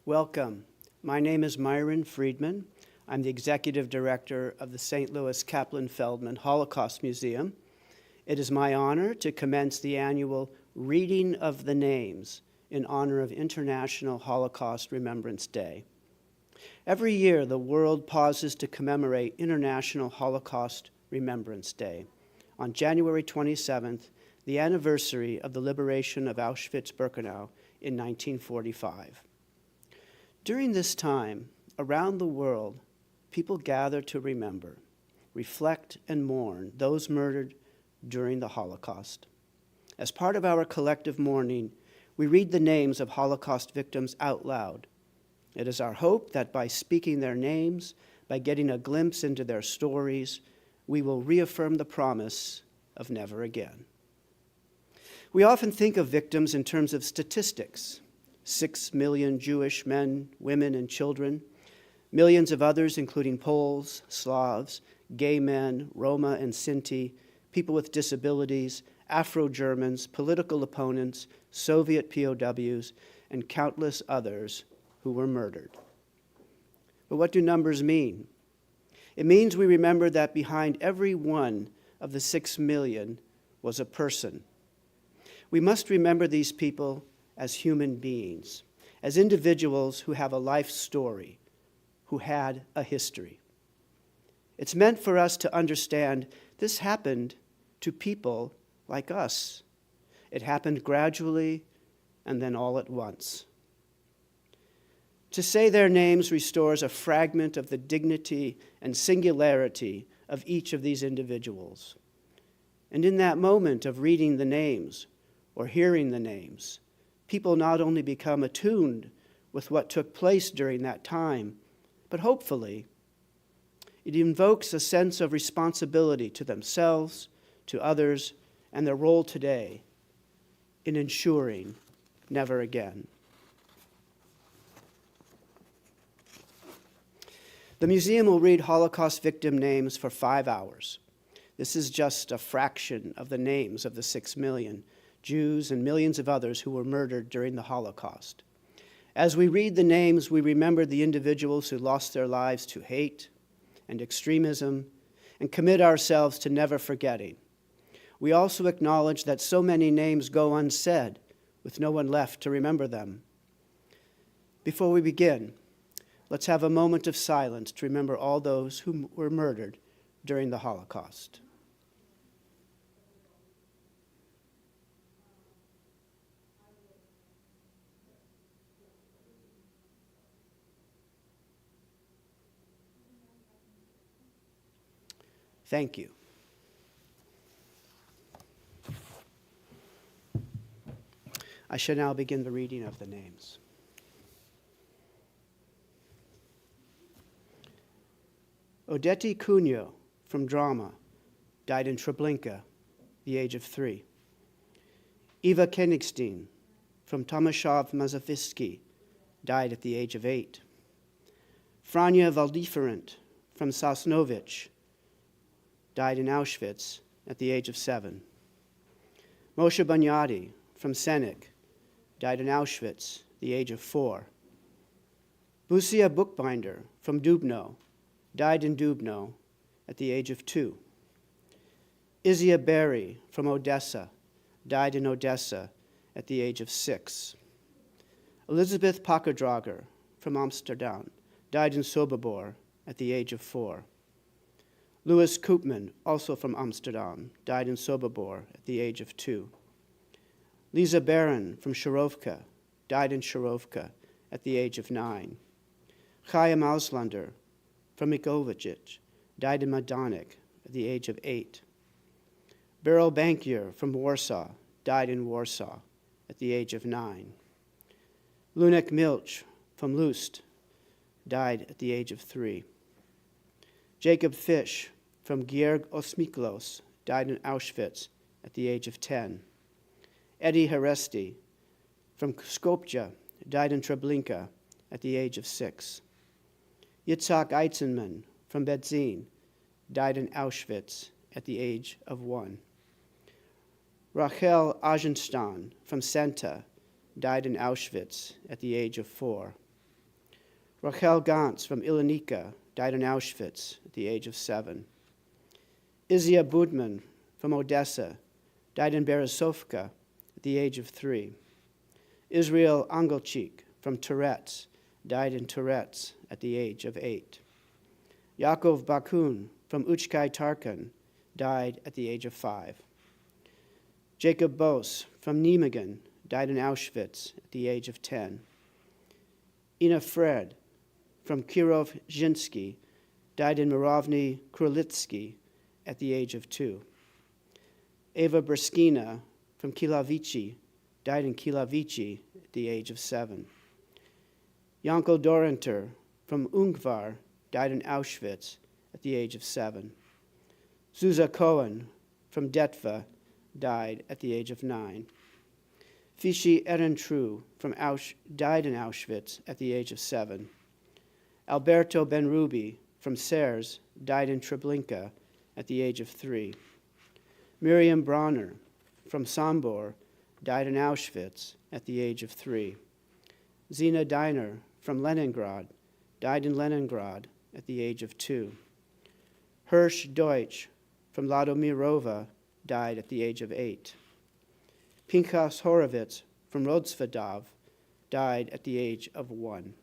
Welcome. My name is Myron Friedman. I'm the Executive Director of the St. Louis Kaplan Feldman Holocaust Museum. It is my honor to commence the annual Reading of the Names in honor of International Holocaust Remembrance Day. Every year, the world pauses to commemorate International Holocaust Remembrance Day. On January 27th, the anniversary of the liberation of Auschwitz-Birkenau in 1945. During this time, around the world, people gather to remember, reflect, and mourn those murdered during the Holocaust. As part of our collective mourning, we read the names of Holocaust victims out loud. It is our hope that by speaking their names, by getting a glimpse into their stories, we will reaffirm the promise of never again. We often think of victims in terms of statistics. 6 million Jewish men, women, and children, millions of others, including Poles, Slavs, gay men, Roma and Sinti, people with disabilities, Afro-Germans, political opponents, Soviet POWs, and countless others who were murdered. But what do numbers mean? It means we remember that behind every one of the 6 million was a person. We must remember these people as human beings, as individuals who have a life story, who had a history. It's meant for us to understand this happened to people like us. It happened gradually and then all at once. To say their names restores a fragment of the dignity and singularity of each of these individuals. And in that moment of reading the names or hearing the names, people not only become attuned with what took place during that time, but hopefully it invokes a sense of responsibility to themselves, to others, and their role today in ensuring never again. The museum will read Holocaust victim names for 5 hours. This is just a fraction of the names of the 6 million Jews and millions of others who were murdered during the Holocaust. As we read the names, we remember the individuals who lost their lives to hate and extremism and commit ourselves to never forgetting. We also acknowledge that so many names go unsaid, with no one left to remember them. Before we begin, let's have a moment of silence to remember all those who were murdered during the Holocaust. Thank you. I shall now begin the reading of the names. Odette Cunha from Drama, died in Treblinka, the age of 3. Eva Kenigstein from Tomaszów Mazowiecki, died at the age of 8. Frania Valdiferent from Sosnowiec, died in Auschwitz at the age of 7. Moshe Banyadi from Senik, died in Auschwitz at the age of 4. Busia Bookbinder from Dubno, died in Dubno at the age of 2. Izia Berry from Odessa, died in Odessa at the age of 6. Elizabeth Pakkerdrager from Amsterdam, died in Sobibor at the age of 4. Louis Koopman, also from Amsterdam, died in Sobibor at the age of 2. Lisa Barron from Shirovka, died in Shirovka at the age of 9. Chaim Auslander from Mikovic, died in Majdanek at the age of 8. Beryl Bankier from Warsaw, died in Warsaw at the age of 9. Lunek Milch from Lust, died at the age of 3. Jacob Fish from Gierg Osmiklos, died in Auschwitz at the age of 10. Eddie Haresti from Skopje, died in Treblinka at the age of 6. Yitzhak Eitzenman from Bedzin, died in Auschwitz at the age of 1. Rachel Ajenstan from Senta, died in Auschwitz at the age of 4. Rachel Gantz from Ilanika died in Auschwitz at the age of 7. Izia Budman from Odessa died in Berezovka at the age of 3. Israel Angelchik from Tourette's died in Tourette's at the age of 8. Yaakov Bakun from Uchkai Tarkan died at the age of 5. Jacob Bose from Nijmegen died in Auschwitz at the age of 10. Ina Fred from Kirov-Zhinsky died in Murovny Krulitsky at the age of 2. Eva Berskina from Kilavici died in Kilavici at the age of 7. Janko Dorinter from Ungvar died in Auschwitz at the age of 7. Zuza Cohen from Detva died at the age of 9. Fishi Ehrentreu died in Auschwitz at the age of 7. Alberto Benrubi from Serres died in Treblinka at the age of 3. Miriam Bronner from Sombor died in Auschwitz at the age of 3. Zina Diner from Leningrad died in Leningrad at the age of 2. Hirsch Deutsch from Ladomirova died at the age of 8. Pinchas Horowitz from Rodzvadov died at the age of 1.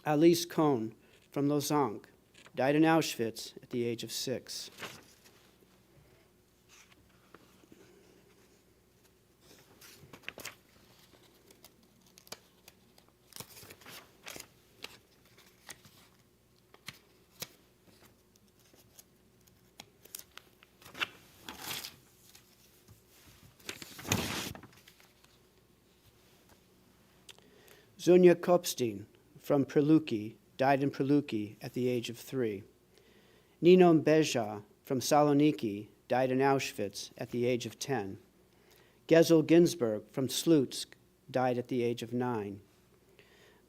Alice Kohn from Lozank died in Auschwitz at the age of 6. Zunia Kopstein from Preluki died in Preluki at the age of 3. Ninon Beja from Saloniki died in Auschwitz at the age of 10. Gezel Ginsburg from Slutsk died at the age of 9.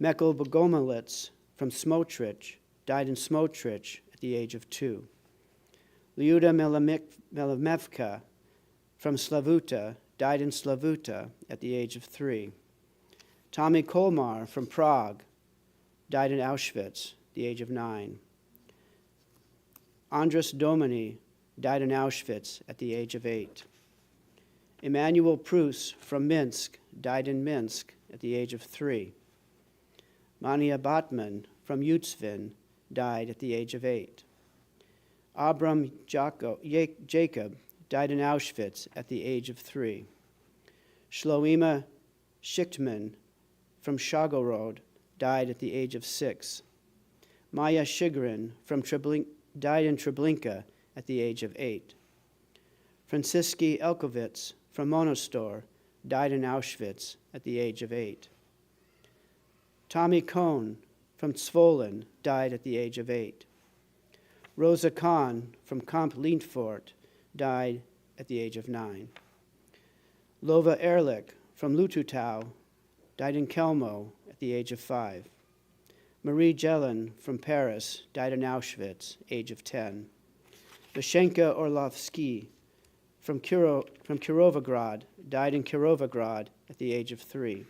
Mekel Bogomolets from Smotrich died in Smotrich at the age of 2. Liuda Melamevka from Slavuta died in Slavuta at the age of 3. Tommy Kolmar from Prague died in Auschwitz at the age of 9. Andras Domini died in Auschwitz at the age of 8. Emmanuel Prus from Minsk died in Minsk at the age of 3. Mania Batman from Yutzvin died at the age of 8. Abram Jacob died in Auschwitz at the age of 3. Shloima Schichtman from Shagorod died at the age of 6. Maya Shigrin died in Treblinka at the age of 8. Franciski Elkovitz from Monostor died in Auschwitz at the age of 8. Tommy Cohn from Zvolen died at the age of 8. Rosa Kahn from Kamp Lintfort died at the age of 9. Lova Ehrlich from Lututau died in Kelmo at the age of 5. Marie Jelen from Paris died in Auschwitz, age of 10. Vashenka Orlovsky from Kirovograd died in Kirovograd at the age of 3.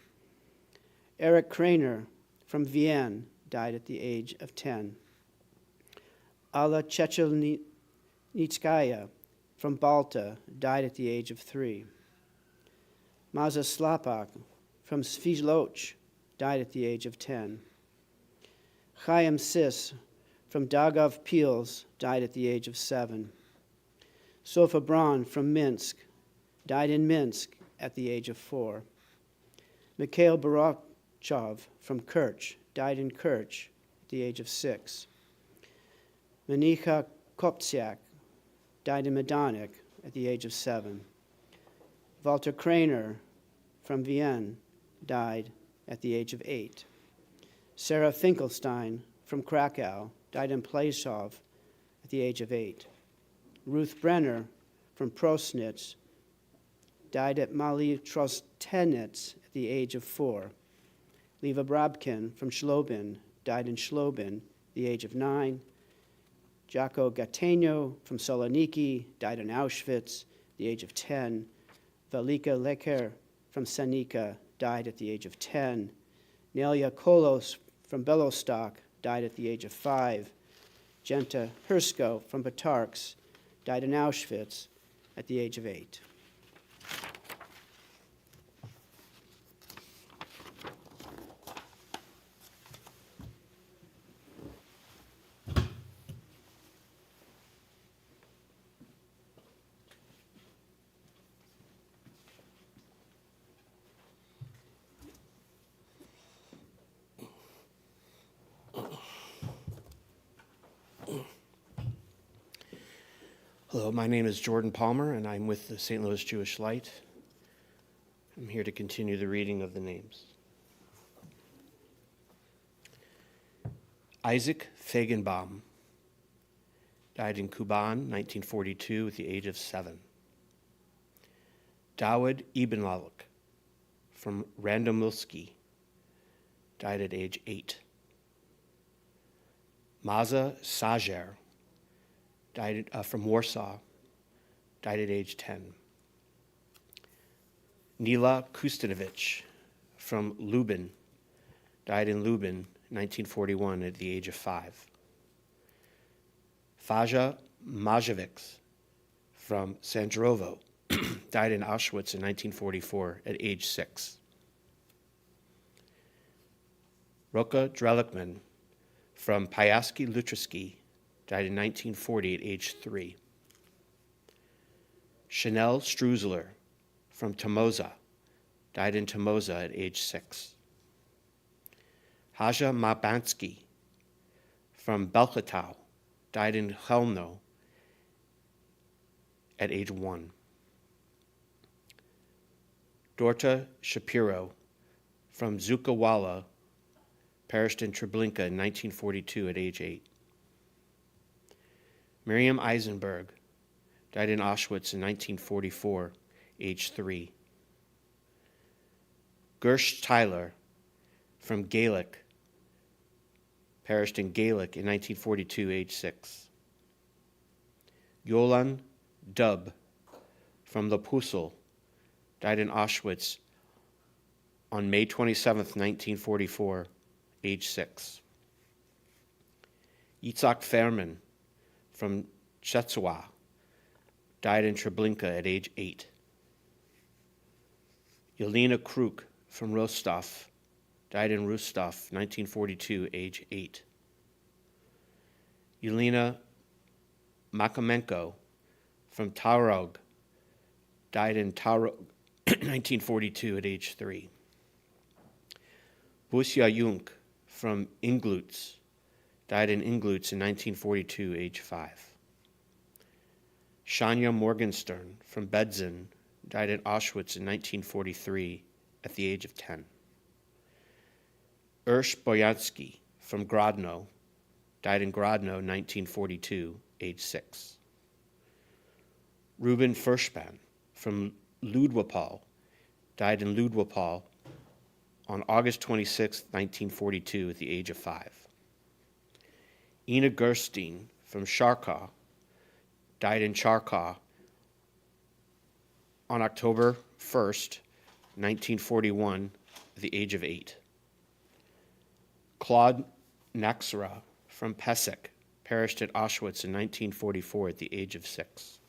Eric Krainer from Vienne died at the age of 10. Alla Chechelnitskaya from Balta died at the age of 3. Maza Slapak from Svizloch died at the age of 10. Chaim Sis from Dagov Pils died at the age of 7. Sofa Braun from Minsk died in Minsk at the age of 4. Mikhail Barakchov from Kerch died in Kerch at the age of 6. Manika Koptsiak died in Medanik at the age of 7. Walter Krainer from Vienne died at the age of 8. Sarah Finkelstein from Krakow died in Plesov at the age of 8. Ruth Brenner from Prosnitz died at Mali Trostenitz at the age of 4. Leva Brabkin from Shlobin died in Shlobin at the age of 9. Jaco Gateno from Saloniki died in Auschwitz at the age of 10. Velika Leker from Senica died at the age of 10. Nelia Kolos from Belostok, died at the age of 5. Jenta Hersko from Batarks, died in Auschwitz at the age of 8. Hello, my name is Jordan Palmer, and I'm with the St. Louis Jewish Light. I'm here to continue the reading of the names. Isaac Feigenbaum died in Kuban, 1942, at the age of 7. Dawid Ibn-Laluk from Randomilski died at age 8. Maza Sajer died from Warsaw, died at age 10. Nila Kustanovich from Lubin, died in Lubin, 1941, at the age of 5. Faja Majevics from Sandrovo, died in Auschwitz in 1944 at age 6. Roka Drelikman from Piaski Lutriski, died in 1940 at age 3. Chanel Struzler from Tomoza, died in Tomoza at age 6. Haja Mabansky from Belchatau, died in Chelmno at age 1. Dorta Shapiro from Zukawala, perished in Treblinka in 1942 at age 8. Miriam Eisenberg died in Auschwitz in 1944, age 3. Gersh Tyler from Gaelic, perished in Gaelic in 1942, age 6. Yolan Dub from the Pusel, died in Auschwitz on May 27, 1944, age 6. Yitzhak Ferman from Chetzawa, died in Treblinka at age 8. Yelena Kruk from Rostov, died in Rostov, 1942, age 8. Yelena Makamenko from Taurog, died in Taurog, 1942, at age 3. Busya Yunk from Inglutz, died in Inglutz in 1942, age 5. Shania Morgenstern from Bedzin, died at Auschwitz in 1943 at the age of 10. Ersh Boyansky from Grodno, died in Grodno, 1942, age 6. Ruben Fershpan from Ludwapal, died in Ludwapal on August 26, 1942, at the age of 5. Ina Gerstein from Charkaw, died in Charkaw on October 1st, 1941, at the age of 8. Claude Naxara from Pesek, perished at Auschwitz in 1944 at the age of 6.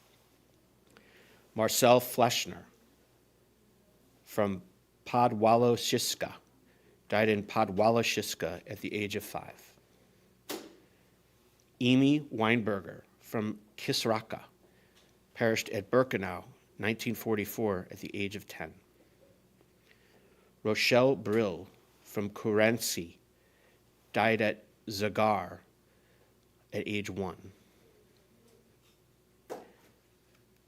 Marcel Fleschner from Podwaloshiska, died in Podwaloshiska at the age of 5. Amy Weinberger from Kisraka, perished at Birkenau, 1944, at the age of 10. Rochelle Brill from Kuransi, died at Zagar at age 1.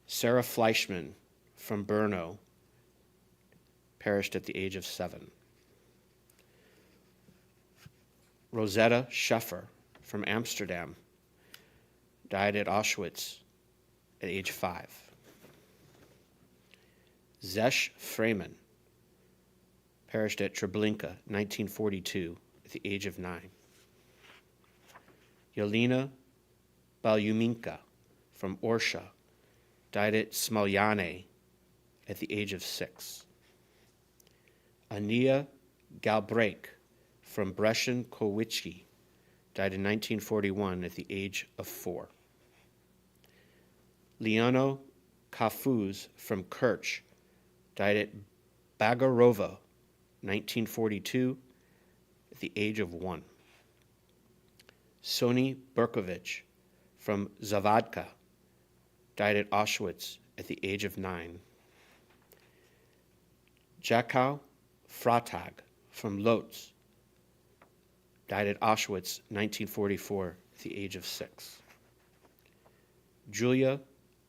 Sarah Fleischman from Brno, perished at the age of 7. Rosetta Scheffer from Amsterdam, died at Auschwitz at age 5. Zesh Freeman, perished at Treblinka, 1942, at the age of 9. Yelena Balyuminka from Orsha, died at Smolyane at the age of 6. Ania Galbraith from Breshin-Kowicki, died in 1941 at the age of 4. Leono Kafuz from Kerch, died at Bagorova, 1942, at the age of 1. Soni Berkovich from Zavadka, died at Auschwitz at the age of 9. Jakau Fratag from Lodz, died at Auschwitz, 1944, at the age of 6. Julia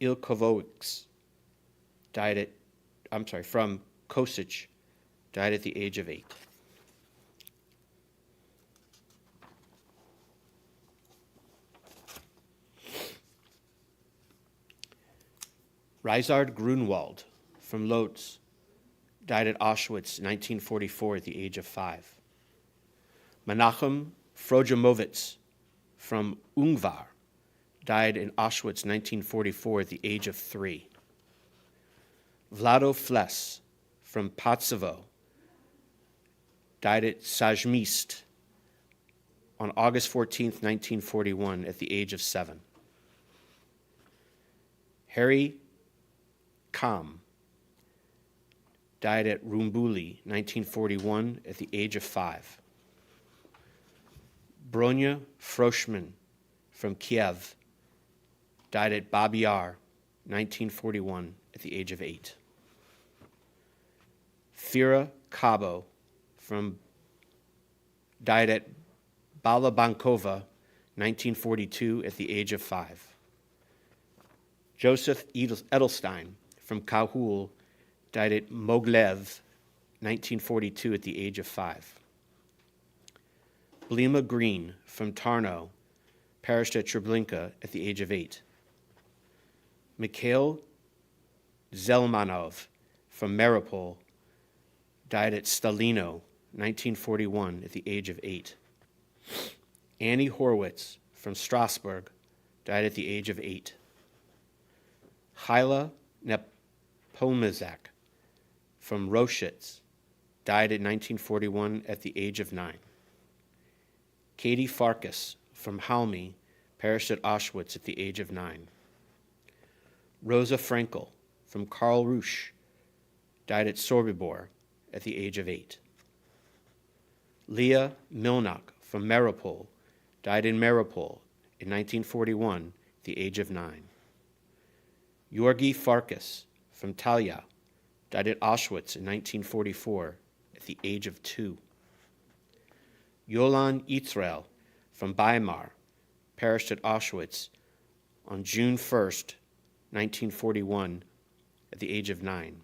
Ilkovics, from Kosic, died at the age of 8. Reisard Grunwald from Lodz, died at Auschwitz, 1944, at the age of 5. Menachem Frojamovitz from Ungvar, died in Auschwitz, 1944, at the age of 3. Vlado Fles from Patsovo, died at Sajmist on August 14, 1941, at the age of 7. Harry Kam, died at Rumbuli, 1941, at the age of 5. Bronya Froshman from Kiev, died at Babi Yar, 1941, at the age of 8. Fira Cabo died at Balabankova, 1942, at the age of 5. Joseph Edelstein from Kahul, died at Moglev, 1942, at the age of 5. Blima Green from Tarnow, perished at Treblinka at the age of 8. Mikhail Zelmanov from Mariupol, died at Stalino, 1941, at the age of 8. Annie Horwitz from Strasbourg, died at the age of 8. Hyla Nepomazak from Roshitz, died in 1941 at the age of 9. Katie Farkas from Halmi, perished at Auschwitz at the age of 9. Rosa Frankel from Karl Rusch, died at Sobibor at the age of 8. Leah Milnak from Mariupol, died in Mariupol in 1941 at the age of 9. Georgi Farkas from Talia, died at Auschwitz in 1944 at the age of 2. Yolan Yitzrael from Weimar, perished at Auschwitz on June 1st, 1941, at the age of 9.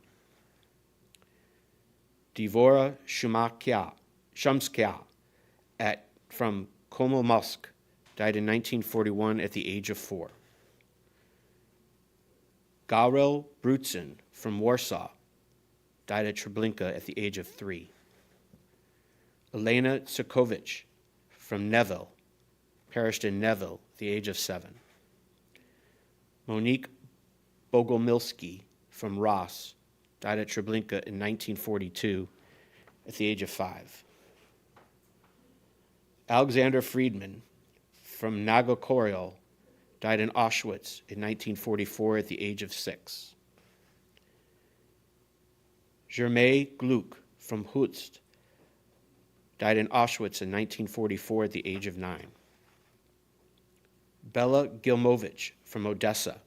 Devora Shumskia from Komomolsk, died in 1941 at the age of 4. Gavril Brutzin from Warsaw, died at Treblinka at the age of 3. Elena Tsukovich from Neville, perished in Neville at the age of 7. Monique Bogomilsky from Ross, died at Treblinka in 1942 at the age of 5. Alexander Friedman from Nagokoryl, died in Auschwitz in 1944 at the age of 6. Germain Gluck from Hutst, died in Auschwitz in 1944 at the age of 9. Bella Gilmovich from Odessa,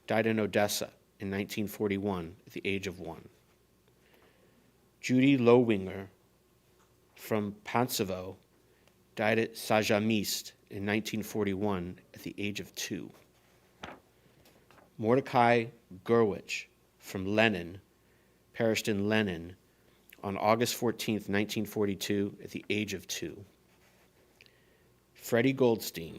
died in Odessa in 1941 at the age of 1. Judy Lowinger from Pantsevo, died at Sajamist in 1941 at the age of 2. Mordecai Gurwitch from Lenin, perished in Lenin on August 14, 1942, at the age of 2. Freddie Goldstein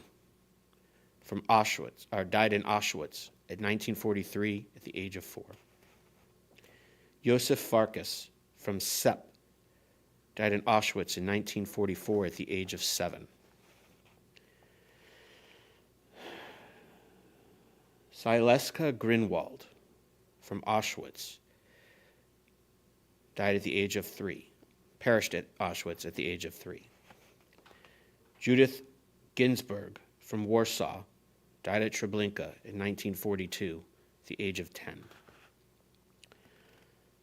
from Auschwitz, died in Auschwitz at 1943 at the age of 4. Yosef Farkas from Sep, died in Auschwitz in 1944 at the age of 7. Sileska Grinwald from Auschwitz, died at the age of 3. perished at Auschwitz at the age of 3. Judith Ginsburg from Warsaw, died at Treblinka in 1942 at the age of 10.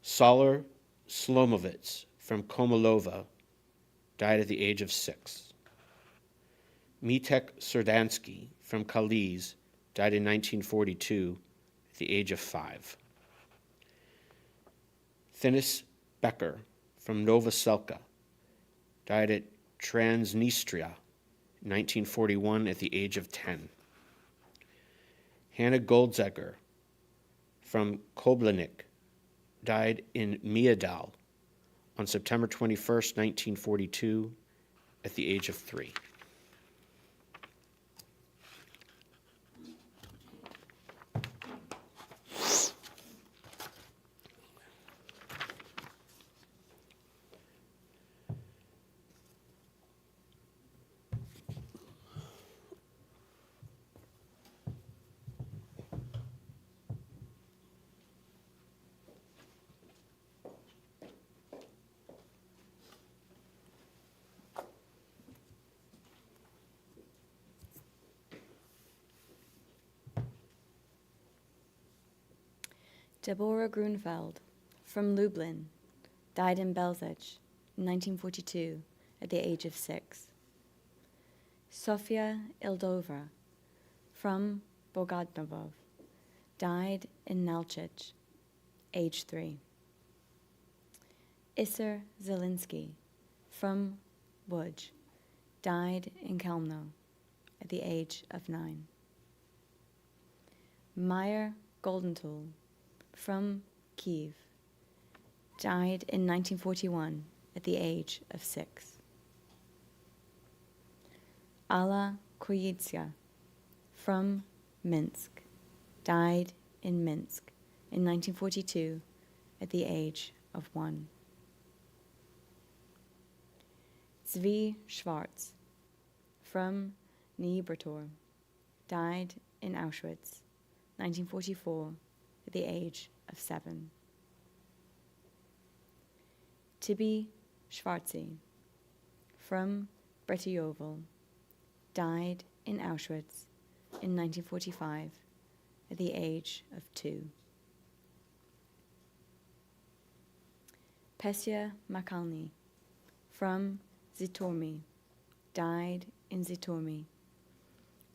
Solar Slomovitz from Komolova, died at the age of 6. Mitek Serdansky from Kalisz, died in 1942 at the age of 5. Thinis Becker from Nova Selka, died at Transnistria in 1941 at the age of 10. Hannah Goldzegger from Koblenik, died in Miedal on September 21st, 1942 at the age of 3. Deborah Grunfeld, from Lublin, died in Belzec in 1942 at the age of 6. Sofia Ildova, from Bogodnobov, died in Nalchich, age 3. Isser Zelinsky, from Łódź, died in Chełmno at the age of 9. Meyer Goldentool, from Kiev, died in 1941 at the age of 6. Alla Koyitsia, from Minsk, died in Minsk in 1942 at the age of 1. Zvi Schwartz, from Dnipropetrovsk, died in Auschwitz, 1944, at the age of 7. Tibi Schwartzy, from Bretiyovel, died in Auschwitz in 1945 at the age of 2. Pesya Makalny, from Zhytomyr, died in Zhytomyr,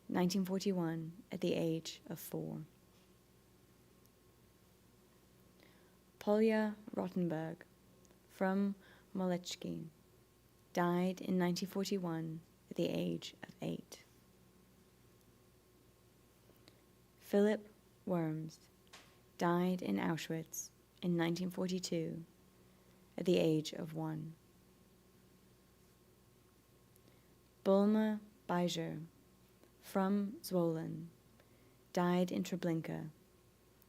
1941 at the age of 4. Polya Rottenberg, from Molechky, died in 1941 at the age of 8. Philip Worms, died in Auschwitz in 1942 at the age of 1. Bulma Beijer, from Zwolen, died in Treblinka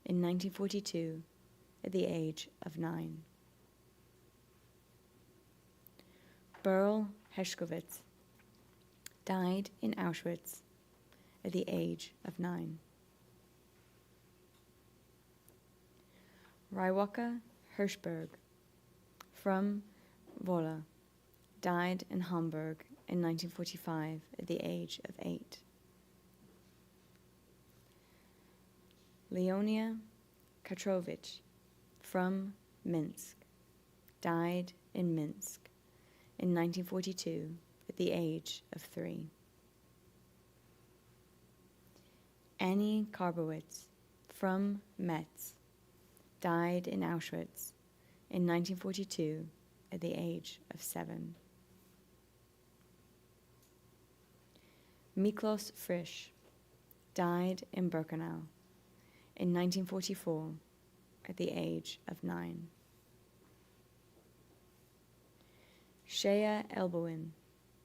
in 1942 at the age of 9. Burl Heshkovitz, died in Auschwitz at the age of 9. Raiwaka Hirschberg, from Wola, died in Hamburg in 1945 at the age of 8. Leonia Katrovich, from Minsk, died in Minsk in 1942 at the age of 3. Annie Karbowitz, from Metz, died in Auschwitz in 1942 at the age of 7. Miklos Frisch, died in Birkenau in 1944 at the age of 9. Shea Elbowin,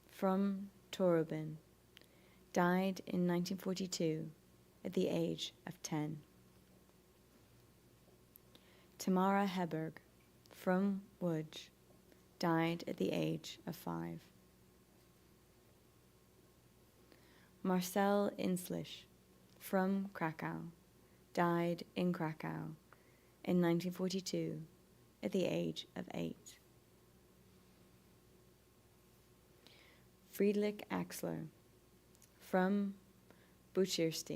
from Torubin, died in 1942 at the age of 10. Tamara Heberg, from Łódź, died at the age of 5. Marcel Inslich, from Krakow, died in Krakow in 1942 at the age of 8. Friedrich Axler, from Bucharest,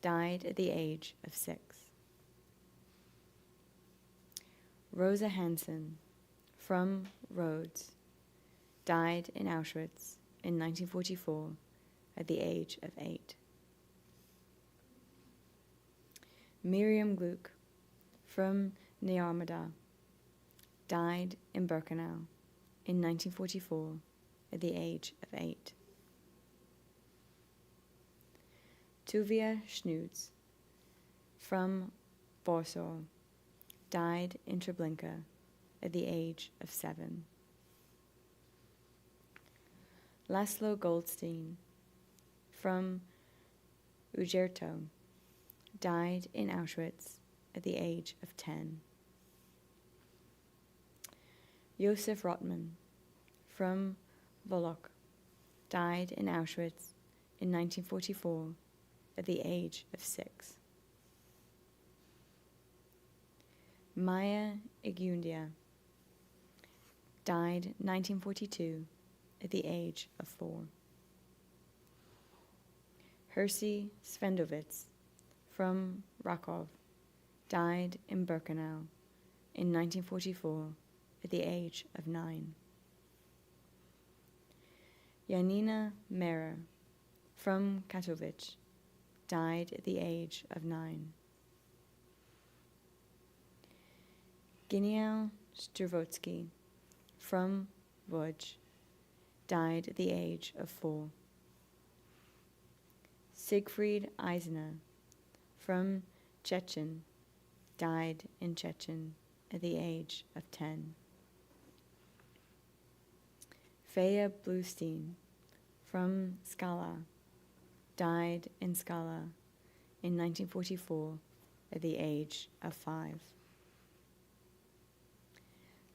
died at the age of 6. Rosa Hansen, from Rhodes, died in Auschwitz in 1944 at the age of 8. Miriam Gluck, from Nyarmada, died in Birkenau in 1944 at the age of 8. Tuvia Schnutz, from Warsaw, died in Treblinka at the age of 7. Laszlo Goldstein, from Ujerto, died in Auschwitz at the age of 10. Josef Rotman, from Woloch, died in Auschwitz in 1944 at the age of 6. Maya Igundia died 1942 at the age of 4. Hersey Svendovitz, from Rakov, died in Birkenau in 1944 at the age of 9. Janina Mehrer, from Katowice, died at the age of 9. Giniel Struvotsky, from Łódź, died at the age of 4. Siegfried Eisner, from Chechen, died in Chechen at the age of 10. Faya Bluestein, from Skala, died in Skala in 1944 at the age of 5.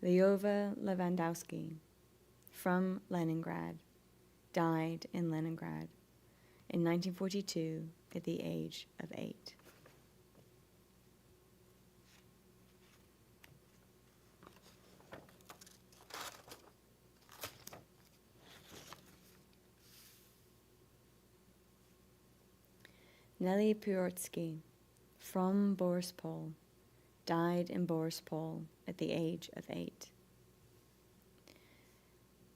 Lyova Lewandowski, from Leningrad, died in Leningrad in 1942 at the age of 8. Nelly Piotrowski, from Boryspil, died in Boryspil at the age of 8.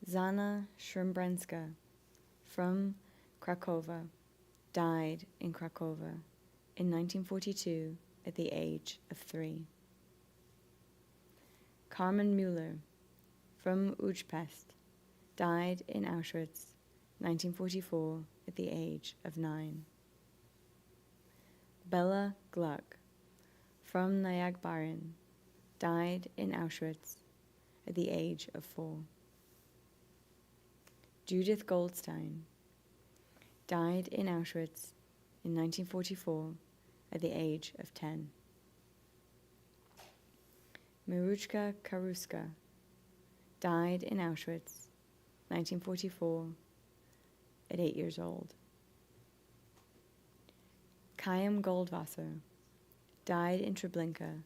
Zana Shrimbrenska, from Krakowa, died in Krakowa in 1942 at the age of 3. Carmen Müller, from Ujpest, died in Auschwitz, 1944 at the age of 9. Bella Gluck, from Nyagbarin, died in Auschwitz at the age of 4. Judith Goldstein, died in Auschwitz in 1944 at the age of 10. Miruchka Karuska, died in Auschwitz, 1944, at 8 years old. Chaim Goldwasser, died in Treblinka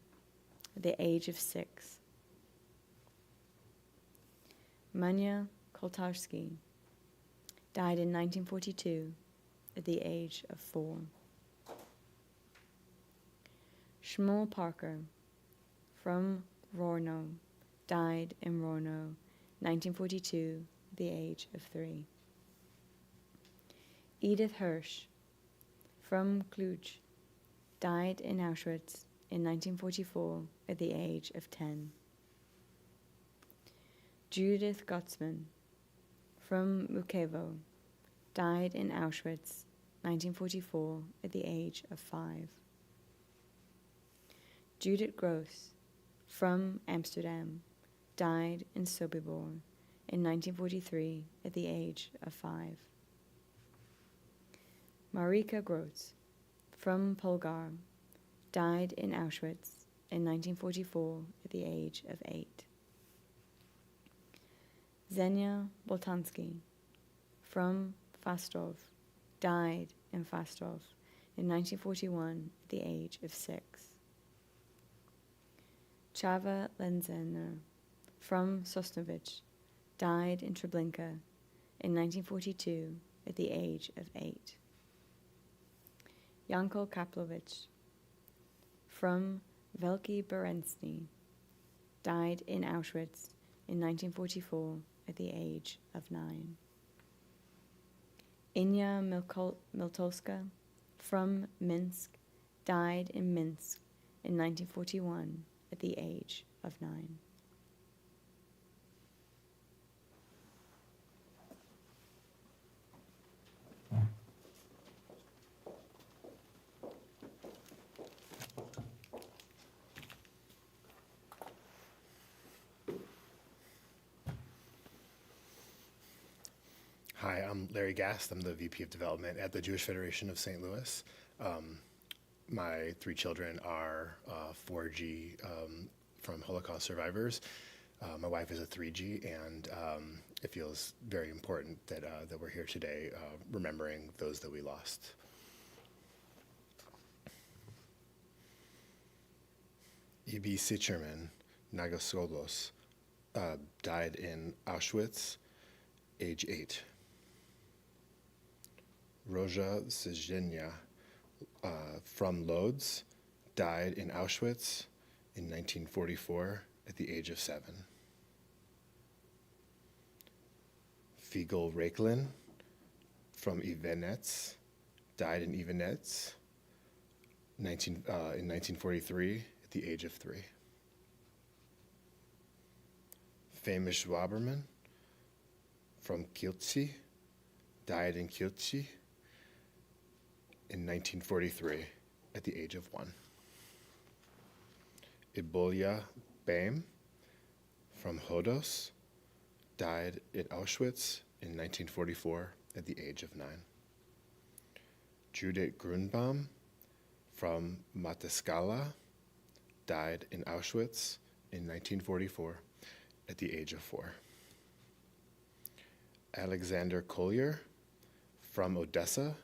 at the age of 6. Manya Koltarski, died in 1942 at the age of 4. Shmuel Parker, from Rourno, died in Rourno, 1942 at the age of 3. Edith Hirsch, from Cluj, died in Auschwitz in 1944 at the age of 10. Judith Gottsman, from Mukevo, died in Auschwitz, 1944 at the age of 5. Judith Gross, from Amsterdam, died in Sobibor in 1943 at the age of 5. Marika Gross, from Polgar, died in Auschwitz in 1944 at the age of 8. Zenya Boltansky, from Fastov, died in Fastov in 1941 at the age of 6. Chava Lenzener, from Sosnovich, died in Treblinka in 1942 at the age of 8. Janko Kaplovich, from Veliki Berezny, died in Auschwitz in 1944 at the age of 9. Inya Miltowska, from Minsk, died in Minsk in 1941 at the age of 9. Hi, I'm Larry Gast. I'm the VP of Development at the Jewish Federation of St. Louis. My 3 children are 4G from Holocaust survivors. My wife is a 3G, and it feels very important that we're here today remembering those that we lost. E.B. Sicherman Nagasolos died in Auschwitz, age 8. Roja Zhenya from Lodz died in Auschwitz in 1944 at the age of 7. Figel Reiklin from Ivanets died in Ivanets in 1943 at the age of 3. Famous Waberman from Kielce died in Kielce in 1943 at the age of 1. Ibolya Baim from Hodos died in Auschwitz in 1944 at the age of 9. Judith Grunbaum from Mataskala died in Auschwitz in 1944 at the age of 4. Alexander Collier from Odessa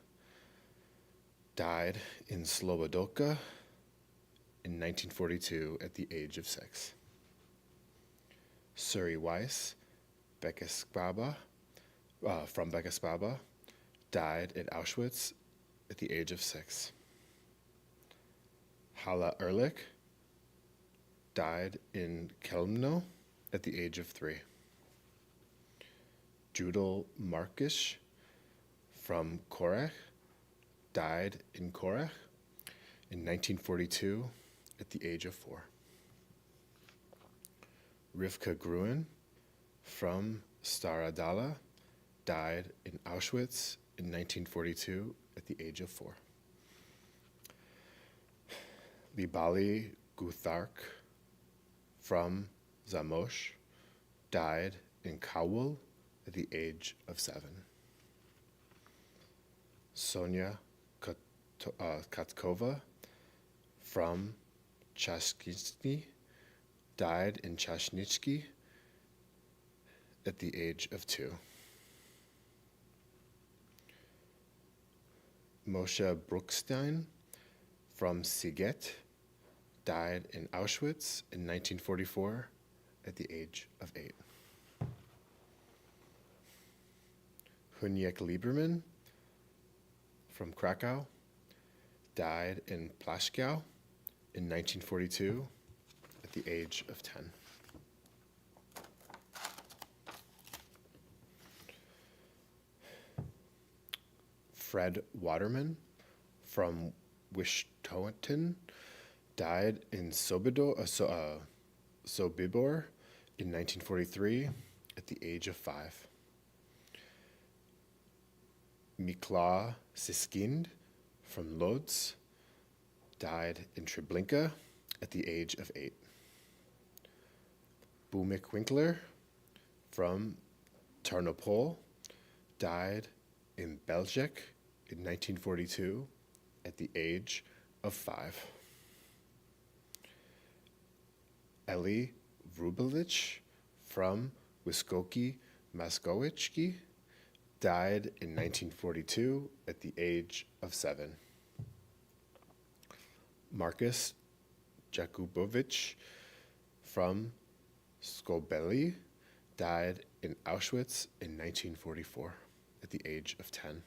died in Slobodoka in 1942 at the age of 6. Suri Weiss from Bekesbaba died at Auschwitz at the age of 6. Hala Ehrlich died in Kelmno at the age of 3. Judel Markish from Korach died in Korach in 1942 at the age of 4. Rivka Gruen from Starodala died in Auschwitz in 1942 at the age of 4. Libali Guthark from Zamosh died in Kowal at the age of 7. Sonia Katkova from Chasnitsky died in Chasnitsky at the age of 2. Moshe Bruckstein from Siget died in Auschwitz in 1944 at the age of 8. Hunyek Lieberman from Krakow died in Plaszkow in 1942 at the age of 10. Fred Waterman from Wisconsin died in Sobibor in 1943 at the age of 5. Mikla Siskind from Lodz died in Treblinka at the age of 8. Bumik Winkler from Tarnopol died in Belgic in 1942 at the age of 5. Eli Vrubelich from Wiskoki Maskowicki died in 1942 at the age of 7. Marcus Jakubowicz from Skobeli died in Auschwitz in 1944 at the age of 10.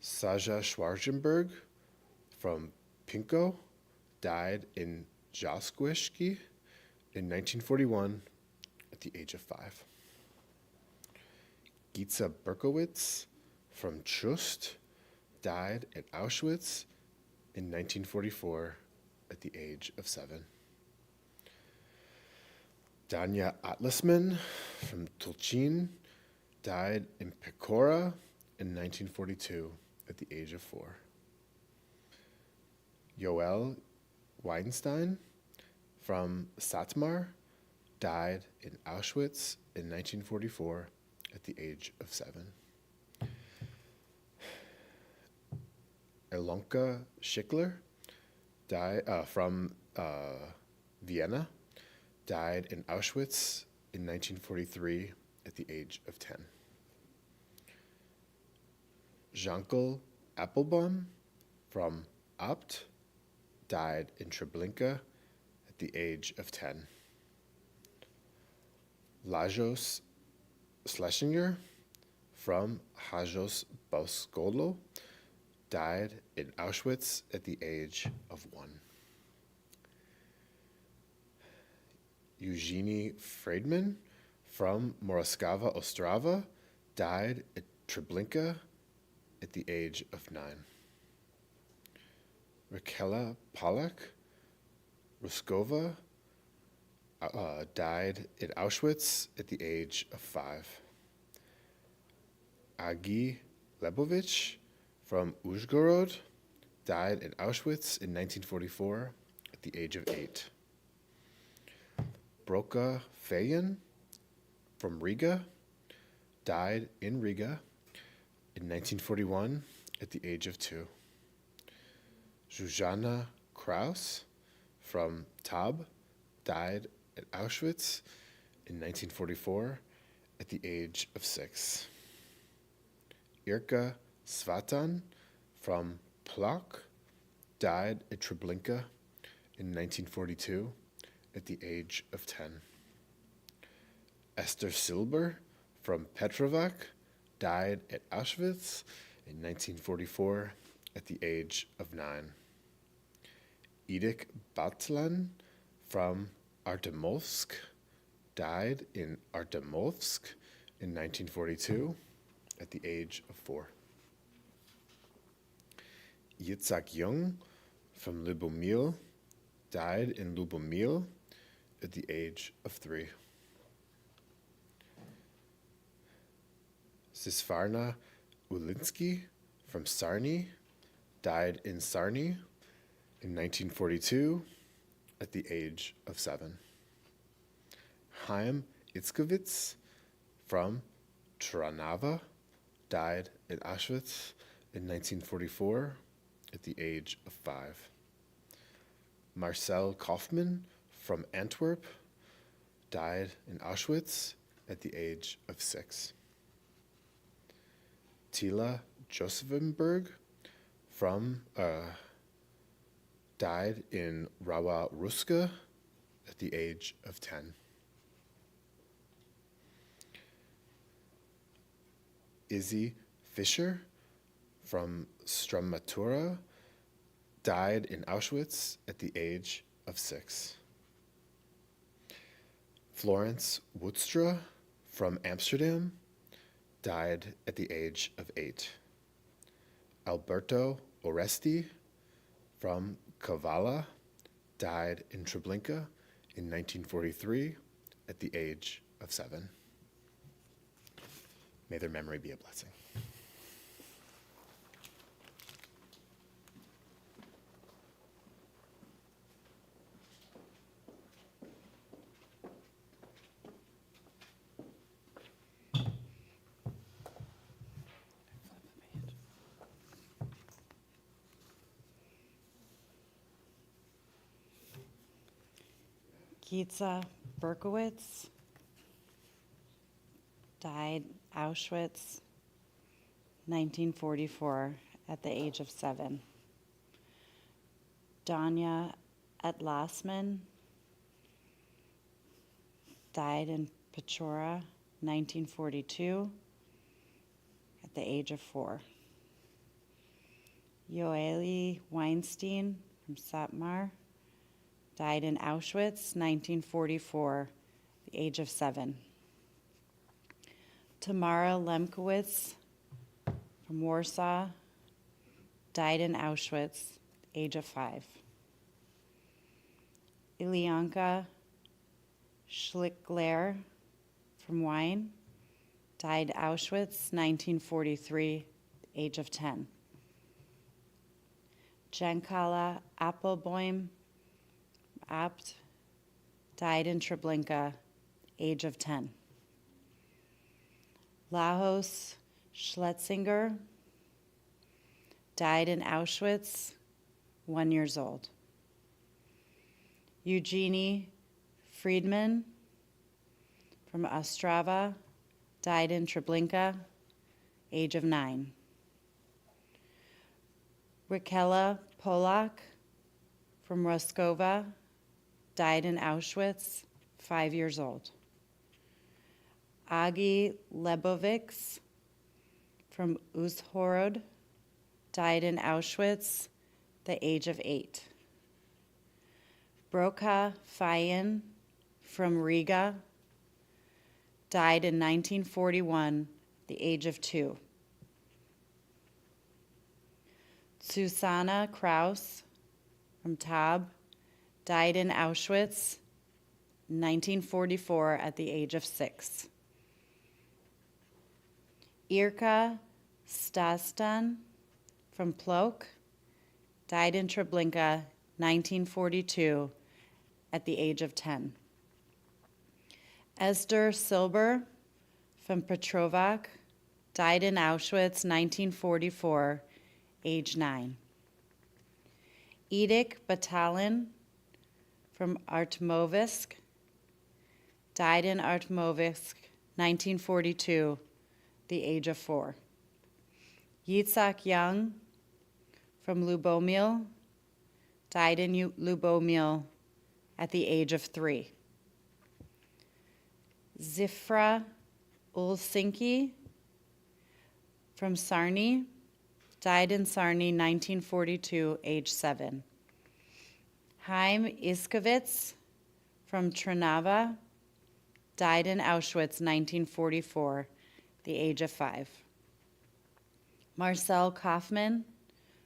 Saja Schwarzenberg from Pinko died in Jaskowski in 1941 at the age of 5. Gitza Berkowitz from Chust died at Auschwitz in 1944 at the age of 7. Danya Atlasman from Tulchin died in Pecora in 1942 at the age of 4. Yoel Weinstein from Satmar died in Auschwitz in 1944 at the age of 7. Elonka Schickler died from Vienna, died in Auschwitz in 1943 at the age of 10. Jankel Appelbaum from Abt died in Treblinka at the age of 10. Lajos Schlesinger from Hajos Boskolo died in Auschwitz at the age of 1. Eugenie Friedman from Moroskava Ostrava died at Treblinka at the age of 9. Rakela Polak Ruskova died in Auschwitz at the age of 5. Agi Lebovich from Uzhgorod died in Auschwitz in 1944 at the age of 8. Broka Feyen from Riga died in Riga in 1941 at the age of 2. Zuzana Kraus from Tab died at Auschwitz in 1944 at the age of 6. Irka Svatan from Plok died at Treblinka in 1942 at the age of 10. Esther Silber from Petrovac died at Auschwitz in 1944 at the age of 9. Edith Batlan from Artemovsk died in Artemovsk in 1942 at the age of 4. Yitzhak Jung from Lubomil died in Lubomil at the age of 3. Sisvarna Ulinsky from Sarny died in Sarny in 1942 at the age of 7. Chaim Itzkovitz from Trnava died at Auschwitz in 1944 at the age of 5. Marcel Kaufmann from Antwerp died in Auschwitz at the age of 6. Tila Josephenberg from died in Rawa Ruska at the age of 10. Izzy Fischer from Stramatura died in Auschwitz at the age of 6. Florence Woodstra from Amsterdam died at the age of 8. Alberto Oresti from Kavala died in Treblinka in 1943 at the age of 7. May their memory be a blessing. Gitza Berkowitz died Auschwitz, 1944, at the age of 7. Danya Atlasman died in Pechora, 1942, at the age of 4. Yoeli Weinstein from Satmar, died in Auschwitz, 1944, the age of 7. Tamara Lemkowitz from Warsaw, died in Auschwitz, age of 5. Ilyanka Schlickler from Wien, died Auschwitz, 1943, age of 10. Jankala Appelboim Abt, died in Treblinka, age of 10. Lajos Schletzinger, died in Auschwitz, 1 year old. Eugenie Friedman from Ostrava, died in Treblinka, age of 9. Raquela Polak from Roskova, died in Auschwitz, 5 years old. Agi Lebovics from Uzhhorod, died in Auschwitz, the age of 8. Broka Fayin from Riga, died in 1941, the age of 2. Susanna Kraus from Tab, died in Auschwitz, 1944, at the age of 6. Irka Stastan from Plok, died in Treblinka, 1942, at the age of 10. Esther Silber from Petrovac, died in Auschwitz, 1944, age 9. Edith Batalin from Artemovsk, died in Artemovsk, 1942, the age of 4. Yitzhak Young from Lubomil, died in Lubomil at the age of 3. Zifra Ulsinki from Sarny, died in Sarny, 1942, age 7. Haim Iskovitz from Trnava, died in Auschwitz, 1944, the age of 5. Marcel Kaufmann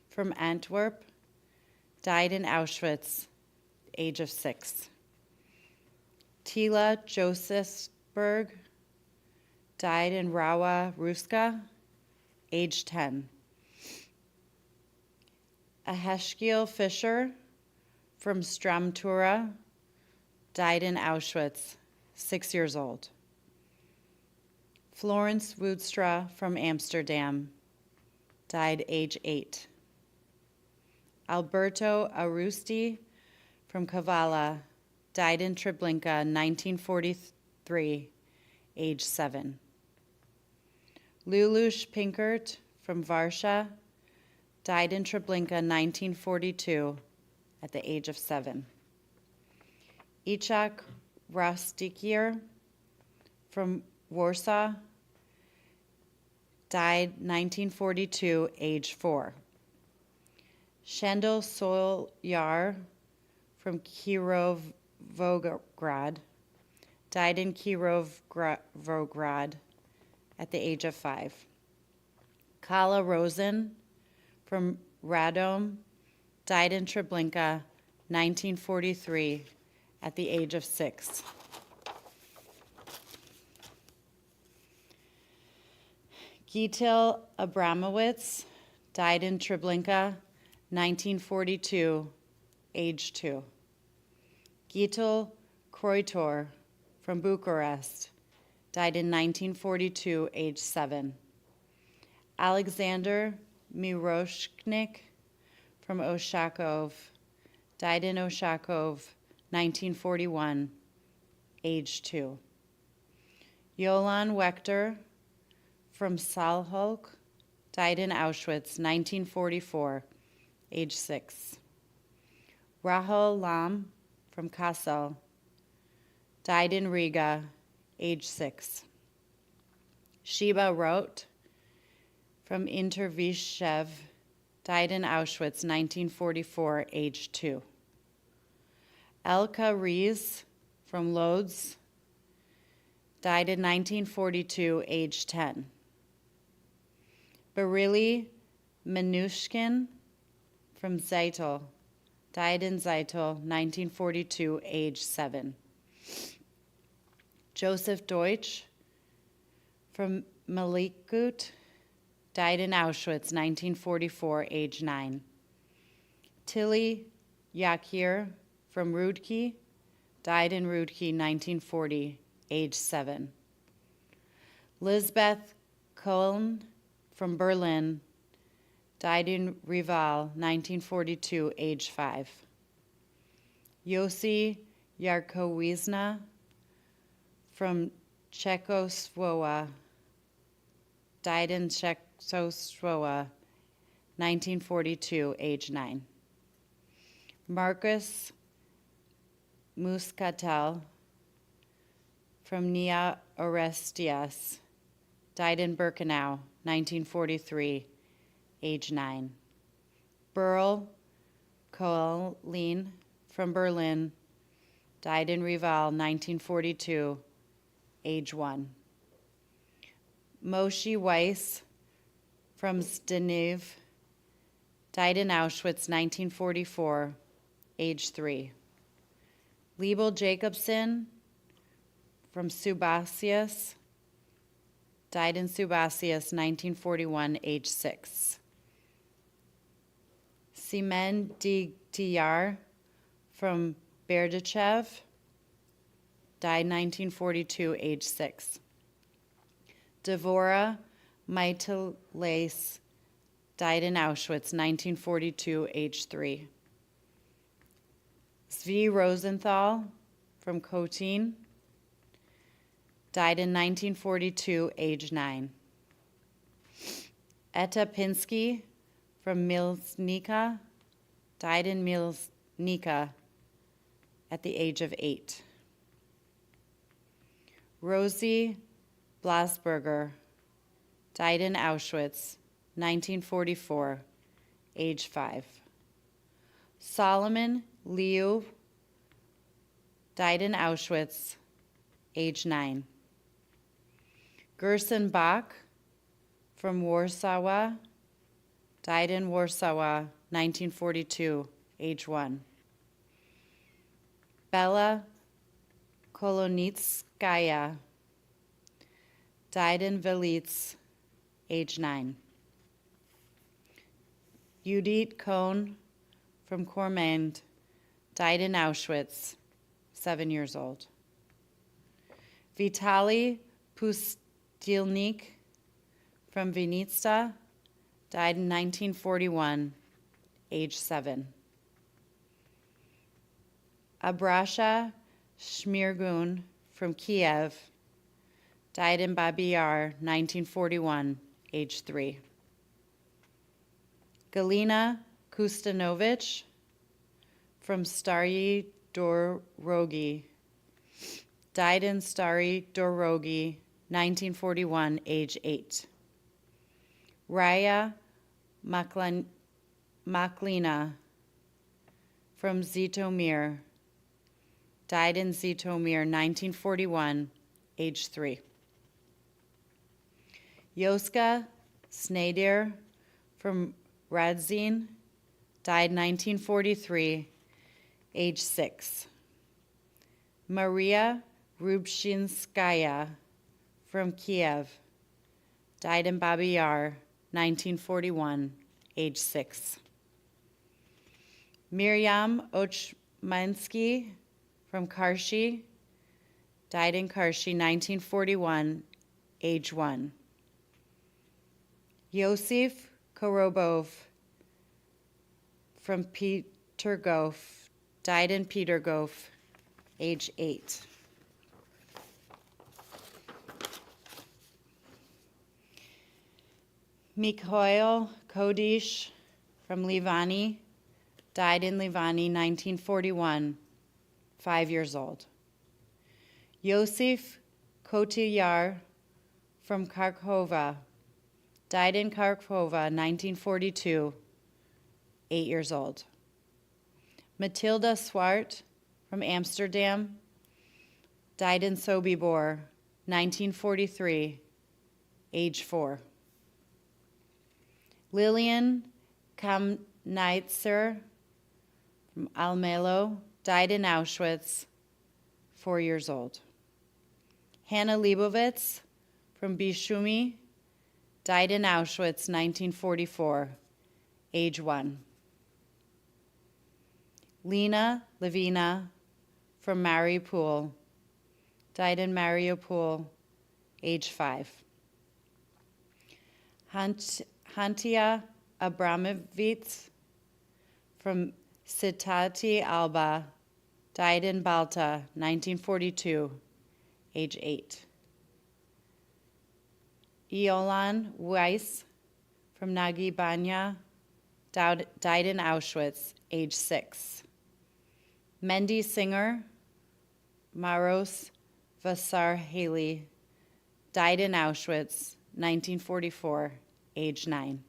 from Antwerp, died in Auschwitz, age of 6. Tila Josephsberg, died in Rawa Ruska, age 10. Aheshkiel Fischer from Stramtura, died in Auschwitz, 6 years old. Florence Woodstra from Amsterdam, died age 8. Alberto Arusti from Kavala, died in Treblinka, 1943, age 7. Lulush Pinkert from Varsha, died in Treblinka, 1942, at the age of 7. Ichak Rostikier from Warsaw, died 1942, age 4. Shendel Solyar from Kirovograd, died in Kirovograd at the age of 5. Kala Rosen from Radom, died in Treblinka, 1943, at the age of 6. Gitil Abramowitz, died in Treblinka, 1942, age 2. Gitil Kroitor from Bucharest, died in 1942, age 7. Alexander Miroshnik from Oshakov, died in Oshakov, 1941, age 2. Yolan Wechter from Salholk, died in Auschwitz, 1944, age 6. Rahul Lam from Kassel, died in Riga, age 6. Sheba Rote from Intervishev, died in Auschwitz, 1944, age 2. Elka Rees from Lodz, died in 1942, age 10. Berili Minushkin from Zeitel, died in Zeitel, 1942, age 7. Joseph Deutsch from Malikut, died in Auschwitz, 1944, age 9. Tilly Yakir from Rudki, died in Rudki, 1940, age 7. Lisbeth Köln from Berlin, died in Rival, 1942, age 5. Yossi Yarkowizna from Czechoslovakia, died in Czechoslovakia, 1942, age 9. Marcus Muscatel from Nia Orestias, died in Birkenau, 1943, age 9. Burl Koelin from Berlin, died in Rival, 1942, age 1. Moshe Weiss from Zdenev, died in Auschwitz, 1944, age 3. Liebel Jacobson from Subasius, died in Subasius, 1941, age 6. Simen Digtiyar from Berdichev, died 1942, age 6. Devora Maitales, died in Auschwitz, 1942, age 3. Zvi Rosenthal from Kotin, died in 1942, age 9. Etta Pinsky from Milznica, died in Milznica at the age of 8. Rosie Blasberger, died in Auschwitz, 1944, age 5. Solomon Liu, died in Auschwitz, age 9. Gerson Bach from Warsaw, died in Warsaw, 1942, age 1. Bella Kolonitskaya, died in Velitz, age 9. Judith Kohn from Kormand, died in Auschwitz, 7 years old. Vitaly Pustilnik from Vinitsa, died in 1941, age 7. Abrasha Shmirgun from Kiev, died in Babi Yar, 1941, age 3. Galina Kustanovich from Stary Dorogi, died in Stary Dorogi, 1941, age 8. Raya Maklina from Zitomir, died in Zitomir, 1941, age 3. Yoska Snadir from Radzin, died 1943, age 6. Maria Rubshinskaya from Kiev, died in Babi Yar, 1941, age 6. Miriam Ochmansky from Karshi, died in Karshi, 1941, age 1. Yosef Korobov from Petergof, died in Petergof, age 8. Mikhail Kodish from Livani, died in Livani, 1941, 5 years old. Yosef Kotyar from Kharkova, died in Kharkova, 1942, 8 years old. Matilda Swart from Amsterdam, died in Sobibor, 1943, age 4. Lillian Kamneitzer from Almelo, died in Auschwitz, 4 years old. Hannah Leibovitz from Bishumi, died in Auschwitz, 1944, age 1. Lena Levina from Mariupol, died in Mariupol, age 5. Hantia Abramovitz from Citati Alba, died in Balta, 1942, age 8. Iolan Weiss from Nagi Banya, died in Auschwitz, age 6. Mendy Singer, Maros Vasar Haley, died in Auschwitz, 1944, age 9.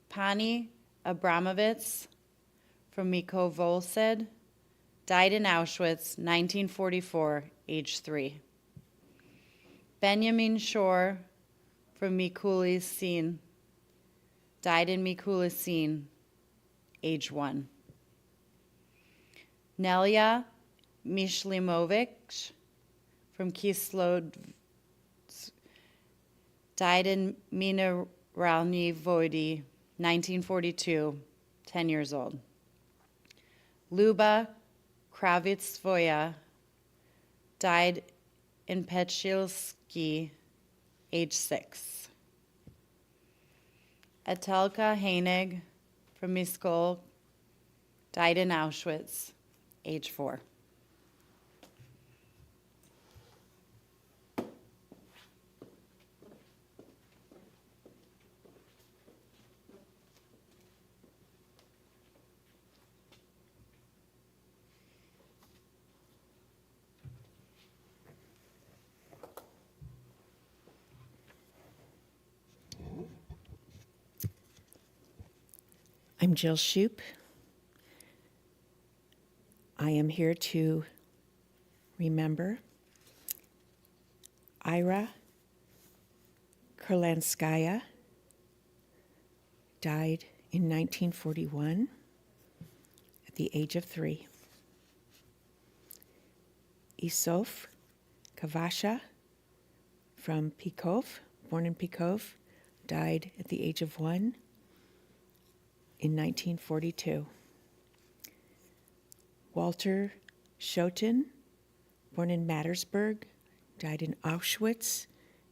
Pani Abramovitz from Mikovolsed, died in Auschwitz, 1944, age 3. Benjamin Shore from Mikulicin, died in Mikulicin, age 1. Nelia Mishlimovic from Kislod, died in Mineralny Vody, 1942, 10 years old. Luba Kravitsvoya, died in Petchilsky, age 6. Etelka Hainig from Miskol, died in Auschwitz, age 4. I'm Jill Shoup. I am here to remember Ira Kurlanskaya, died in 1941 at the age of 3. Isof Kavasha from Pikov, born in Pikov, died at the age of 1 in 1942. Walter Schoten, born in Mattersburg, died in Auschwitz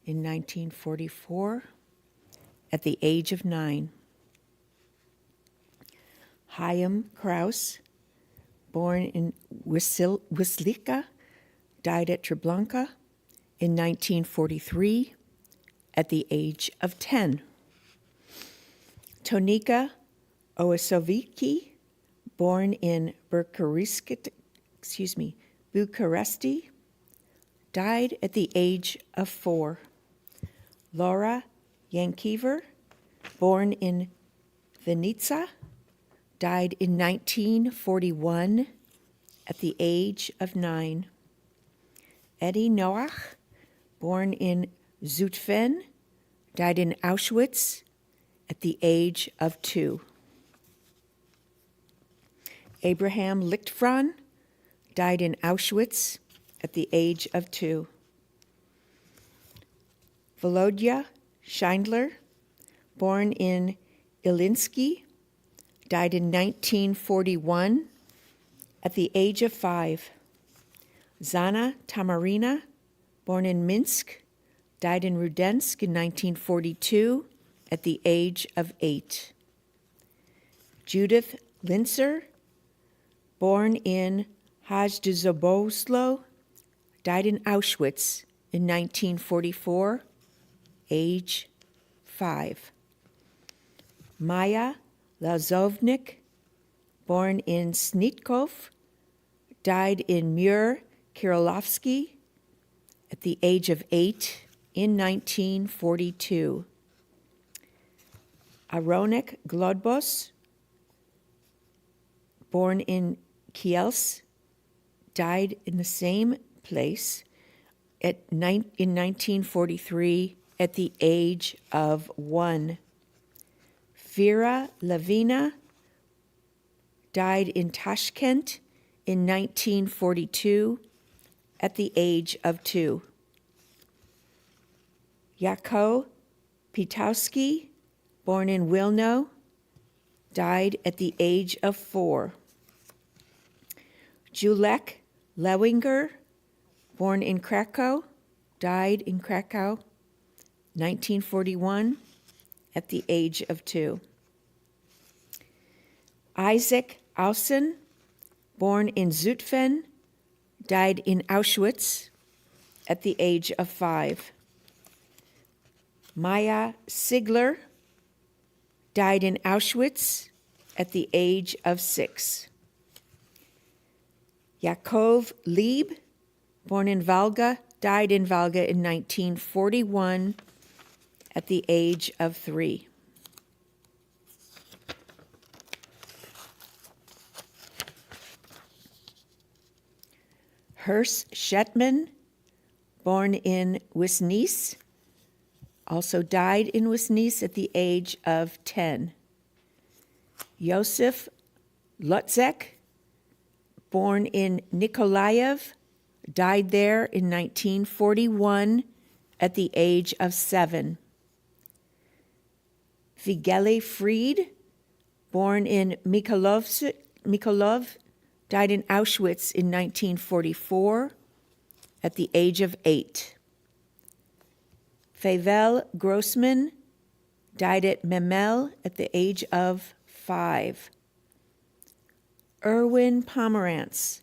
in 1944 at the age of 9. Chaim Kraus, born in Wislica, died at Treblinka in 1943 at the age of 10. Tonika Oasoviki, born in Bucharesti, died at the age of 4. Laura Yankiver, born in Vinica, died in 1941 at the age of 9. Eddie Noach, born in Zutphen, died in Auschwitz at the age of 2. Abraham Lichtfran died in Auschwitz at the age of 2. Volodya Scheindler, born in Ilinsky, died in 1941 at the age of 5. Zana Tamarina, born in Minsk, died in Rudensk in 1942 at the age of 8. Judith Linzer, born in Hajduzoboslo, died in Auschwitz in 1944, age 5. Maya Lazovnik, born in Snitkov, died in Mur Kirillovsky at the age of 8 in 1942. Aronek Glodbos, born in Kielce, died in the same place in 1943 at the age of 1. Vera Lavina died in Tashkent in 1942 at the age of 2. Yako Pitowski, born in Wilno, died at the age of 4. Julek Lewinger, born in Krakow, died in Krakow, 1941, at the age of 2. Isaac Ausen, born in Zutphen, died in Auschwitz at the age of 5. Maya Sigler died in Auschwitz at the age of 6. Yaakov Lieb, born in Valga, died in Valga in 1941 at the age of 3. Hers Shetman, born in Wisnice, also died in Wisnice at the age of 10. Yosef Lutzek, born in Nikolaev, died there in 1941 at the age of 7. Vigeli Fried, born in Mykolaiv, died in Auschwitz in 1944 at the age of 8. Feivel Grossman died at Memel at the age of 5. Erwin Pomerantz,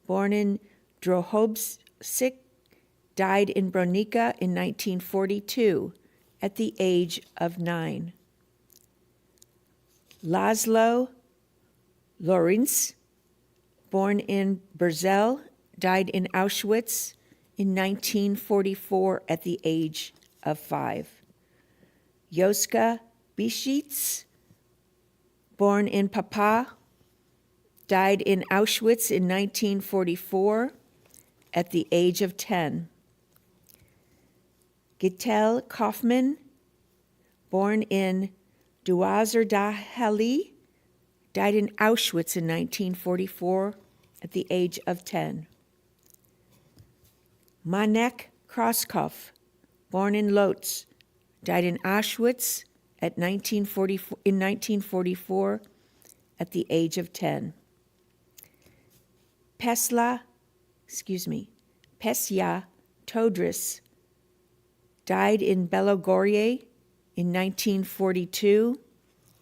born in Drohobsik, died in Bronica in 1942 at the age of 9. Laszlo Lorenz, born in Berzel, died in Auschwitz in 1944 at the age of 5. Joska Bischitz, born in Papa, died in Auschwitz in 1944 at the age of 10. Gittel Kaufman, born in Duazerdaheli, died in Auschwitz in 1944 at the age of 10. Manek Kroskov, born in Lodz, died in Auschwitz in 1944 at the age of 10. Pesya Todris died in Belogorje in 1942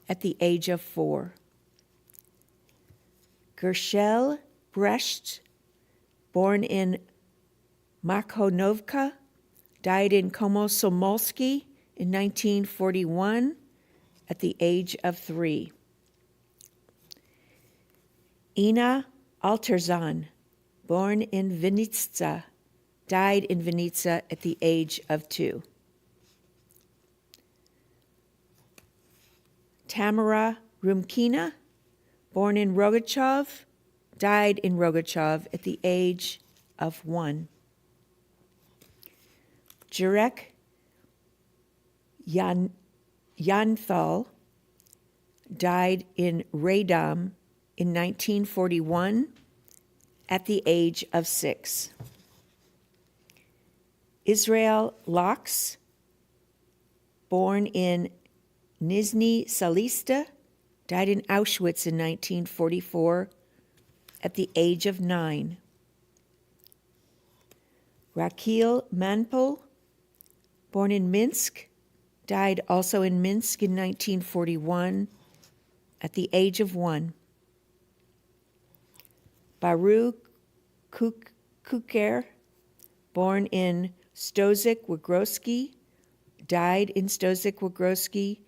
at the age of 4. Gershel Brecht, born in Makhonovka, died in Komsomolsky in 1941 at the age of 3. Ina Alterzan, born in Vinitsa, died in Vinitsa at the age of 2. Tamara Rumkina, born in Rogachev, died in Rogachev at the age of 1. Jurek Yanthal died in Radom in 1941 at the age of 6. Israel Laux, born in Nizhny Salista, died in Auschwitz in 1944 at the age of 9. Rakil Manpul, born in Minsk, died also in Minsk in 1941 at the age of 1. Baruch Kuker, born in Stozik-Wogroski, died in Stozik-Wogroski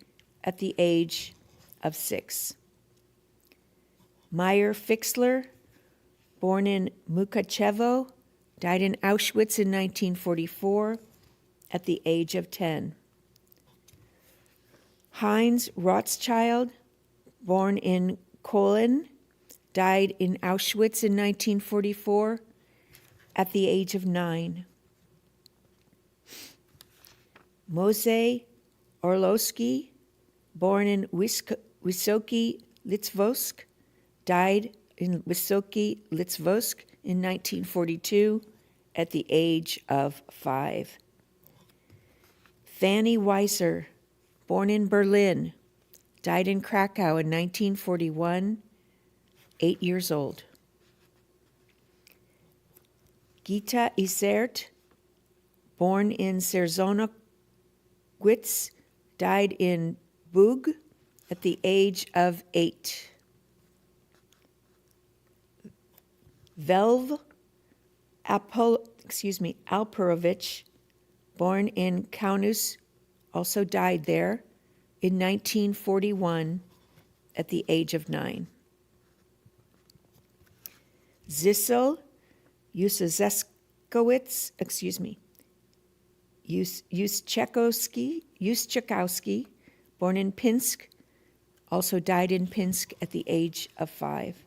at the age of 6. Meyer Fixler, born in Mukachevo, died in Auschwitz in 1944 at the age of 10. Heinz Rothschild, born in Cologne, died in Auschwitz in 1944 at the age of 9. Moshe Orlowski, born in Wysoki Litvsk, died in Wysoki Litvsk in 1942 at the age of 5. Fanny Weiser, born in Berlin, died in Krakow in 1941, 8 years old. Gita Isert, born in Serzonowitz, died in Bug at the age of 8. Velv Alperovich, born in Kaunas, also died there in 1941 at the age of 9. Zissel Yuschekowski, born in Pinsk, also died in Pinsk at the age of 5.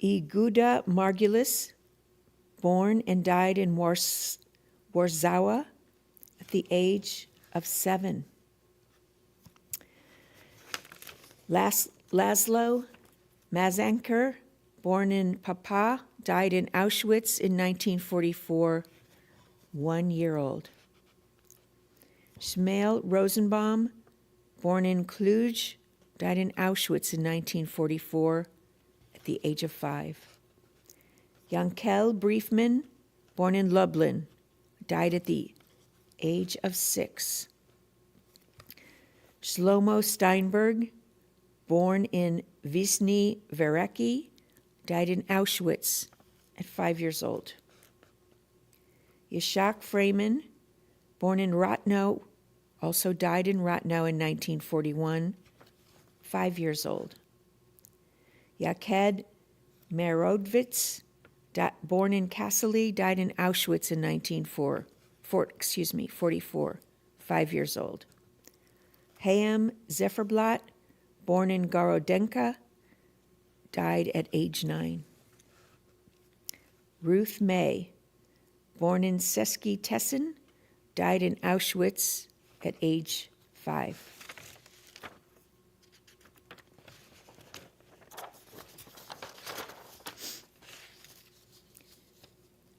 Iguda Margulis, born and died in Warsaw at the age of 7. Laszlo Mazanker, born in Papa, died in Auschwitz in 1944, 1 year old. Shmuel Rosenbaum, born in Cluj, died in Auschwitz in 1944 at the age of 5. Yankel Briefman, born in Lublin, died at the age of 6. Shlomo Steinberg, born in Visny Vereki, died in Auschwitz at 5 years old. Yishak Freeman, born in Ratnow, also died in Ratnow in 1941, 5 years old. Yaked Merodvitz, born in Kasseli, died in Auschwitz in 1944, 5 years old. Hayam Zefferblatt, born in Gorodenka, died at age 9. Ruth May, born in Seski Tessen, died in Auschwitz at age 5.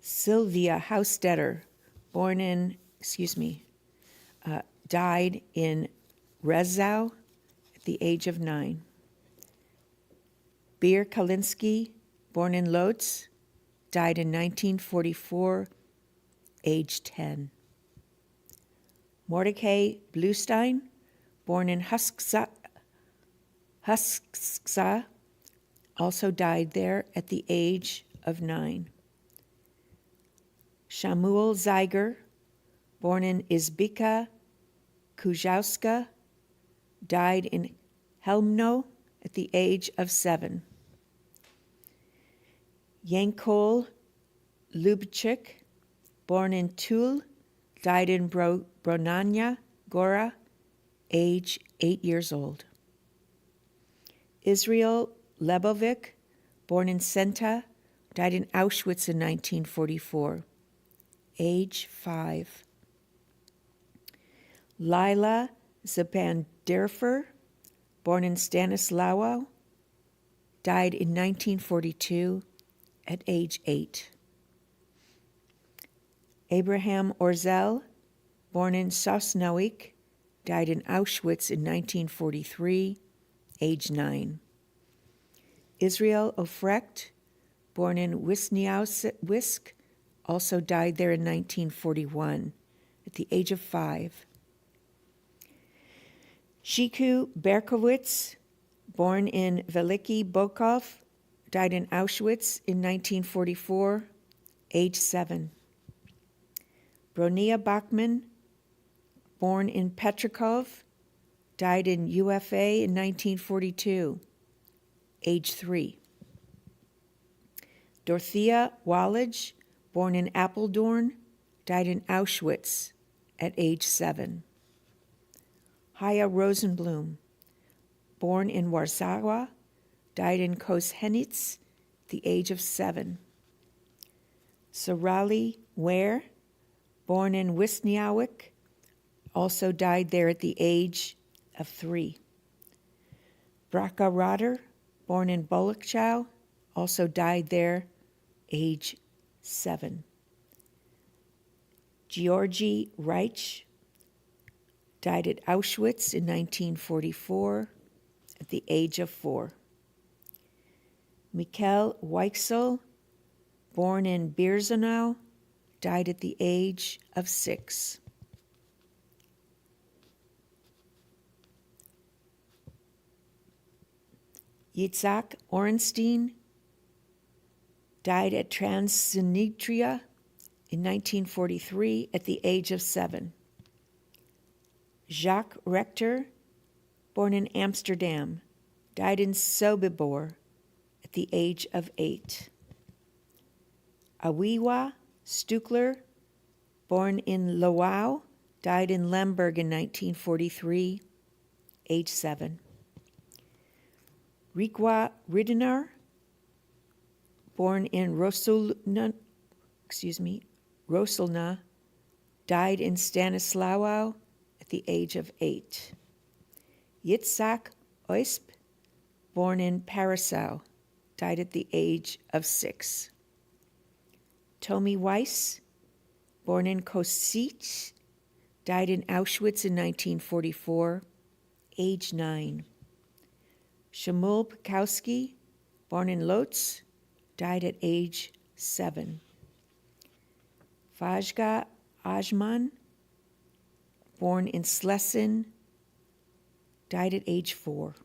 Sylvia Haustetter, died in Rezau at the age of 9. Bir Kalinsky, born in Lodz, died in 1944, age 10. Mordecai Bluestein, born in Husksa, also died there at the age of 9. Shamuel Zeiger, born in Izbika, Kujawska, died in Helmno at the age of 7. Yankol Lubchik, born in Tul, died in Bronanya Gora, age 8 years old. Israel Lebovic, born in Senta, died in Auschwitz in 1944, age 5. Lila Zabanderfer, born in Stanislaw, died in 1942 at age 8. Abraham Orzel, born in Sosnowiec, died in Auschwitz in 1943, age 9. Israel Ofrecht, born in Wisniewsk, also died there in 1941 at the age of 5. Shiku Berkowitz, born in Veliki Bokov, died in Auschwitz in 1944, age 7. Bronia Bachman, born in Petrikov, died in UFA in 1942, age 3. Dorothea Wallage, born in Apeldoorn, died in Auschwitz at age 7. Haya Rosenblum, born in Warsaw, died in Kozienice at the age of 7. Sorali Ware, born in Wisniawik, also died there at the age of 3. Braca Rotter, born in Bologchow, also died there, age 7. Georgi Reich died at Auschwitz in 1944 at the age of 4. Mikhail Weichsel, born in Birkenau, died at the age of 6. Yitzhak Orenstein died at Transnistria in 1943 at the age of 7. Jacques Rector, born in Amsterdam, died in Sobibor at the age of 8. Awiwa Stukler, born in Lwów, died in Lemberg in 1943, age 7. Rikwa Ridenar, born in Rosolna, died in Stanislawow at the age of 8. Yitzhak Oisp, born in Parisau, died at the age of 6. Tomi Weiss, born in Košice, died in Auschwitz in 1944, age 9. Shmuel Pekowski, born in Lodz, died at age 7. Vajga Ajman, born in Slessin, died at age 4.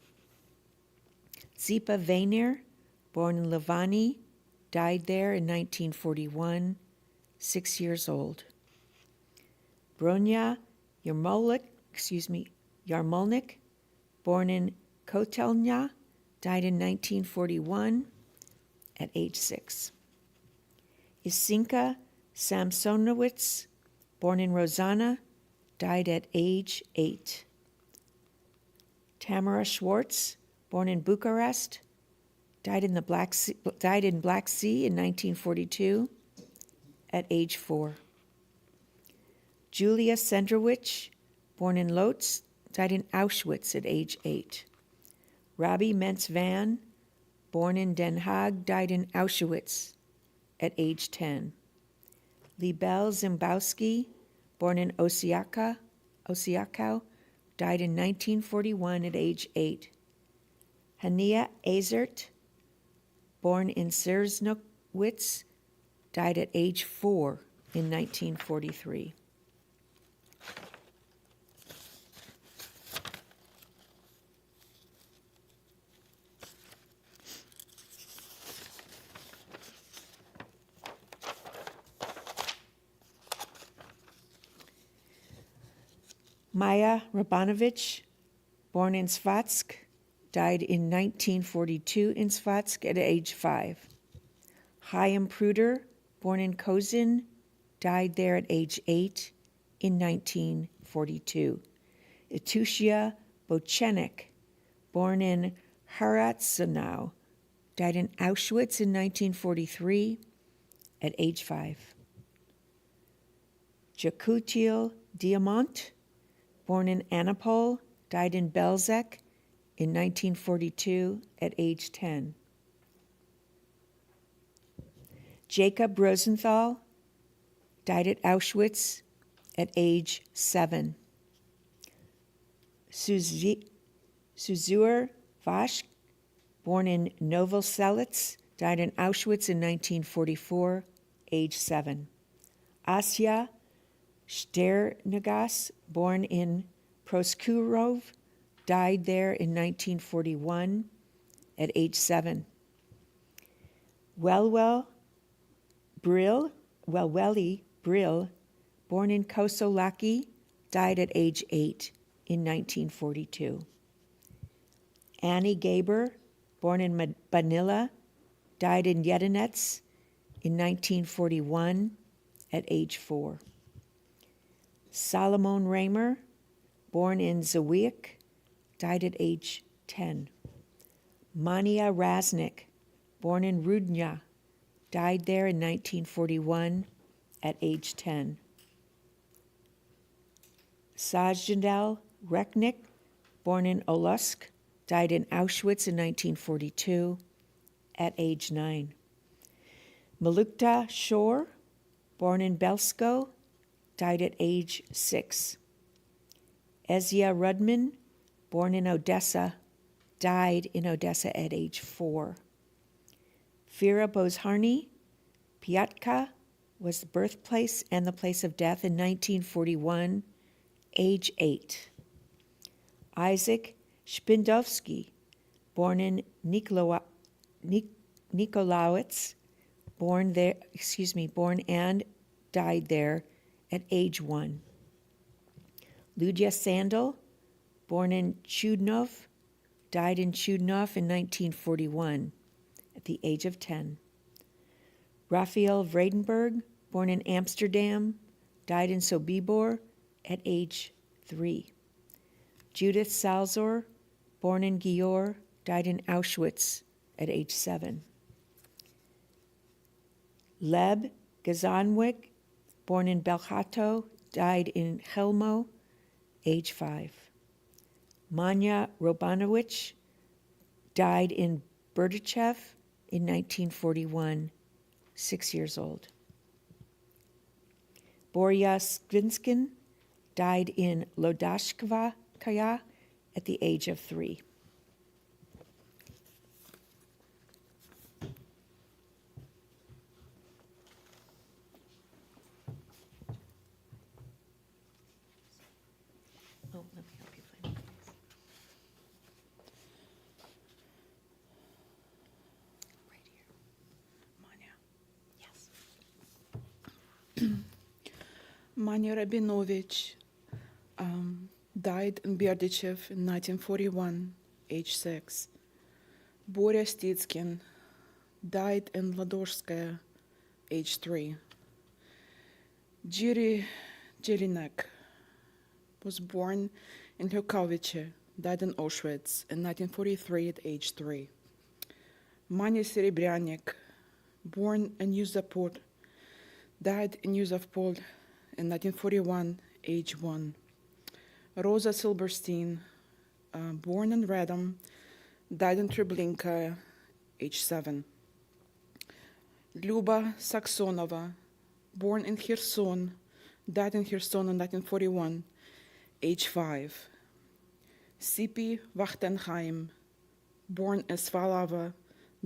Zipa Vainer, born in Lavani, died there in 1941, 6 years old. Bronya Yarmolnik, born in Kotelnya, died in 1941 at age 6. Isinka Samsonowicz, born in Rosanna, died at age 8. Tamara Schwartz, born in Bucharest, died in Black Sea in 1942 at age 4. Julia Sendrowicz, born in Lodz, died in Auschwitz at age 8. Robbie Mentz-Van, born in Den Haag, died in Auschwitz at age 10. Libel Zimbowski, born in Ossiakow, died in 1941 at age 8. Hania Azert, born in Sersnowitz, died at age 4 in 1943. Maya Rabanovich, born in Svatsk, died in 1942 in Svatsk at age 5. Chaim Pruder, born in Kozin, died there at age 8 in 1942. Etushia Bochenek, born in Haratzenow, died in Auschwitz in 1943 at age 5. Jakutil Diamant, born in Anapol, died in Belzec in 1942 at age 10. Jacob Rosenthal died at Auschwitz at age 7. Suzur Vashk, born in Novoselets, died in Auschwitz in 1944, age 7. Asya Sternegas, born in Proskurov, died there in 1941 at age 7. Welweli Brill, born in Kosolaki, died at age 8 in 1942. Annie Gaber, born in Manila, died in Yedinets in 1941 at age 4. Salomon Raymer, born in Zawiak, died at age 10. Mania Raznik, born in Rudnya, died there in 1941 at age 10. Sajdal Reknik, born in Olusk, died in Auschwitz in 1942 at age 9. Malukta Shor, born in Belsko, died at age 6. Ezia Rudman, born in Odessa, died in Odessa at age 4. Fira Bozharny, Piatka, was the birthplace and the place of death in 1941, age 8. Isaac Shpindovsky, born in Nikolowitz, born and died there at age 1. Lydia Sandel, born in Chudnov, died in Chudnov in 1941 at the age of 10. Raphael Vredenberg, born in Amsterdam, died in Sobibor at age 3. Judith Salzor, born in Győr, died in Auschwitz at age 7. Leb Gazanwik, born in Belchato, died in Chelmo, age 5. Manya Robanowicz died in Berdichev in 1941, 6 years old. Borya Skrinskin died in Lodashkaya at the age of 3. Oh, let me help you find it. Right here. Manya. Yes. Manya Rabinovich died in Berdichev in 1941, age 6. Borya Stitskin died in Ladorskaya, age 3. Jiri Jelinek was born in Ljukovice, died in Auschwitz in 1943 at age 3. Manya Serebryanik, born in Yuzapur, died in Yuzapur in 1941, age 1. Rosa Silberstein, born in Radom, died in Treblinka, age 7. Lyuba Saksonova, born in Kherson, died in Kherson in 1941, age 5. Sipi Wachtenheim, born in Svalava,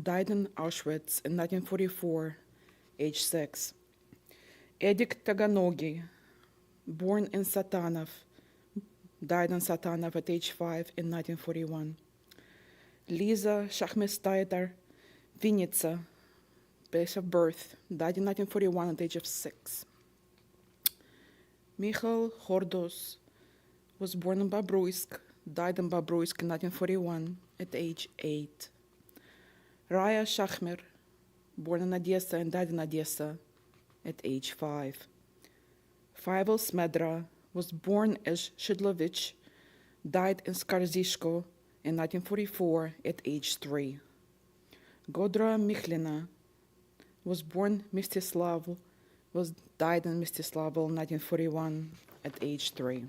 died in Auschwitz in 1944, age 6. Edik Taganogi, born in Satanov, died in Satanov at age 5 in 1941. Lisa Shachmestaitar Vinitsa, place of birth, died in 1941 at the age of 6. Michael Hordos was born in Babruisk, died in Babruisk in 1941 at age 8. Raya Shachmer, born in Odessa and died in Odessa at age 5. Faivel Smedra was born as Shidlovich, died in Skarzishko in 1944 at age 3. Godra Mikhlina was born Mstislav, died in Mstislav in 1941 at age 3.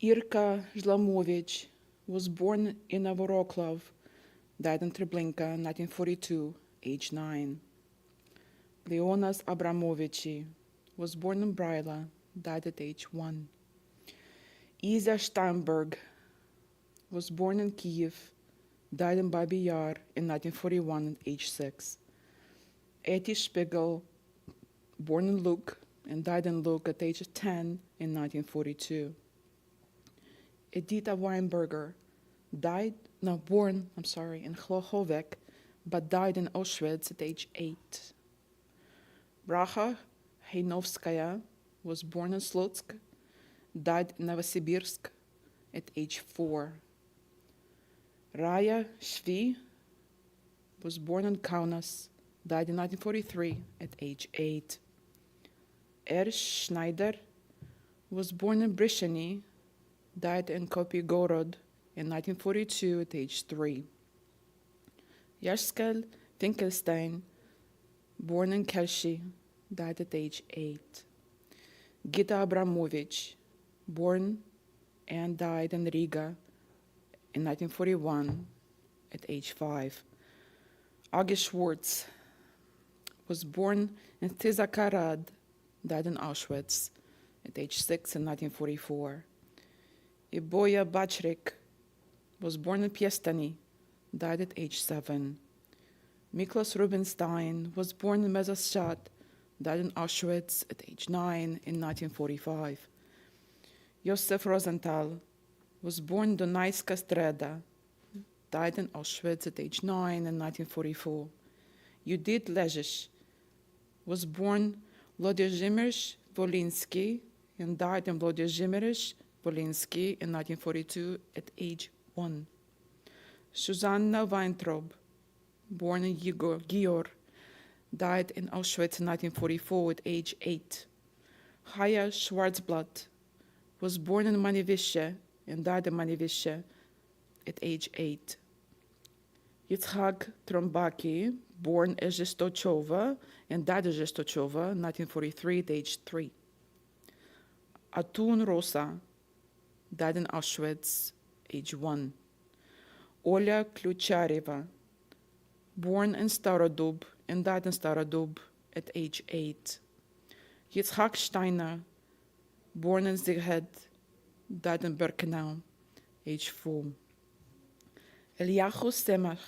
Irka Zlamovich was born in Novoroklav, died in Treblinka in 1942, age 9. Leonas Abramovici was born in Braila, died at age 1. Isa Steinberg was born in Kiev, died in Babi Yar in 1941 at age 6. Eti Spiegel, born in Luke and died in Luke at age 10 in 1942. Edita Weinberger born in Chlohovek, but died in Auschwitz at age 8. Bracha Heinovskaya was born in Slutsk, died in Novosibirsk at age 4. Raya Shvi was born in Kaunas, died in 1943 at age 8. Erich Schneider was born in Brishany, died in Kopygorod in 1942 at age 3. Yaskel Finkelstein, born in Kelshi, died at age 8. Gita Abramovich, born and died in Riga in 1941 at age 5. August Schwartz was born in Tizakarad, died in Auschwitz at age 6 in 1944. Iboya Bachrik was born in Piestany, died at age 7. Miklos Rubinstein was born in Mezestat, died in Auschwitz at age 9 in 1945. Josef Rosenthal was born in Dunajska Streda, died in Auschwitz at age 9 in 1944. Judith Ležiš was born Vladimir Volinsky and died in Vladimir Volinsky in 1942 at age 1. Susanna Weintraub, born in Győr, died in Auschwitz in 1944 at age 8. Chaya Schwarzblatt was born in Manivishe and died in Manivishe at age 8. Yitzhak Trombaki, born in Zhistochova and died in Zhistochova, 1943 at age 3. Atun Rosa died in Auschwitz, age 1. Oля Kluchareva, born in Starodub and died in Starodub at age 8. Yitzhak Steiner, born in Zighed, died in Birkenau, age 4. Eliyahu Semach,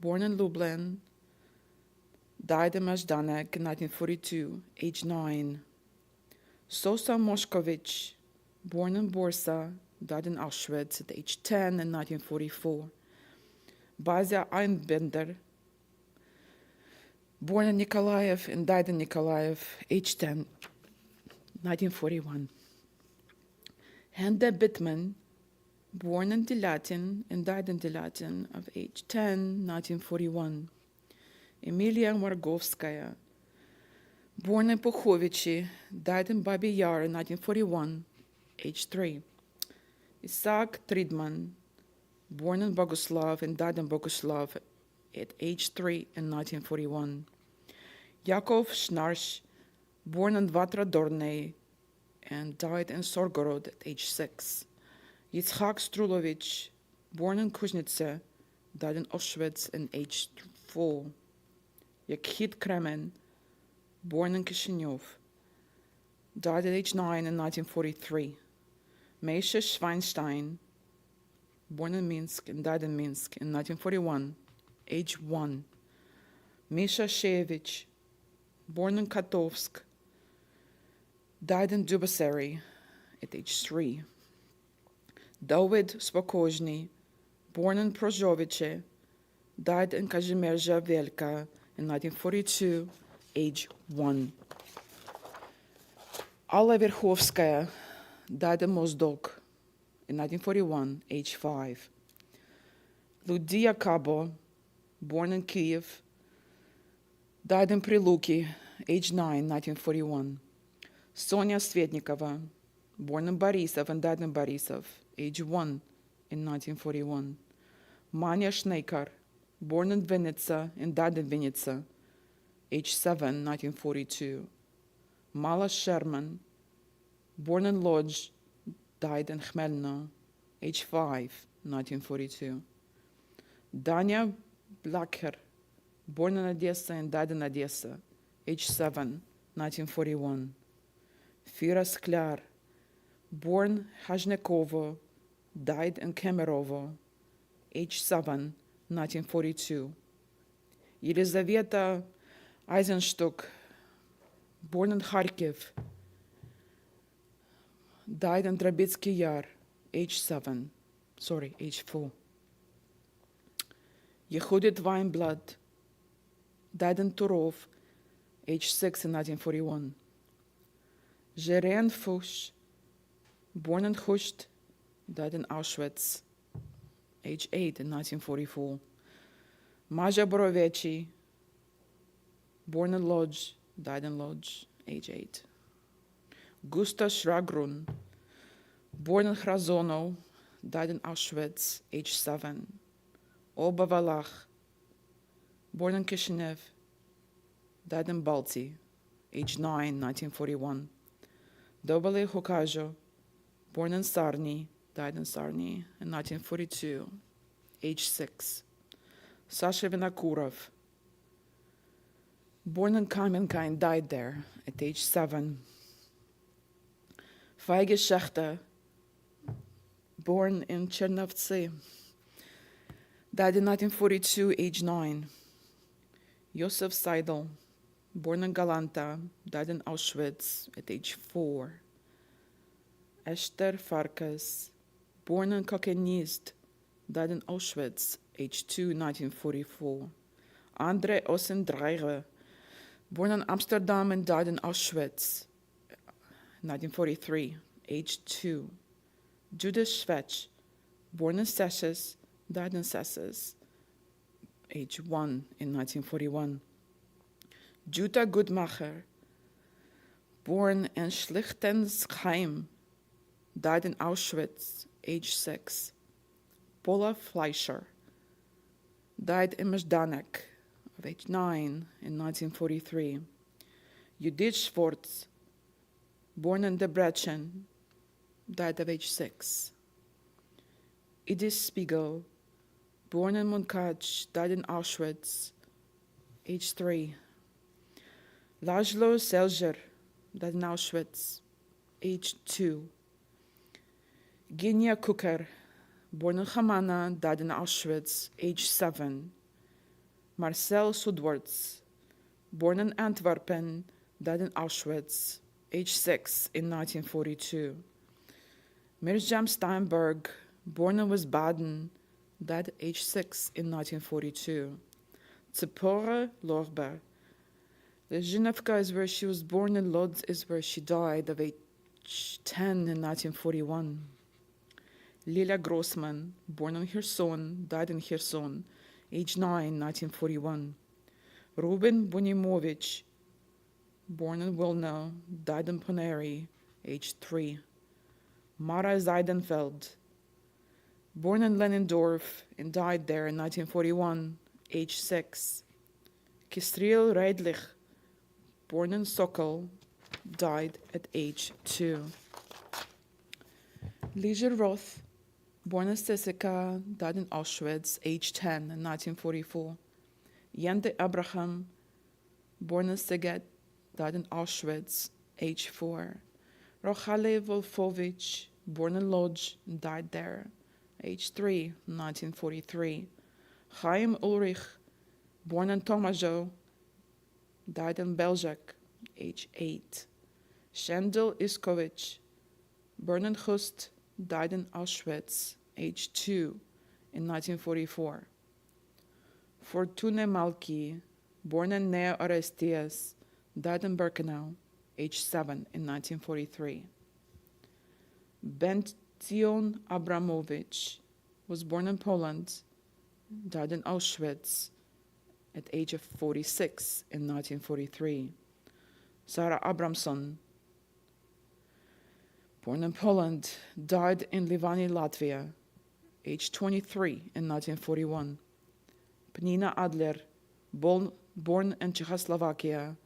born in Lublin, died in Majdanek in 1942, age 9. Sosa Moshkovich, born in Borsa, died in Auschwitz at age 10 in 1944. Bazia Einbender, born in Nikolaev and died in Nikolaev, age 10, 1941. Hende Bittman, born in Dilatin and died in Dilatin of age 10, 1941. Emilia Margovskaya, born in Pukhovichi, died in Babi Yar in 1941, age 3. Isaac Tridman, born in Boguslav and died in Boguslav at age 3 in 1941. Yakov Schnarch, born in Vatra Dornei and died in Sorgorod at age 6. Yitzhak Strulovich, born in Kuznetsa, died in Auschwitz at age 4. Yakhid Kremen, born in Kishinev, died at age 9 in 1943. Meisha Schweinstein, born in Minsk and died in Minsk in 1941, age 1. Misha Shevich, born in Katovsk, died in Dubasary at age 3. David Spokojny, born in Prozhovice, died in Kazimierza Velka in 1942, age 1. Alla Verkhovskaya died in Mozdok in 1941, age 5. Ludia Kabo, born in Kiev, died in Priluki, age 9, 1941. Sonia Svetnikova, born in Borisov and died in Borisov, age 1, in 1941. Manya Schneikar, born in Vinnytsia and died in Vinnytsia, age 7, 1942. Mala Sherman, born in Lodz, died in Khmelno, age 5, 1942. Danya Blacker, born in Odessa and died in Odessa, age 7, 1941. Fira Sklar, born Hajnekovo, died in Kemerovo, age 7, 1942. Yelizaveta Eisenstuck, born in Kharkiv, died in Drabitsky Yar, age 4. Yehudit Weinblatt, died in Turov, age 6 in 1941. Jeren Fuchs, born in Khust, died in Auschwitz, age 8 in 1944. Maja Borovici, born in Lodz, died in Lodz, age 8. Gusta Schragrun, born in Grazono, died in Auschwitz, age 7. Olba Valach, born in Kishinev, died in Balti, age 9, 1941. Dobale Hokajo, born in Sarny, died in Sarny in 1942, age 6. Sasha Vinokurov, born in Kamenka and died there at age 7. Feige Schechter, born in Chernovtsi, died in 1942, age 9. Yosef Seidel, born in Galanta, died in Auschwitz at age 4. Esther Farkas, born in Kokenist, died in Auschwitz, age 2, 1944. Andre Ossendreiger, born in Amsterdam and died in Auschwitz, 1943, age 2. Judith Schwetz, born in Sesses, died in Sesses, age 1 in 1941. Jutta Gutmacher, born in Schlichtensheim, died in Auschwitz, age 6. Paula Fleischer, died in Majdanek, of age 9 in 1943. Judith Schwartz, born in Debrecen, died of age 6. Edith Spiegel, born in Munkach, died in Auschwitz, age 3. Laszlo Selger, died in Auschwitz, age 2. Genia Kuker, born in Hamana, died in Auschwitz, age 7. Marcel Sudwartz, born in Antwerpen, died in Auschwitz, age 6 in 1942. Mirjam Steinberg, born in Wiesbaden, died at age 6 in 1942. Tzipora Lorber, Lezhinevka is where she was born, and Lodz is where she died of age 10 in 1941. Lila Grossman, born in Kherson, died in Kherson, age 9, 1941. Ruben Bunimovich, born in Wilno, died in Ponary, age 3. Mara Zeidenfeld, born in Lenendorf and died there in 1941, age 6. Kistriel Reidlich, born in Sokol, died at age 2. Liger Roth, born in Sissika, died in Auschwitz, age 10 in 1944. Jente Abraham, born in Siget, died in Auschwitz, age 4. Rochale Wolfowicz, born in Lodz, died there, age 3, 1943. Chaim Ulrich, born in Tomajo, died in Belgic, age 8. Shendel Iskovich, born in Gust, died in Auschwitz, age 2, in 1944. Fortune Malki, born in Nea Orestias, died in Birkenau, age 7, in 1943. Benzion Abramovich was born in Poland, died in Auschwitz at age of 46 in 1943. Sarah Abramson, born in Poland, died in Livani, Latvia, age 23 in 1941. Penina Adler, born in Czechoslovakia,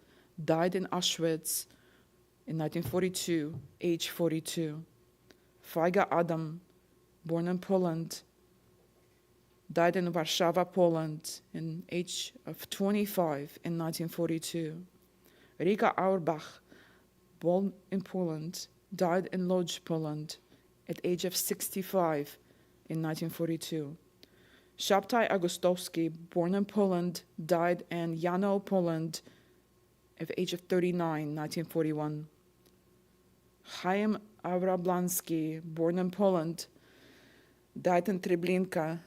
died in Auschwitz in 1942, age 42. Faiga Adam, born in Poland, died in Warsaw, Poland, in age of 25 in 1942. Rika Auerbach, born in Poland, died in Lodz, Poland, at age of 65 in 1942. Shabtai Agustowski, born in Poland, died in Jano, Poland, at the age of 39, 1941. Chaim Awrablansky, born in Poland, died in Treblinka,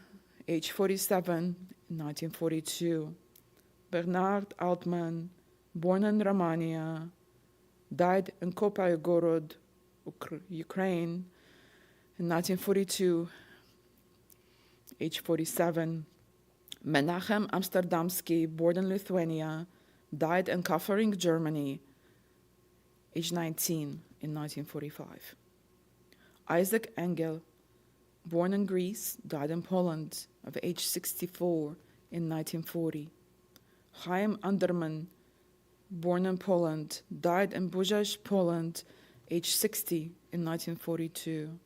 age 47, 1942. Bernard Altman, born in Romania, died in Kopyagorod, Ukraine, in 1942, age 47. Menachem Amsterdamski, born in Lithuania, died in Kaufering, Germany, age 19 in 1945. Isaac Engel, born in Greece, died in Poland of age 64 in 1940. Chaim Anderman, born in Poland, died in Bujasz, Poland, age 60 in 1942.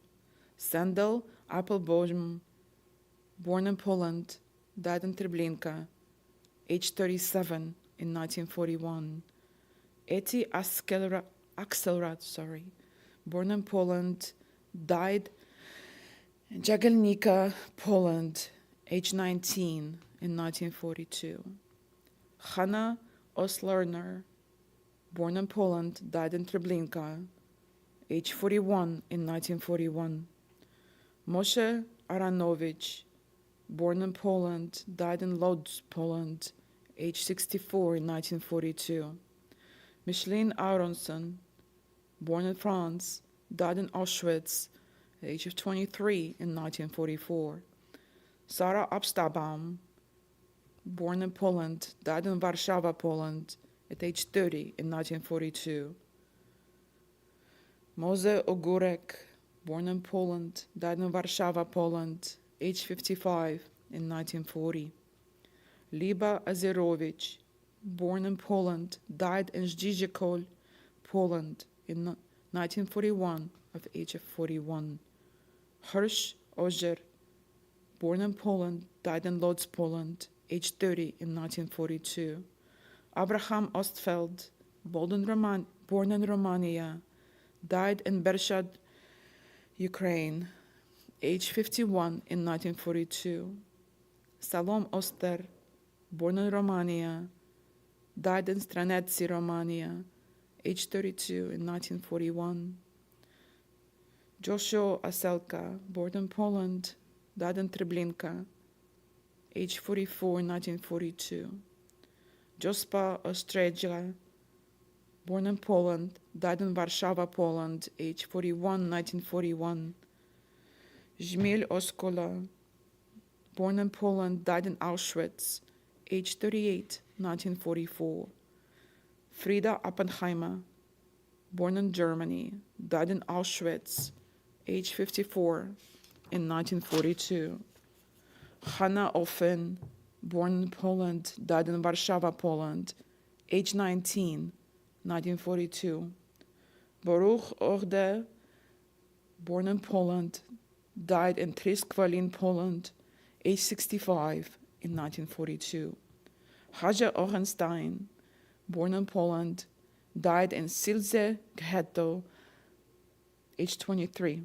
Sandel Appelbaum, born in Poland, died in Treblinka, age 37 in 1941. Eti Axelrad, born in Poland, died in Jagielnica, Poland, age 19 in 1942. Hanna Oslerner, born in Poland, died in Treblinka, age 41 in 1941. Moshe Aronowicz, born in Poland, died in Lodz, Poland, age 64 in 1942. Micheline Aronson, born in France, died in Auschwitz, at the age of 23 in 1944. Sarah Obstabaum, born in Poland, died in Warszawa, Poland, at age 30 in 1942. Mose Ogórek, born in Poland, died in Warszawa, Poland, age 55 in 1940. Liba Azerowicz, born in Poland, died in Zdzikol, Poland, in 1941 of age of 41. Hirsch Ogier, born in Poland, died in Lodz, Poland, age 30 in 1942. Abraham Ostfeld, born in Romania, died in Bershad, Ukraine, age 51 in 1942. Salom Oster, born in Romania, died in Stranetsi, Romania, age 32 in 1941. Joshua Aselka, born in Poland, died in Treblinka, age 44 in 1942. Jospa Ostreja, born in Poland, died in Warszawa, Poland, age 41, 1941. Żmil Oskola, born in Poland, died in Auschwitz, age 38, 1944. Frieda Oppenheimer, born in Germany, died in Auschwitz, age 54, in 1942. Hanna Offen, born in Poland, died in Warszawa, Poland, age 19, 1942. Baruch Orde, born in Poland, died in Treskvalin, Poland, age 65, in 1942. Haja Orenstein, born in Poland, died in Silze Ghetto, age 23,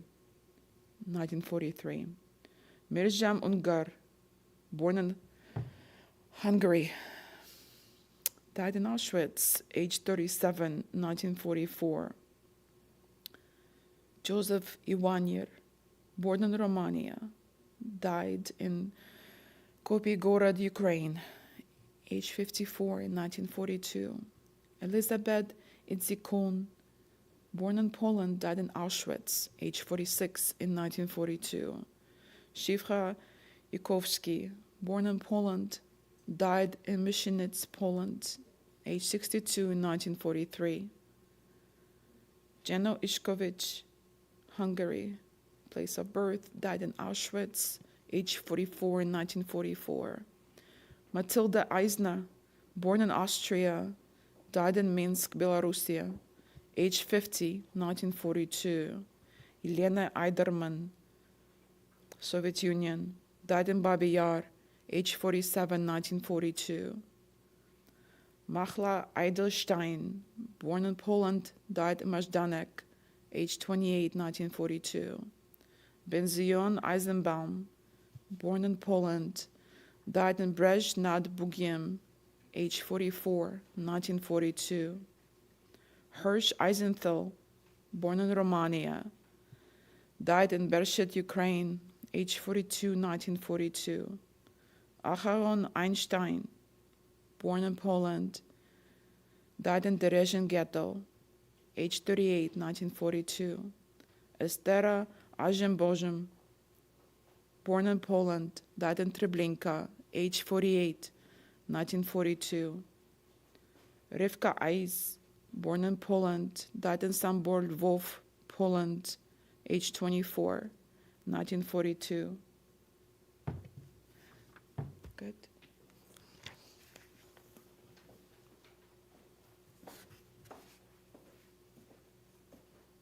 1943. Mirjam Ungar, born in Hungary, died in Auschwitz, age 37, 1944. Joseph Iwanier, born in Romania, died in Kopygorod, Ukraine, age 54 in 1942. Elizabeth Itzikon, born in Poland, died in Auschwitz, age 46 in 1942. Shifra Ikowski, born in Poland, died in Myshinitz, Poland, age 62 in 1943. Jeno Ishkovich, Hungary, place of birth, died in Auschwitz, age 44 in 1944. Matilda Eisner, born in Austria, died in Minsk, Belarusia, age 50, 1942. Elena Eiderman, Soviet Union, died in Babi Yar, age 47, 1942. Machla Eidelstein, born in Poland, died in Majdanek, age 28, 1942. Benzion Eisenbaum, born in Poland, died in Brezh nad Bugiem, age 44, 1942. Hirsch Eisenthal, born in Romania, died in Bershad, Ukraine, age 42, 1942. Aharon Einstein, born in Poland, died in Terezin Ghetto, age 38, 1942. Estera Azembozhem, born in Poland, died in Treblinka, age 48, 1942. Rivka Eis, born in Poland, died in Sambor, Lvov, Poland, age 24, 1942. Good.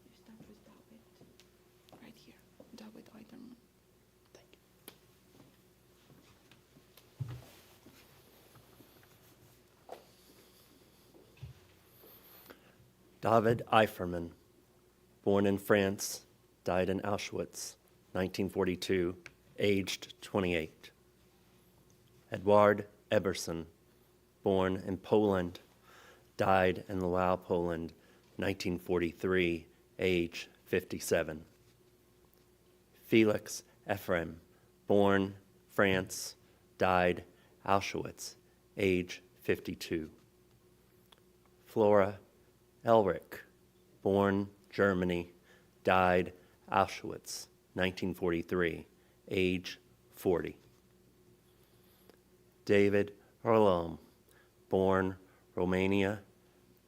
You start with David. Right here. David Eiderman. David Eiferman, born in France, died in Auschwitz, 1942, aged 28. Edward Eberson, born in Poland, died in Lwów, Poland, 1943, age 57. Felix Ephraim, born France, died Auschwitz, age 52. Flora Elric, born Germany, died Auschwitz, 1943, age 40. David Orlom, born Romania,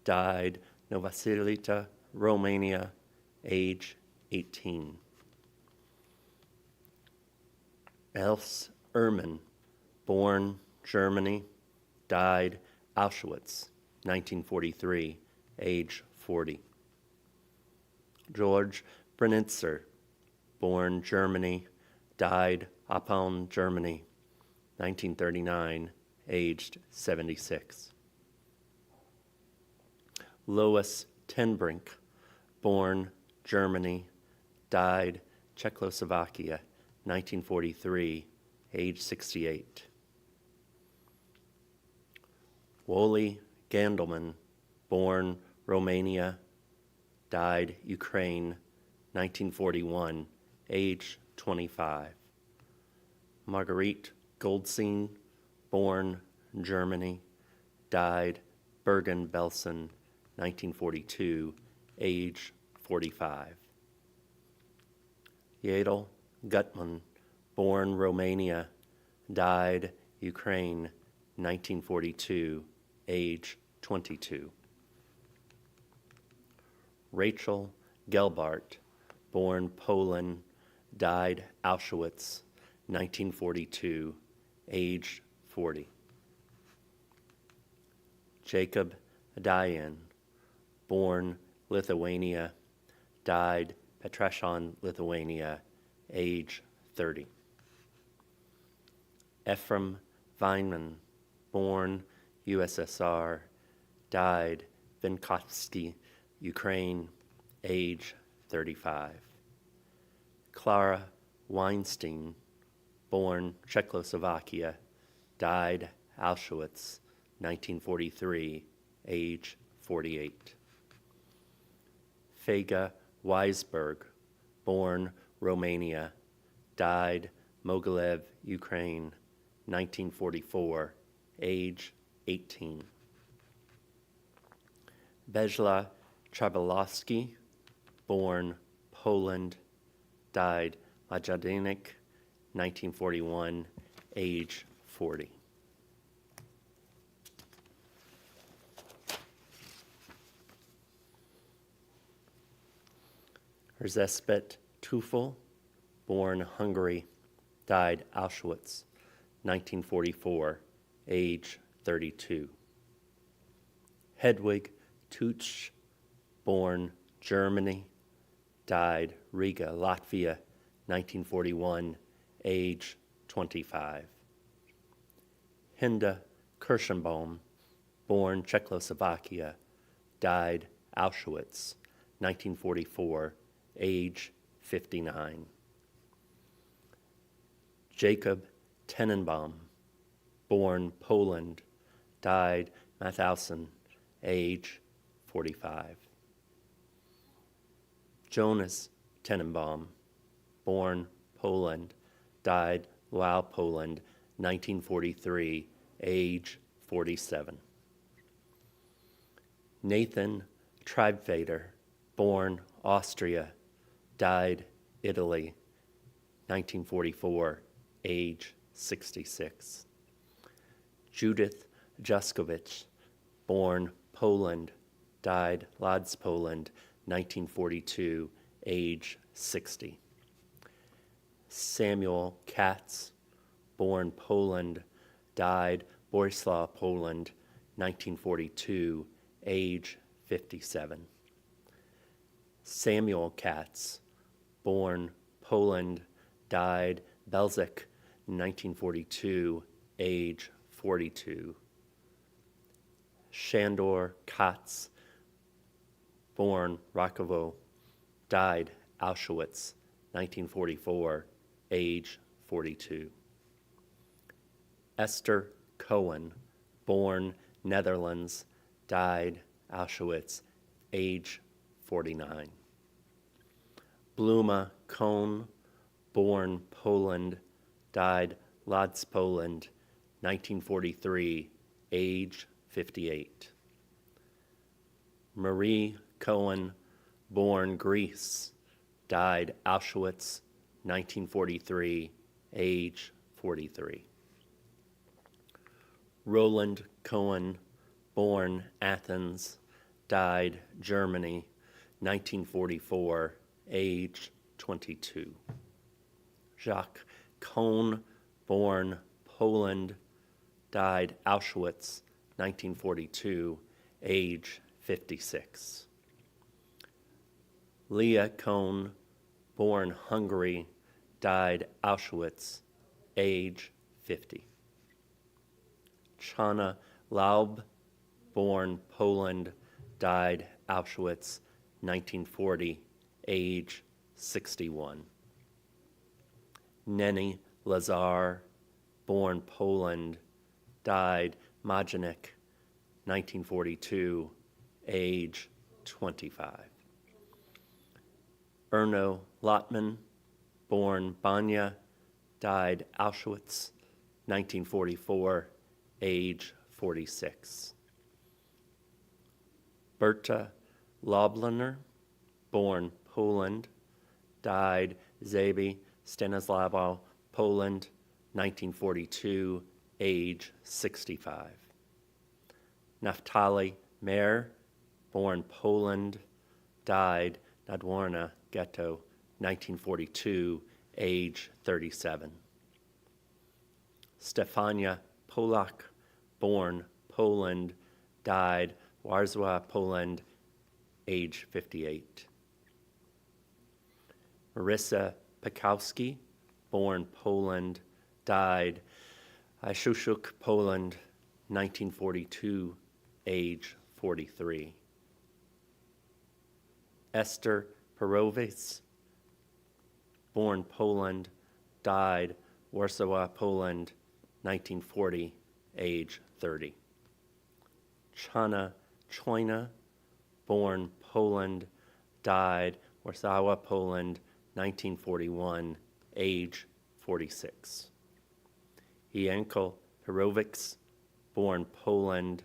died Novosilita, Romania, age 18. Els Ehrman, born Germany, died Auschwitz, 1943, age 40. George Brennitzer, born Germany, died Appeln, Germany, 1939, aged 76. Lois Tenbrink, born Germany, died Czechoslovakia, 1943, age 68. Woli Gandelman, born Romania, died Ukraine, 1941, age 25. Marguerite Goldstein, born Germany, died Bergen-Belsen, 1942, age 45. Yadel Gutman, born Romania, died Ukraine, 1942, age 22. Rachel Gelbart, born Poland, died Auschwitz, 1942, age 40. Jacob Dayan, born Lithuania, died Petrashon, Lithuania, age 30. Ephraim Weinman, born USSR, died Vinkovsky, Ukraine, age 35. Clara Weinstein, born Czechoslovakia, died Auschwitz, 1943, age 48. Fega Weisberg, born Romania, died Mogilev, Ukraine, 1944, age 18. Bezla Chabalowski, born Poland, died Majdanek, 1941, age 40. Rzeszpet Tufel, born Hungary, died Auschwitz, 1944, age 32. Hedwig Tutsch, born Germany, died Riga, Latvia, 1941, age 25. Hinda Kirschenbaum, born Czechoslovakia, died Auschwitz, 1944, age 59. Jacob Tenenbaum, born Poland, died Mauthausen, age 45. Jonas Tenenbaum, born Poland, died Lwów, Poland, 1943, age 47. Nathan Triebfader, born Austria, died Italy, 1944, age 66. Judith Juskowicz, born Poland, died Lodz, Poland, 1942, age 60. Samuel Katz, born Poland, died Boryslaw, Poland, 1942, age 57. Samuel Katz, born Poland, died Belzec, 1942, age 42. Shandor Katz, born Rakovo, died Auschwitz, 1944, age 42. Esther Cohen, born Netherlands, died Auschwitz, age 49. Bluma Kohn, born Poland, died Lodz, Poland, 1943, age 58. Marie Cohen, born Greece, died Auschwitz, 1943, age 43. Roland Cohen, born Athens, died Germany, 1944, age 22. Jacques Cohn, born Poland, died Auschwitz, 1942, age 56. Leah Cohn, born Hungary, died Auschwitz, age 50. Chana Laub, born Poland, died Auschwitz, 1940, age 61. Nenny Lazar, born Poland, died Majdanek, 1942, age 25. Erno Lotman, born Banya, died Auschwitz, 1944, age 46. Berta Loblaner, born Poland, died Zabi Stanislawo, Poland, 1942, age 65. Naftali Mer, born Poland, died Nadworna Ghetto, 1942, age 37. Stefania Polak, born Poland, died Warsaw, Poland, age 58. Marissa Pekowski, born Poland, died Iszushuk, Poland, 1942, age 43. Esther Perowiec, born Poland, died Warsaw, Poland, 1940, age 30. Chana Choina, born Poland, died Warsaw, Poland, 1941, age 46. Janko Perowiec, born Poland,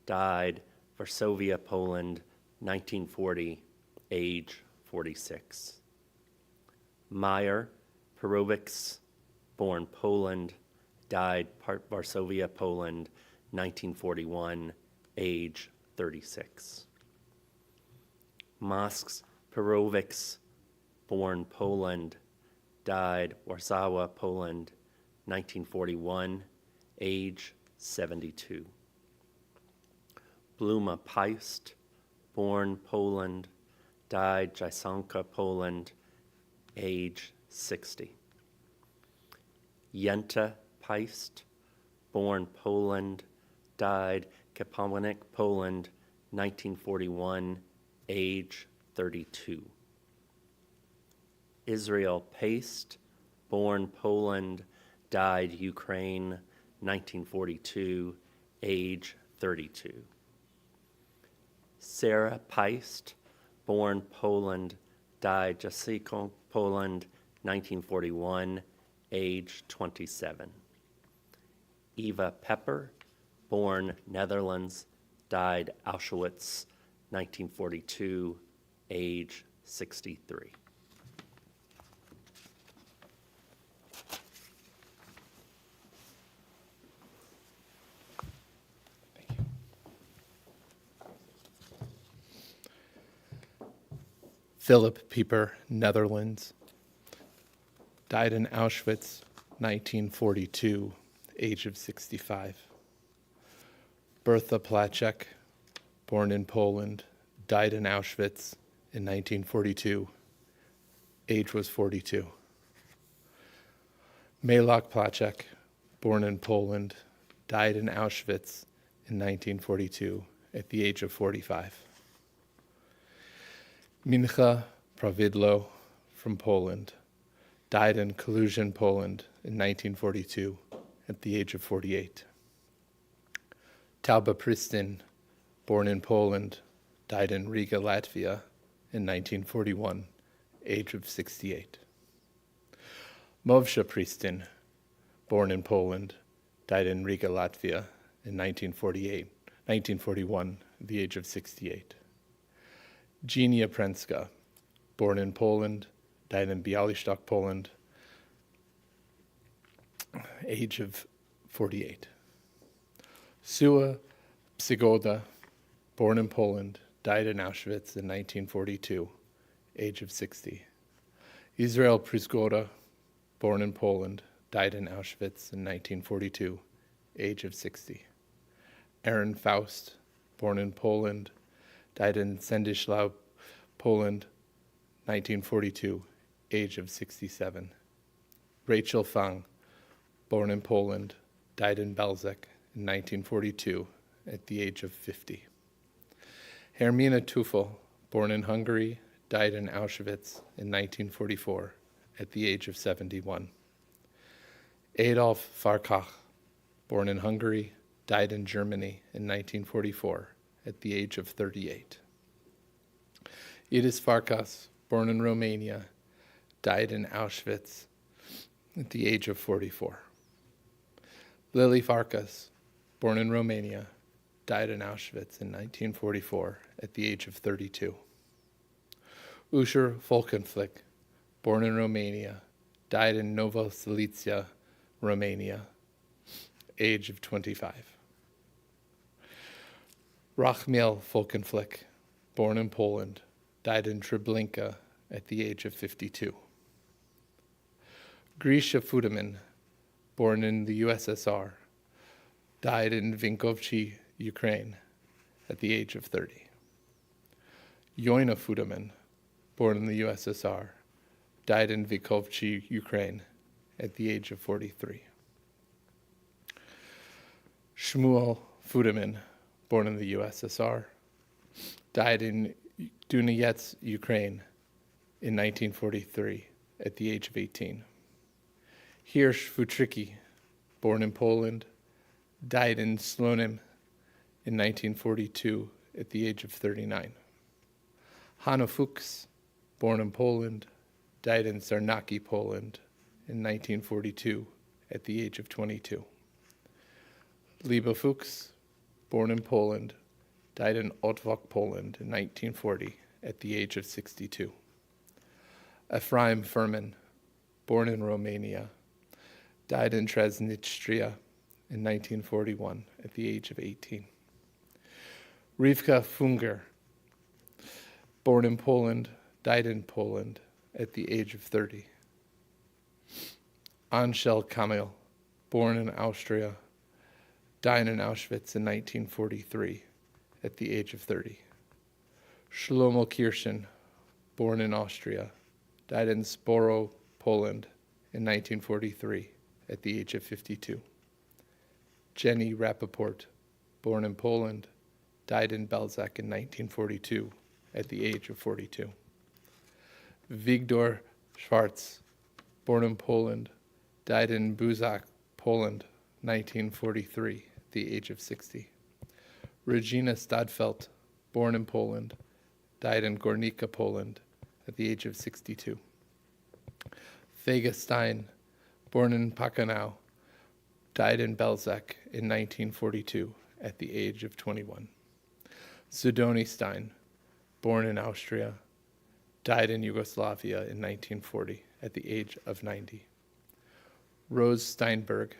died Varsovia, Poland, 1940, age 46. Meyer Perowiec, born Poland, died Varsovia, Poland, 1941, age 36. Masks Perowiec, born Poland, died Warsaw, Poland, 1941, age 72. Bluma Peist, born Poland, died Jasonka, Poland, age 60. Jenta Peist, born Poland, died Kapawanik, Poland, 1941, age 32. Israel Paste, born Poland, died Ukraine, 1942, age 32. Sarah Peist, born Poland, died Jasiko, Poland, 1941, age 27. Eva Pepper, born Netherlands, died Auschwitz, 1942, age 63. Philip Pieper, Netherlands, died in Auschwitz, 1942, age of 65. Bertha Placek, born in Poland, died in Auschwitz in 1942, age was 42. Malak Placek, born in Poland, died in Auschwitz in 1942 at the age of 45. Mincha Pravidlo from Poland, died in Kalužin, Poland in 1942 at the age of 48. Tauba Pristin, born in Poland, died in Riga, Latvia in 1941, age of 68. Movsha Pristin, born in Poland, died in Riga, Latvia in 1941, the age of 68. Genia Prenska, born in Poland, died in Białystok, Poland, age of 48. Sua Psygoda, born in Poland, died in Auschwitz in 1942, age of 60. Israel Przygoda, born in Poland, died in Auschwitz in 1942, age of 60. Aaron Faust, born in Poland, died in Sędzisław, Poland, 1942, age of 67. Rachel Fang, born in Poland, died in Belzec in 1942 at the age of 50. Hermina Tufel, born in Hungary, died in Auschwitz in 1944 at the age of 71. Adolf Farkach, born in Hungary, died in Germany in 1944 at the age of 38. Idis Farkas, born in Romania, died in Auschwitz at the age of 44. Lily Farkas, born in Romania, died in Auschwitz in 1944 at the age of 32. Usher Volkenflik, born in Romania, died in Nova Silesia, Romania, age of 25. Rachmiel Volkenflik, born in Poland, died in Treblinka at the age of 52. Grisha Fudaman, born in the USSR, died in Vinkovci, Ukraine, at the age of 30. Yoina Fudaman, born in the USSR, died in Vinkovci, Ukraine, at the age of 43. Shmuel Fudaman, born in the USSR, died in Dunayets, Ukraine, in 1943, at the age of 18. Hirsch Futricki, born in Poland, died in Slonim in 1942 at the age of 39. Hanna Fuchs, born in Poland, died in Sarnaki, Poland in 1942 at the age of 22. Liba Fuchs, born in Poland, died in Otwock, Poland in 1940 at the age of 62. Ephraim Furman, born in Romania, died in Transnistria in 1941 at the age of 18. Rivka Funger, born in Poland, died in Poland at the age of 30. Anshel Kamil, born in Austria, died in Auschwitz in 1943 at the age of 30. Shlomo Kirschen, born in Austria, died in Sporo, Poland in 1943 at the age of 52. Jenny Rappaport, born in Poland, died in Belzec in 1942 at the age of 42. Wigdor Schwartz, born in Poland, died in Buzak, Poland, 1943 at the age of 60. Regina Stadfelt, born in Poland, died in Gornica, Poland at the age of 62. Vega Stein, born in Pakanau, died in Belzec in 1942 at the age of 21. Zidoni Stein, born in Austria, died in Yugoslavia in 1940 at the age of 90. Rose Steinberg,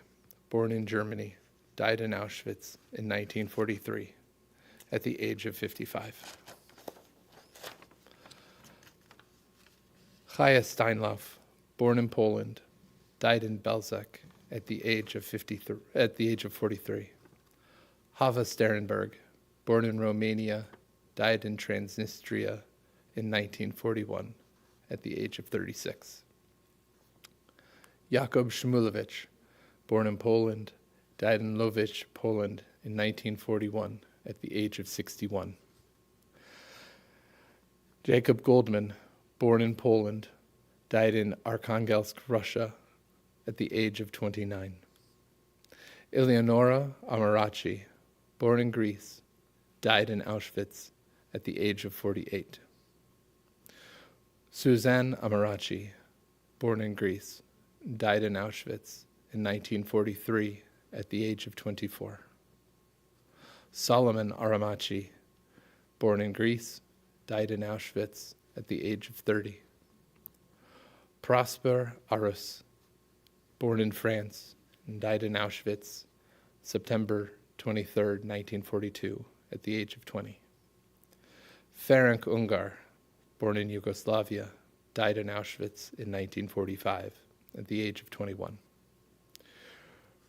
born in Germany, died in Auschwitz in 1943 at the age of 55. Chaya Steinlauf, born in Poland, died in Belzec at the age of 43. Hava Sterenberg, born in Romania, died in Transnistria in 1941 at the age of 36. Jakub Szmulewicz, born in Poland, died in Łowicz, Poland in 1941 at the age of 61. Jacob Goldman, born in Poland, died in Arkhangelsk, Russia at the age of 29. Eleonora Amarachi, born in Greece, died in Auschwitz at the age of 48. Suzanne Amarachi, born in Greece, died in Auschwitz in 1943 at the age of 24. Solomon Aramachi, born in Greece, died in Auschwitz at the age of 30. Prosper Arus, born in France, and died in Auschwitz September 23, 1942, at the age of 20. Ferenc Ungar, born in Yugoslavia, died in Auschwitz in 1945, at the age of 21.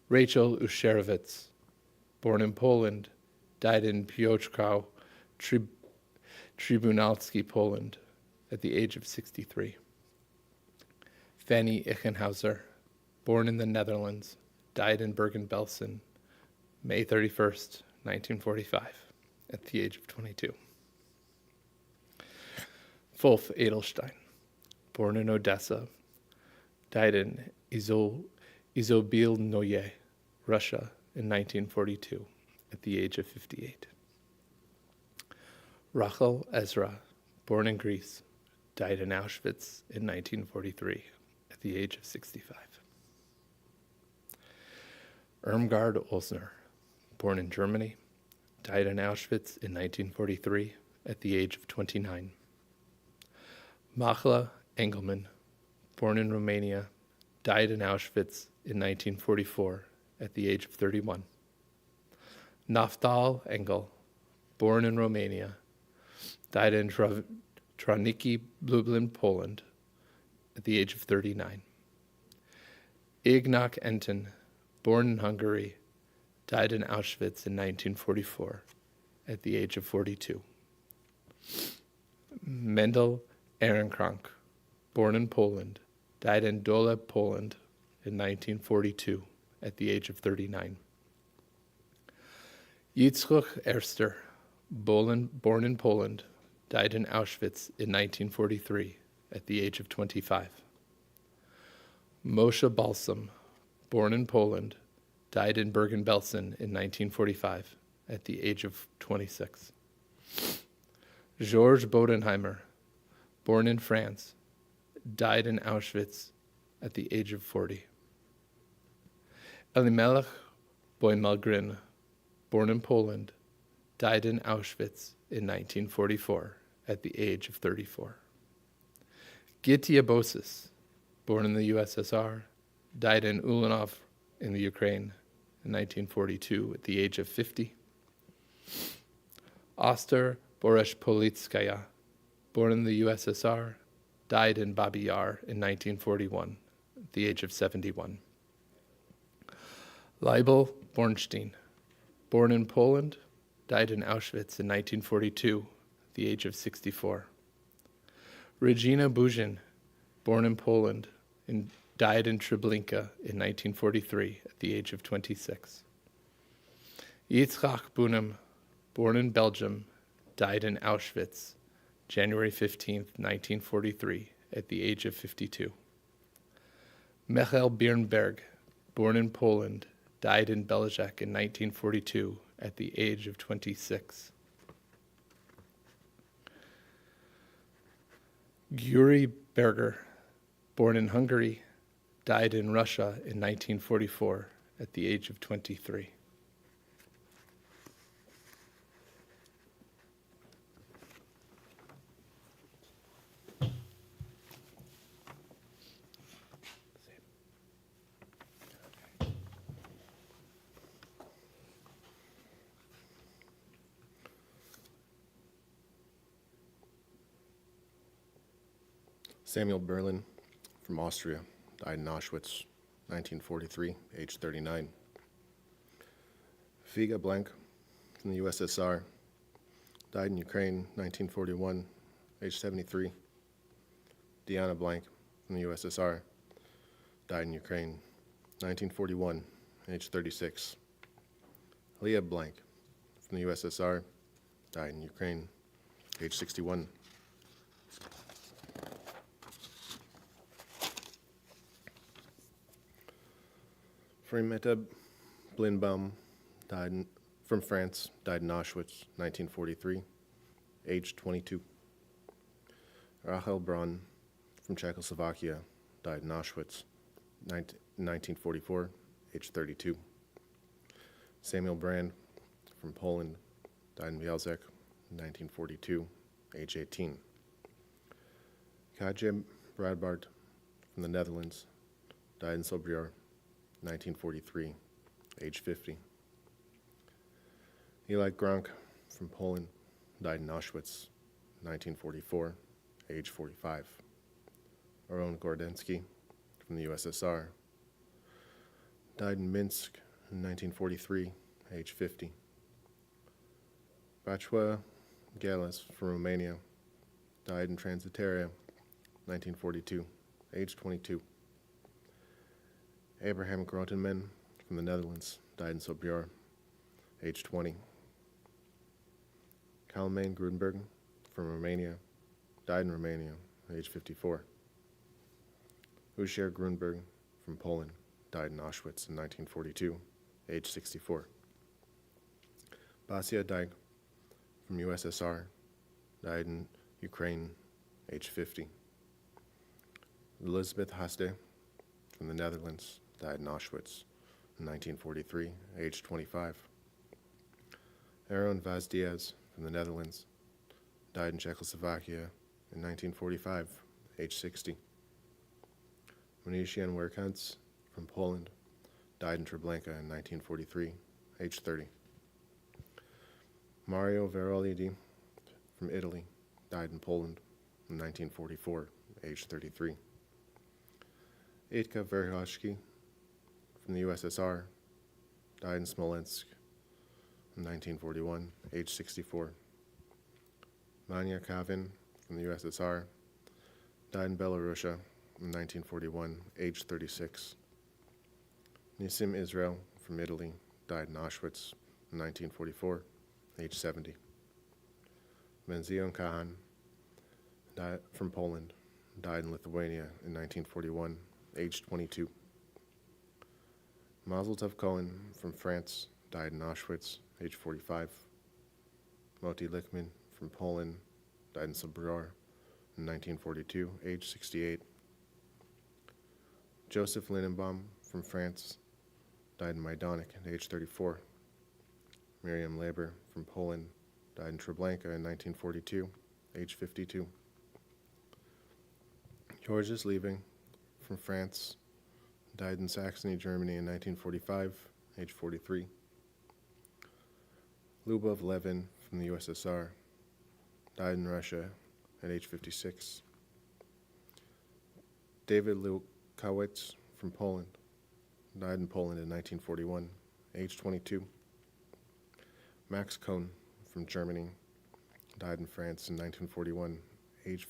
Rachel Usherowicz, born in Poland, died in Piotrkow, Tribunalski, Poland, at the age of 63. Fanny Ichenhauser, born in the Netherlands, died in Bergen-Belsen, May 31st, 1945, at the age of 22. Wolf Edelstein, born in Odessa, died in Izobilnoye, Russia, in 1942, at the age of 58. Rachel Ezra, born in Greece, died in Auschwitz in 1943, at the age of 65. Irmgard Olsner, born in Germany, died in Auschwitz in 1943 at the age of 29. Machla Engelman, born in Romania, died in Auschwitz in 1944 at the age of 31. Naftal Engel, born in Romania, died in Troniki, Lublin, Poland, at the age of 39. Ignác Enten, born in Hungary, died in Auschwitz in 1944 at the age of 42. Mendel Ehrenkrank, born in Poland, died in Dole, Poland in 1942 at the age of 39. Yitzchok Erster, born in Poland, died in Auschwitz in 1943 at the age of 25. Moshe Balsam, born in Poland, died in Bergen-Belsen in 1945 at the age of 26. Georges Bodenheimer, born in France, died in Auschwitz at the age of 40. Elimelech Boimelgrin, born in Poland, died in Auschwitz in 1944 at the age of 34. Gitia Bosis, born in the USSR, died in Ulanov in the Ukraine in 1942 at the age of 50. Oster Boreshpolitskaya, born in the USSR, died in Babi Yar in 1941 at the age of 71. Leibel Bornstein, born in Poland, died in Auschwitz in 1942 at the age of 64. Regina Buzin, born in Poland, and died in Treblinka in 1943 at the age of 26. Yitzhak Bunim, born in Belgium, died in Auschwitz, January 15, 1943, at the age of 52. Michael Birnberg, born in Poland, died in Belzec in 1942 at the age of 26. Gyuri Berger, born in Hungary, died in Russia in 1944 at the age of 23. Samuel Berlin from Austria, died in Auschwitz, 1943, age 39. Figa Blank from the USSR, died in Ukraine, 1941, age 73. Diana Blank from the USSR, died in Ukraine, 1941, age 36. Leah Blank from the USSR, died in Ukraine, age 61. Frimetta Blinbaum, from France, died in Auschwitz, 1943, age 22. Rachel Braun from Czechoslovakia, died in Auschwitz, 1944, age 32. Samuel Brand from Poland, died in Bielzek, 1942, age 18. Kaje Bradbart from the Netherlands, died in Sobibor, 1943, age 50. Eli Gronk from Poland, died in Auschwitz, 1944, age 45. Aron Gordensky from the USSR, died in Minsk in 1943, age 50. Bacua Galas from Romania, died in Transitaria, 1942, age 22. Abraham Grotenman from the Netherlands, died in Sobibor, age 20. Kalmain Grudenberg from Romania, died in Romania, age 54. Usher Grunberg from Poland, died in Auschwitz in 1942, age 64. Basia Dyke from USSR, died in Ukraine, age 50. Elizabeth Haste from the Netherlands, died in Auschwitz in 1943, age 25. Aaron Vaz Diaz from the Netherlands, died in Czechoslovakia in 1945, age 60. Monisian Werkantz from Poland, died in Treblinka in 1943, age 30. Mario Verolidi from Italy, died in Poland in 1944, age 33. Itka Verhoshki from the USSR, died in Smolensk in 1941, age 64. Manya Kavin from the USSR, died in Belarusia in 1941, age 36. Nissim Israel from Italy, died in Auschwitz in 1944, age 70. Menzion Kahan from Poland, died in Lithuania in 1941, age 22. Mazel Tov Cohen from France, died in Auschwitz, age 45. Moti Lichtman from Poland, died in Sobibor in 1942, age 68. Joseph Lindenbaum from France, died in Majdanek at age 34. Miriam Leber from Poland, died in Treblinka in 1942, age 52. Georges Liebing from France, died in Saxony, Germany in 1945, age 43. Lubov Levin from the USSR, died in Russia at age 56. David Lukowicz from Poland, died in Poland in 1941, age 22. Max Kohn from Germany, died in France in 1941, age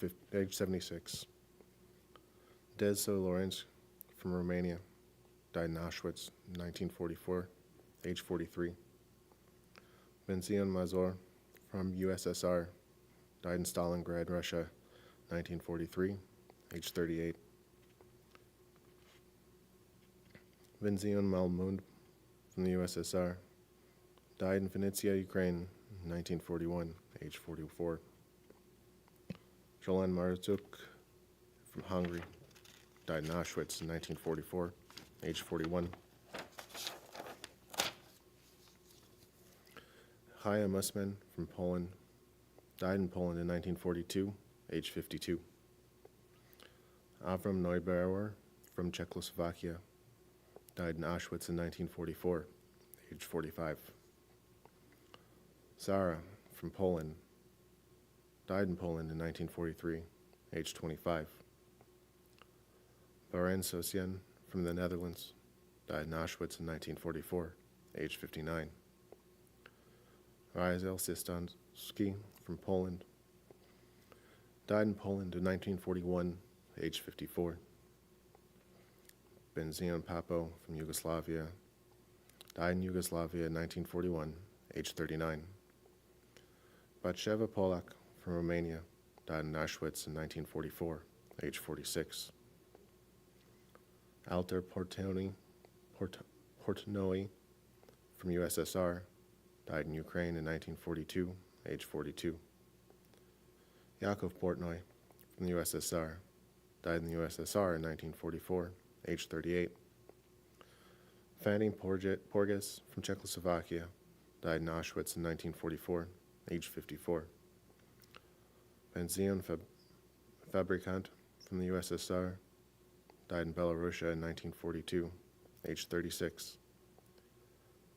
76. Deso Lorenz from Romania, died in Auschwitz in 1944, age 43. Benzion Mazur from USSR, died in Stalingrad, Russia, 1943, age 38. Benzion Malmund from the USSR, died in Vinnytsia, Ukraine, in 1941, age 44. Jolan Marzuk from Hungary, died in Auschwitz in 1944, age 41. Chaya Musman from Poland, died in Poland in 1942, age 52. Avram Neubauer from Czechoslovakia, died in Auschwitz in 1944, age 45. Zara from Poland, died in Poland in 1943, age 25. Barend Sosien from the Netherlands, died in Auschwitz in 1944, age 59. Razel Sistanski from Poland, died in Poland in 1941, age 54. Benzion Papo from Yugoslavia, died in Yugoslavia in 1941, age 39. Batsheva Polak from Romania, died in Auschwitz in 1944, age 46. Alter Portnoy from USSR, died in Ukraine in 1942, age 42. Yakov Portnoy from the USSR, died in the USSR in 1944, age 38. Fanny Porges from Czechoslovakia, died in Auschwitz in 1944, age 54. Benzion Fabricant from the USSR, died in Belarusia in 1942, age 36.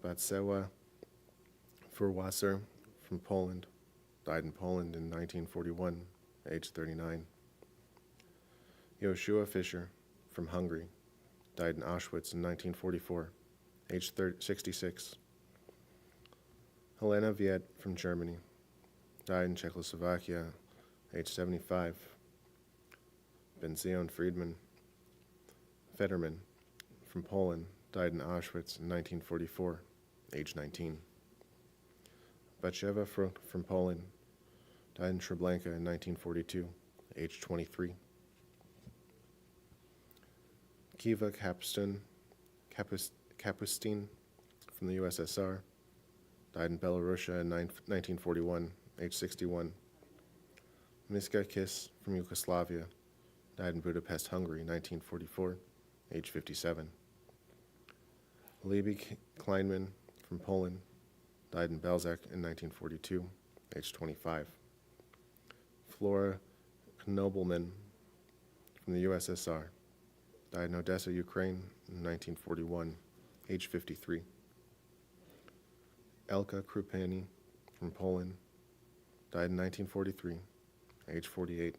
Batsewa Furwasser from Poland, died in Poland in 1941, age 39. Joshua Fischer from Hungary, died in Auschwitz in 1944, age 66. Helena Viet from Germany, died in Czechoslovakia, age 75. Benzion Federman from Poland, died in Auschwitz in 1944, age 19. Batsheva Frucht from Poland, died in Treblinka in 1942, age 23. Kiva Kapustin from the USSR, died in Belarusia in 1941, age 61. Miska Kiss from Yugoslavia, died in Budapest, Hungary, 1944, age 57. Libby Kleinman from Poland, died in Belzec in 1942, age 25. Flora Knobelman from the USSR, died in Odessa, Ukraine in 1941, age 53. Elka Krupani from Poland, died in 1943, age 48.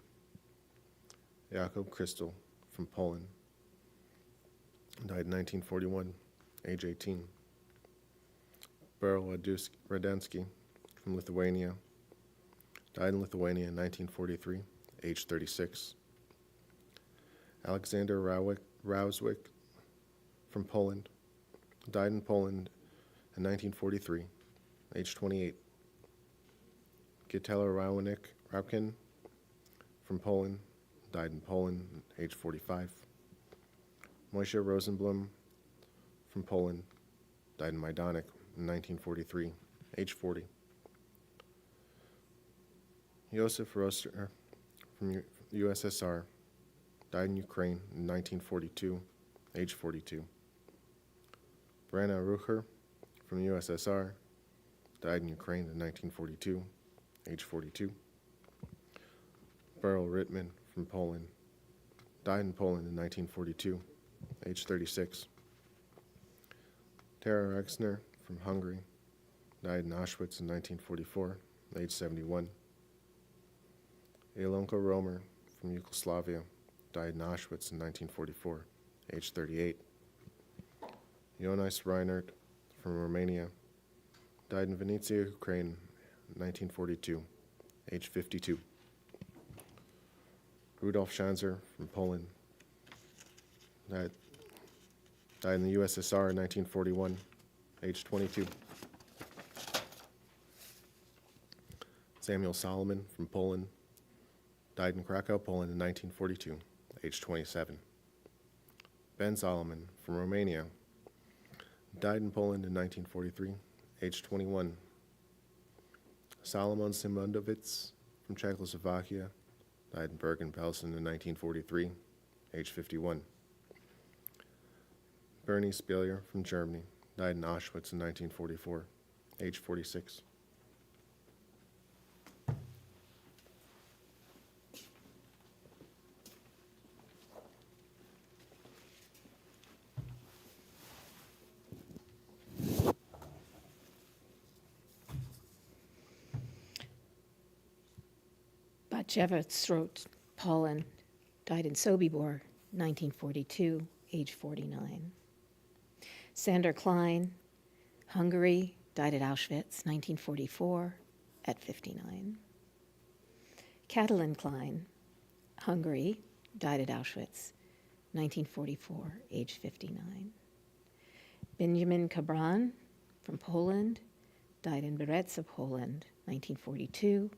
Jakob Krystal from Poland, died in 1941, age 18. Beryl Radensky from Lithuania, died in Lithuania in 1943, age 36. Alexander Rauswick from Poland, died in Poland in 1943, age 28. Gitela Raukin from Poland, died in Poland, age 45. Moshe Rosenblum from Poland, died in Majdanek in 1943, age 40. Josef Roster from USSR, died in Ukraine in 1942, age 42. Brana Rucher from the USSR, died in Ukraine in 1942, age 42. Beryl Rittman from Poland, died in Poland in 1942, age 36. Tara Rexner from Hungary, died in Auschwitz in 1944, age 71. Ilonka Romer from Yugoslavia, died in Auschwitz in 1944, age 38. Jonas Reinert from Romania, died in Venetia, Ukraine, 1942, age 52. Rudolf Schanzer from Poland, died in the USSR in 1941, age 22. Samuel Solomon from Poland, died in Krakow, Poland in 1942, age 27. Ben Solomon from Romania, died in Poland in 1943, age 21. Solomon Simondovitz from Czechoslovakia, died in Bergen-Belsen in 1943, age 51. Bernie Spilier from Germany, died in Auschwitz in 1944, age 46. Batsheva Poland, died in Sobibor 1942, age 49. Sander Klein, Hungary, died at Auschwitz, 1944, at 59. Catalin Klein, Hungary, died at Auschwitz, 1944, age 59. Benjamin Cabran, from Poland, died in Bereza, Poland, 1942,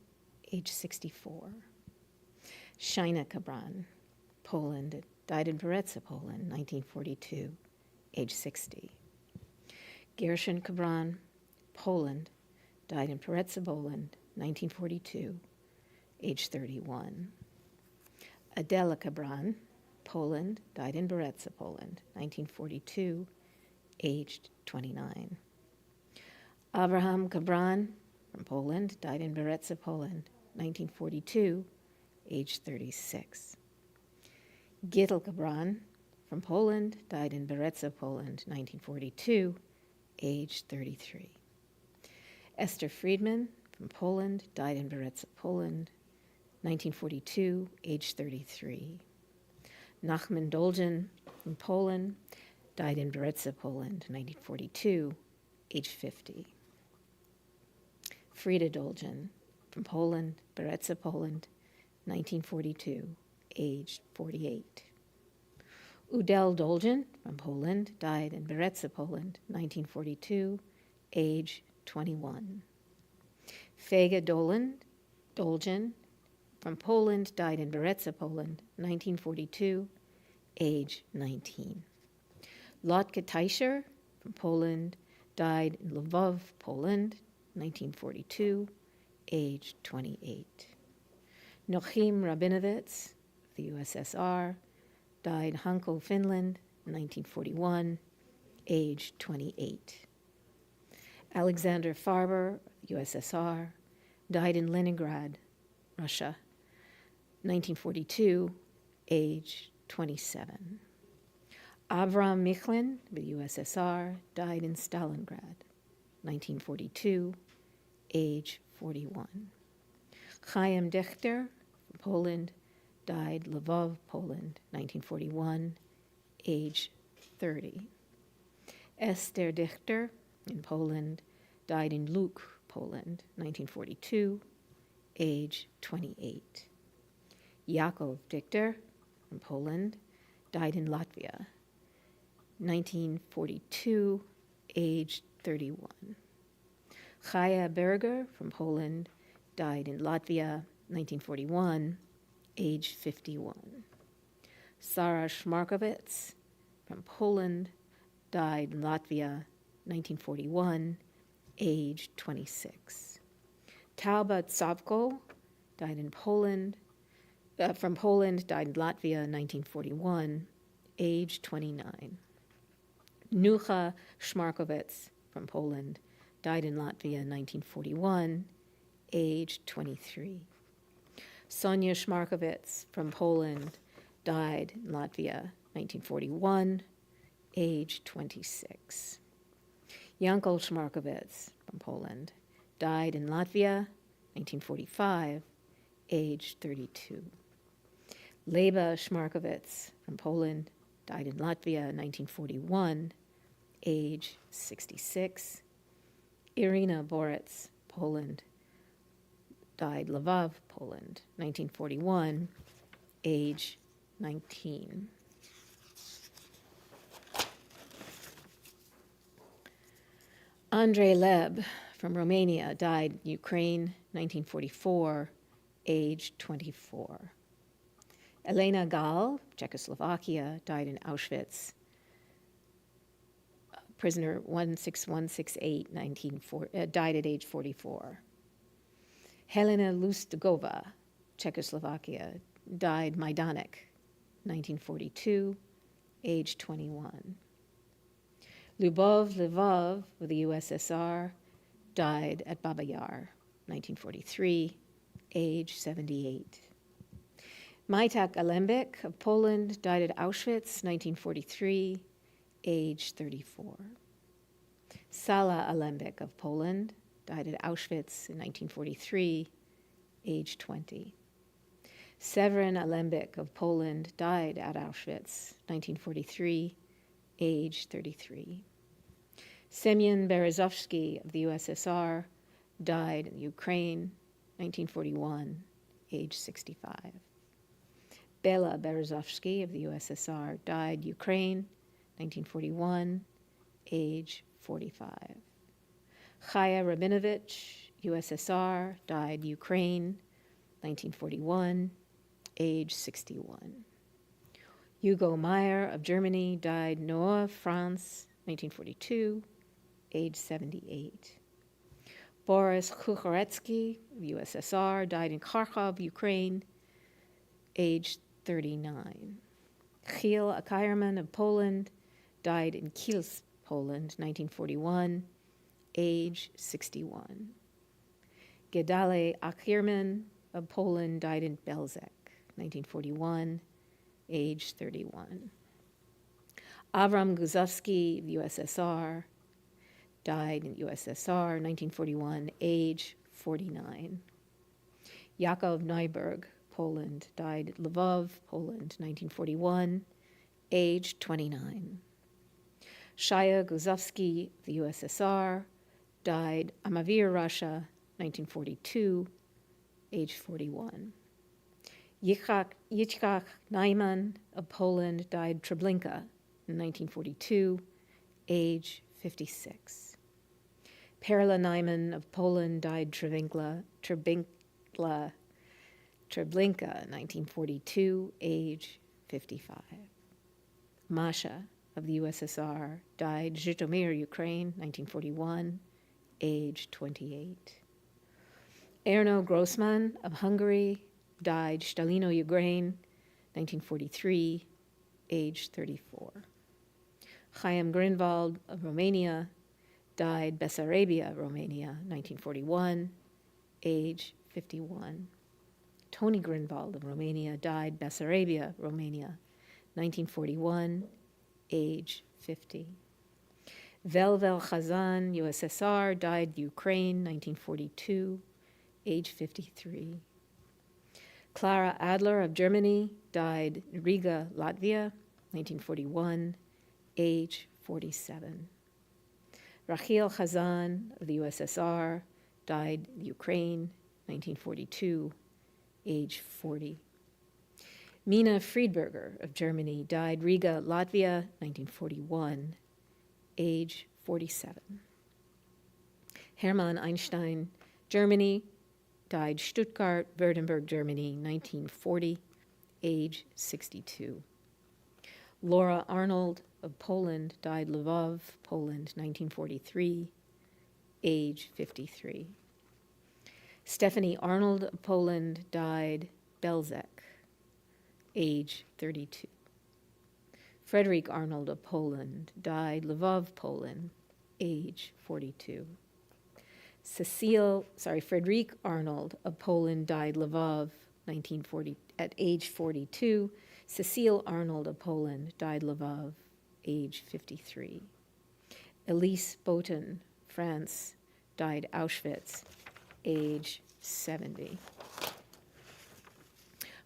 age 64. Shaina Cabran, Poland, died in Bereza, Poland, 1942, age 60. Gershon Cabran, Poland, died in Bereza, Poland, 1942, age 31. Adela Cabran, Poland, died in Bereza, Poland, 1942, aged 29. Abraham Cabran, from Poland, died in Bereza, Poland, 1942, aged 36. Gittel Cabran, from Poland, died in Bereza, Poland, 1942, aged 33. Esther Friedman, from Poland, died in Bereza, Poland, 1942, age 33. Nachman Doljan, from Poland, died in Bereza, Poland, 1942, age 50. Frida Doljan, from Poland, Bereza, Poland, 1942, age 48. Udel Doljan, from Poland, died in Bereza, Poland, 1942, age 21. Fega Doljan, from Poland, died in Bereza, Poland, 1942, age 19. Lotka Teicher, from Poland, died in Lvov, Poland, 1942, age 28. Nochim Rabinovitz, the USSR, died in Hanko, Finland, 1941, age 28. Alexander Farber, USSR, died in Leningrad, Russia, 1942, age 27. Avram Michlin, the USSR, died in Stalingrad, 1942, age 41. Chaim Dichter, from Poland, died Lvov, Poland, 1941, age 30. Esther Dichter, in Poland, died in Luk, Poland, 1942, age 28. Yakov Dichter, from Poland, died in Latvia, 1942, age 31. Chaya Berger, from Poland, died in Latvia, 1941, age 51. Sarah Szmarkovitz, from Poland, died in Latvia, 1941, age 26. Tauba Tsavko, died in Poland, from Poland, died in Latvia, 1941, age 29. Nucha Szmarkovitz, from Poland, died in Latvia, 1941, age 23. Sonia Szmarkovitz, from Poland, died in Latvia, 1941, age 26. Yankel Szmarkovitz, from Poland, died in Latvia, 1945, age 32. Leba Szmarkovitz, from Poland, died in Latvia, 1941, age 66. Irina Boritz, Poland, died Lvov, Poland, 1941, age 19. Andrei Leb, from Romania, died Ukraine, 1944, age 24. Elena Gal, Czechoslovakia, died in Auschwitz, prisoner 16168, died at age 44. Helena Lustogova, Czechoslovakia, died Majdanek, 1942, age 21. Lyubov Lvov of the USSR died at Baba Yar, 1943, age 78. Majtak Alembek of Poland died at Auschwitz, 1943, age 34. Sala Alembek of Poland died at Auschwitz in 1943, age 20. Severin Alembic of Poland died at Auschwitz, 1943, age 33. Semyon Berezovsky of the USSR died in Ukraine, 1941, age 65. Bela Berezovsky of the USSR died Ukraine, 1941, age 45. Chaya Rabinovich, USSR, died Ukraine, 1941, age 61. Hugo Meyer of Germany died Noailles, France, 1942, age 78. Boris Kukharetsky of USSR died in Kharkov, Ukraine, age 39. Giel Akayerman of Poland died in Kielce, Poland, 1941, age 61. Gedale Akierman of Poland died in Belzec, 1941, age 31. Avram Guzovsky of USSR died in USSR, 1941, age 49. Yakov Neuberg, Poland, died at Lvov, Poland, 1941, age 29. Shaya Guzovsky of the USSR died Amavir, Russia, 1942, age 41. Yitzhak Naiman of Poland died Treblinka in 1942, age 56. Perla Naiman of Poland died Treblinka, 1942, age 55. Masha of the USSR died Zhytomyr, Ukraine, 1941, age 28. Erno Grossman of Hungary died Stalino, Ukraine, 1943, age 34. Chaim Grünwald of Romania died Bessarabia, Romania, 1941, age 51. Tony Grünwald of Romania died Bessarabia, Romania, 1941, age 50. Velvel Khazan, USSR, died Ukraine, 1942, age 53. Clara Adler of Germany died Riga, Latvia, 1941, age 47. Rachel Khazan of the USSR died Ukraine, 1942, age 40. Mina Friedberger of Germany died Riga, Latvia, 1941, age 47. Hermann Einstein, Germany, died Stuttgart, Württemberg, Germany, 1940, age 62. Laura Arnold of Poland died Lvov, Poland, 1943, age 53. Stephanie Arnold of Poland died Belzec, age 32. Frederick Arnold of Poland died Lvov, Poland, age 42. Frederick Arnold of Poland died Lvov, 1940, at age 42. Cecile Arnold of Poland died Lvov, age 53. Elise Boton, France, died Auschwitz, age 70.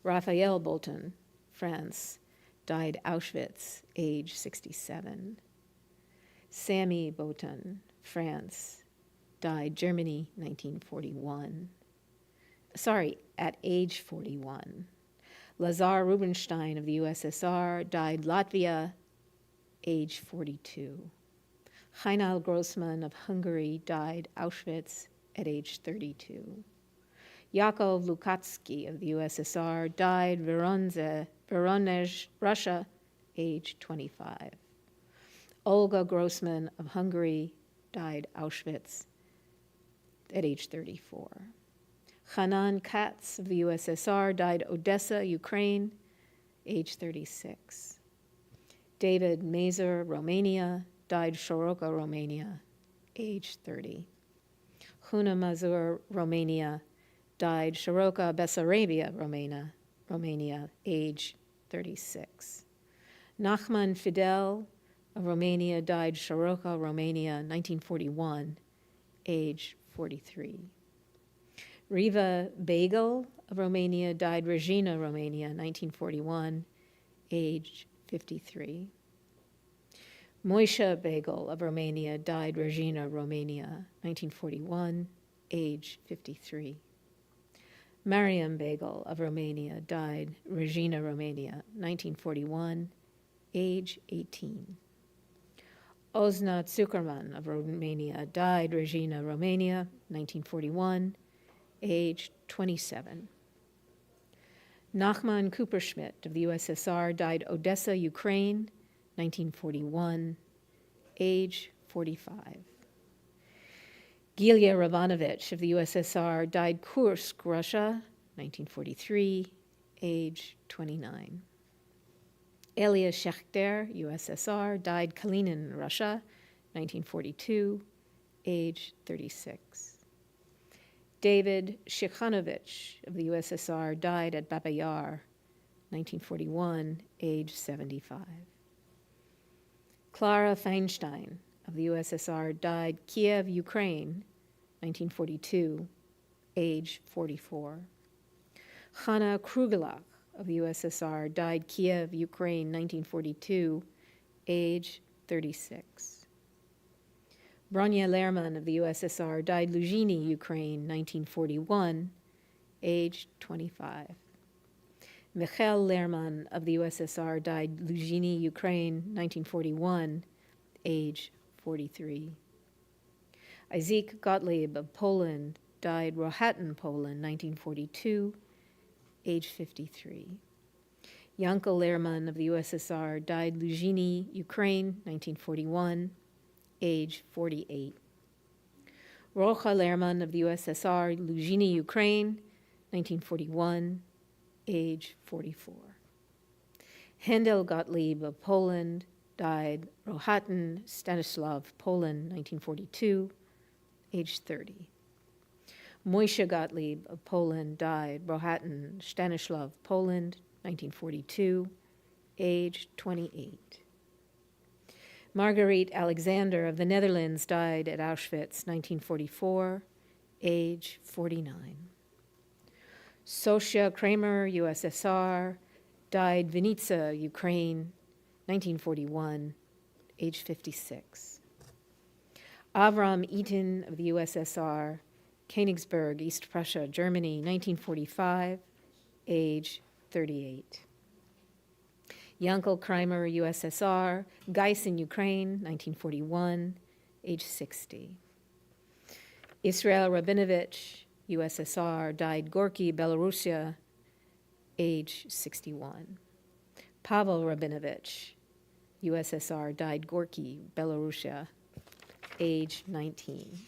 Raphael Bolton, France, died Auschwitz, age 67. Sammy Boton, France, died Germany, 1941. At age 41. Lazar Rubinstein of the USSR died Latvia, age 42. Heinal Grossman of Hungary died Auschwitz at age 32. Yakov Lukatsky of the USSR died Voronezh, Russia, age 25. Olga Grossman of Hungary died Auschwitz at age 34. Hanan Katz of the USSR died Odessa, Ukraine, age 36. David Mazer, Romania, died Shoroka, Romania, age 30. Huna Mazur, Romania, died Shoroka, Bessarabia, Romania, age 36. Nachman Fidel of Romania died Shoroka, Romania, 1941, age 43. Riva Bagel of Romania, died Regina, Romania, 1941, age 53. Moisha Begel of Romania, died Regina, Romania, 1941, age 53. Mariam Begel of Romania, died Regina, Romania, 1941, age 18. Ozna Zuckerman of Romania, died Regina, Romania, 1941, age 27. Nachman Kuperschmidt of the USSR, died Odessa, Ukraine, 1941, age 45. Gilia Ravanovich of the USSR, died Kursk, Russia, 1943, age 29. Elia Schechter, USSR, died Kalinin, Russia, 1942, age 36. David Shikhanovich of the USSR, died at Baba Yar, 1941, age 75. Clara Feinstein of the USSR, died Kiev, Ukraine, 1942, age 44. Hanna Krugelach of the USSR, died Kiev, Ukraine, 1942, age 36. Bronya Lerman of the USSR, died Luzhiny, Ukraine, 1941, age 25. Mikhail Lerman of the USSR, died Luzhiny, Ukraine, 1941, age 43. Isaac Gottlieb of Poland, died Rohatyn, Poland, 1942, age 53. Yanko Lerman of the USSR, died Luzhiny, Ukraine, 1941, age 48. Rocha Lerman of the USSR, Luzhiny, Ukraine, 1941, age 44. Hendel Gottlieb of Poland, died Rohatyn, Stanislav, Poland, 1942, age 30. Moisha Gottlieb of Poland, died Rohatyn, Stanislav, Poland, 1942, age 28. Marguerite Alexander of the Netherlands, died at Auschwitz, 1944, age 49. Sosha Kramer, USSR, died Vinnitsa, Ukraine, 1941, age 56. Avram Eaton of the USSR, Königsberg, East Prussia, Germany, 1945, age 38. Yankel Kramer, USSR, Geissen, Ukraine, 1941, age 60. Israel Rabinovich, USSR, died Gorky, Belarusia, age 61. Pavel Rabinovich, USSR, died Gorky, Belarusia, age 19.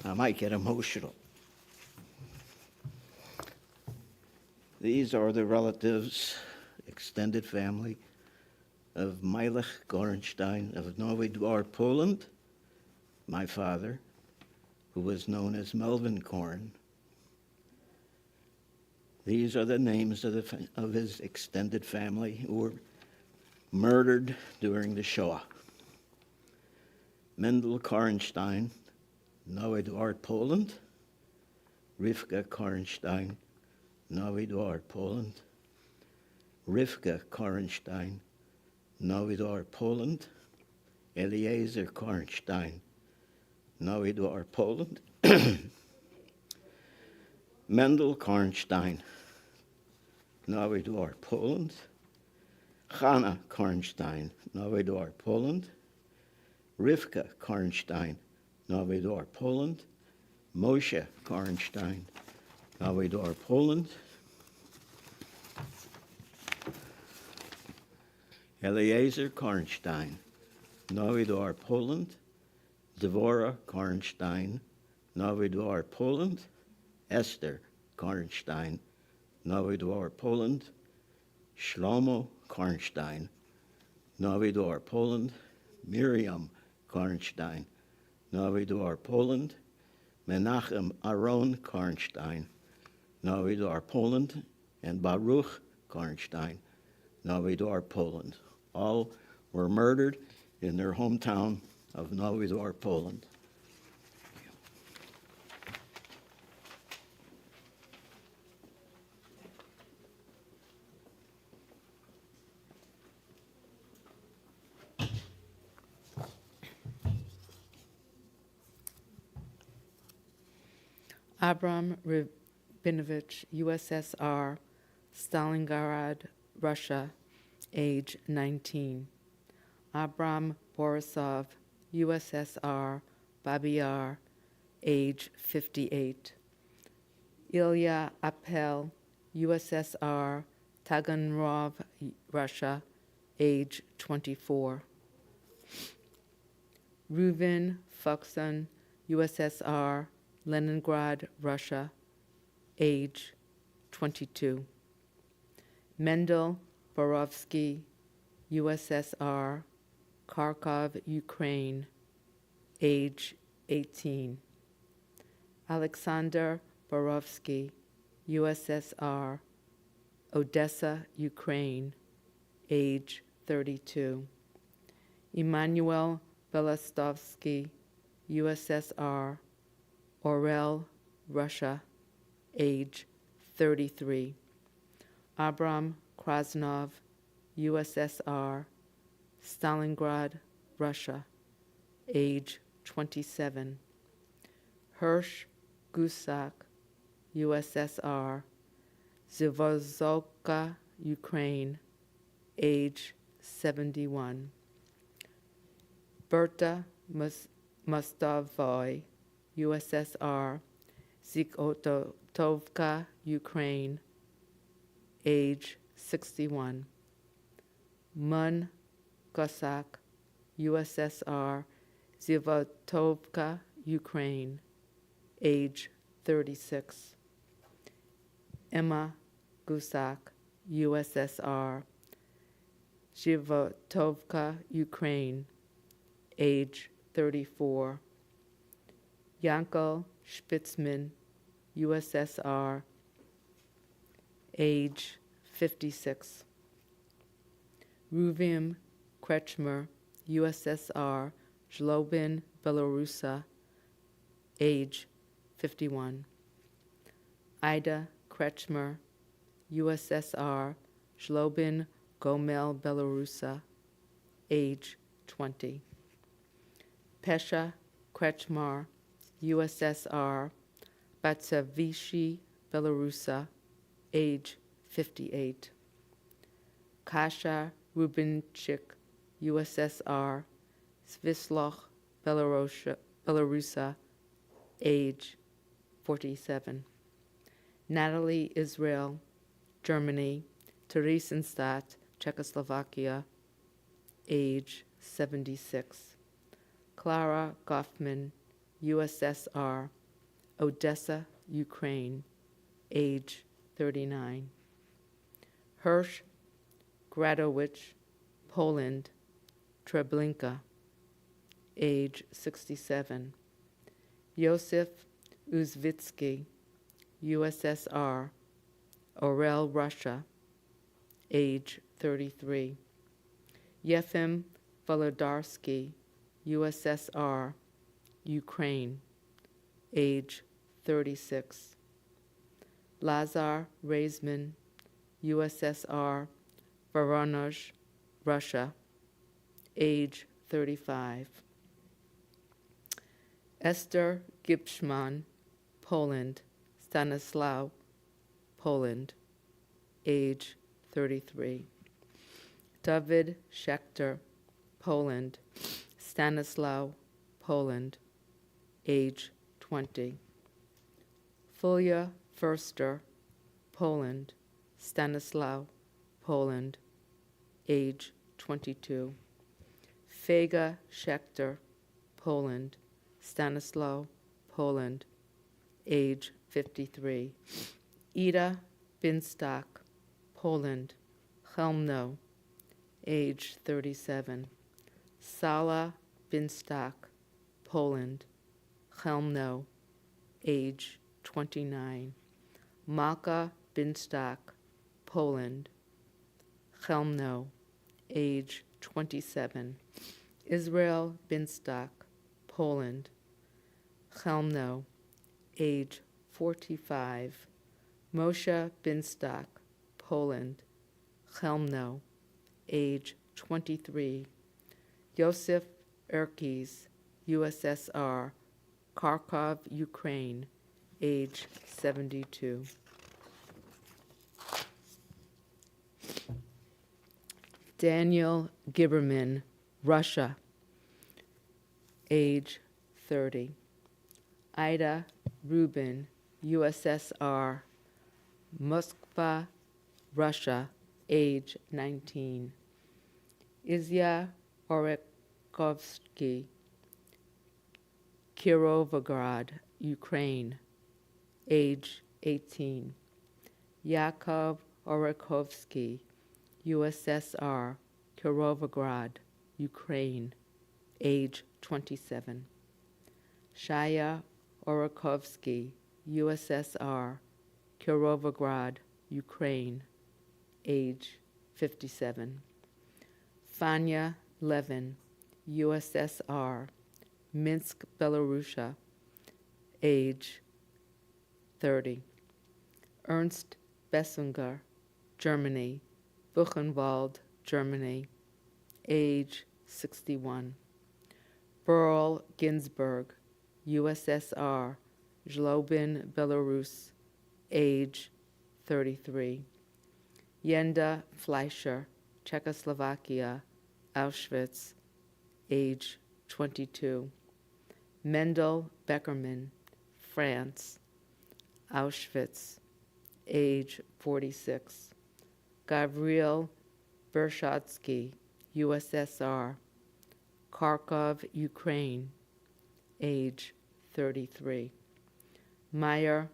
I might get emotional. These are the relatives, extended family of Meilich Gorenstein of Nowy Dwar, Poland, my father, who was known as Melvin Korn. These are the names of his extended family who were murdered during the Shoah. Mendel Kornstein, Nowy Dwar, Poland. Rivka Kornstein, Nowy Dwar, Poland. Rivka Kornstein, Nowy Dwar, Poland. Eliezer Kornstein, Nowy Dwar, Poland. Mendel Kornstein, Nowy Dwar, Poland. Hanna Kornstein, Nowy Dwar, Poland. Rivka Kornstein, Nowy Dwar, Poland. Moshe Kornstein, Nowy Dwar, Poland. Eliezer Kornstein, Nowy Dwar, Poland. Devorah Kornstein, Nowy Dwar, Poland. Esther Kornstein, Nowy Dwar, Poland. Shlomo Kornstein, Nowy Dwar, Poland. Miriam Kornstein, Nowy Dwar, Poland. Menachem Aron Karnstein, Nowy Dwar, Poland, and Baruch Karnstein, Nowy Dwar, Poland. All were murdered in their hometown of Nowy Dwar, Poland. Abram Rabinovich, USSR, Stalingrad, Russia, age 19. Abram Borisov, USSR, Babi Yar, age 58. Ilya Appel, USSR, Taganrog, Russia, age 24. Reuven Fuxon, USSR, Leningrad, Russia, age 22. Mendel Borovsky, USSR, Kharkov, Ukraine, age 18. Alexander Borovsky, USSR, Odessa, Ukraine, age 32. Emmanuel Belastovsky, USSR, Orel, Russia, age 33. Abram Krasnov, USSR, Stalingrad, Russia, age 27. Hirsch Gusak, USSR, Zivozovka, Ukraine, age 71. Berta Mostavoy, USSR, Zikotovka, Ukraine, age 61. Mun Gosak, USSR, Zivotovka, Ukraine, age 36. Emma Gusak, USSR, Zivotovka, Ukraine, age 34. Yankel Spitzman, USSR, age 56. Ruvim Kretschmer, USSR, Zlobin, Belarusa, age 51. Ida Kretschmer, USSR, Zlobin, Gomel, Belarusa, age 20. Pesha Kretschmar, USSR, Batsavishi, Belarusa, age 58. Kasha Rubinchik, USSR, Svisloch, Belarusa, age 47. Natalie Israel, Germany, Theresienstadt, Czechoslovakia, age 76. Clara Goffman, USSR, Odessa, Ukraine, age 39. Hirsch Gradowicz, Poland, Treblinka, age 67. Yosef Uzvitsky, USSR, Orel, Russia, age 33. Yefim Volodarsky, USSR, Ukraine, age 36. Lazar Reisman, USSR, Voronezh, Russia, age 35. Esther Gipschman, Poland, Stanislaw, Poland, age 33. David Schechter, Poland, Stanislaw, Poland, age 20. Fulya Förster, Poland, Stanislaw, Poland, age 22. Fega Schechter, Poland, Stanislaw, Poland, age 53. Ida Binstock, Poland, Chelmno, age 37. Sala Binstock, Poland, Chelmno, age 29. Malka Binstak, Poland. Chelmno, age 27. Israel Binstak, Poland. Chelmno, age 45. Moshe Binstak, Poland. Chelmno, age 23. Yosef Erkes, USSR, Kharkov, Ukraine, age 72. Daniel Gibberman, Russia, age 30. Ida Rubin, USSR, Moskva, Russia, age 19. Izya Orekovsky, Kirovograd, Ukraine, age 18. Yakov Orekovsky, USSR, Kirovograd, Ukraine, age 27. Shaya Orekovsky, USSR, Kirovograd, Ukraine, age 57. Fanya Levin, USSR, Minsk, Belarusia, age 30. Ernst Bessunger, Germany, Buchenwald, Germany, age 61. Burl Ginsburg, USSR, Zlobin, Belarus, age 33. Yenda Fleischer, Czechoslovakia, Auschwitz, age 22. Mendel Beckerman, France, Auschwitz, age 46. Gavril Bershadsky, USSR, Kharkov, Ukraine, age 33. Meyer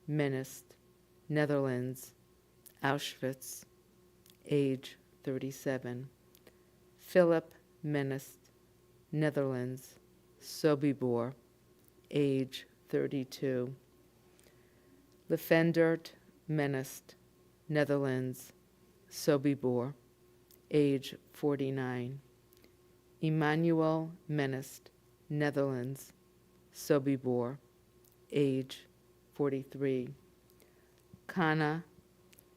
Menist, Netherlands, Auschwitz, age 37. Philip Menist, Netherlands, Sobibor, age 32. Lefendert Menist, Netherlands, Sobibor, age 49. Emmanuel Menist, Netherlands, Sobibor, age 43. Kana,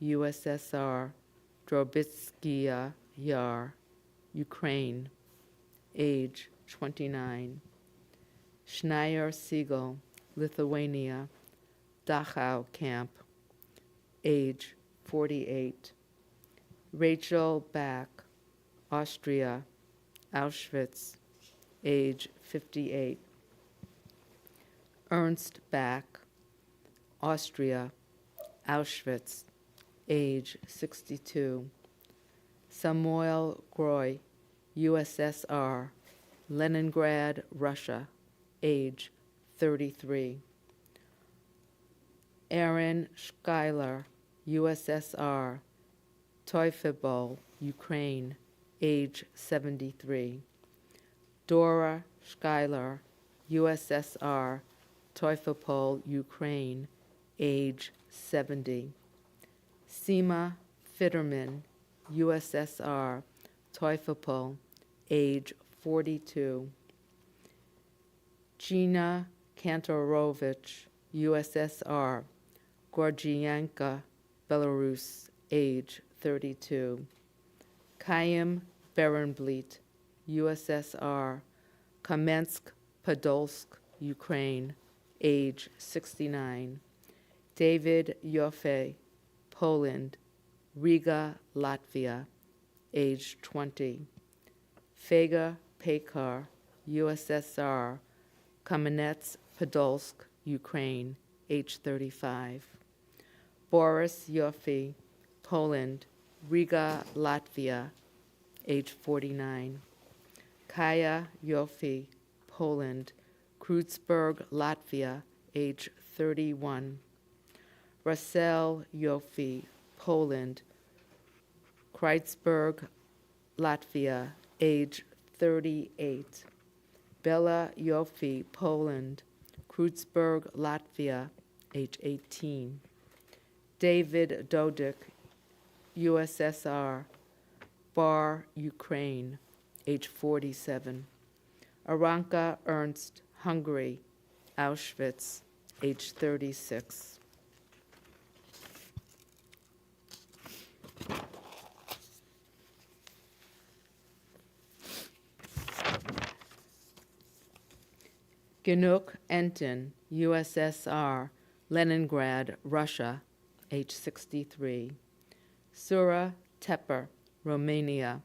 USSR, Drobitskaya Yar, Ukraine, age 29. Schneier Siegel, Lithuania, Dachau Camp, age 48. Rachel Back, Austria, Auschwitz, age 58. Ernst Back, Austria, Auschwitz, age 62. Samuel Groy, USSR, Leningrad, Russia, age 33. Aaron Schuyler, USSR, Teufelsbol, Ukraine, age 73. Dora Schuyler, USSR, Teufelsbol, Ukraine, age 70. Seema Fitterman, USSR, Teufelsbol, age 42. Gina Kantorovich, USSR, Gorgianka, Belarus, age 32. Chaim Berenblit, USSR, Kamensk-Podolsk, Ukraine, age 69. David Yoffe, Poland, Riga, Latvia, age 20. Fega Pekar, USSR, Kamenets-Podolsk, Ukraine, age 35. Boris Yoffe, Poland, Riga, Latvia, age 49. Kaya Yoffe, Poland, Kreuzberg, Latvia, age 31. Russell Yoffe, Poland, Kreuzberg, Latvia, age 38. Bella Yoffe, Poland, Kreuzberg, Latvia, age 18. David Dodik, USSR, Bar, Ukraine, age 47. Aranka Ernst, Hungary, Auschwitz, age 36. Genuk Entin, USSR, Leningrad, Russia, age 63. Sura Tepper, Romania,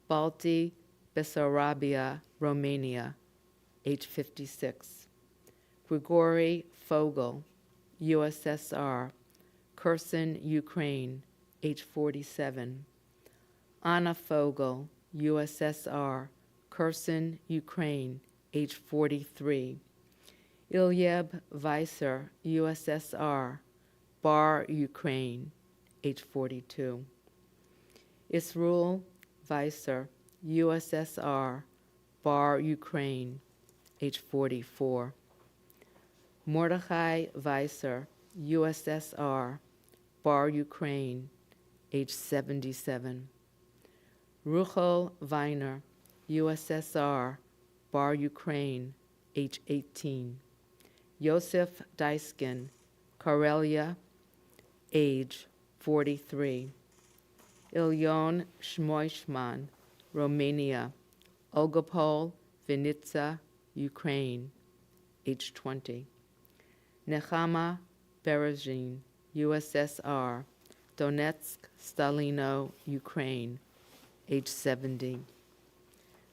Balti, Bessarabia, Romania, age 56. Grigory Fogel, USSR, Kherson, Ukraine, age 47. Anna Fogel, USSR, Kherson, Ukraine, age 43. Ilyeb Weiser, USSR, Bar, Ukraine, age 42. Isrul Weiser, USSR, Bar, Ukraine, age 44. Mordechai Weiser, USSR, Bar, Ukraine, age 77. Ruchel Weiner, USSR, Bar, Ukraine, age 18. Yosef Daiskin, Karelia, age 43. Ilyon Shmoishman, Romania, Olgopol, Vinitsa, Ukraine, age 20. Nechama Berezhin, USSR, Donetsk, Stalino, Ukraine, age 70.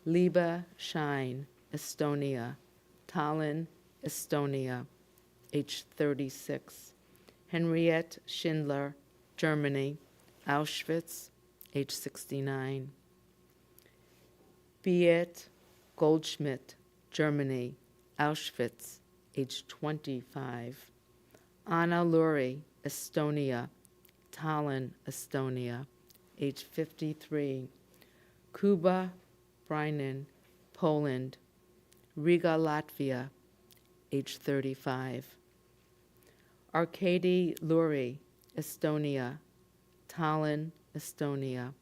Liba Shine, Estonia, Tallinn, Estonia, age 36. Henriette Schindler, Germany, Auschwitz, age 69. Beat Goldschmidt, Germany, Auschwitz, age 25. Anna Lurie, Estonia, Tallinn, Estonia, age 53. Kuba Brynin, Poland, Riga, Latvia, age 35. Arkady Lurie, Estonia, Tallinn, Estonia,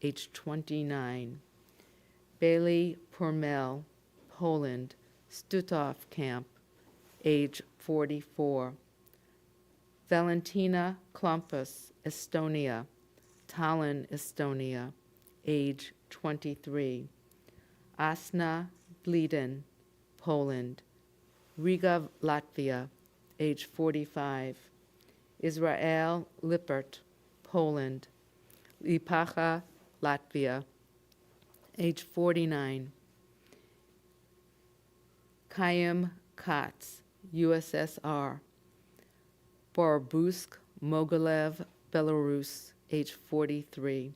age 29. Bailey Purmel, Poland, Stutov Camp, age 44. Valentina Klompus, Estonia, Tallinn, Estonia, age 23. Asna Bleden, Poland, Riga, Latvia, age 45. Israel Lippert, Poland, Lipacha, Latvia, age 49. Chaim Katz, USSR, Borobusk, Mogilev, Belarus, age 43.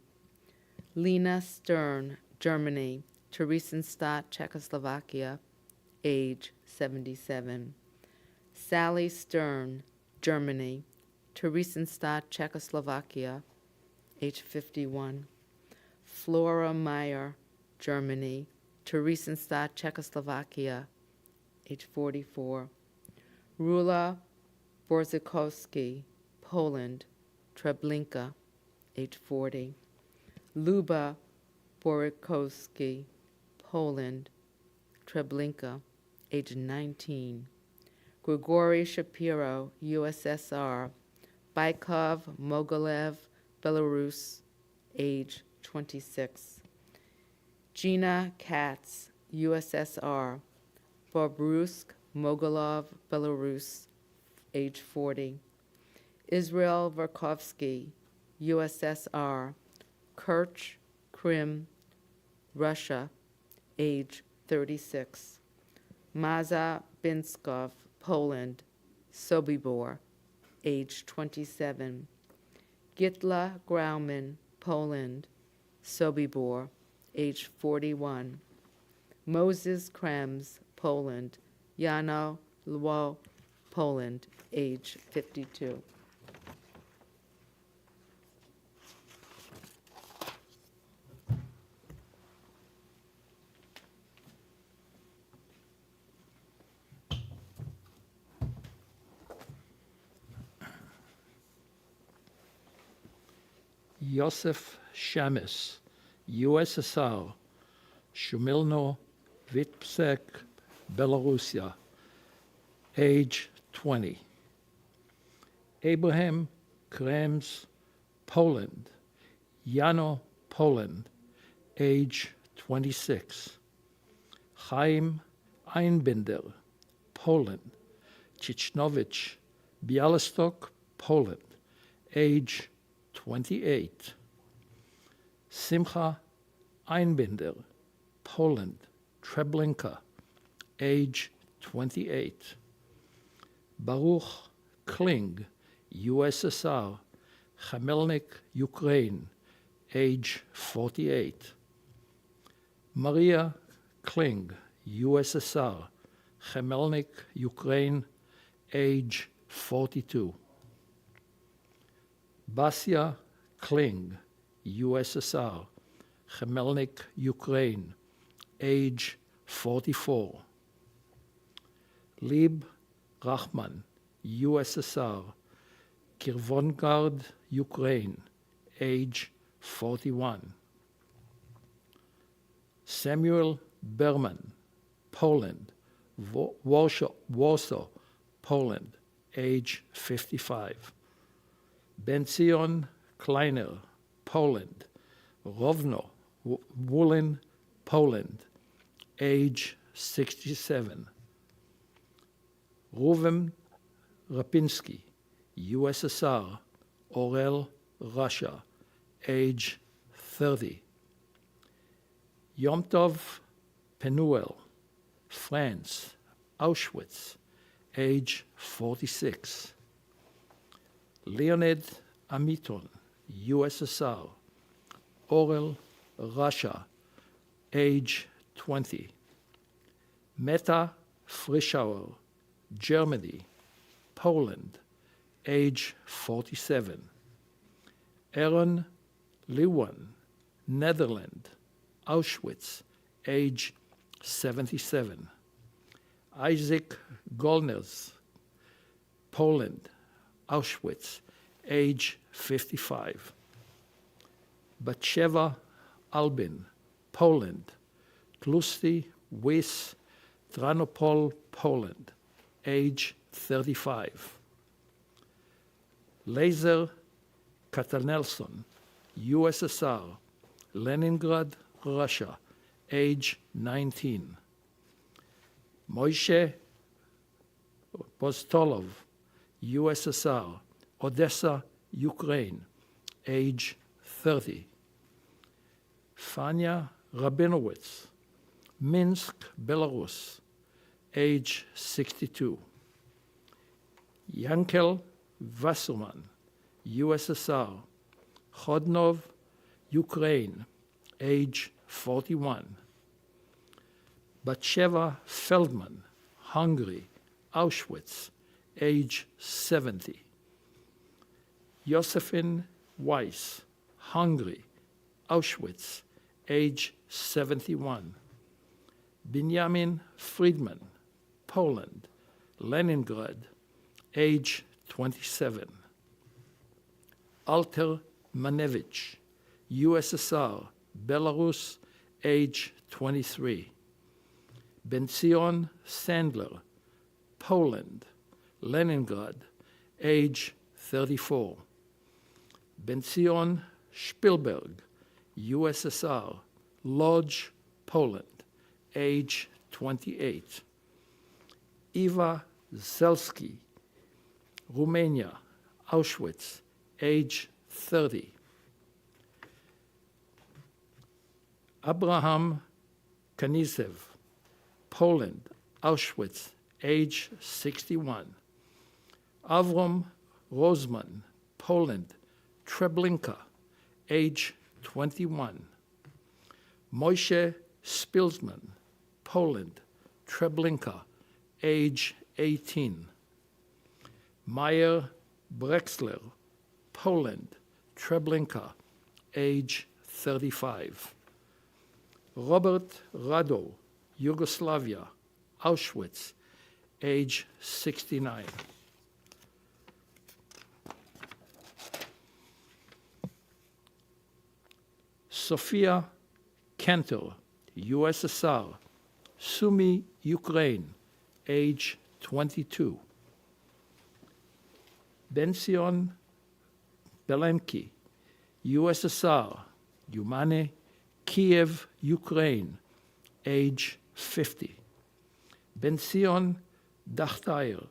Lena Stern, Germany, Theresienstadt, Czechoslovakia, age 77. Sally Stern, Germany, Theresienstadt, Czechoslovakia, age 51. Flora Meyer, Germany, Theresienstadt, Czechoslovakia, age 44. Rula Borzykowski, Poland, Treblinka, age 40. Luba Borykowski, Poland, Treblinka, age 19. Grigory Shapiro, USSR, Baikov, Mogilev, Belarus, age 26. Gina Katz, USSR, Bobrusk, Mogilov, Belarus, age 40. Israel Verkovsky, USSR, Kerch, Krim, Russia, age 36. Maza Binskov, Poland, Sobibor, age 27. Gitla Grauman, Poland, Sobibor, age 41. Moses Krems, Poland, Jano Lwo, Poland, age 52. Yosef Shamis, USSR, Shumilno, Vitebsk, Belarusia, age 20. Abraham Krems, Poland, Jano, Poland, age 26. Chaim Einbinder, Poland, Chichnowicz, Bialystok, Poland, age 28. Simcha Einbinder, Poland, Treblinka, age 28. Baruch Kling, USSR, Chamelnik, Ukraine, age 48. Maria Kling, USSR, Chamelnik, Ukraine, age 42. Basia Kling, USSR, Chamelnik, Ukraine, age 44. Lieb Rachman, USSR, Kirvongard, Ukraine, age 41. Samuel Berman, Poland, Warsaw, Poland, age 55. Benzion Kleiner, Poland, Rovno, Woolen, Poland, age 67. Ruvem Rapinski, USSR, Orel, Russia, age 30. Yomtov Penuel, France, Auschwitz, age 46. Leonid Amiton, USSR, Orel, Russia, age 20. Meta Frischauer, Germany, Poland, age 47. Aaron Leeuwen, Netherlands, Auschwitz, age 77. Isaac Golners, Poland, Auschwitz, age 55. Batsheva Albin, Poland, Tlusty Wys, Tranopol, Poland, age 35. Laser Katanelson, USSR, Leningrad, Russia, age 19. Moishe Postolov, USSR, Odessa, Ukraine, age 30. Fania Rabinowitz, Minsk, Belarus, age 62. Yankel Wasserman, USSR, Chodnov, Ukraine, age 41. Batsheva Feldman, Hungary, Auschwitz, age 70. Josephine Weiss, Hungary, Auschwitz, age 71. Benjamin Friedman, Poland, Leningrad, age 27. Alter Manevich, USSR, Belarus, age 23. Benzion Sandler, Poland, Leningrad, age 34. Benzion Spielberg, USSR, Lodz, Poland, age 28. Eva Zelski, Romania, Auschwitz, age 30. Abraham Kanisev, Poland, Auschwitz, age 61. Avrom Rosman, Poland, Treblinka, age 21. Moshe Spilsman, Poland, Treblinka, age 18. Meyer Brexler, Poland, Treblinka, age 35. Robert Rado, Yugoslavia, Auschwitz, age 69. Sophia Kentel, USSR, Sumy, Ukraine, age 22. Benzion Belemki, USSR, Umane, Kiev, Ukraine, age 50. Benzion Dakhtair,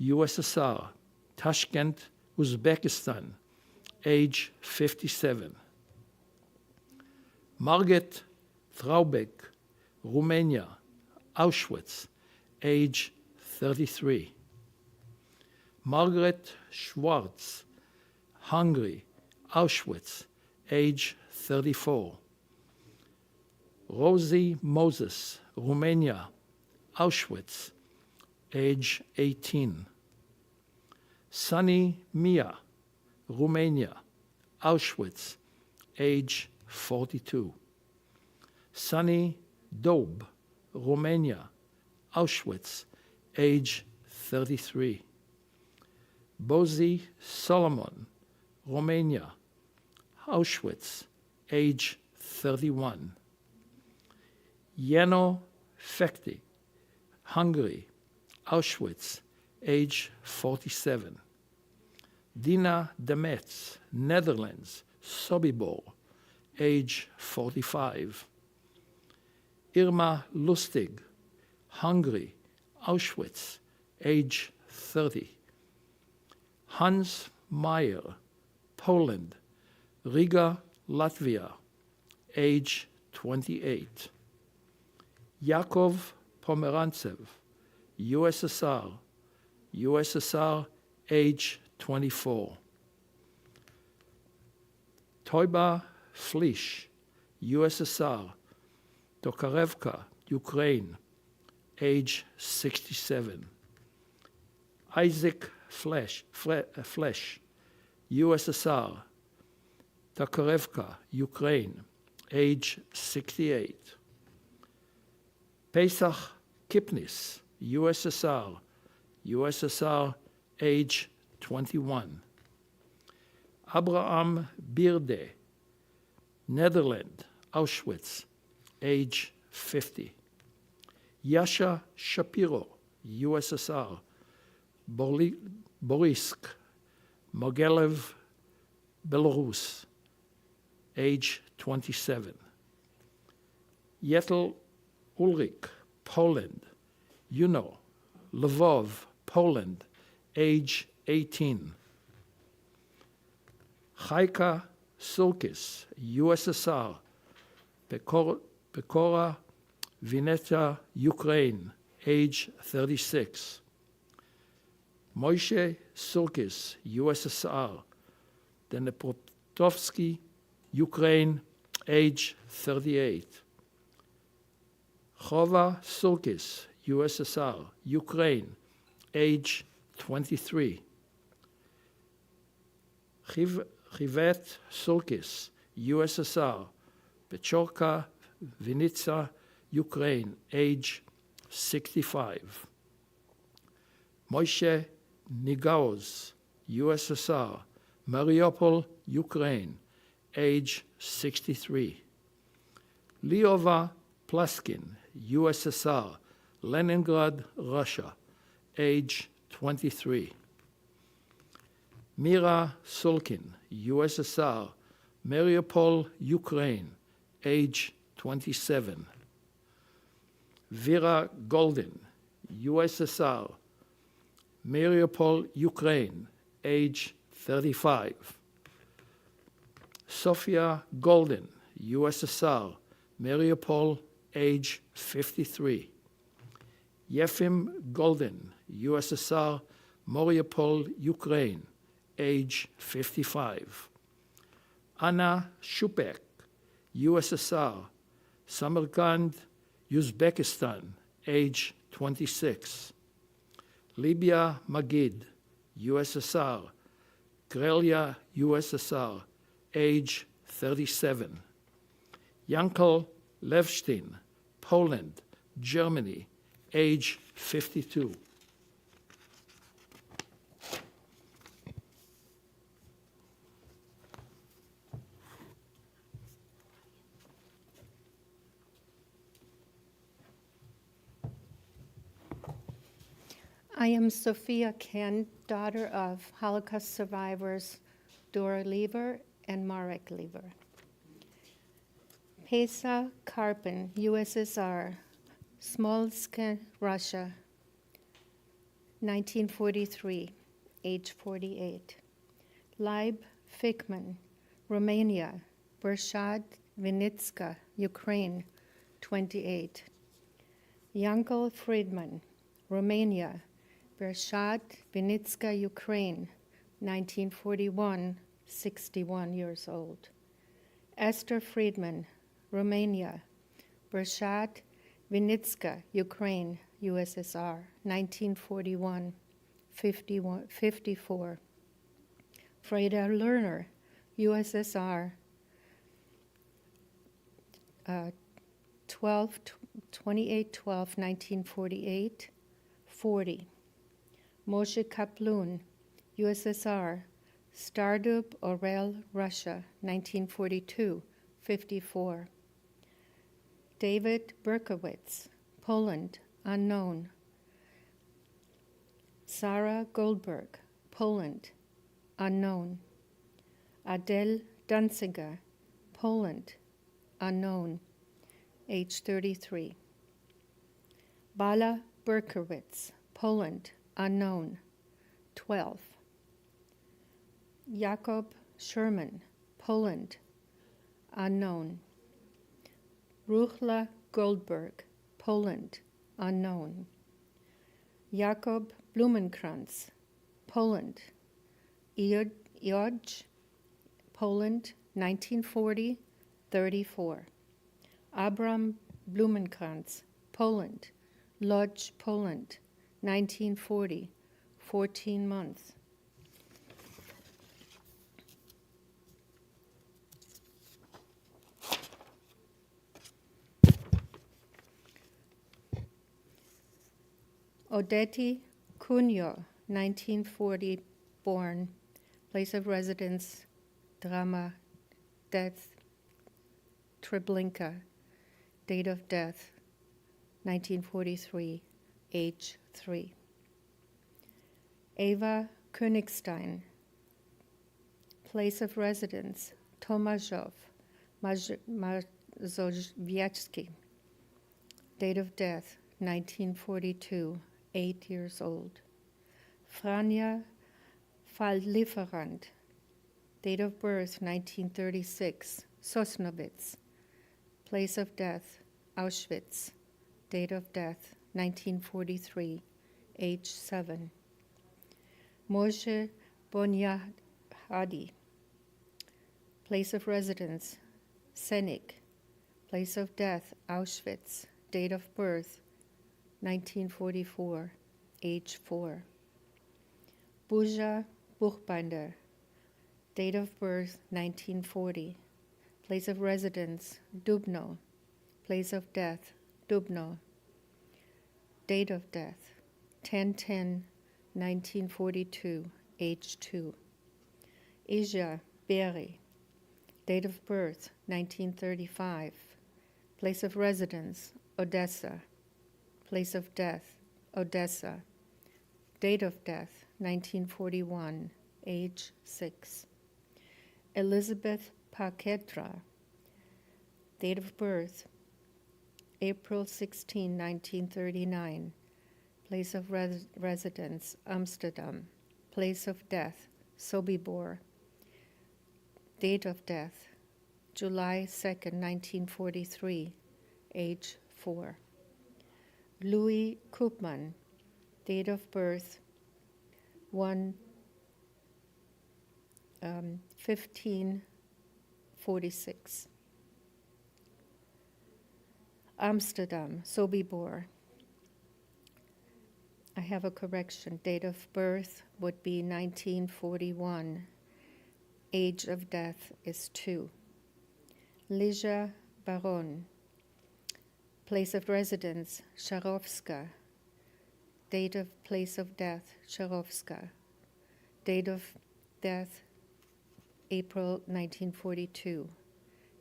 USSR, Tashkent, Uzbekistan, age 57. Margit Traubek, Romania, Auschwitz, age 33. Margaret Schwartz, Hungary, Auschwitz, age 34. Rosie Moses, Romania, Auschwitz, age 18. Sunny Mia, Romania, Auschwitz, age 42. Sunny Dobe, Romania, Auschwitz, age 33. Bozy Solomon, Romania, Auschwitz, age 31. Jeno Fekti, Hungary, Auschwitz, age 47. Dina Demetz, Netherlands, Sobibor, age 45. Irma Lustig, Hungary, Auschwitz, age 30. Hans Meyer, Poland, Riga, Latvia, age 28. Yakov Pomerantsev, USSR, age 24. Toiba Flish, USSR, Tokarevka, Ukraine, age 67. Isaac Flesh, USSR, Tokarevka, Ukraine, age 68. Pesach Kipnis, USSR, age 21. Abraham Birde, Netherlands, Auschwitz, age 50. Yasha Shapiro, USSR, Borisk, Mogelev, Belarus, age 27. Yetel Ulrich, Poland, Juno, Lvov, Poland, age 18. Chaika Sulkis, USSR, Pekora Vineta, Ukraine, age 36. Moishe Sulkis, USSR, Dnepropetrovsky, Ukraine, age 38. Chova Sulkis, USSR, Ukraine, age 23. Chivet Sulkis, USSR, Pechorka, Vinitsa, Ukraine, age 65. Moishe Nigaoz, USSR, Mariupol, Ukraine, age 63. Liova Plaskin, USSR, Leningrad, Russia, age 23. Mira Sulkin, USSR, Mariupol, Ukraine, age 27. Vera Golden, USSR, Mariupol, Ukraine, age 35. Sofia Golden, USSR, Mariupol, age 53. Yefim Golden, USSR, Mariupol, Ukraine, age 55. Anna Shupek, USSR, Samarkand, Uzbekistan, age 26. Libya Magid, USSR, Karelia, USSR, age 37. Yankel Levstein, Poland, Germany, age 52. I am Sophia Ken, daughter of Holocaust survivors Dora Lever and Marek Lever. Pesa Karpin, USSR, Smolsk, Russia, 1943, age 48. Leib Fikman, Romania, Bershad Vinitska, Ukraine, 28. Yankel Friedman, Romania, Bershad Vinitska, Ukraine, 1941, 61 years old. Esther Friedman, Romania, Bershad Vinitska, Ukraine, USSR, 1941, 54. Freda Lerner, USSR, 28/12/1948, 40. Moshe Kaplun, USSR, Stardub Orel, Russia, 1942, 54. David Berkowitz, Poland, unknown. Sarah Goldberg, Poland, unknown. Adele Danziger, Poland, unknown, age 33. Bala Berkowitz, Poland, unknown, 12. Jakob Sherman, Poland, unknown. Ruchla Goldberg, Poland, unknown. Jakob Blumenkrantz, Poland. Ioj, Poland, 1940, 34. Abram Blumenkrantz, Poland. Lodz, Poland, 1940, 14 months. Odeti Cunyo, 1940 born, place of residence, Drama, death, Treblinka, date of death, 1943, age 3. Eva Königstein, place of residence, Tomaszów, Mazowiecki, date of death, 1942, 8 years old. Frania Faldlieferant, date of birth 1936, Sosnowitz, place of death Auschwitz, date of death 1943, age 7. Moshe Bonyahadi, place of residence Senik, place of death Auschwitz, date of birth 1944, age 4. Buja Buchbinder, date of birth 1940, place of residence Dubno, place of death Dubno, date of death 10/10/1942, age 2. Asia Berry, date of birth 1935, place of residence Odessa, place of death Odessa, date of death 1941, age 6. Elizabeth Paquetra, date of birth April 16, 1939, place of residence Amsterdam, place of death Sobibor, date of death July 2nd, 1943, age 4. Louis Koopman, date of birth 1546. Amsterdam, Sobibor. I have a correction. Date of birth would be 1941. Age of death is 2. Ligia Baron. Place of residence, Sharovska. Date of place of death, Sharovska. Date of death, April 1942.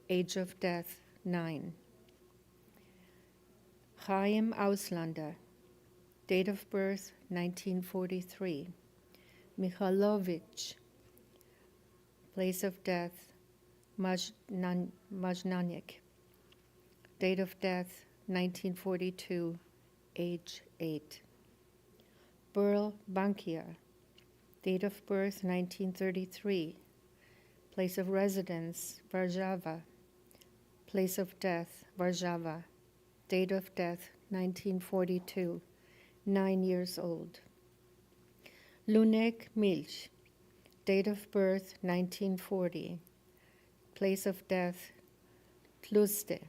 Age of death, 9. Chaim Auslander. date of birth 1943. Mikhailovich, place of death Majdanek, date of death 1942, age 8. Burl Bankier, date of birth 1933, place of residence Varshava, place of death Varshava, date of death 1942, 9 years old. Lunek Milch, date of birth 1940, place of death Tluste,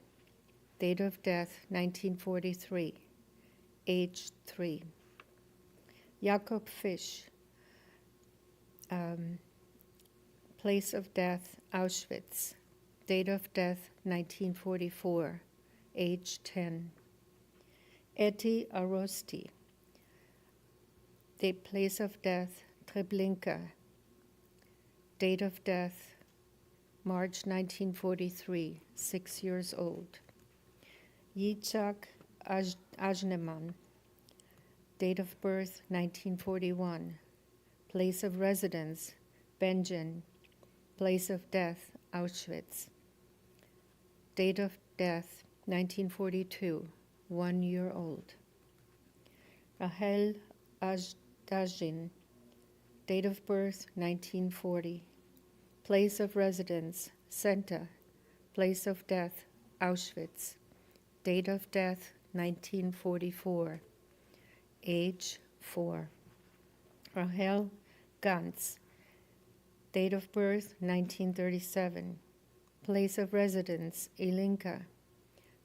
date of death 1943, age 3. Jakob Fisch, place of death Auschwitz, date of death 1944, age 10. Eti Arosti, the place of death Treblinka, date of death March 1943, 6 years old. Yitzhak Ajneman, date of birth 1941, place of residence Benjen, place of death Auschwitz, date of death 1942, 1 year old. Rahel Ajdajin, date of birth 1940, place of residence Senta, place of death Auschwitz, date of death 1944, age 4. Rahel Gantz, date of birth 1937, place of residence Ilinka,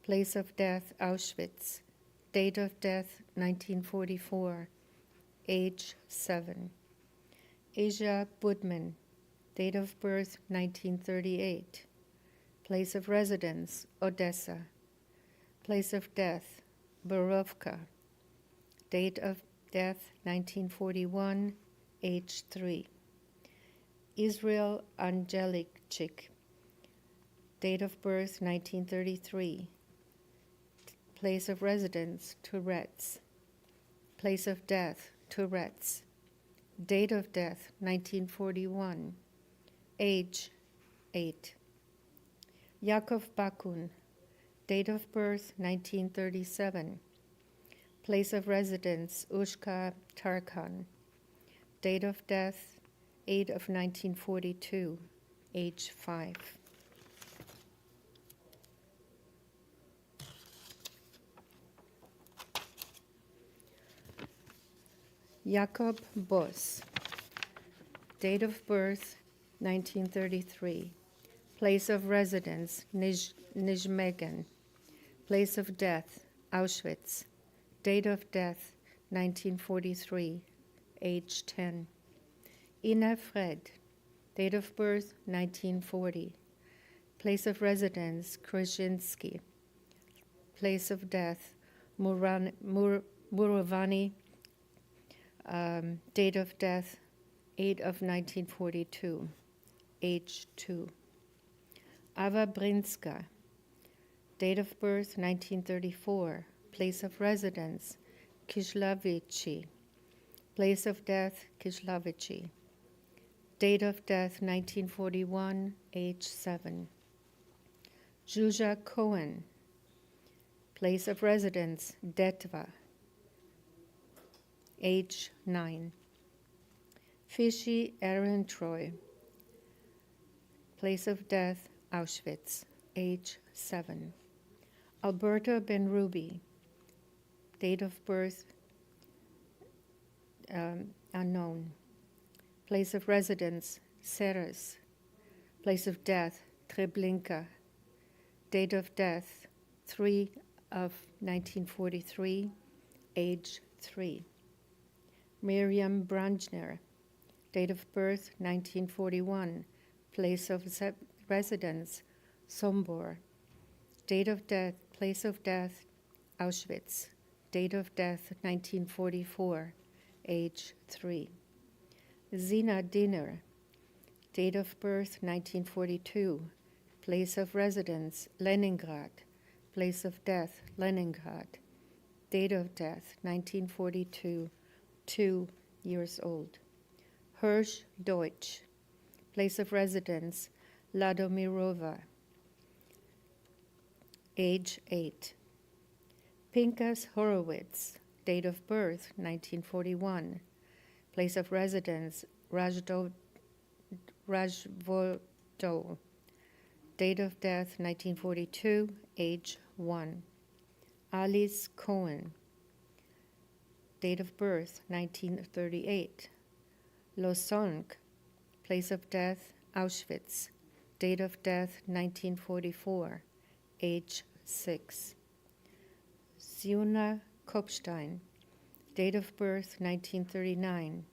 place of death Auschwitz, date of death 1944, age 7. Asia Budman, date of birth 1938, place of residence Odessa, place of death Borovka, date of death 1941, age 3. Israel Angelikchik, date of birth 1933, place of residence Tourette's, place of death Tourette's, date of death 1941, age 8. Yakov Bakun, date of birth 1937, place of residence Ushka Tarkhan, date of death 8 of 1942, age 5. Jakob Boss, date of birth 1933, place of residence Nijmegen, place of death Auschwitz, date of death 1943, age 10. Ina Fred, date of birth 1940, place of residence Krushinsky, place of death Murovani, date of death 8 of 1942, age 2. Ava Brinska, date of birth 1934, place of residence Kishlavichi, place of death Kishlavichi, date of death 1941, age 7. Zsuzsa Cohen, place of residence Detva, age 9. Fishy Aaron Troy, place of death Auschwitz, age 7. Alberta Benrubi, date of birth unknown, place of residence Ceres, place of death Treblinka, date of death 3 of 1943, age 3. Miriam Brandner, date of birth 1941, place of residence Sombor, date of death, place of death Auschwitz, date of death 1944, age 3. Zina Diner, date of birth 1942, place of residence Leningrad, place of death Leningrad, date of death 1942, 2 years old. Hirsch Deutsch, place of residence Ladomirova, age 8. Pinkas Horowitz, date of birth 1941, place of residence Rajvodo, date of death 1942, age 1. Alice Cohen, date of birth 1938. Losonk, place of death Auschwitz, date of death 1944, age 6. Zuna Kopstein, date of birth 1939,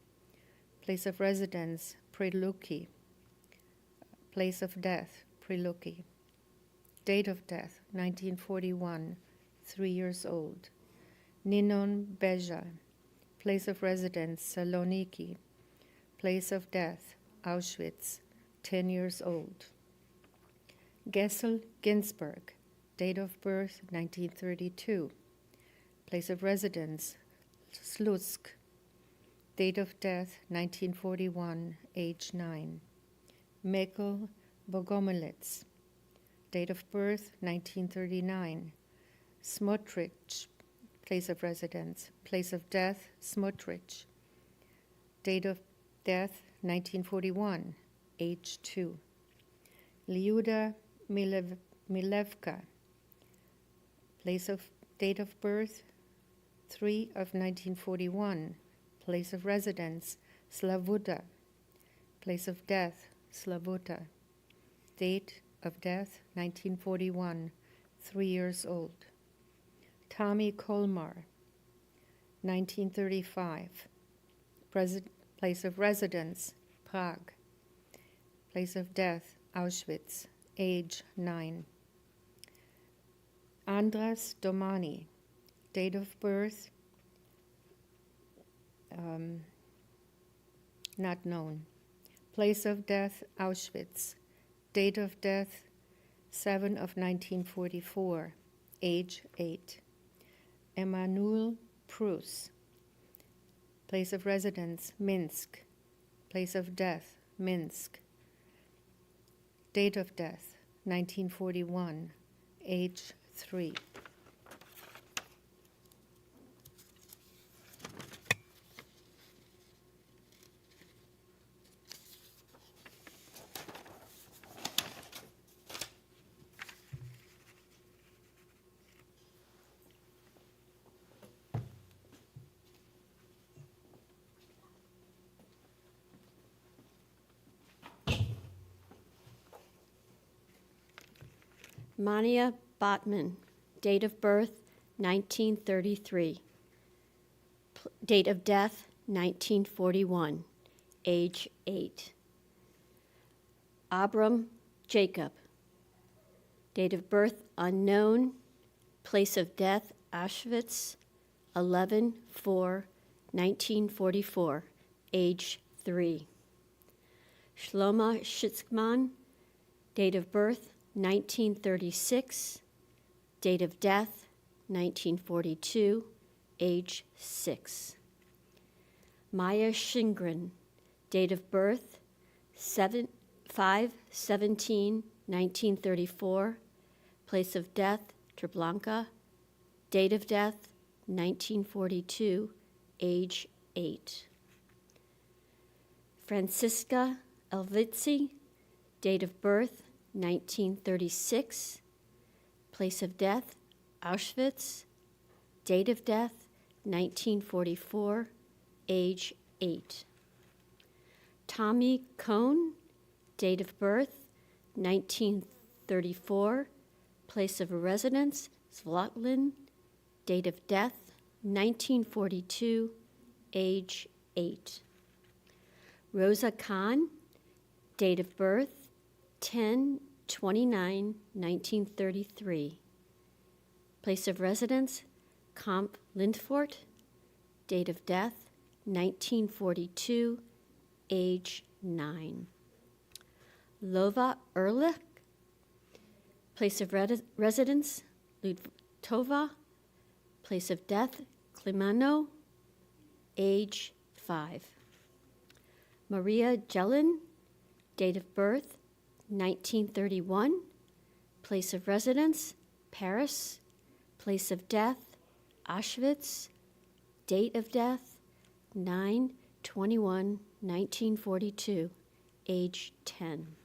place of residence Preluki, place of death Preluki, date of death 1941, 3 years old. Ninon Beja, place of residence Saloniki, place of death Auschwitz, 10 years old. Gessel Ginsberg, date of birth 1932, place of residence Slutsk, date of death 1941, age 9. Mikkel Bogomolets, date of birth 1939. Smotrich, place of residence, place of death Smotrich, date of death 1941, age 2. Liuda Milevka, place of date of birth 3 of 1941, place of residence Slavuta, place of death Slavuta, date of death 1941, 3 years old. Tommy Kolmar, 1935, place of residence Prague, place of death Auschwitz, age 9. Andras Domani, date of birth not known, place of death Auschwitz, date of death 7 of 1944, age 8. Emmanuel Prus, place of residence Minsk, place of death Minsk, date of death 1941, age 3. Mania Botman, date of birth 1933, date of death 1941, age 8. Abram Jacob, date of birth unknown, place of death Auschwitz, 11/4/1944, age 3. Shlomo Shitzkman, date of birth 1936, date of death 1942, age 6. Maya Shingren, date of birth 5/17/1934, place of death Treblinka, date of death 1942, age 8. Francisca Elvitzi, date of birth 1936, place of death Auschwitz, date of death 1944, age 8. Tommy Cohn, date of birth 1934, place of residence Zvotlin, date of death 1942, age 8. Rosa Khan, date of birth 10/29/1933, place of residence Kamp Lindfort, date of death 1942, age 9. Lova Ehrlich, place of residence Ludtova, Place of death, Climano, age 5. Maria Jelen, date of birth, 1931. Place of residence, Paris. Place of death, Auschwitz. Date of death, 9/21/1942, age 10.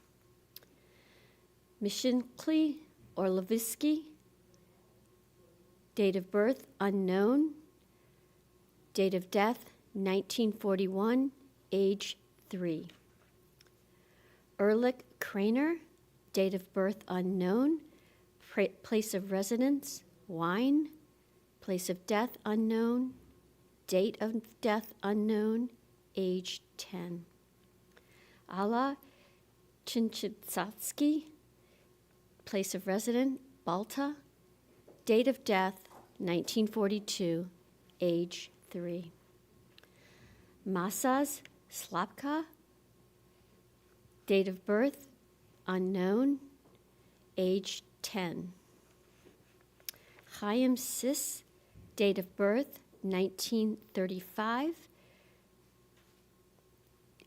Mishinkli Orlovsky, date of birth unknown, date of death 1941, age 3. Erlich Kraner, date of birth unknown, place of residence Wine, place of death unknown, date of death unknown, age 10. Alla Chinchitsatsky, place of residence Balta, date of death 1942, age 3. Masaz Slapka, date of birth unknown, age 10. Chaim Sis, date of birth 1935,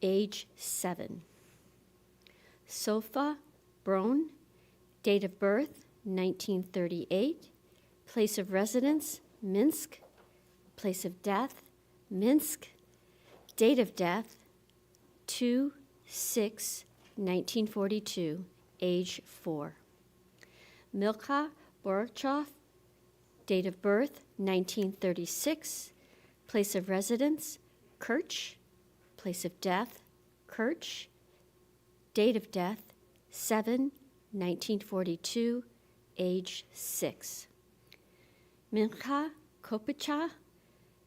age 7. Sofa Bron, date of birth 1938, place of residence Minsk, place of death Minsk, date of death 2/6/1942, age 4. Milka Borchov, date of birth 1936, place of residence Kerch, place of death Kerch, date of death 7/1942, age 6. Mincha Kopicha,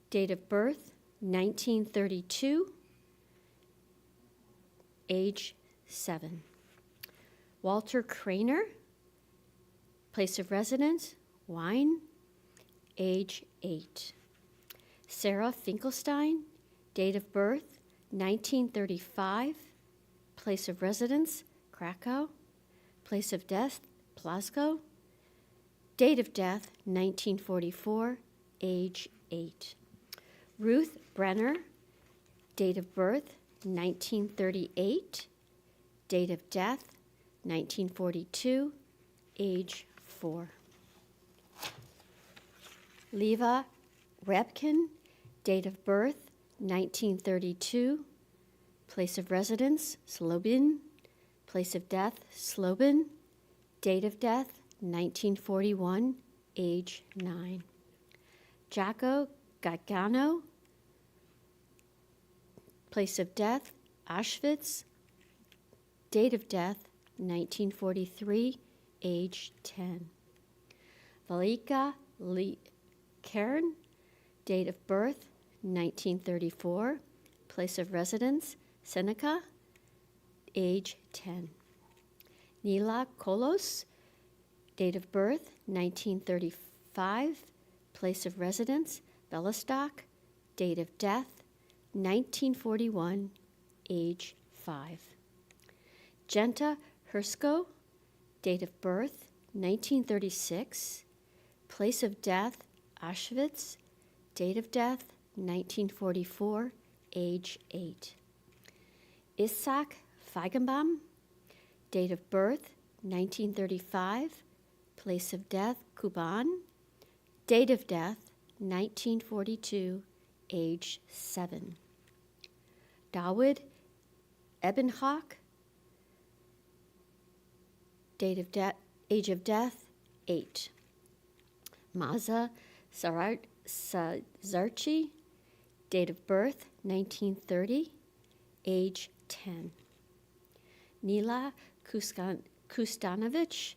date of birth 1932, age 7. Walter Kraner, place of residence Wine, age 8. Sarah Finkelstein, date of birth 1935, place of residence Krakow, place of death Glasgow, date of death 1944, age 8. Ruth Brenner, date of birth 1938, date of death 1942, age 4. Leva Rebkin, date of birth 1932, place of residence Slobin, place of death Slobin, date of death 1941, age 9. Jaco Gagano, place of death Auschwitz, date of death 1943, age 10. Valika Kern, date of birth 1934, place of residence Seneca, age 10. Nila Kolos, date of birth 1935, place of residence Belostok, date of death 1941, age 5. Genta Hersko, date of birth 1936, place of death Auschwitz, date of death 1944, age 8. Isaac Feigenbaum, date of birth 1935, place of death Kuban, date of death 1942, age 7. Dawid Ebenhak, age of death 8. Maza Zarchi, date of birth 1930, age 10. Nila Kustanovich,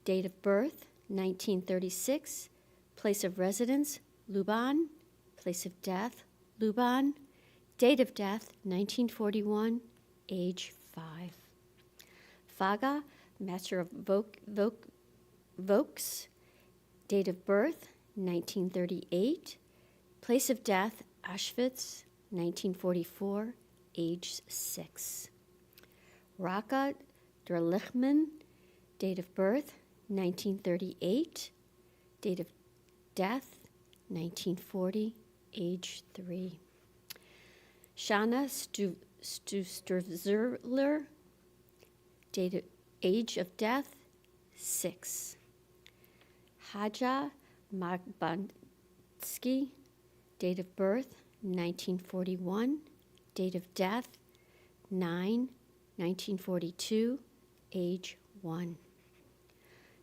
date of birth 1936, place of residence Luban, place of death Luban, date of death 1941, age 5. Faga Master of Vokes, date of birth 1938, place of death Auschwitz 1944, age 6. Raka Derlichman, date of birth 1938, date of death 1940, age 3. Shana Stusterzer, age of death 6. Haja Magbansky, date of birth 1941, date of death 9/1942, age 1.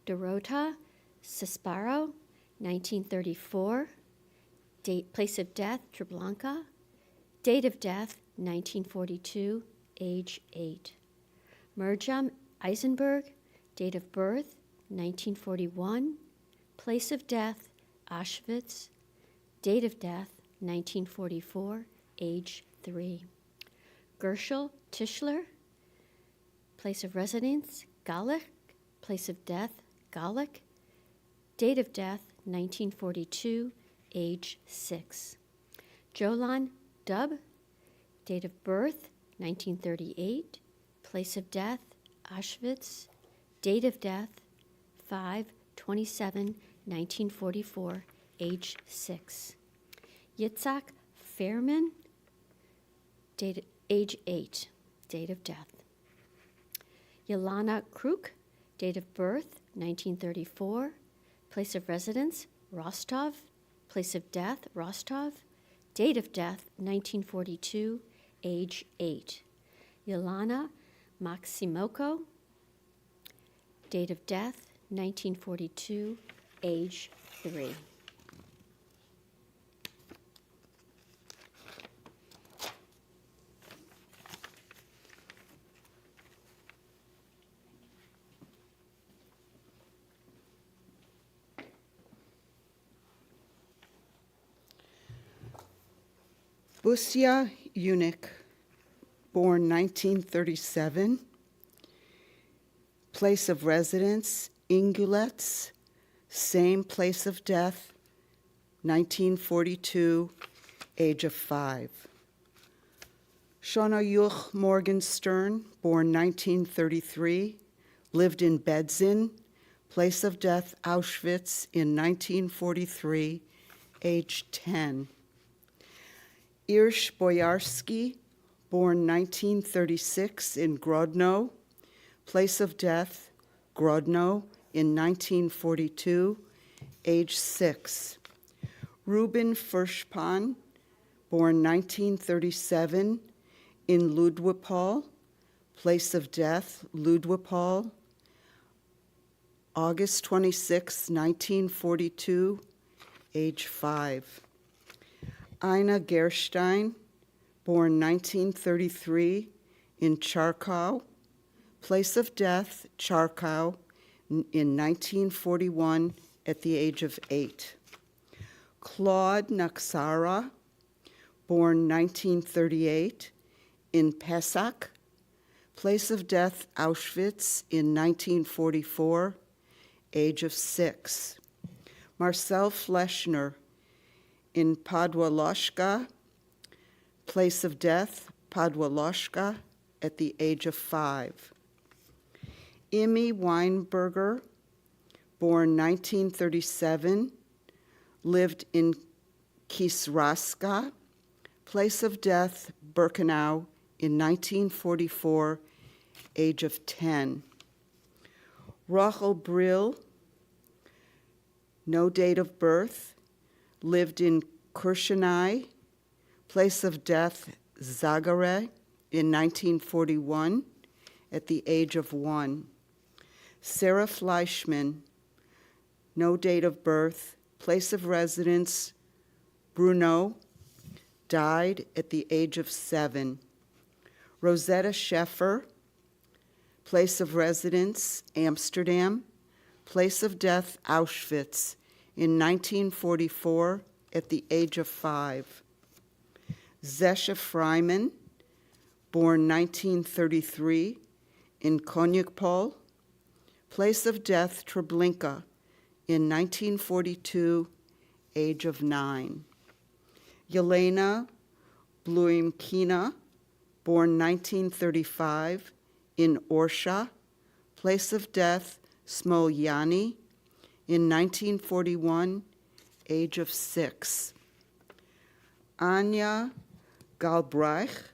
Dorota Cesparo, 1934, place of death Treblanka, date of death 1942, age 8. Mirjam Eisenberg, date of birth 1941, place of death Auschwitz, date of death 1944, age 3. Gershel Tischler, place of residence Galich, place of death Galich, date of death 1942, age 6. Jolan Dub, date of birth 1938, place of death Auschwitz, date of death 5/27/1944, age 6. Yitzhak Fairman, age 8, date of death. Yelana Kruk, date of birth 1934, place of residence Rostov, place of death Rostov, date of death 1942, age 8. Yelana Maximoko, date of death 1942, age 3. Busia Eunuch, born 1937, place of residence Ingulets, same place of death 1942, age of 5. Shona Yuch Morgenstern, born 1933, lived in Bedzin, place of death Auschwitz in 1943, age 10. Irsh Boyarsky, born 1936 in Grodno, place of death Grodno in 1942, age 6. Ruben Fershpan, born 1937 in Ludwipol, place of death Ludwipol, August 26, 1942, age 5. Ina Gerstein, born 1933 in Charkow, place of death Charkow in 1941 at the age of 8. Claude Naxara, born 1938 in Pesach, place of death Auschwitz in 1944, age of 6. Marcel Fleschner, in Podwaloshka, place of death Podwaloshka at the age of 5. Imi Weinberger, born 1937, lived in Kisraska, place of death Birkenau in 1944, age of 10. Rachel Brill, no date of birth, lived in Kurshenai, place of death Zagare in 1941 at the age of 1. Sarah Fleischman, no date of birth, place of residence Brno, died at the age of 7. Rosetta Sheffer, place of residence Amsterdam, place of death Auschwitz in 1944 at the age of 5. Zesha Freiman, born 1933 in Konyakpol, place of death Treblinka in 1942, age of 9. Yelena Bluimkina, born 1935 in Orsha, place of death Smolyani in 1941, age of 6. Anya Galbraith,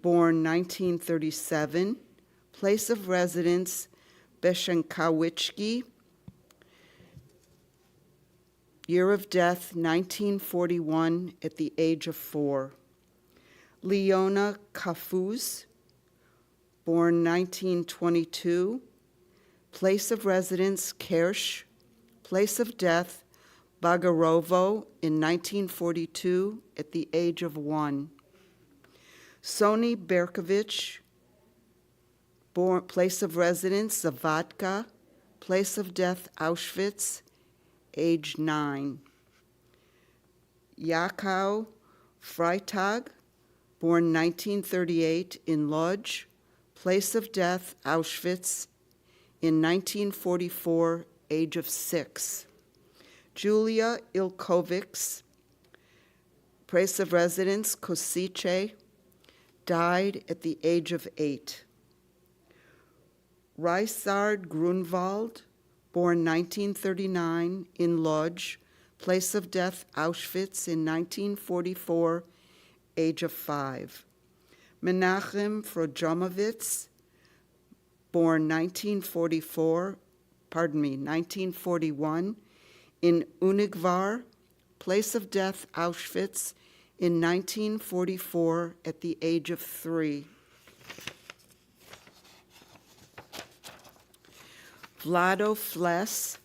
born 1937, place of residence Beshenkowiczki, year of death 1941 at the age of 4. Leona Kafuz, born 1922, place of residence Kersh, place of death Bagarovo in 1942 at the age of 1. Sony Berkovich, born, place of residence Zavatka, place of death Auschwitz, age 9. Yakov Freitag, born 1938 in Lodz, place of death Auschwitz, in 1944, age of 6. Julia Ilkovics, place of residence Kosice, died at the age of 8. Reisard Grunwald, born 1939 in Lodz, place of death Auschwitz in 1944, age of 5. Menachem Frojomovitz, born 1941 in Unigvar, place of death Auschwitz in 1944 at the age of 3. Vlado Fles,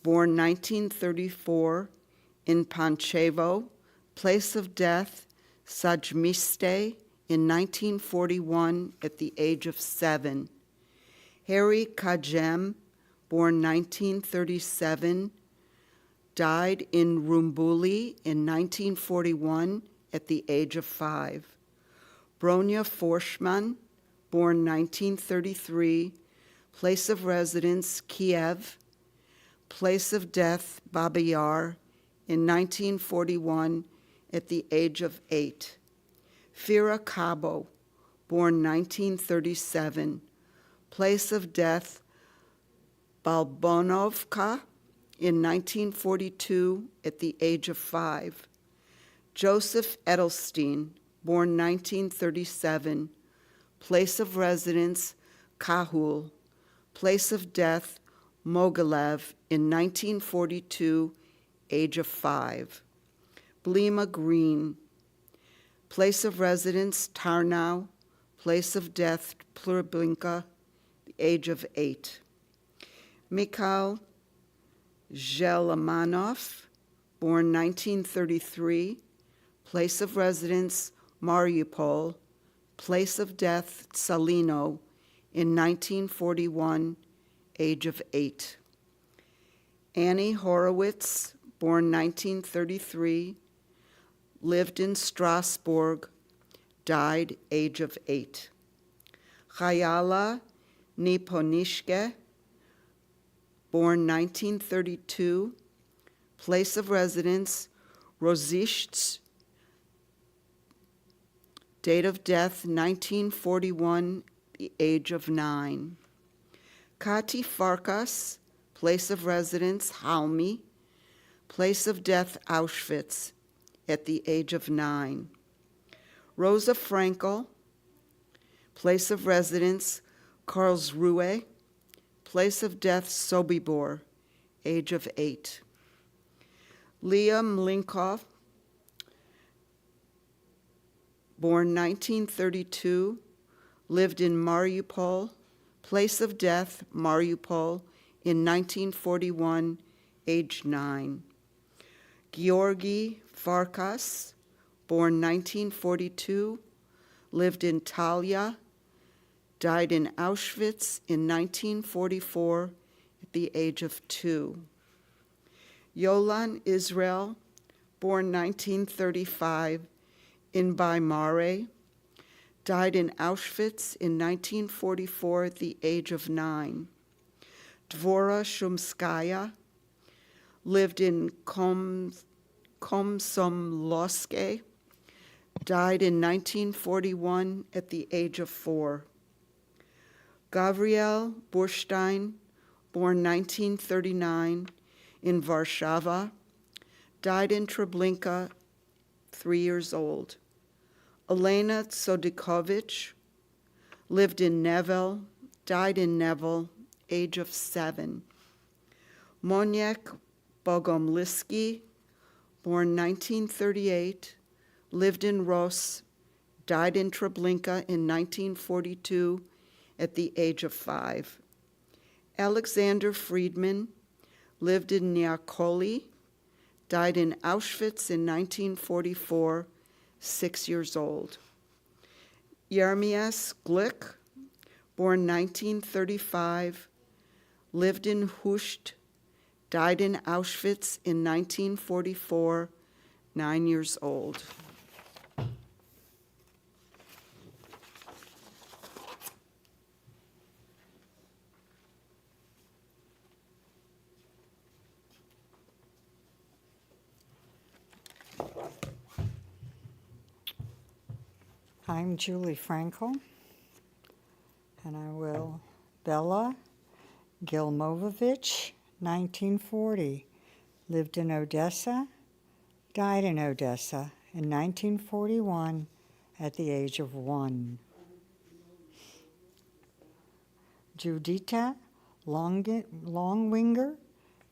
born 1934 in Pančevo, place of death Sajmiste in 1941 at the age of 7. Harry Kajem, born 1937, died in Rumbuli in 1941 at the age of 5. Bronya Forshman, born 1933, place of residence Kiev, place of death Babi Yar in 1941 at the age of 8. Fira Cabo, born 1937, place of death Balbonovka in 1942 at the age of 5. Joseph Edelstein, born 1937, place of residence Kahul, place of death Mogilev in 1942, age of 5. Blima Green, place of residence Tarnow, place of death Pluriblinka, age of 8. Mikhail Zhelamanov, born 1933, place of residence Mariupol, place of death Salino, in 1941, age of 8. Annie Horowitz, born 1933, lived in Strasbourg, died age of 8. Chayala Niponishke, born 1932, place of residence Rosishts, date of death 1941, the age of 9. Kati Farkas, place of residence Halmi, place of death Auschwitz, at the age of 9. Rosa Frankel, place of residence Karlsruhe, place of death Sobibor, age of 8. Leah Mlinkov, born 1932, lived in Mariupol, place of death Mariupol, in 1941, age 9. Georgi Farkas, born 1942, lived in Talia, died in Auschwitz in 1944 at the age of 2. Yolan Israel, born 1935 in Baimare, died in Auschwitz in 1944 at the age of 9. Dvora Shumskaya lived in Komsomolsk, died in 1941 at the age of 4. Gavriel Burstein, born 1939 in Warsaw, died in Treblinka, 3 years old. Elena Tsodikovic, lived in Neville, died in Neville, age of 7. Moniek Bogomlisky, born 1938, lived in Ros, died in Treblinka in 1942 at the age of 5. Alexander Friedman, lived in Neapoli, died in Auschwitz in 1944, 6 years old. Jeremias Glick, born 1935, lived in Husht, died in Auschwitz in 1944, 9 years old. I'm Julie Frankel, and I will. Bella Gilmovovich, 1940, lived in Odessa, died in Odessa in 1941 at the age of 1. Judita Longwinger,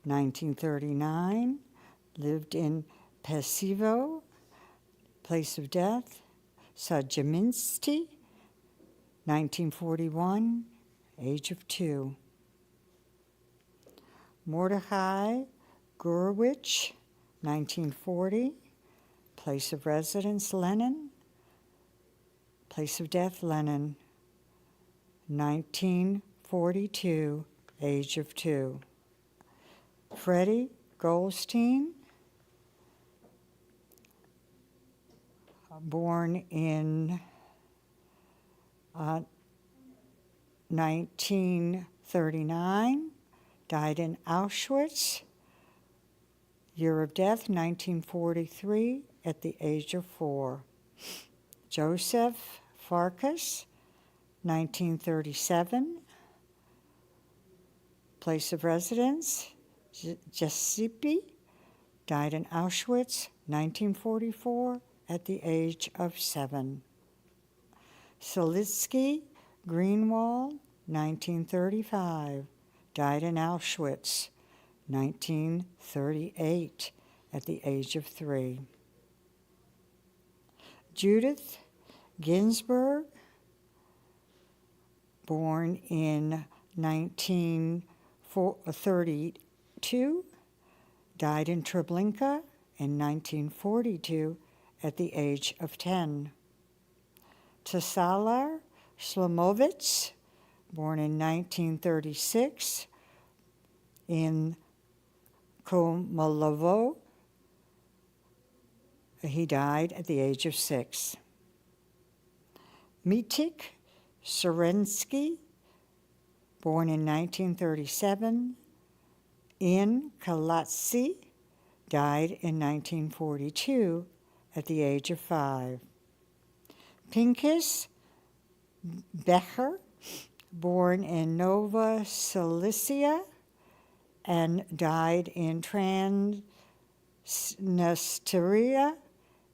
1939, lived in Pesivo, place of death, Sajaminski, 1941, age of 2. Mordechai Gurewicz, 1940, place of residence Lenin, place of death Lenin, 1942, age of 2. Freddie Goldstein, born in 1939, died in Auschwitz, year of death 1943 at the age of 4. Joseph Farkas, 1937, place of residence Giuseppe, died in Auschwitz 1944 at the age of 7. Silitsky Greenwald, 1935, died in Auschwitz 1938 at the age of 3. Judith Ginsburg, born in 1932, died in Treblinka in 1942 at the age of 10. Tsalar Slomovitz, born in 1936 in Komolovo, he died at the age of 6. Mitik Serensky, born in 1937 in Kalatsi, died in 1942 at the age of 5. Pinkas Becher, born in Nova Cilicia and died in Transnistria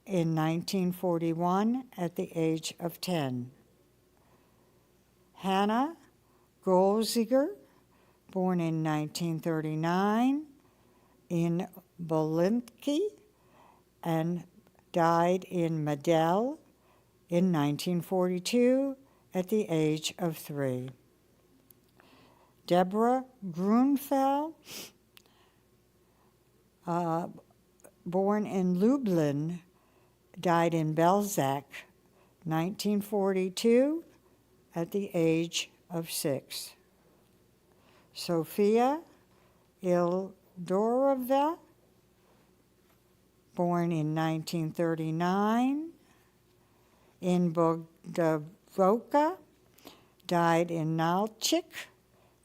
in 1941 at the age of 10. Hannah Golziger, born in 1939 in Bolinki and died in Medell in 1942 at the age of 3. Deborah Grunfeld, born in Lublin, died in Belzec, 1942 at the age of 6. Sophia Ildorova, born in 1939 in Bogdavoka, died in Nalchik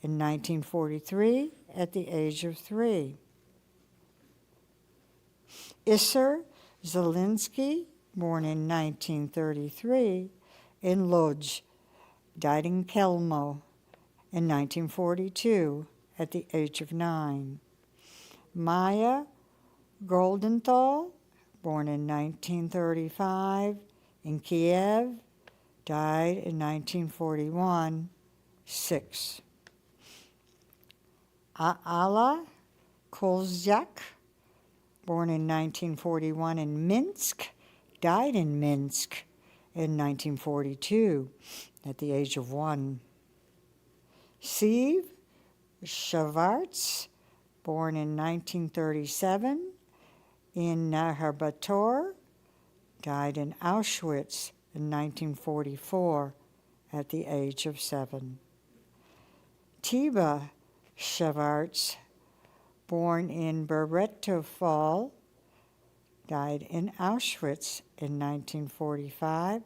in 1943 at the age of 3. Isser Zelinsky, born in 1933 in Lodz, died in Kelmo in 1942 at the age of 9. Maya Goldenthal, born in 1935 in Kiev, died in 1941, 6. Alla Kolzyak, born in 1941 in Minsk, died in Minsk in 1942 at the age of 1. Siv Shavarts, born in 1937 in Naharbator, died in Auschwitz in 1944 at the age of 7. Tiba Shavarts, born in Beretofal, died in Auschwitz in 1945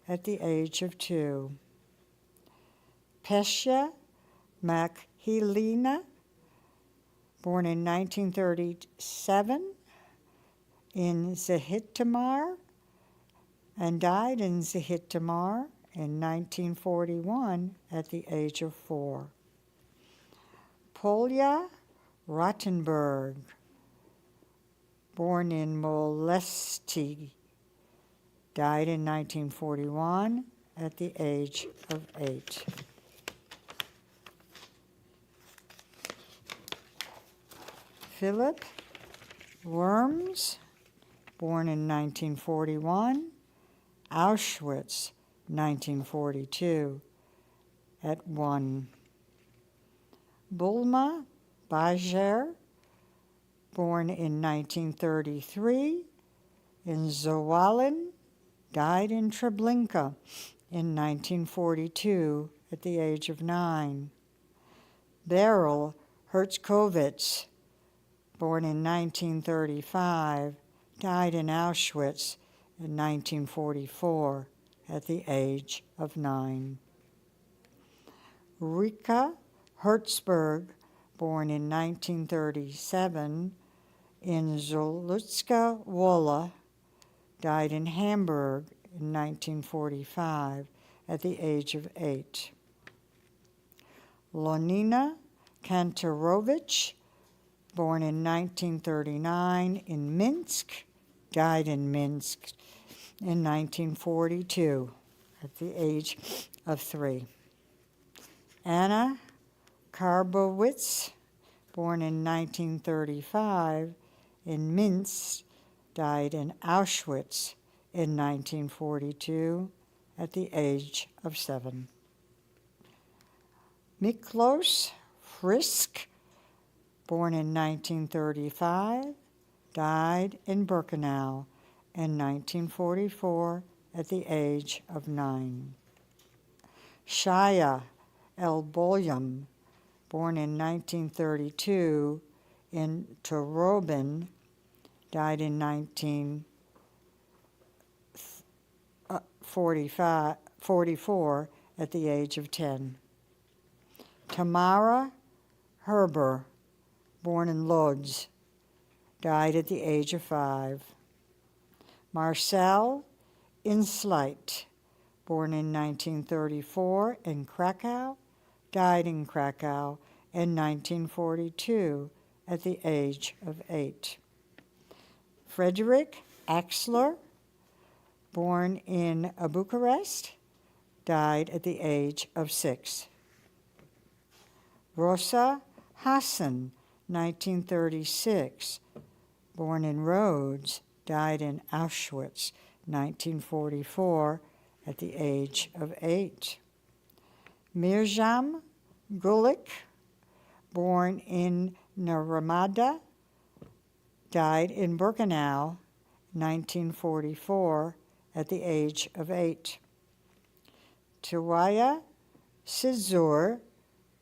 at the age of 2. Pesha Makhilina, born in 1937 in Zahitamar and died in Zahitamar in 1941 at the age of 4. Polya Rottenberg, born in Molesti, died in 1941 at the age of 8. Philip Worms, born in 1941, Auschwitz, 1942, at 1. Bulma Bajer, born in 1933 in Zawalin, died in Treblinka in 1942 at the age of 9. Beryl Hertzkovitz, born in 1935, died in Auschwitz in 1944 at the age of 9. Rika Hertzberg, born in 1937 in Zolutska Wola, died in Hamburg in 1945 at the age of 8. Lonina Kantarovich, born in 1939 in Minsk, died in Minsk in 1942 at the age of 3. Anna Karbowitz, born in 1935 in Minsk, died in Auschwitz in 1942 at the age of 7. Miklos Frisk, born in 1935, died in Birkenau in 1944 at the age of 9. Shaya El-Bolyam, born in 1932 in Torobin, died in 1944 at the age of 10. Tamara Herber, born in Lodz, died at the age of 5. Marcel Insleit, born in 1934 in Krakow, died in Krakow in 1942 at the age of 8. Frederick Axler, born in Bucharest, died at the age of 6. Rosa Hassan, 1936, born in Rhodes, died in Auschwitz, 1944, at the age of 8. Mirjam Gulik, born in Narmada, died in Birkenau, 1944, at the age of 8. Tawaya Sizur,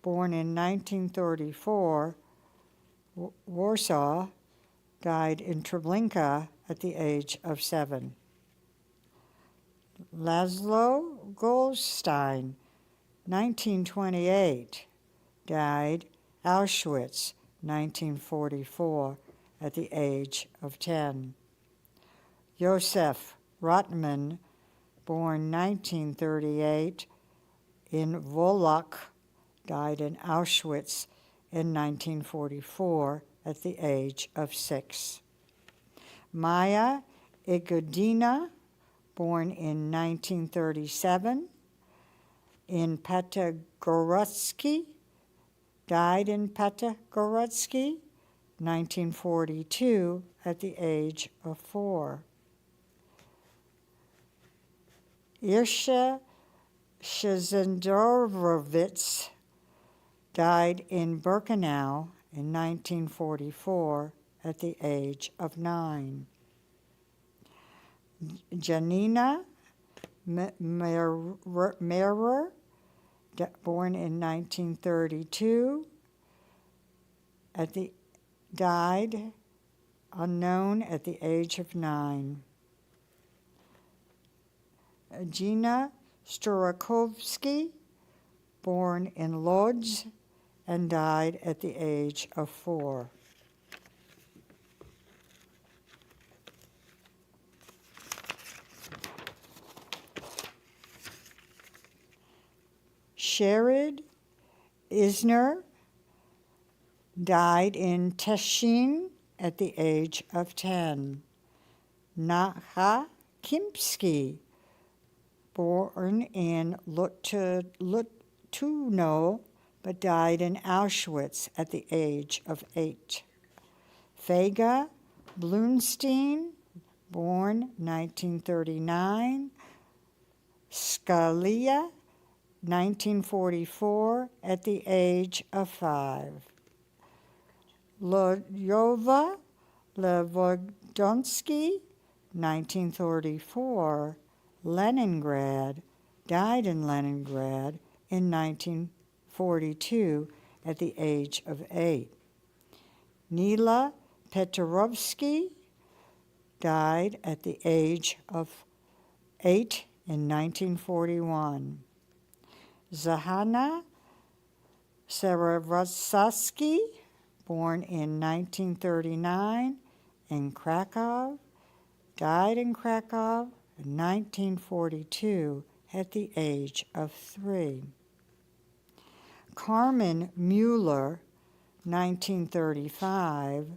born in 1934, Warsaw, died in Treblinka at the age of 7. Laszlo Goldstein, 1928, died Auschwitz, 1944, at the age of 10. Josef Rotman, born 1938 in Volok, died in Auschwitz in 1944 at the age of 6. Maya Igodina, born in 1937 in Petagorodsky, died in Petagorodsky, 1942, at the age of 4. Irsha Shazendorovitz died in Birkenau in 1944 at the age of 9. Janina Merer, born in 1932, died unknown at the age of 9. Gina Sturakovsky, born in Lodz, and died at the age of 4. Sherid Isner died in Teshin at the age of 10. Naha Kimsky, born in Lutuno, but died in Auschwitz at the age of 8. Fega Blunstein, born 1939. Scalia, 1944, at the age of 5. Lyova Levodonsky, 1934, Leningrad, died in Leningrad in 1942 at the age of 8. Nila Petrovsky died at the age of 8 in 1941. Zahana Serevrasky, born in 1939 in Krakow, died in Krakow in 1942 at the age of 3. Carmen Mueller, 1935,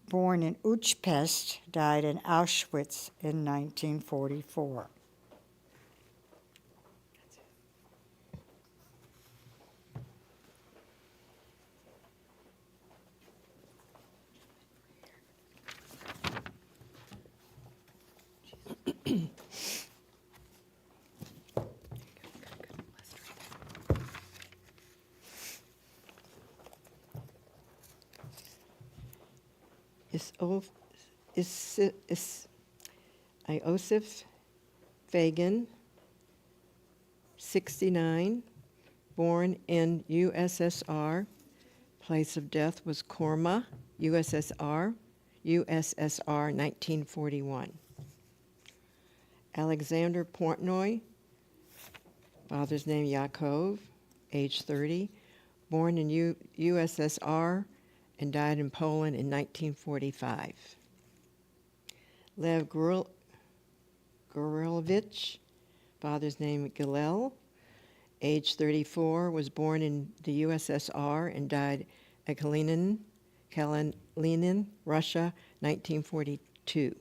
born in Uchpest, died in Auschwitz in 1944. Iosif Fagan, 69, born in USSR. Place of death was Korma, USSR, 1941. Alexander Portnoy, father's name Yakov, age 30, born in USSR and died in Poland in 1945. Lev Gorilovich, father's name Gilel, age 34, was born in the USSR and died at Kalinin, Russia, 1942.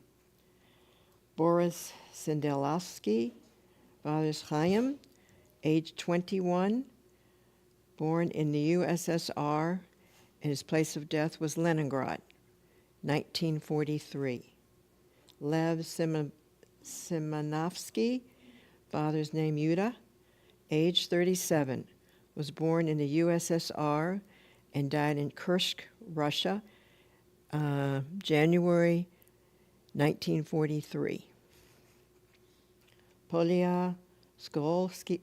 Boris Sendelovsky, father's Chaim, age 21, born in the USSR, and his place of death was Leningrad, 1943. Lev Simonovsky, father's name Yuda, age 37, was born in the USSR and died in Kursk, Russia, January 1943. Polya Sokolsky,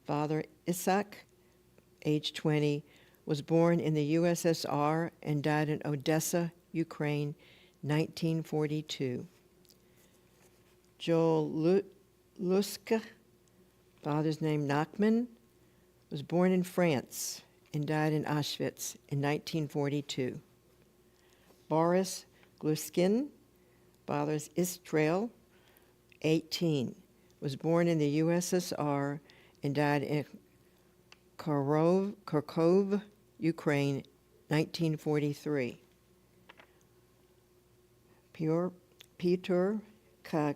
father Isaac, age 20, was born in the USSR and died in Odessa, Ukraine, 1942. Joel Luska, father's name Nachman, was born in France and died in Auschwitz in 1942. Boris Gluskin, father's Israel, 18, was born in the USSR and died in Kharkov, Ukraine, 1943. Peter Kaganov.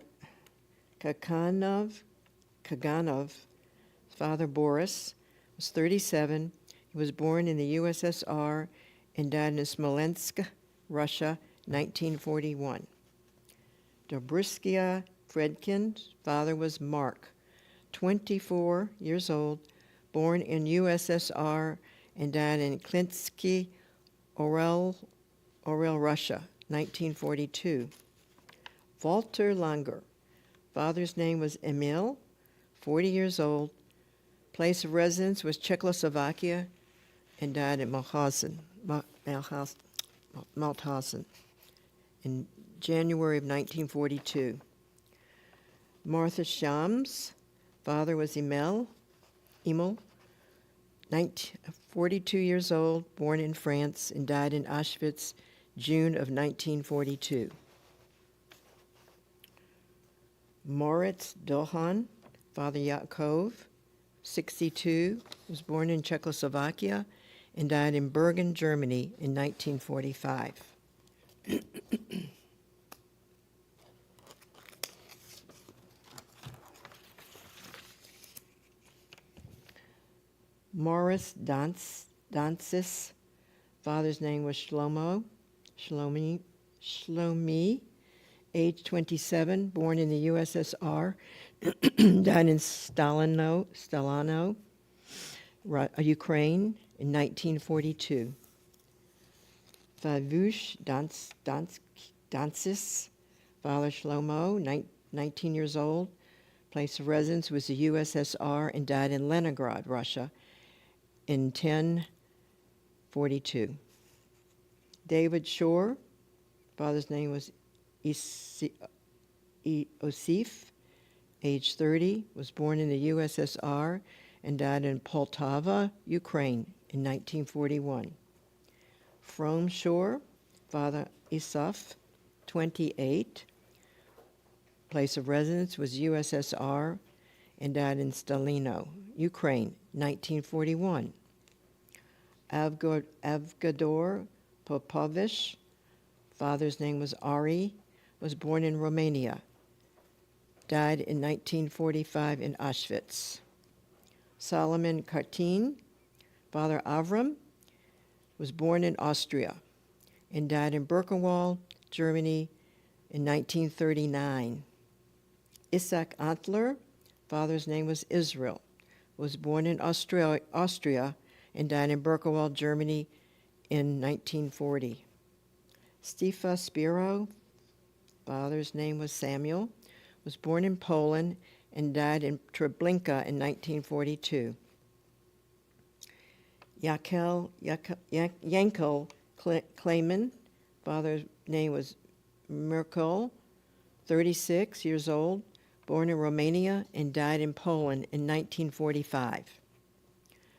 His father, Boris, was 37. He was born in the USSR and died in Smolensk, Russia, 1941. Dobriskia Fredkin's father was Mark, 24 years old, born in USSR and died in Klinsky, Orel, Russia, 1942. Walter Langer, father's name was Emil, 40 years old, place of residence was Czechoslovakia, and died in Mauthausen in January of 1942. Martha Shams, father was Emil, 42 years old, born in France, and died in Auschwitz, June of 1942. Moritz Dohan, father Yakov, 62, was born in Czechoslovakia and died in Bergen, Germany in 1945. Morris Dancis, father's name was Shlomi, age 27, born in the USSR, died in Stalino, Ukraine in 1942. Favush Dancis, father Shlomo, 19 years old, place of residence was the USSR and died in Leningrad, Russia in 1042. David Shore, father's name was Osif, age 30, was born in the USSR and died in Poltava, Ukraine in 1941. From Shore, father Isaf, 28, place of residence was USSR and died in Stalino, Ukraine, 1941. Avgador Popovich, father's name was Ari, was born in Romania, died in 1945 in Auschwitz. Solomon Kartin, father Avram, was born in Austria and died in Birkenwald, Germany in 1939. Isaac Antler, father's name was Israel, was born in Austria and died in Birkenwald, Germany in 1940. Stifa Spiro, father's name was Samuel, was born in Poland and died in Treblinka in 1942. Yankel Klayman, father's name was Merkel, 36 years old, born in Romania and died in Poland in 1945.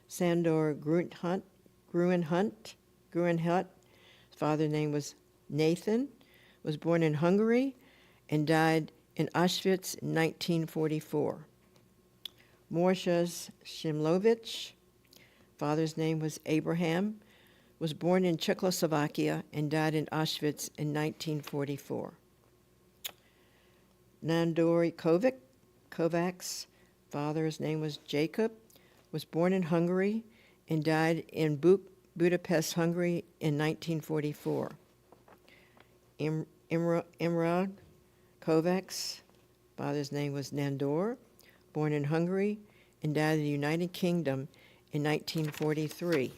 Sandor Gruenhut, father's name was Nathan, was born in Hungary and died in Auschwitz in 1944. Morsha Shimlovich, father's name was Abraham, was born in Czechoslovakia and died in Auschwitz in 1944. Nandori Kovacs, father's name was Jacob, was born in Hungary and died in Budapest, Hungary in 1944. Imrad Kovacs, father's name was Nandor, born in Hungary and died in the United Kingdom in 1943.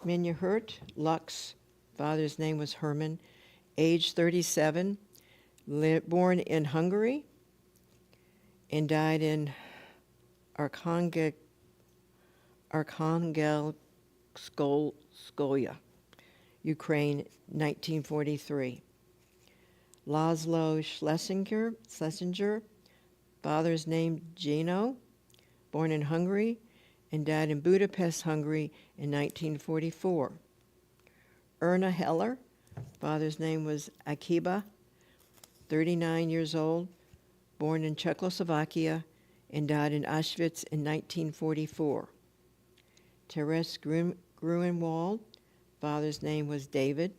Minyahurt Lux, father's name was Herman, age 37, born in Hungary and died in Arkhangelskoye, Ukraine, 1943. Laszlo Schlesinger, father's name Gino, born in Hungary and died in Budapest, Hungary in 1944. Erna Heller, father's name was Akiba, 39 years old, born in Czechoslovakia and died in Auschwitz in 1944. Teres Gruenwald, father's name was David,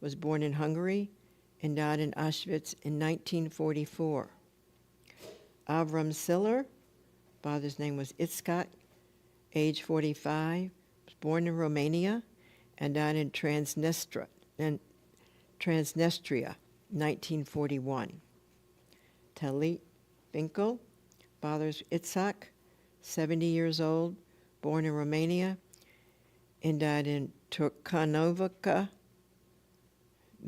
was born in Hungary and died in Auschwitz in 1944. Avram Siller, father's name was Itzhak, age 45, was born in Romania and died in Transnistria, 1941. Talit Finkel, father's Itzhak, 70 years old, born in Romania and died in Turkanovica,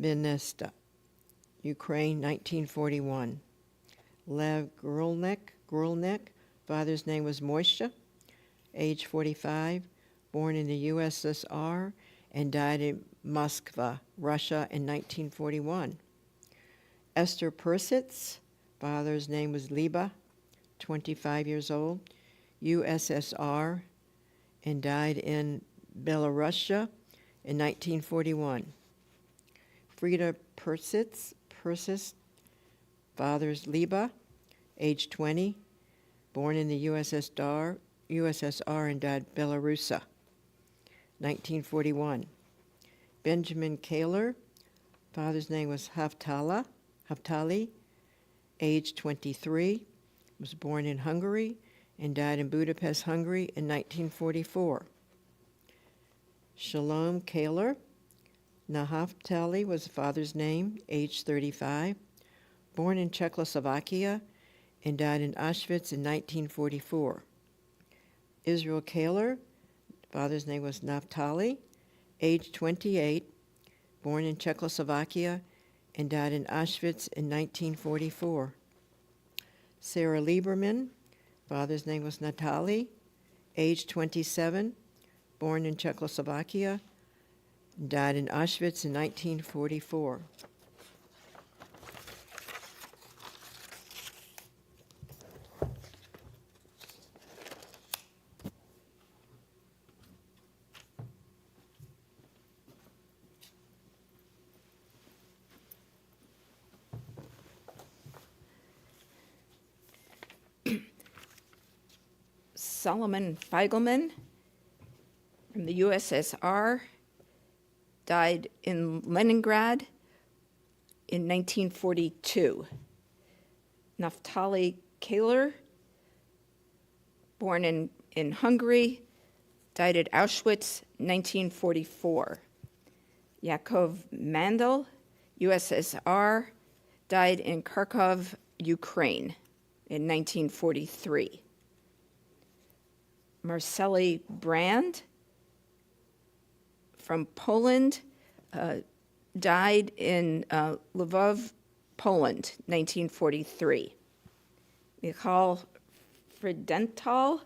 Vinnytsia, Ukraine, 1941. Lev Grulnik, father's name was Moishe, age 45, born in the USSR and died in Moscow, Russia in 1941. Esther Persitz, father's name was Liba, 25 years old, USSR, and died in Belarusia in 1941. Frida Persitz, father's Liba, age 20, born in the USSR and died Belarusia, 1941. Benjamin Kaler, father's name was Haftali, age 23, was born in Hungary and died in Budapest, Hungary in 1944. Shalom Kaler, Naftali was the father's name, age 35, born in Czechoslovakia and died in Auschwitz in 1944. Israel Kaler, father's name was Naftali, age 28, born in Czechoslovakia and died in Auschwitz in 1944. Sarah Lieberman, father's name was Natalie, age 27, born in Czechoslovakia, died in Auschwitz in 1944. Solomon Feigelman from the USSR, died in Leningrad in 1942. Naftali Kaler, born in Hungary, died at Auschwitz, 1944. Yakov Mandel, USSR, died in Kharkov, Ukraine, in 1943. Marceli Brand, from Poland, died in Lvov, Poland, 1943. Michal Friedenthal,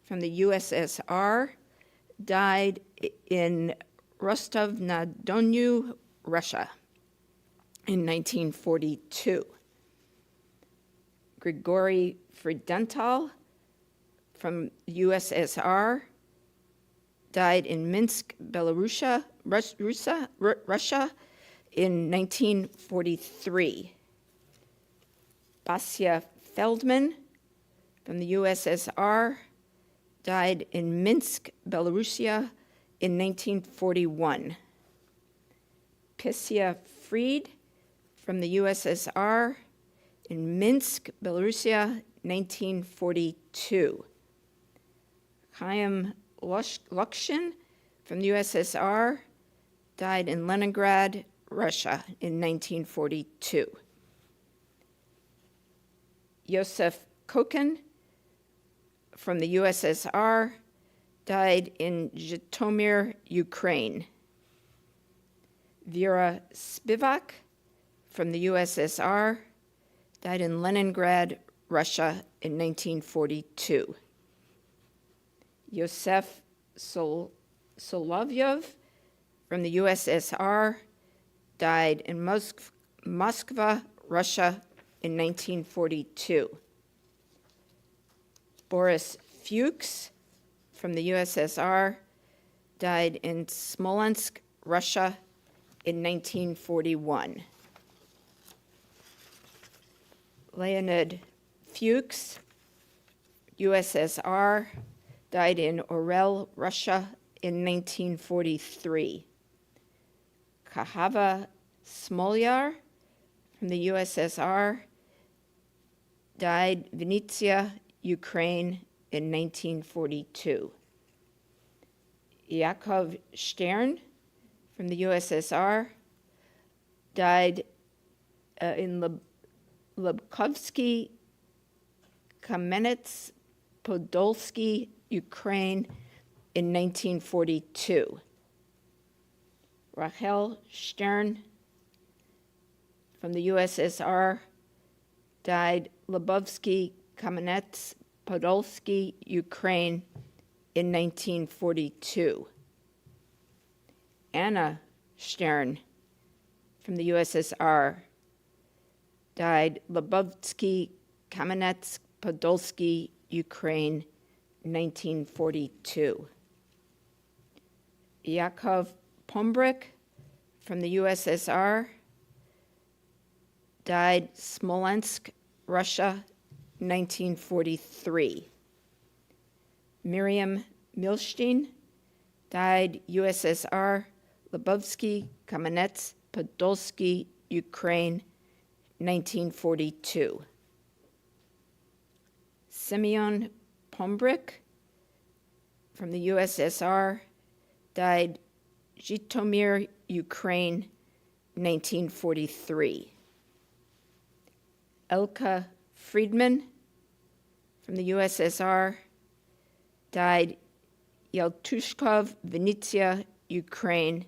from the USSR, died in Rostov-na-Donu, Russia, in 1942. Grigory Friedenthal, from USSR, died in Minsk, Belarusia, Russia, in 1943. Basia Feldman, from the USSR, died in Minsk, Belarusia, in 1941. Pissia Fried, from the USSR, in Minsk, Belarusia, 1942. Chaim Lukshin, from the USSR, died in Leningrad, Russia, in 1942. Yosef Koken, from the USSR, died in Zhytomyr, Ukraine. Vera Spivak, from the USSR, died in Leningrad, Russia, in 1942. Yosef Solovyov, from the USSR, died in Moscow, Russia, in 1942. Boris Fuchs, from the USSR, died in Smolensk, Russia, in 1941. Leonid Fuchs, USSR, died in Orel, Russia in 1943. Kahava Smolyar from the USSR, died Vinnytsia, Ukraine in 1942. Yakov Stern from the USSR, died in Lubkovsky, Kamenets, Podolsky, Ukraine in 1942. Rachel Stern from the USSR, died Lubovsky, Kamenets, Podolsky, Ukraine in 1942. Anna Stern from the USSR, died Lubovsky, Kamenets, Podolsky, Ukraine, 1942. Yakov Pombrik from the USSR, died Smolensk, Russia, 1943. Miriam Milstein, died USSR, Lubovsky, Kamenets, Podolsky, Ukraine, 1942. Simeon Pombrik from the USSR, died Zhytomyr, Ukraine, 1943. Elka Friedman from the USSR, died Yeltushkov, Vinnytsia, Ukraine,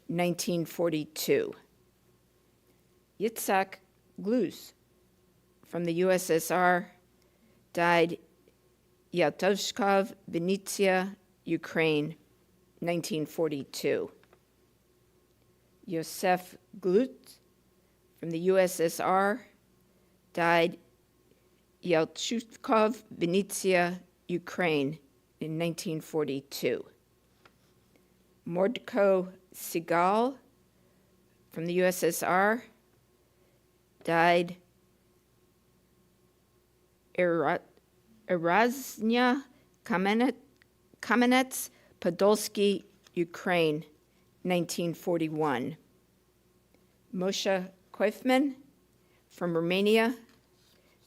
1942. Yitzhak Gluz from the USSR, died Yeltushkov, Vinnytsia, Ukraine, 1942. Yosef Glut from the USSR, died Yeltushkov, Vinnytsia, Ukraine, in 1942. Mordko Sigal from the USSR, died Erasnya Kamenets, Podolsky, Ukraine, 1941. Moshe Koifman from Romania,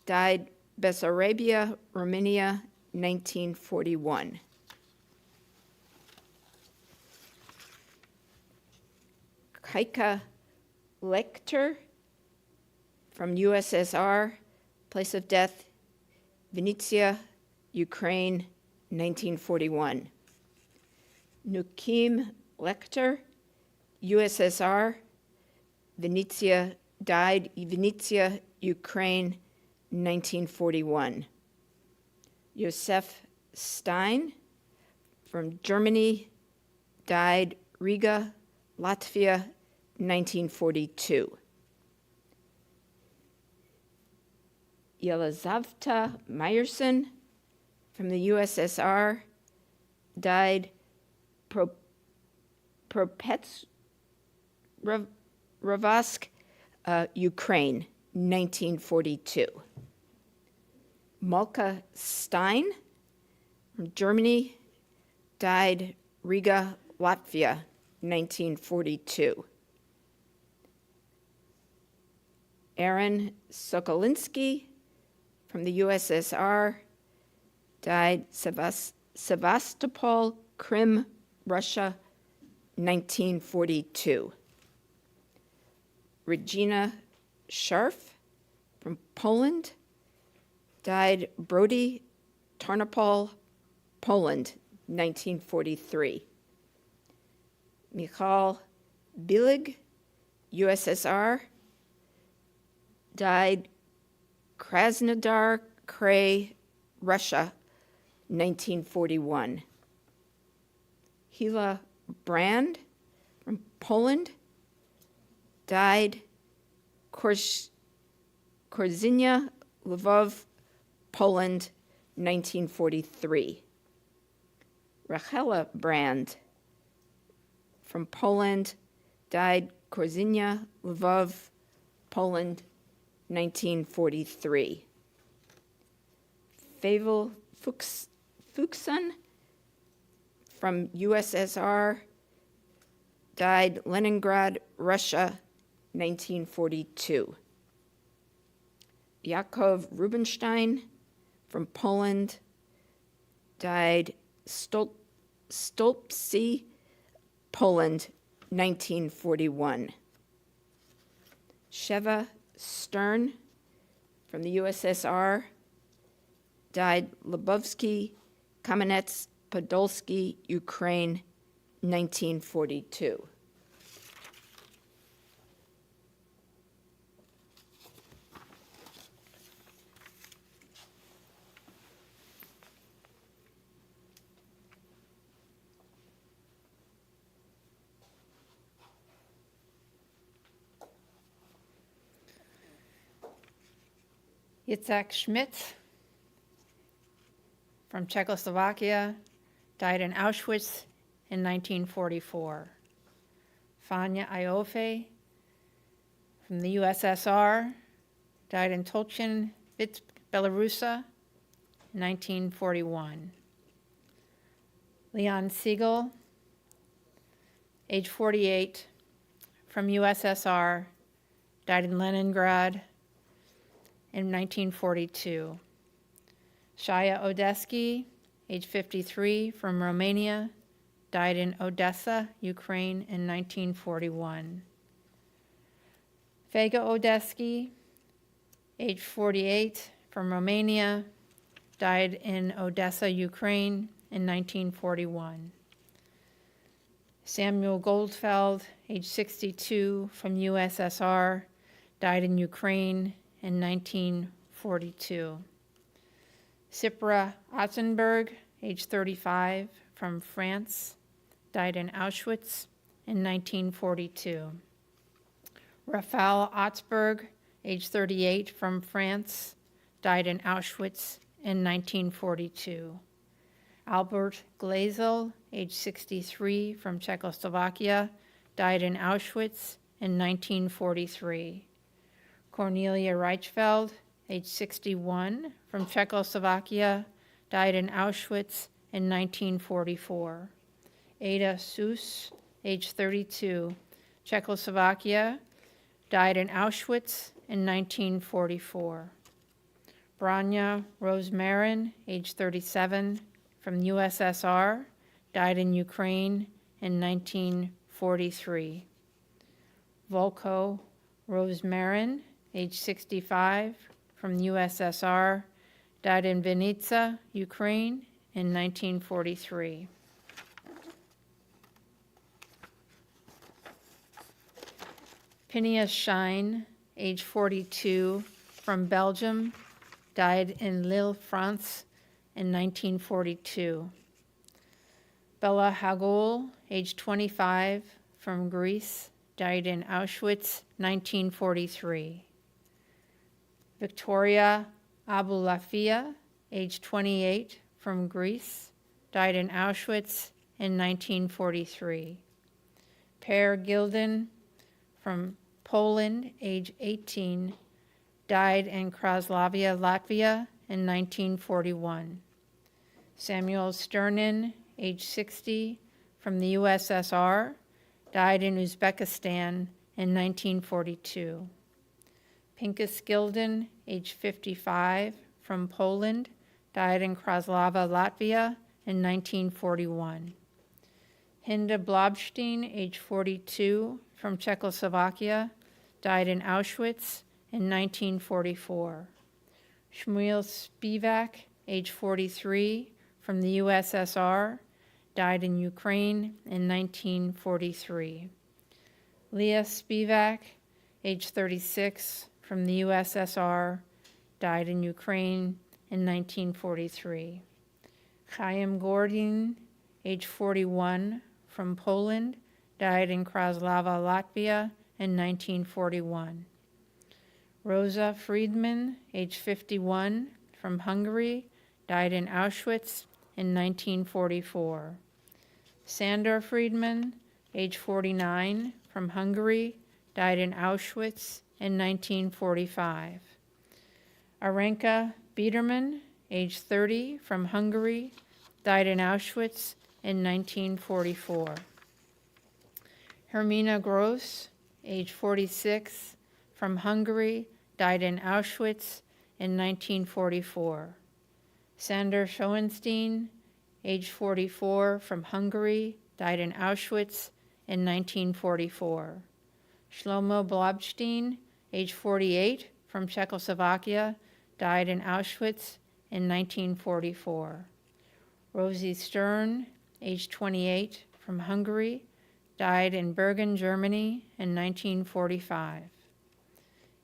died Bessarabia, Romania, 1941. Kaika Lecter from USSR, place of death, Vinnytsia, Ukraine, 1941. Nukim Lecter, USSR, died Vinnytsia, Ukraine, 1941. Yosef Stein from Germany, died Riga, Latvia, 1942. Yelizaveta Meyerson from the USSR, died Propetrovsk, Ukraine, 1942. Malka Stein from Germany, died Riga, Latvia, 1942. Aaron Sokolinsky from the USSR, died Sevastopol, Crimea, Russia, 1942. Regina Scharf from Poland, died Brody, Tarnopol, Poland, 1943. Michal Bilig, USSR, died Krasnodar Krai, Russia, 1941. Hila Brand from Poland, died Korzynia, Lvov, Poland, 1943. Rachela Brand from Poland, died Korzynia, Lvov, Poland, 1943. Fable Fuchson from USSR, died Leningrad, Russia, 1942. Yakov Rubinstein from Poland, died Stolpcy, Poland, 1941. Sheva Stern from the USSR, died Lubovsky, Kamenets, Podolsky, Ukraine, 1942. Yitzhak Schmidt from Czechoslovakia, died in Auschwitz in 1944. Fanya Iofe from the USSR, died in Tolchin, Belarusia, in 1941. Leon Siegel, age 48, from USSR, died in Leningrad in 1942. Shaya Odesky, age 53, from Romania, died in Odessa, Ukraine in 1941. Vega Odesky, age 48, from Romania, died in Odessa, Ukraine in 1941. Samuel Goldfeld, age 62, from USSR, died in Ukraine in 1942. Sipra Otzenberg, age 35, from France, died in Auschwitz in 1942. Rafael Otzberg, age 38, from France, died in Auschwitz in 1942. Albert Glazel, age 63, from Czechoslovakia, died in Auschwitz in 1943. Cornelia Reichfeld, age 61, from Czechoslovakia, died in Auschwitz in 1944. Ada Seuss, age 32, Czechoslovakia, died in Auschwitz in 1944. Branya Rosemarin, age 37, from USSR, died in Ukraine in 1943. Volko Rosemarin, age 65, from USSR, died in Vinnitsa, Ukraine in 1943. Phineas Shine, age 42, from Belgium, died in Lille, France in 1942. Bella Hagol, age 25, from Greece, died in Auschwitz, 1943. Victoria Abulafia, age 28, from Greece, died in Auschwitz in 1943. Per Gilden, from Poland, age 18, died in Kraslavia, Latvia in 1941. Samuel Sternin, age 60, from the USSR, died in Uzbekistan in 1942. Pinkas Gilden, age 55, from Poland, died in Kraslava, Latvia in 1941. Hinda Blobstein, age 42, from Czechoslovakia, died in Auschwitz in 1944. Shmuel Spivak, age 43, from the USSR, died in Ukraine in 1943. Leah Spivak, age 36, from the USSR, died in Ukraine in 1943. Chaim Gordin, age 41, from Poland, died in Kraslava, Latvia in 1941. Rosa Friedman, age 51, from Hungary, died in Auschwitz in 1944. Sandor Friedman, age 49, from Hungary, died in Auschwitz in 1945. Arenka Biederman, age 30, from Hungary, died in Auschwitz in 1944. Hermina Gross, age 46, from Hungary, died in Auschwitz in 1944. Sander Schoenstein, age 44, from Hungary, died in Auschwitz in 1944. Shlomo Blobstein, age 48, from Czechoslovakia, died in Auschwitz in 1944. Rosie Stern, age 28, from Hungary, died in Bergen, Germany in 1945.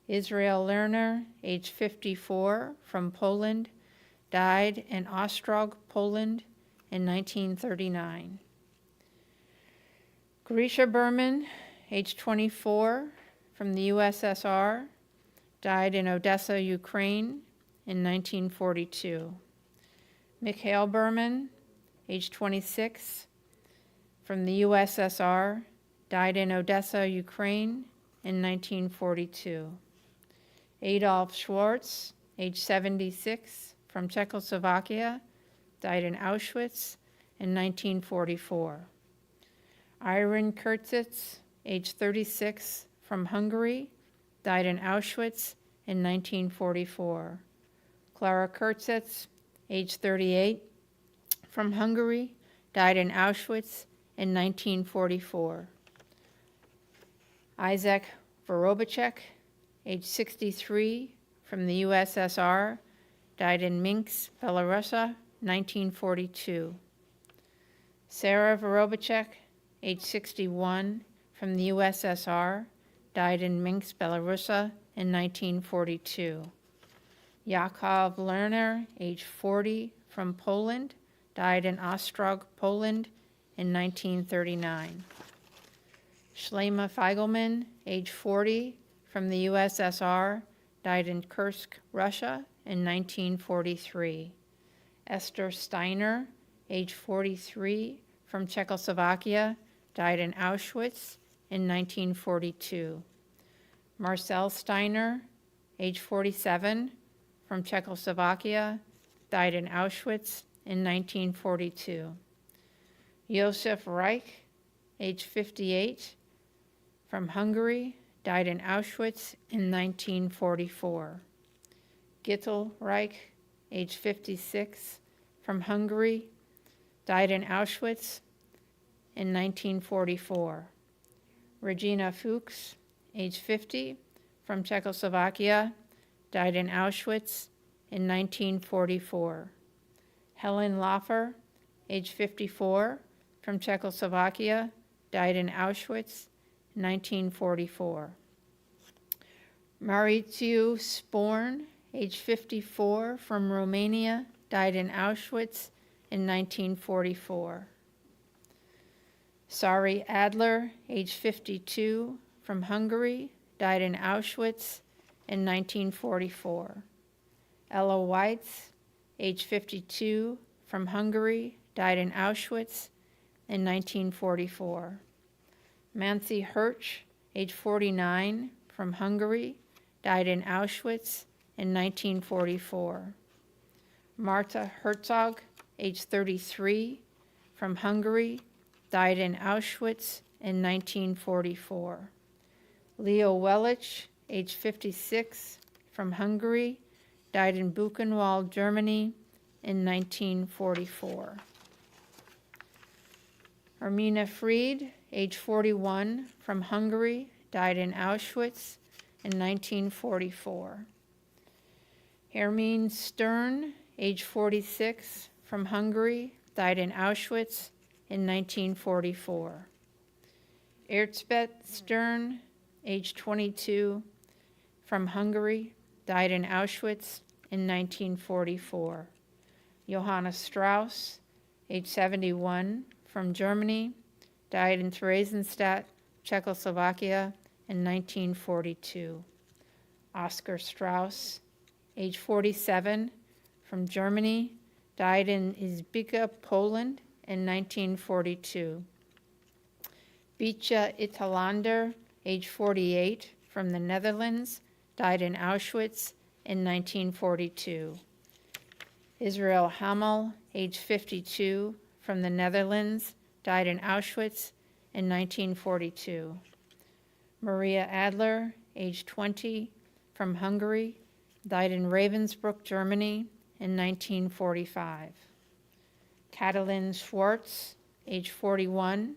Israel Lerner, age 54, from Poland, died in Ostrog, Poland in 1939. Grisha Berman, age 24, from the USSR, died in Odessa, Ukraine in 1942. Mikhail Berman, age 26, from the USSR, died in Odessa, Ukraine in 1942. Adolf Schwartz, age 76, from Czechoslovakia, died in Auschwitz in 1944. Iron Kurtzitz, age 36, from Hungary, died in Auschwitz in 1944. Clara Kurtzitz, age 38, from Hungary, died in Auschwitz in 1944. Isaac Vorobicek, age 63, from the USSR, died in Minsk, Belarus, 1942. Sarah Vorobicek, age 61, from the USSR, died in Minsk, Belarus, in 1942. Yakov Lerner, age 40, from Poland, died in Ostrog, Poland, in 1939. Shlema Feigelman, age 40, from the USSR, died in Kursk, Russia, in 1943. Esther Steiner, age 43, from Czechoslovakia, died in Auschwitz in 1942. Marcel Steiner, age 47, from Czechoslovakia, died in Auschwitz in 1942. Josef Reich, age 58, from Hungary, died in Auschwitz in 1944. Gittel Reich, age 56, from Hungary, died in Auschwitz in 1944. Regina Fuchs, age 50, from Czechoslovakia, died in Auschwitz in 1944. Helen Laffer, age 54, from Czechoslovakia, died in Auschwitz in 1944. Mauritiu Sporn, age 54, from Romania, died in Auschwitz in 1944. Sari Adler, age 52, from Hungary, died in Auschwitz in 1944. Ella Weitz, age 52, from Hungary, died in Auschwitz in 1944. Mansi Hirsch, age 49, from Hungary, died in Auschwitz in 1944. Marta Herzog, age 33, from Hungary, died in Auschwitz in 1944. Leo Wellich, age 56, from Hungary, died in Buchenwald, Germany in 1944. Armina Fried, age 41, from Hungary, died in Auschwitz in 1944. Hermine Stern, age 46, from Hungary, died in Auschwitz in 1944. Erzbet Stern, age 22, from Hungary, died in Auschwitz in 1944. Johanna Strauss, age 71, from Germany, died in Theresienstadt, Czechoslovakia in 1942. Oscar Strauss, age 47, from Germany, died in Izbica, Poland in 1942. Bicha Italander, age 48, from the Netherlands, died in Auschwitz in 1942. Israel Hamel, age 52, from the Netherlands, died in Auschwitz in 1942. Maria Adler, age 20, from Hungary, died in Ravensbrück, Germany in 1945. Katalin Schwartz, age 41,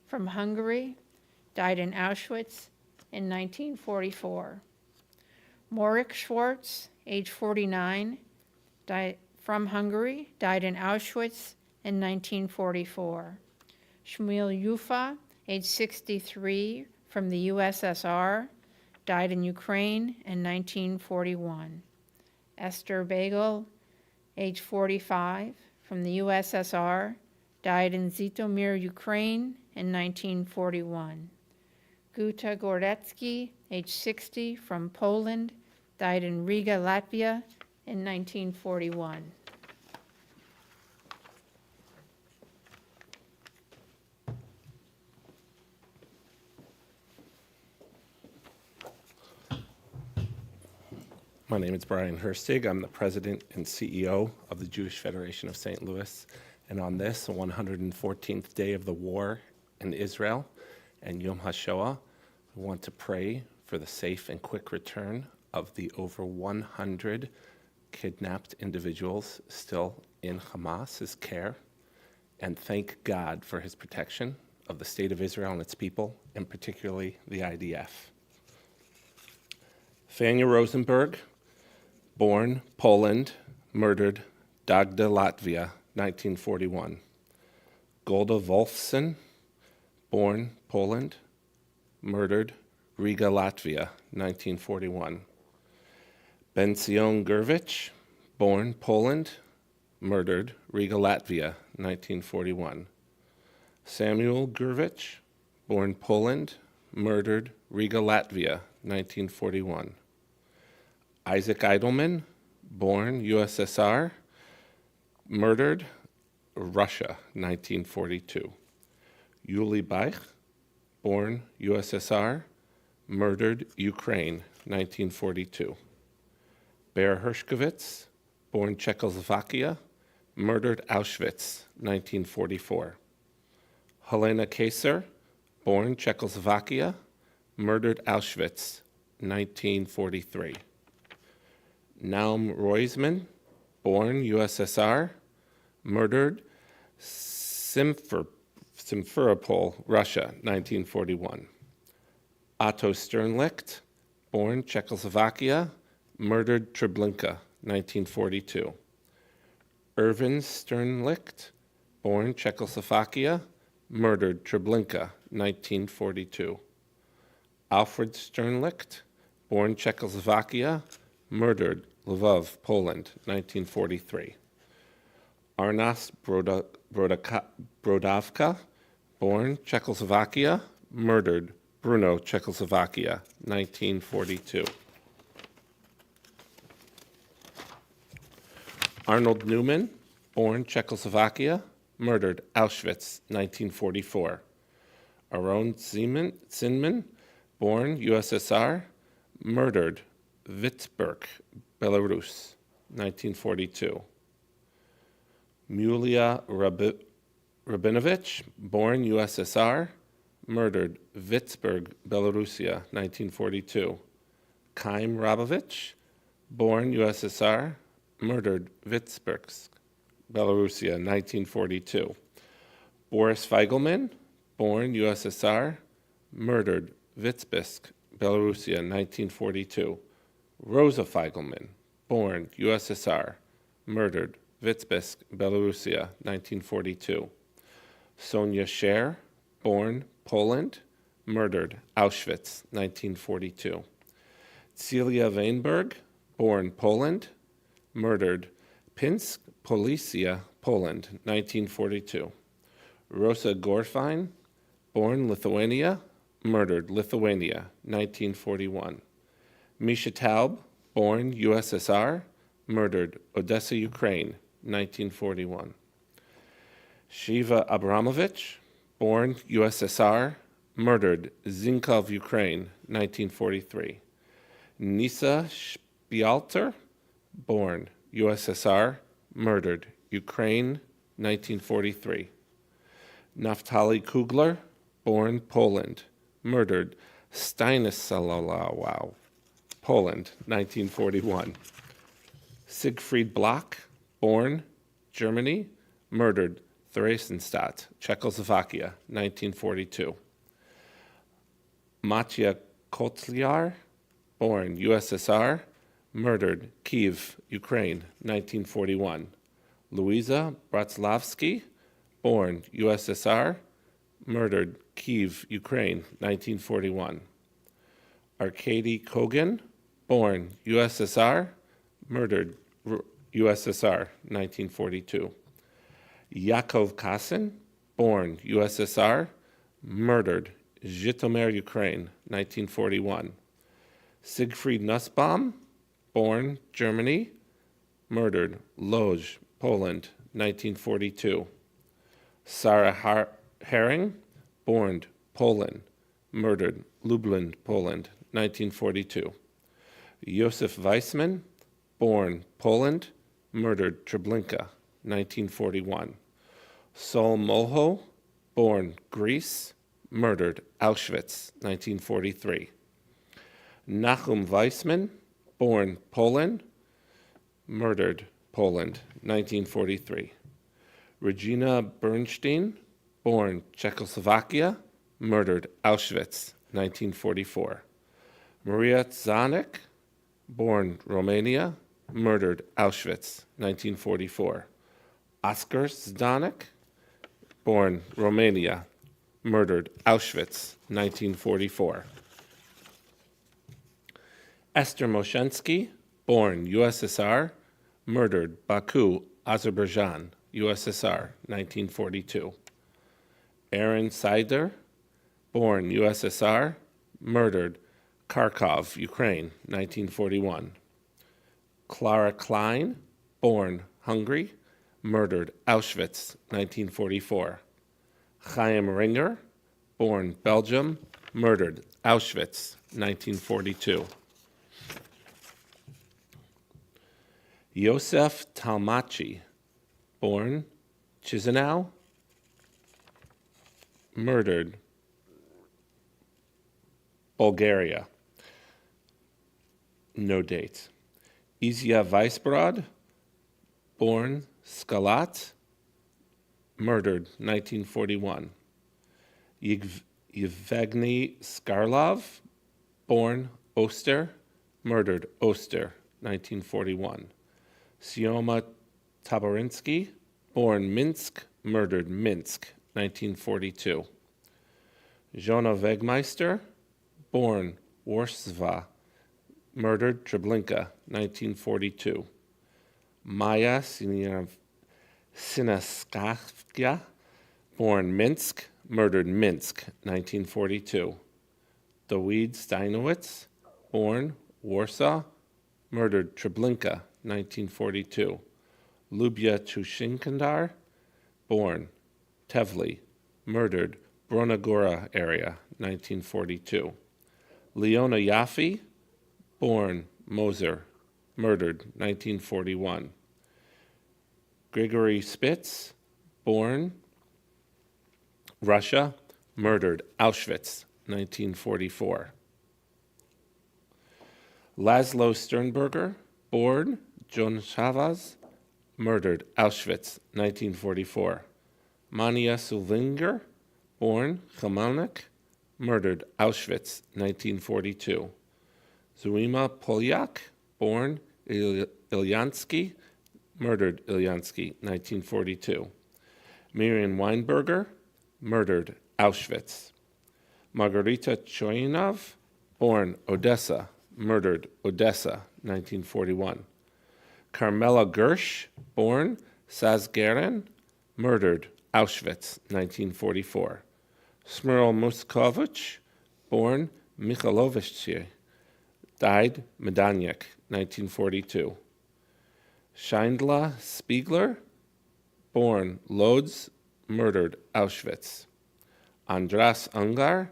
from Hungary, died in Auschwitz in 1944. Morik Schwartz, age 49, died from Hungary, died in Auschwitz in 1944. Shmuel Yufa, age 63, from the USSR, died in Ukraine in 1941. Esther Bagel, age 45, from the USSR, died in Zhytomyr, Ukraine in 1941. Guta Goretsky, age 60, from Poland, died in Riga, Latvia in 1941. My name is Brian Herstig. I'm the president and CEO of the Jewish Federation of St. Louis. And on this, the 114th day of the war in Israel and Yom HaShoah, we want to pray for the safe and quick return of the over 100 kidnapped individuals still in Hamas's care, and thank God for his protection of the state of Israel and its people, and particularly the IDF. Fania Rosenberg, born Poland, murdered Dagda, Latvia, 1941. Golda Wolfson, born Poland, murdered Riga, Latvia, 1941. Benzion Gurvich, born Poland, murdered Riga, Latvia, 1941. Samuel Gurvich, born Poland, murdered Riga, Latvia, 1941. Isaac Eidelman, born USSR, murdered Russia, 1942. Yuli Baich, born USSR, murdered Ukraine, 1942. Ber Hershkovitz, born Czechoslovakia, murdered Auschwitz, 1944. Helena Kaser, born Czechoslovakia, murdered Auschwitz, 1943. Naum Roisman, born USSR, murdered Simferopol, Russia, 1941. Otto Sternlicht, born Czechoslovakia, murdered Treblinka, 1942. Erwin Sternlicht, born Czechoslovakia, murdered Treblinka, 1942. Alfred Sternlicht, born Czechoslovakia, murdered Lvov, Poland, 1943. Arnas Brodavka, born Czechoslovakia, murdered Brno, Czechoslovakia, 1942. Arnold Newman, born Czechoslovakia, murdered Auschwitz, 1944. Aron Zinman, born USSR, murdered Vitsburg, Belarus, 1942. Mulia Rabinovich, born USSR, murdered Vitsburg, Belarusia, 1942. Chaim Rabovich, born USSR, murdered Vitsburg, Belarusia, 1942. Boris Feigelman, born USSR, murdered Vitebsk, Belarusia, 1942. Rosa Feigelman, born USSR, murdered Vitebsk, Belarusia, 1942. Sonia Scher, born Poland, murdered Auschwitz, 1942. Celia Weinberg, born Poland, murdered Pinsk, Policia, Poland, 1942. Rosa Gorfine, born Lithuania, murdered Lithuania, 1941. Misha Taub, born USSR, murdered Odessa, Ukraine, 1941. Shiva Abramovich, born USSR, murdered Zinkov, Ukraine, 1943. Nisa Spialter, born USSR, murdered, Ukraine, 1943. Naftali Kugler, born Poland, murdered, Stanisław, Poland, 1941. Siegfried Bloch, born Germany, murdered, Theresienstadt, Czechoslovakia, 1942. Matya Kotlyar, born USSR, murdered, Kiev, Ukraine, 1941. Louisa Bratzlavsky, born USSR, murdered, Kiev, Ukraine, 1941. Arkady Kogan, born USSR, murdered, USSR, 1942. Yakov Kasin, born USSR, murdered, Zhytomyr, Ukraine, 1941. Siegfried Nussbaum, born Germany, murdered, Lodz, Poland, 1942. Sarah Herring, born Poland, murdered, Lublin, Poland, 1942. Josef Weissman, born Poland, murdered, Treblinka, 1941. Sol Moho, born Greece, murdered, Auschwitz, 1943. Nachum Weissman, born Poland, murdered, Poland, 1943. Regina Bernstein, born Czechoslovakia, murdered, Auschwitz, 1944. Maria Zanik, born Romania, murdered, Auschwitz, 1944. Oskar Zdanek, born Romania, murdered, Auschwitz, 1944. Esther Moshensky, born USSR, murdered, Baku, Azerbaijan, USSR, 1942. Aaron Seider, born USSR, murdered, Kharkov, Ukraine, 1941. Clara Klein, born Hungary, murdered, Auschwitz, 1944. Chaim Ringer, born Belgium, murdered, Auschwitz, 1942. Yosef Talmachi, born Chisinau, murdered, Bulgaria. No date. Izia Weisbrod, born Skalat, murdered, 1941. Yevgeny Skarlov, born Oster, murdered, Oster, 1941. Sioma Taborinsky, born Minsk, murdered, Minsk, 1942. Zhona Wegmeister, born Warsaw, murdered, Treblinka, 1942. Maya Sinaskavka, born Minsk, murdered, Minsk, 1942. Dawid Steinowitz, born Warsaw, murdered, Treblinka, 1942. Lubya Tushinkandar, born Tevli, murdered, Bronagora area, 1942. Leona Yaffe, born Moser, murdered, 1941. Grigory Spitz, born Russia, murdered, Auschwitz, 1944. Laszlo Sternberger, born John Chavez, murdered, Auschwitz, 1944. Mania Sulvinger, born Chmelnik, murdered, Auschwitz, 1942. Zuima Polyak, born Ilyansky, murdered, Ilyansky, 1942. Miriam Weinberger, murdered, Auschwitz. Margarita Choinov, born Odessa, murdered, Odessa, 1941. Carmela Gersh, born Sazgaren, murdered, Auschwitz, 1944. Smyrl Muskovich, born Mikhailovich, died Medanyuk, 1942. Scheindla Spiegler, born Lodz, murdered, Auschwitz. Andras Ungar,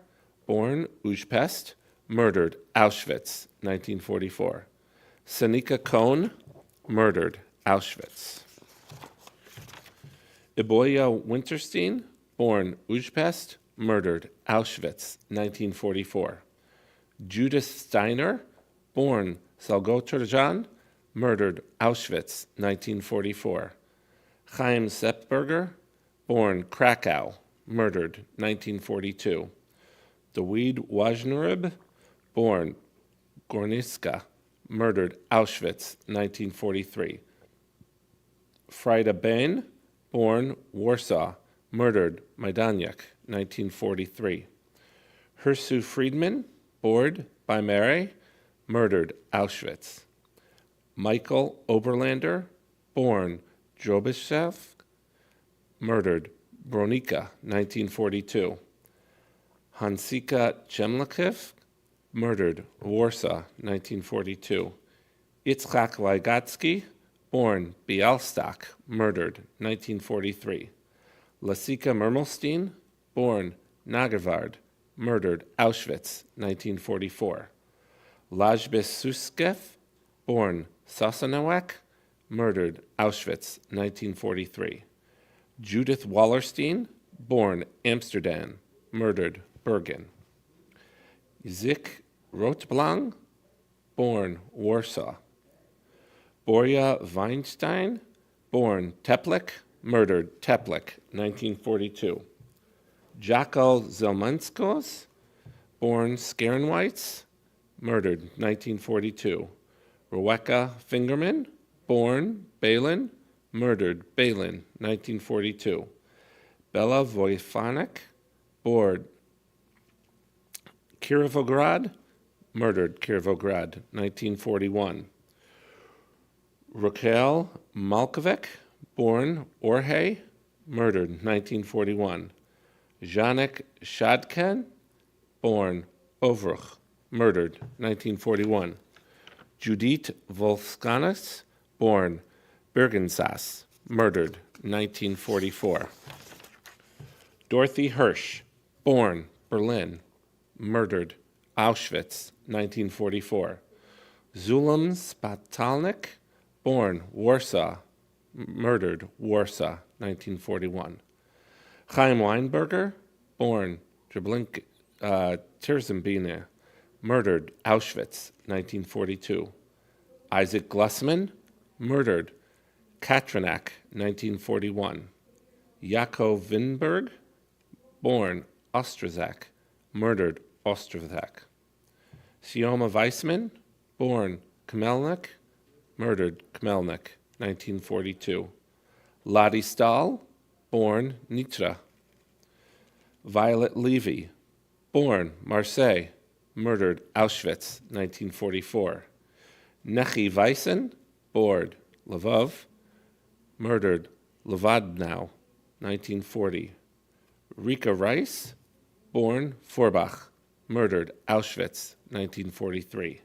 born Ujpest, murdered, Auschwitz, 1944. Senika Kohn, murdered, Auschwitz. Iboya Winterstein, born Ujpest, murdered Auschwitz, 1944. Judith Steiner, born Salgotarjan, murdered Auschwitz, 1944. Chaim Seppberger, born Krakow, murdered 1942. Dawid Wajnerib, born Gorniska, murdered Auschwitz, 1943. Frida Bain, born Warsaw, murdered Majdanek, 1943. Hersu Friedman, born by Mary, murdered Auschwitz. Michael Oberlander, born Drobyshev, murdered Bronica, 1942. Hansika Chemlakiv, murdered Warsaw, 1942. Itzhak Wygotsky, born Bialystok, murdered 1943. Lasika Mermelstein, born Nagavard, murdered Auschwitz, 1944. Lajbis Suskev, born Sosnowiec, murdered Auschwitz, 1943. Judith Wallerstein, born Amsterdam, murdered Bergen. Zik Rotblang, born Warsaw. Borja Weinstein, born Teplic, murdered Teplic, 1942. Jackal Zelmanskos, born Skarenwitz, murdered 1942. Rebecca Fingerman, born Balin, murdered Balin, 1942. Bella Voifanek, born Kirovograd, murdered Kirovograd, 1941. Raquel Malkovich, born Orhe, murdered 1941. Janek Shadkan, born Ovruch, murdered 1941. Judith Volskanis, born Bergensass, murdered 1944. Dorothy Hirsch, born Berlin, murdered Auschwitz, 1944. Zulem Spatalnik, born Warsaw, murdered Warsaw, 1941. Chaim Weinberger, born Tirzenbine, murdered Auschwitz, 1942. Isaac Glussman, murdered Katrinak, 1941. Yakov Winberg, born Ostrazak, murdered Ostrazak. Sioma Weissman, born Khmelnyk, murdered Khmelnyk, 1942. Lottie Stahl, born Nitra. Violet Levy, born Marseille, murdered Auschwitz, 1944. Nechi Weissen, born Lvov, murdered Lvovnau, 1940. Rika Rice, born Forbach, murdered Auschwitz, 1943.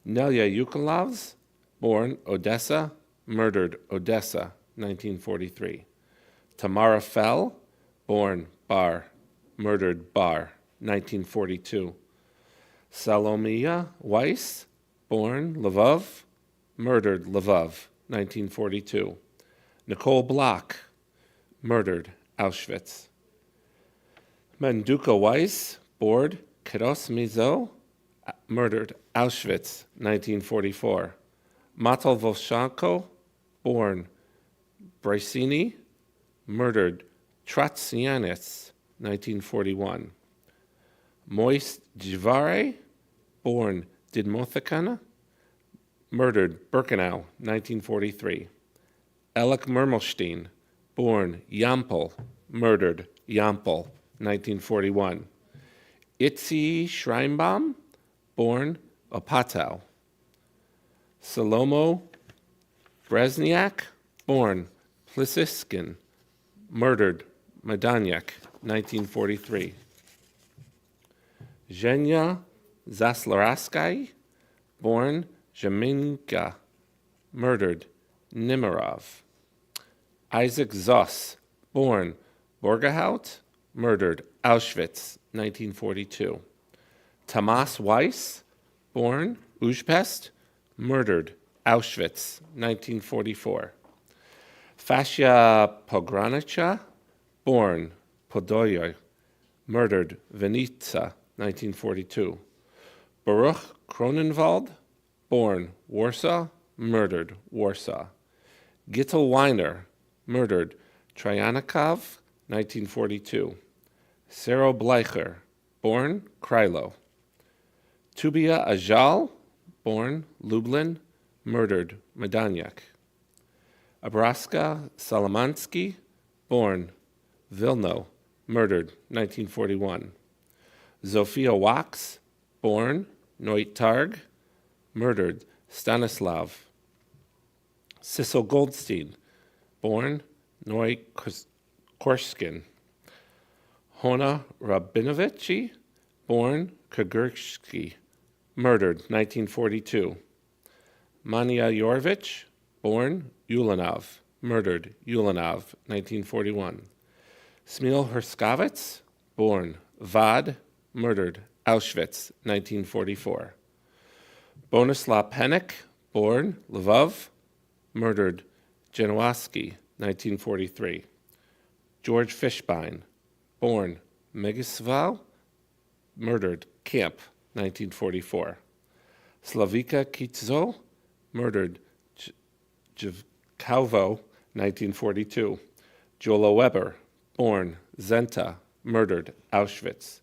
Nelia Yukolovs, born Odessa, murdered Odessa, 1943. Tamara Fell, born Bar, murdered Bar, 1942. Salomia Weiss, born Lvov, murdered Lvov, 1942. Nicole Block, murdered Auschwitz. Manduka Weiss, born Kiros Mizo, murdered Auschwitz, 1944. Matal Volshanko, born Brysini, murdered Trotsianets, 1941. Moist Jivare, born Didmothekana, murdered Birkenau, 1943. Elek Mermelstein, born Yampel, murdered Yampel, 1941. Itzi Schreinbaum, born Opatow. Salomo Brezniak, born Plisiskin, murdered Majdanek, 1943. Zhenya Zaslaraskai, born Zheminka, murdered Nimirov. Isaac Zoss, born Borgehout, murdered Auschwitz, 1942. Tamas Weiss, born Ujpest, murdered Auschwitz, 1944. Fascia Pogranica, born Podoyer, murdered Vinica, 1942. Baruch Kronenwald, born Warsaw, murdered Warsaw. Gittel Weiner, murdered Tryanikov, 1942. Sero Bleicher, born Krilo. Tubia Ajal, born Lublin, murdered Medanyak. Abraska Salamansky, born Vilno, murdered 1941. Zofia Wax, born Neutarg, murdered Stanislav. Sissel Goldstein, born Korskin. Hona Rabinovich, born Kagursky, murdered 1942. Mania Yorvich, born Ulanov, murdered Ulanov, 1941. Smil Herskovitz, born Vad, murdered Auschwitz, 1944. Bonislaw Penik, born Lvov, murdered Genowaski, 1943. George Fishbein, born Megisval, murdered Camp, 1944. Slavika Kitzo, murdered Jivkovo, 1942. Jola Weber, born Zenta, murdered Auschwitz.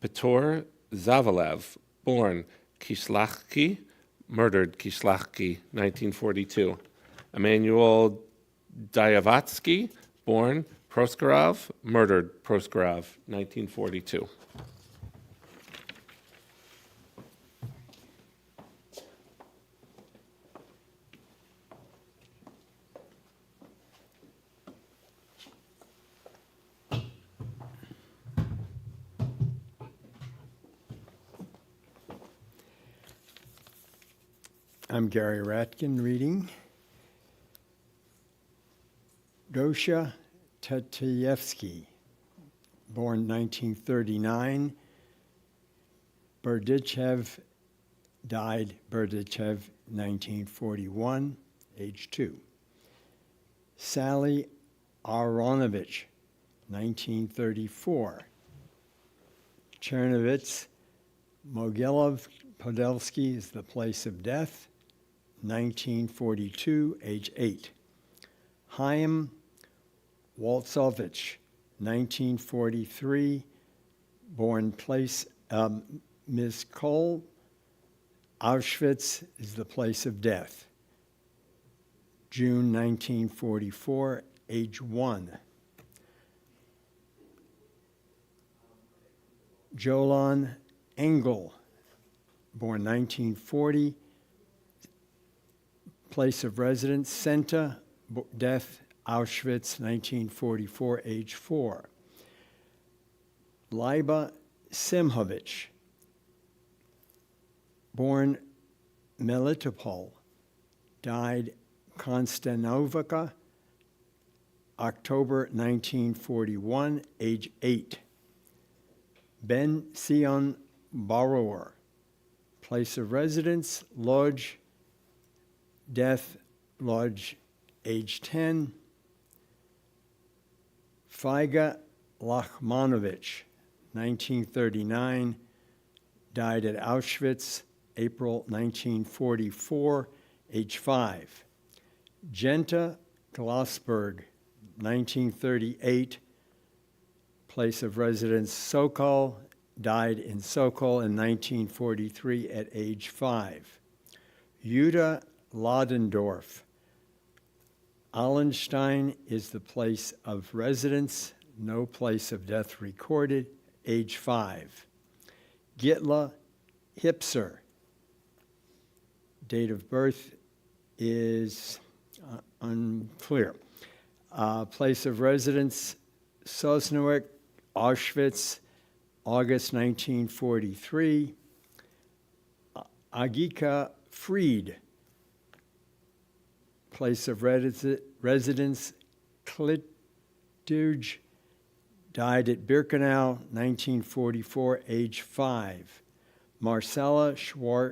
Petor Zavalev, born Kislachki, murdered Kislachki, 1942. Emmanuel Dyawatsky, born Proskorov, murdered Proskorov, 1942. I'm Gary Ratkin reading. Gosha Tataevsky, born 1939. Berdichev, died Berdichev 1941, age 2. Sally Aronovich, 1934. Chernovitz, Mogilov Podelsky is the place of death, 1942, age 8. Chaim Waltzovich, 1943, born place, Ms. Cole, Auschwitz is the place of death. June 1944, age 1. Jolan Engel, born 1940, place of residence, Senta, death, Auschwitz, 1944, age 4. Leiba Simhovich, born Melitopol, died Konstantovka, October 1941, age 8. Ben Sion Borrower, place of residence, Lodz, death, Lodz, age 10. Faiga Lachmanovich, 1939, died at Auschwitz, April 1944, age 5. Genta Glassberg, 1938, place of residence, Sokol, died in Sokol in 1943 at age 5. Yuda Ladendorf, Allenstein is the place of residence, no place of death recorded, age 5. Gitla Hipser, date of birth is unclear. Place of residence, Sosnowiec, Auschwitz, August 1943. Agika Fried, place of residence, Klituj, died at Birkenau, 1944, age 5. Marcella Schwarzova,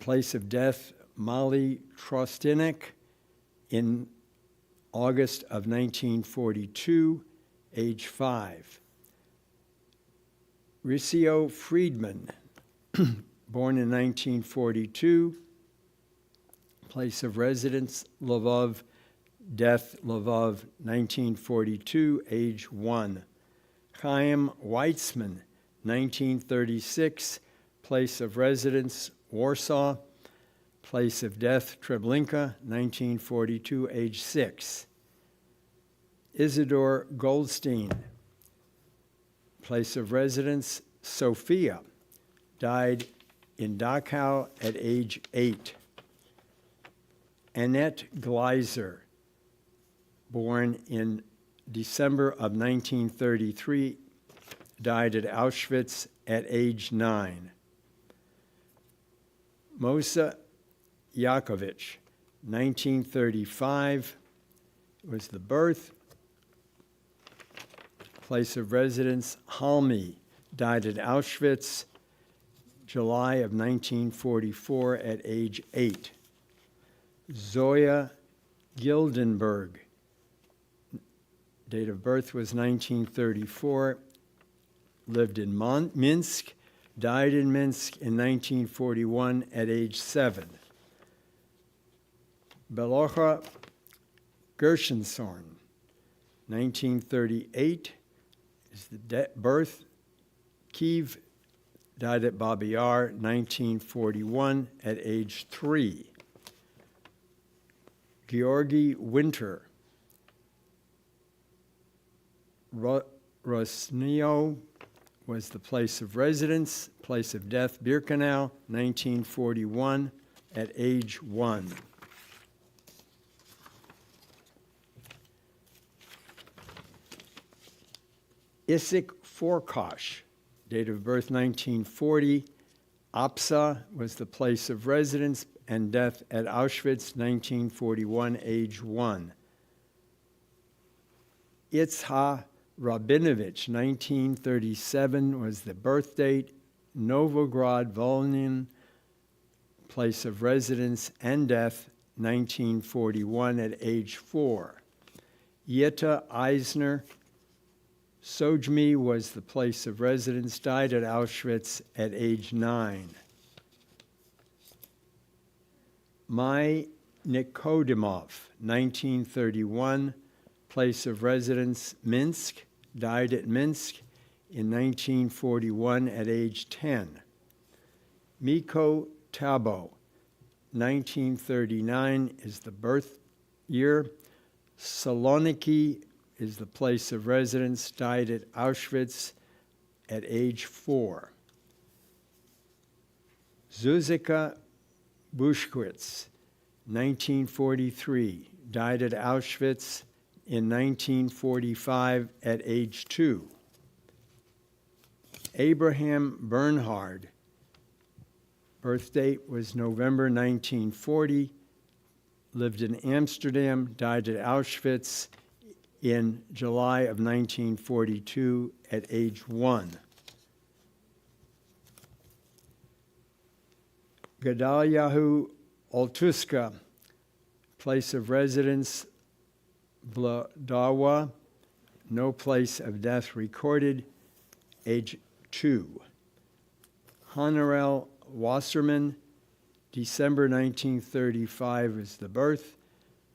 Place of death, Molly Trostinik, in August of 1942, age 5. Ricio Friedman, born in 1942, place of residence, Lvov, death, Lvov, 1942, age 1. Chaim Weitzman, 1936, place of residence, Warsaw, place of death, Treblinka, 1942, age 6. Isidore Goldstein, place of residence, Sofia, died in Dachau at age 8. Annette Gleiser, born in December of 1933, died at Auschwitz at age 9. Mosa Yakovich, 1935, was the birth. Place of residence, Halmi, died at Auschwitz, July of 1944 at age 8. Zoya Gildenberg, date of birth was 1934, lived in Minsk, died in Minsk in 1941 at age 7. Belocha Gershensorn, 1938, is the birth. Kiev, died at Babi Yar, 1941 at age 3. Georgi Winter, Rosneo was the place of residence, place of death, Birkenau, 1941, at age 1. Isik Forkosh, date of birth 1940, Apsa was the place of residence and death at Auschwitz, 1941, age 1. Itzha Rabinovich, 1937 was the birth date, Novograd Volyn, place of residence and death, 1941 at age 4. Yetta Eisner Sojmi was the place of residence, died at Auschwitz at age 9. Mai Nikodimov, 1931, place of residence, Minsk, died at Minsk in 1941 at age 10. Miko Tabo, 1939 is the birth year. Saloniki is the place of residence, died at Auschwitz at age 4. Zuzika Bushkwitz, 1943, died at Auschwitz in 1945 at age 2. Abraham Bernhard, birth date was November 1940, lived in Amsterdam, died at Auschwitz in July of 1942 at age 1. Gedalyahu Oltuska, place of residence, Vladawa, no place of death recorded, age 2. Honorel Wasserman, December 1935 is the birth,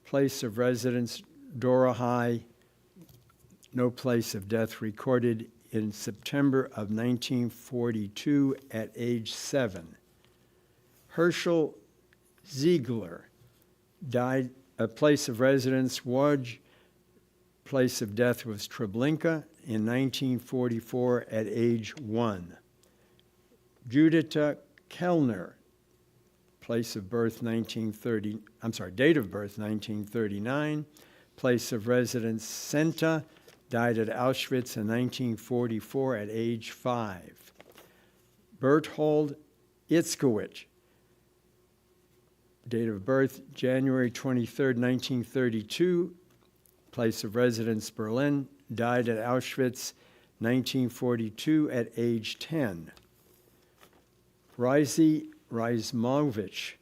place of residence, Dorahai, no place of death recorded, in September of 1942 at age 7. Herschel Ziegler, died a place of residence, Waj, place of death was Treblinka in 1944 at age 1. Judita Kellner, date of birth 1939, place of residence, Senta, died at Auschwitz in 1944 at age 5. Berthold Itzkowitz, date of birth January 23, 1932, place of residence, Berlin, died at Auschwitz 1942 at age 10. Raisi Rizmovich.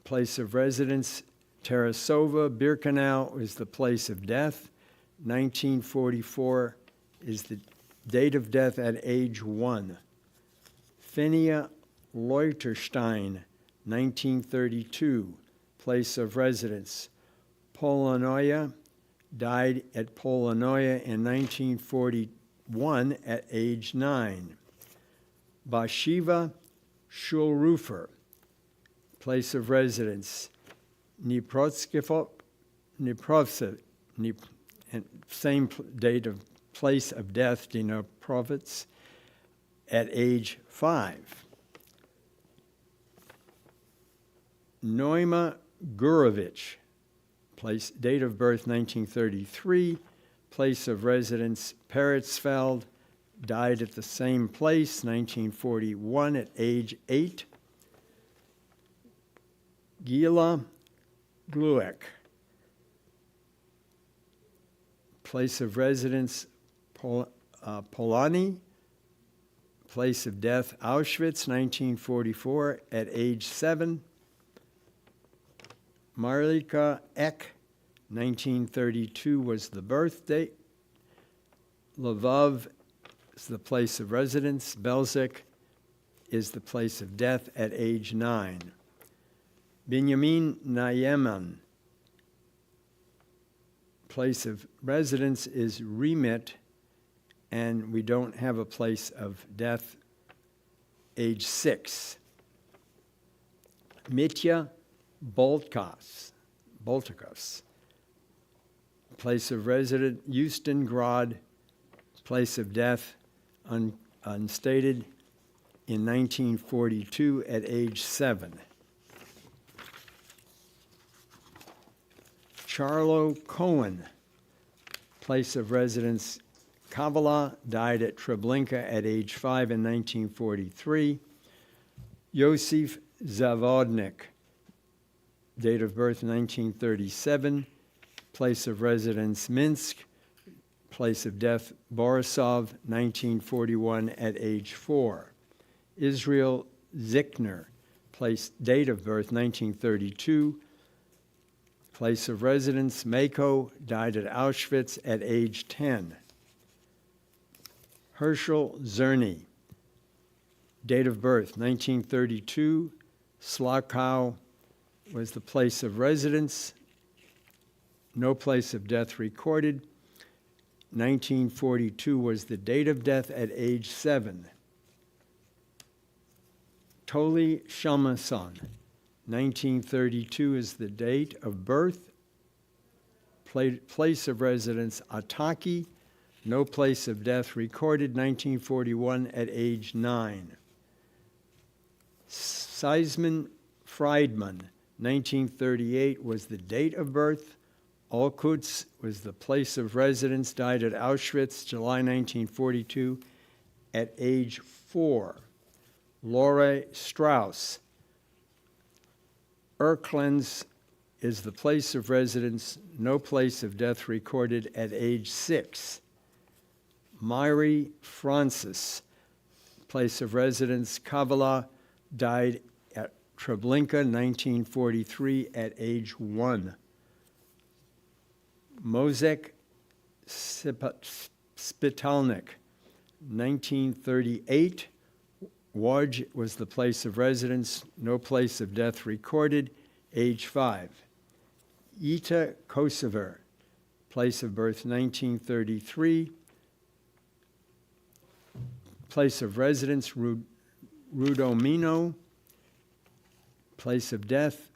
Place of residence, Tarasova. Birkenau is the place of death. 1944 is the date of death at age 1. Finia Leuterstein, 1932, place of residence. Polonoia, died at Polonoia in 1941 at age 9. Bashiva Shulrufer, place of residence. Dniprovsk, same date of place of death, Dniprovsk, at age 5. Noima Gurovich, place, date of birth 1933, place of residence Peretzfeld, died at the same place 1941 at age 8. Gila Gluek, place of residence Polani, place of death Auschwitz 1944 at age 7. Marlika Eck, 1932 was the birth date. Lvov is the place of residence. Belzec is the place of death at age 9. Binyamin Nayeman, place of residence is Remit, and we don't have a place of death, age 6. Mitya Boltkas, place of residence Houston Grad, place of death unstated in 1942 at age 7. Charlo Cohen, place of residence Kavala, died at Treblinka at age 5 in 1943. Yosef Zavodnik, date of birth 1937, place of residence Minsk, place of death Borisov, 1941 at age 4. Israel Zickner, date of birth 1932, place of residence Mako, died at Auschwitz at age 10. Herschel Zerny, date of birth 1932, Slakau was the place of residence, no place of death recorded. 1942 was the date of death at age 7. Toli Shamason, 1932 is the date of birth, place of residence Ataki, no place of death recorded. 1941 at age 9. Seisman Friedman, 1938 was the date of birth. Olkutz was the place of residence, died at Auschwitz, July 1942, at age 4. Laura Strauss. Erklens is the place of residence, no place of death recorded, at age 6. Myri Francis, place of residence Kavala, died at Treblinka, 1943, at age 1. Mozek Spitalnik, 1938. Waj was the place of residence, no place of death recorded, age 5. Ita Kosover, place of birth 1933. Place of residence Rudomino. Place of death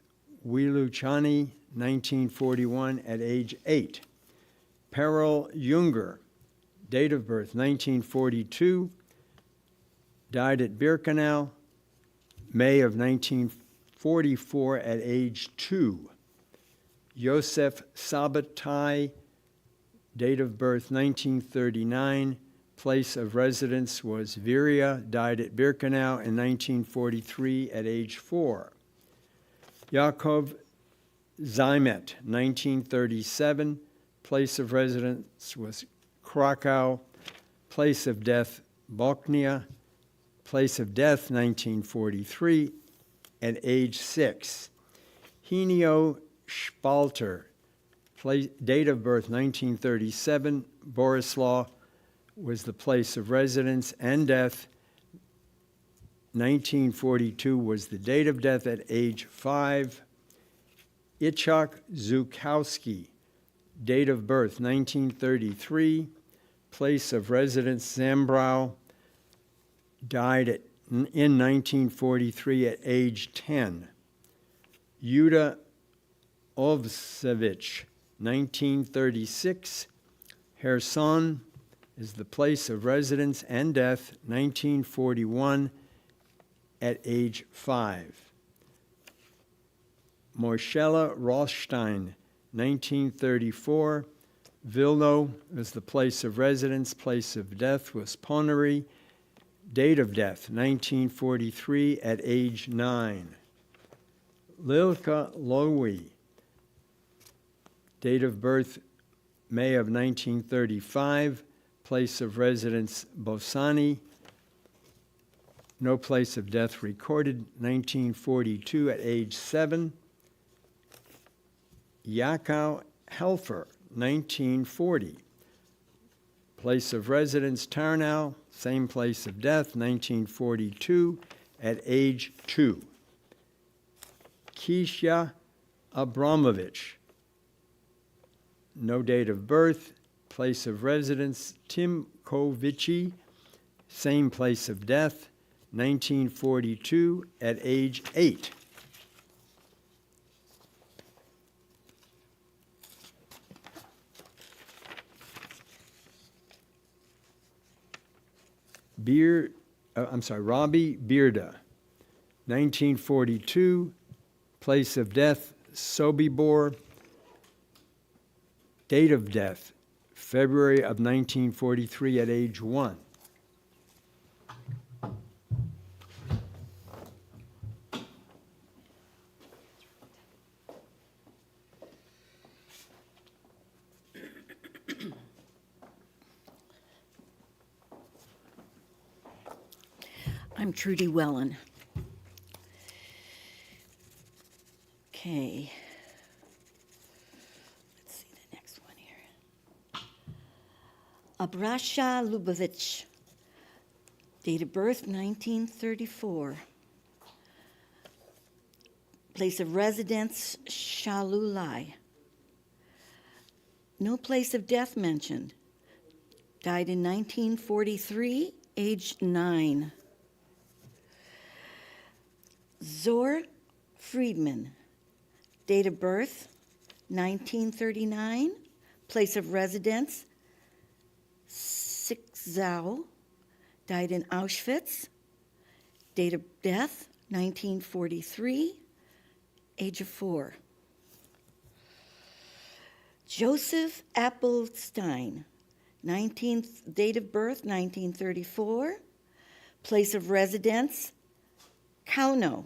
Wiluchani, 1941 at age 8. Peril Junger, date of birth 1942, died at Birkenau, May of 1944 at age 2. Yosef Sabatai, date of birth 1939, place of residence was Viria, died at Birkenau in 1943 at age 4. Yaakov Zymet, 1937, place of residence was Krakow, place of death Bochnia, place of death 1943, at age 6. Henio Spalter, date of birth 1937, Borislaw was the place of residence and death. 1942 was the date of death at age 5. Ichak Zukowski, date of birth 1933, place of residence Zambrow, died in 1943 at age 10. Yuda Ovsevich, 1936, Kherson is the place of residence and death, 1941, at age 5. Moishela Rothstein, 1934, Vilno is the place of residence, place of death was Ponary, date of death 1943 at age 9. Lilka Lowy, date of birth May of 1935, place of residence Bosani, no place of death recorded, 1942 at age 7. Yakov Helfer, 1940, place of residence Tarnow, same place of death, 1942 at age 2. Kisha Abramovich, no date of birth, place of residence Timkovici, same place of death, 1942 at age 8. Robbie Bearda, 1942, place of death, Sobibor, date of death, February of 1943 at age 1. I'm Trudy Wellen. Okay. Let's see the next one here. Abrasha Lubavitch. Date of birth 1934. Place of residence Shalulai. No place of death mentioned. Died in 1943, age 9. Zor Friedman, date of birth 1939, place of residence Sikzau, died in Auschwitz, date of death 1943, age of 4. Joseph Appelstein, date of birth 1934, place of residence Kauno,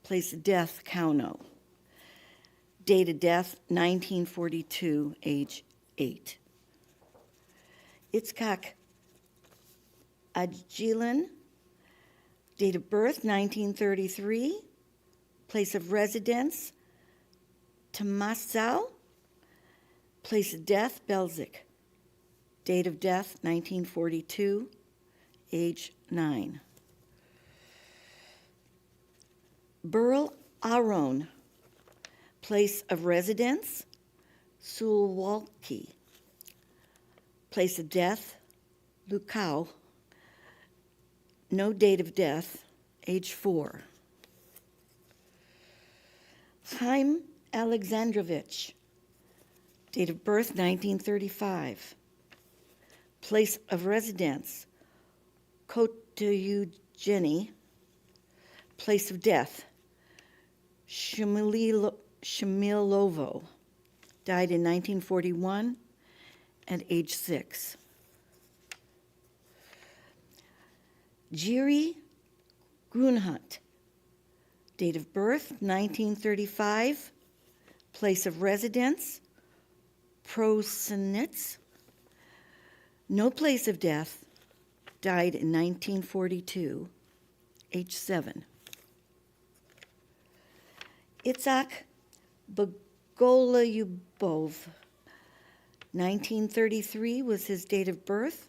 place of death, Kauno. Date of death, 1942, age 8. Itzhak Ajilan, date of birth, 1933, place of residence, Tamasau, place of death, Belzik. Date of death, 1942, age 9. Burl Aron, place of residence, Sulwalki. Place of death, Lukau. No date of death, age 4. Chaim Alexandrovich, date of birth 1935. Place of residence, Kotoyugeni. Place of death, Shamilovo, died in 1941 at age 6. Jiri Grunhut, date of birth 1935, place of residence Prosenitz, no place of death, died in 1942, age 7. Itzhak Bogolyubov, 1933 was his date of birth.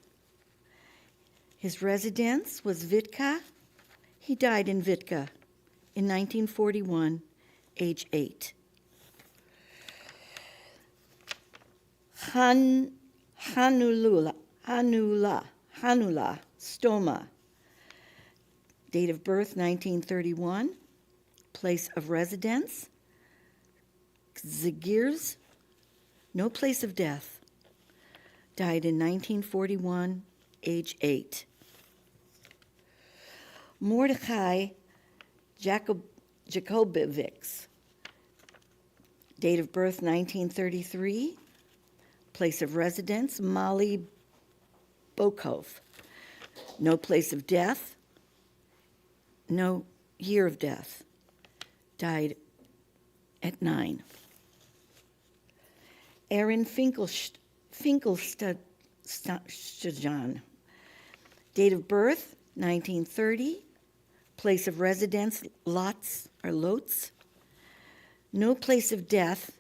His residence was Vitka. He died in Vitka in 1941, age 8. Hanula Stoma, date of birth 1931, place of residence Zagirs, no place of death, died in 1941, age 8. Mordechai Jakobovics, date of birth 1933, place of residence Mali Bokov, no place of death, no year of death, died at 9. Aaron Finkelstein, date of birth 1930, place of residence Lotz, no place of death,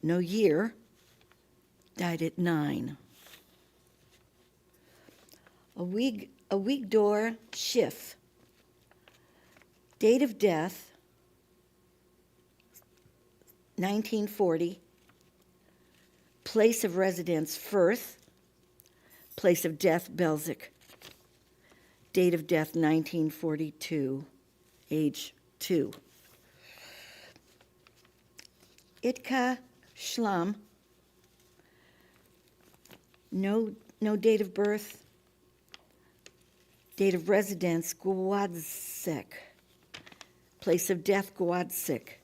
no year, died at 9. Awigdor Schiff, date of death 1940, place of residence Firth, place of death Belzic, date of death 1942, age 2. Itka Shlam, no date of birth, date of residence Gwodzek, place of death Gwodzek,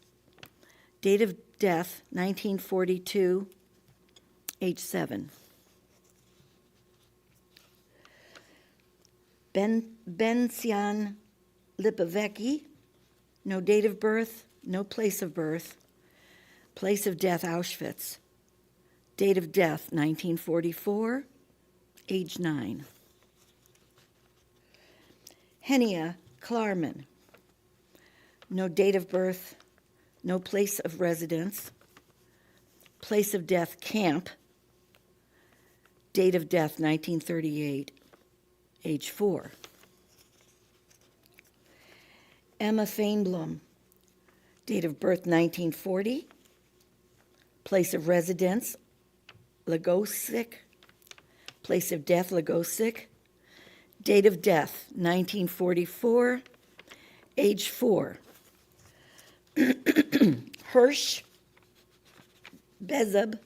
date of death 1942, age 7. Benzian Lipovecki, no date of birth, no place of birth, place of death Auschwitz, date of death 1944, age 9. Henia Klarman, no date of birth, no place of residence, place of death camp, date of death 1938, age 4. Emma Feinblum, date of birth 1940, place of residence Lagosic, place of death Lagosic, date of death 1944, age 4. Hirsch Bezub,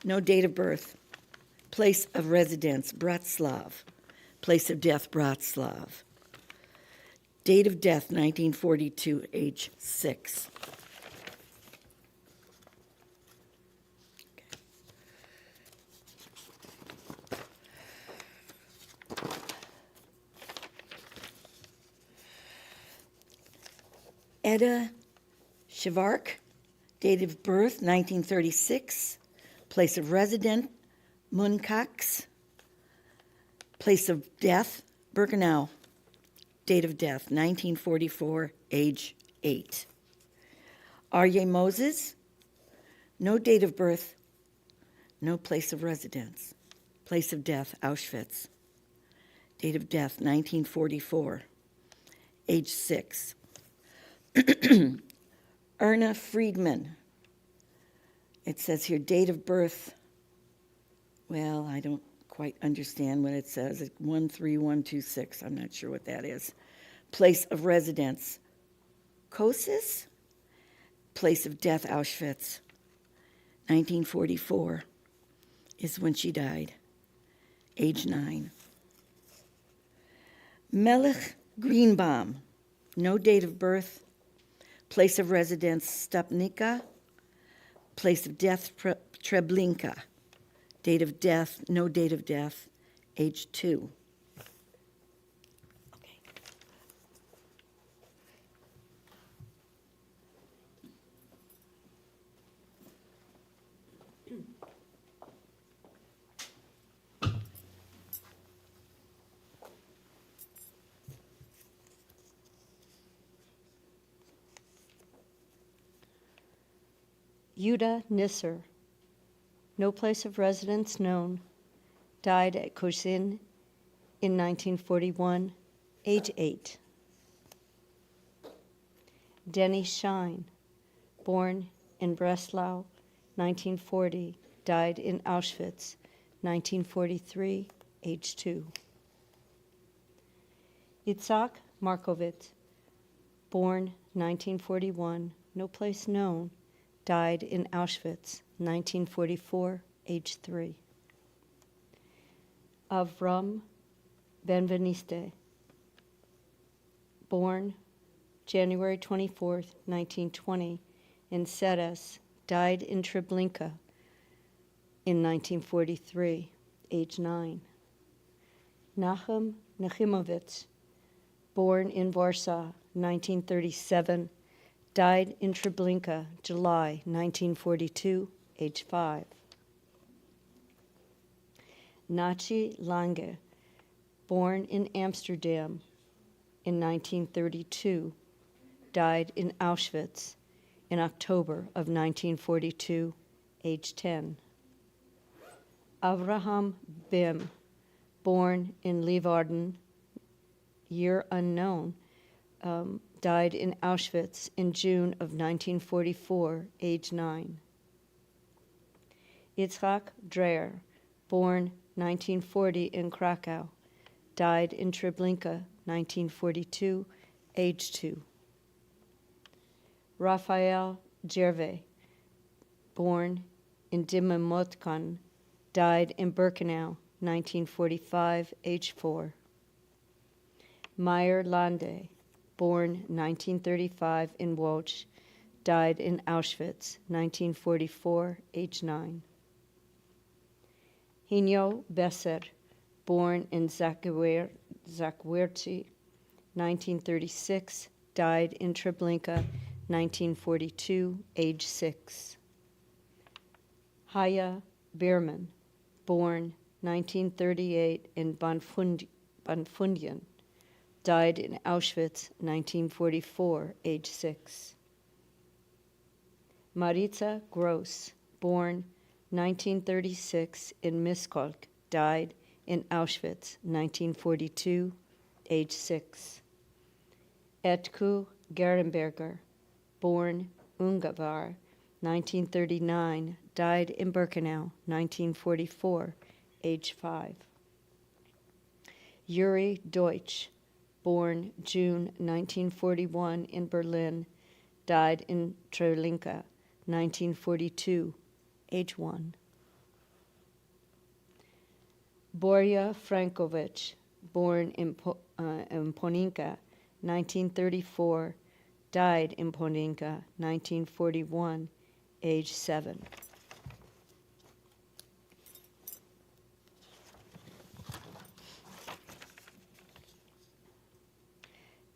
no date of birth, place of residence Bratslav, place of death Bratslav, date of death 1942, age 6. Edda Shivark, date of birth 1936, place of residence Munkacs, place of death Birkenau, date of death 1944, age 8. Aryeh Moses, no date of birth, no place of residence, place of death Auschwitz, date of death 1944, age 6. Erna Friedman, it says here date of birth, well, I don't quite understand what it says. It's 13126, I'm not sure what that is. Place of residence Kosis, place of death Auschwitz, 1944 is when she died, age 9. Melech Greenbaum, no date of birth, place of residence Stupnica, place of death Treblinka, date of death, no date of death, age 2. Yuda Nisser, no place of residence known, died at Kozin in 1941, age 8. Denny Shine, born in Breslau, 1940, died in Auschwitz, 1943, age 2. Itzhak Markovitz, born 1941, no place known, died in Auschwitz, 1944, age 3. Avram Benveniste, born January 24, 1920, in Seres, died in Treblinka in 1943, age 9. Nachum Nechimovitz, born in Warsaw, 1937, died in Treblinka, July 1942, age 5. Nachi Lange, born in Amsterdam in 1932, died in Auschwitz in October of 1942, age 10. Avraham Bim, born in Leeuwarden, year unknown, died in Auschwitz in June of 1944, age 9. Yitzhak Dreher, born 1940 in Krakow, died in Treblinka, 1942, age 2. Raphael Gervais, born in Dimmotkon, died in Birkenau, 1945, age 4. Meyer Lande, born 1935 in Łódź, died in Auschwitz, 1944, age 9. Hinyo Besser, born in Zakwerty, 1936, died in Treblinka, 1942, age 6. Haya Bierman, born 1938 in Bonfundian, died in Auschwitz, 1944, age 6. Maritza Gross, born 1936 in Miskolc, died in Auschwitz, 1942, age 6. Etku Gerenberger, born Ungavar, 1939, died in Birkenau, 1944, age 5. Yuri Deutsch, born June 1941 in Berlin, died in Treblinka, 1942, age 1. Borja Frankovic, born in Poninka, 1934, died in Poninka, 1941, age 7.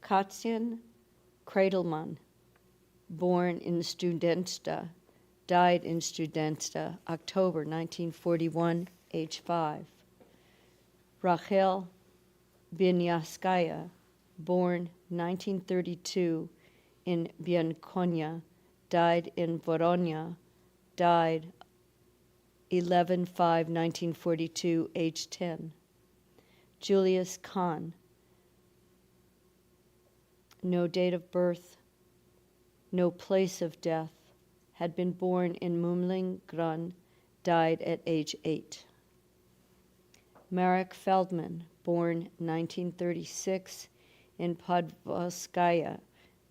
Katjan Kredelman, born in Studensta, died in Studensta, October 1941, age 5. Rachel Binyaskaya, born 1932 in Bianconia, died in Voronia, died 11/5/1942, age 10. Julius Kahn, no date of birth, no place of death, had been born in Mumling Grun, died at age 8. Marek Feldman, born 1936 in Podvolskaya,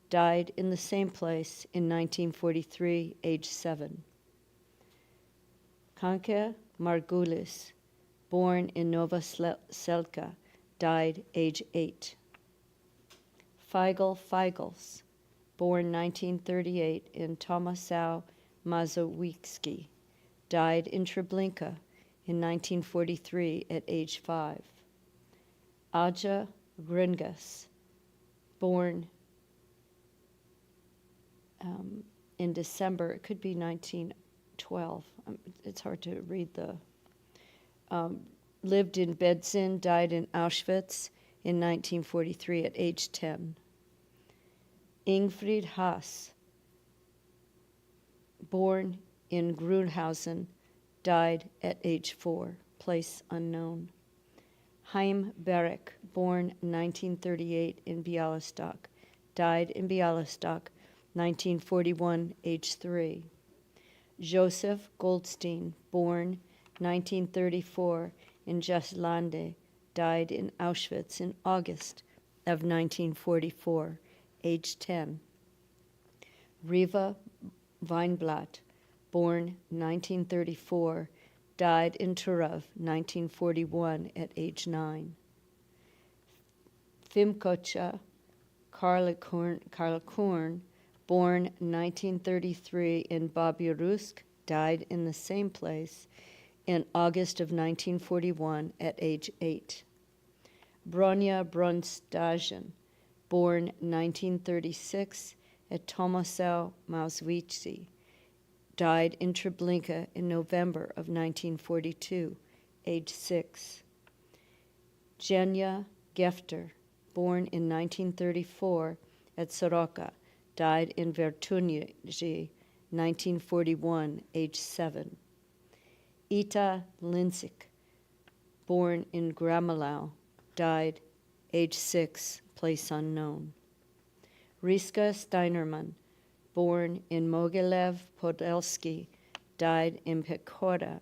died in the same place in 1943, age 7. Kanke Margulis, born in Nova Selka, died age 8. Feigl Feigls, born 1938 in Tomaszow Mazowiecki, died in Treblinka in 1943 at age 5. Aja Gringas, born in December, it could be 1912, it's hard to read the, lived in Bedzin, died in Auschwitz in 1943 at age 10. Ingfrid Haas, born in Grunhausen, died at age 4, place unknown. Chaim Berek, born 1938 in Bialystok, died in Bialystok, 1941, age 3. Joseph Goldstein, born 1934 in Jeslande, died in Auschwitz in August of 1944, age 10. Riva Weinblatt, born 1934, died in Turov, 1941, at age 9. Fimkocha Karla Korn, born 1933 in Babyrusk, died in the same place in August of 1941 at age 8. Bronya Bronstagen, born 1936 at Tomaszow Mauswiecki, died in Treblinka in November of 1942, age 6. Jenya Gefter, born in 1934 at Soroka, died in Vertunji, 1941, age 7. Ita Linsik, born in Gramalau, died age 6, place unknown. Riska Steinerman, born in Mogilev Podelsky, died in Pechora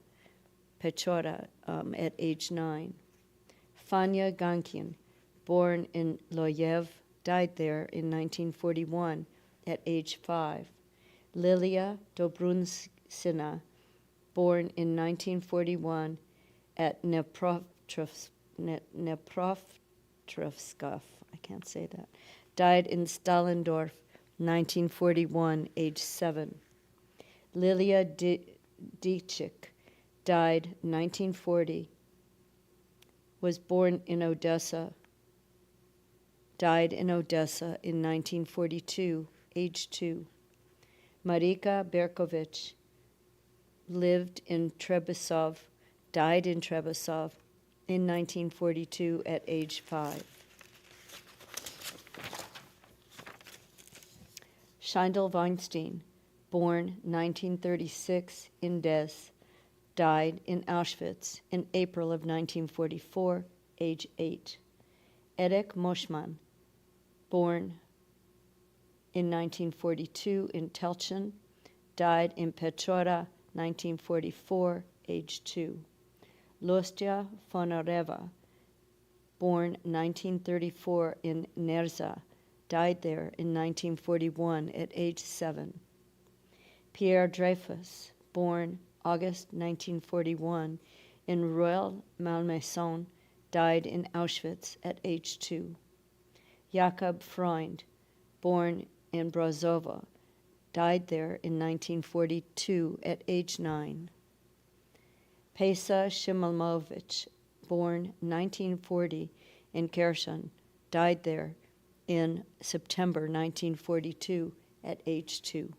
at age 9. Fanya Gankin, born in Loyev, died there in 1941 at age 5. Lilia Dobrunskina, born in 1941 at Dnepropetrovsk, I can't say that, died in Stalindorf, 1941, age 7. Lilia Dichik, died 1940, was born in Odessa, died in Odessa in 1942, age 2. Marika Berkovich lived in Trebisov, died in Trebisov in 1942 at age 5. Scheindel Weinstein, born 1936 in Des, died in Auschwitz in April of 1944, age 8. Erek Moshman, born in 1942 in Telchin, died in Pechora, 1944, age 2. Lostya Fonareva, born 1934 in Nerza, died there in 1941 at age 7. Pierre Dreyfus, born August 1941 in Royal Malmaison, died in Auschwitz at age 2. Jakob Freund, born in Brazovo, died there in 1942 at age 9. Pesa Shimolovich, born 1940 in Kherson, died there in September 1942 at age 2.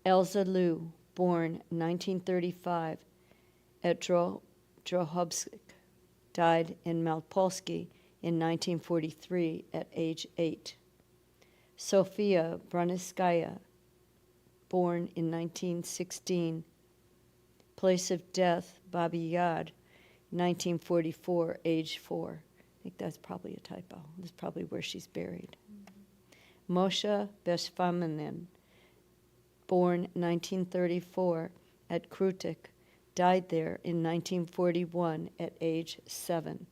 Elza Liu, born 1935 at Drohobsk, died in Malpolsky in 1943 at age 8. Sofia Broniskaya, born in 1916, place of death, Babi Yar, 1944, age 4. I think that's probably a typo. That's probably where she's buried. Moshe Beshvamanin, born 1934 at Krutik, died there in 1941 at age 7.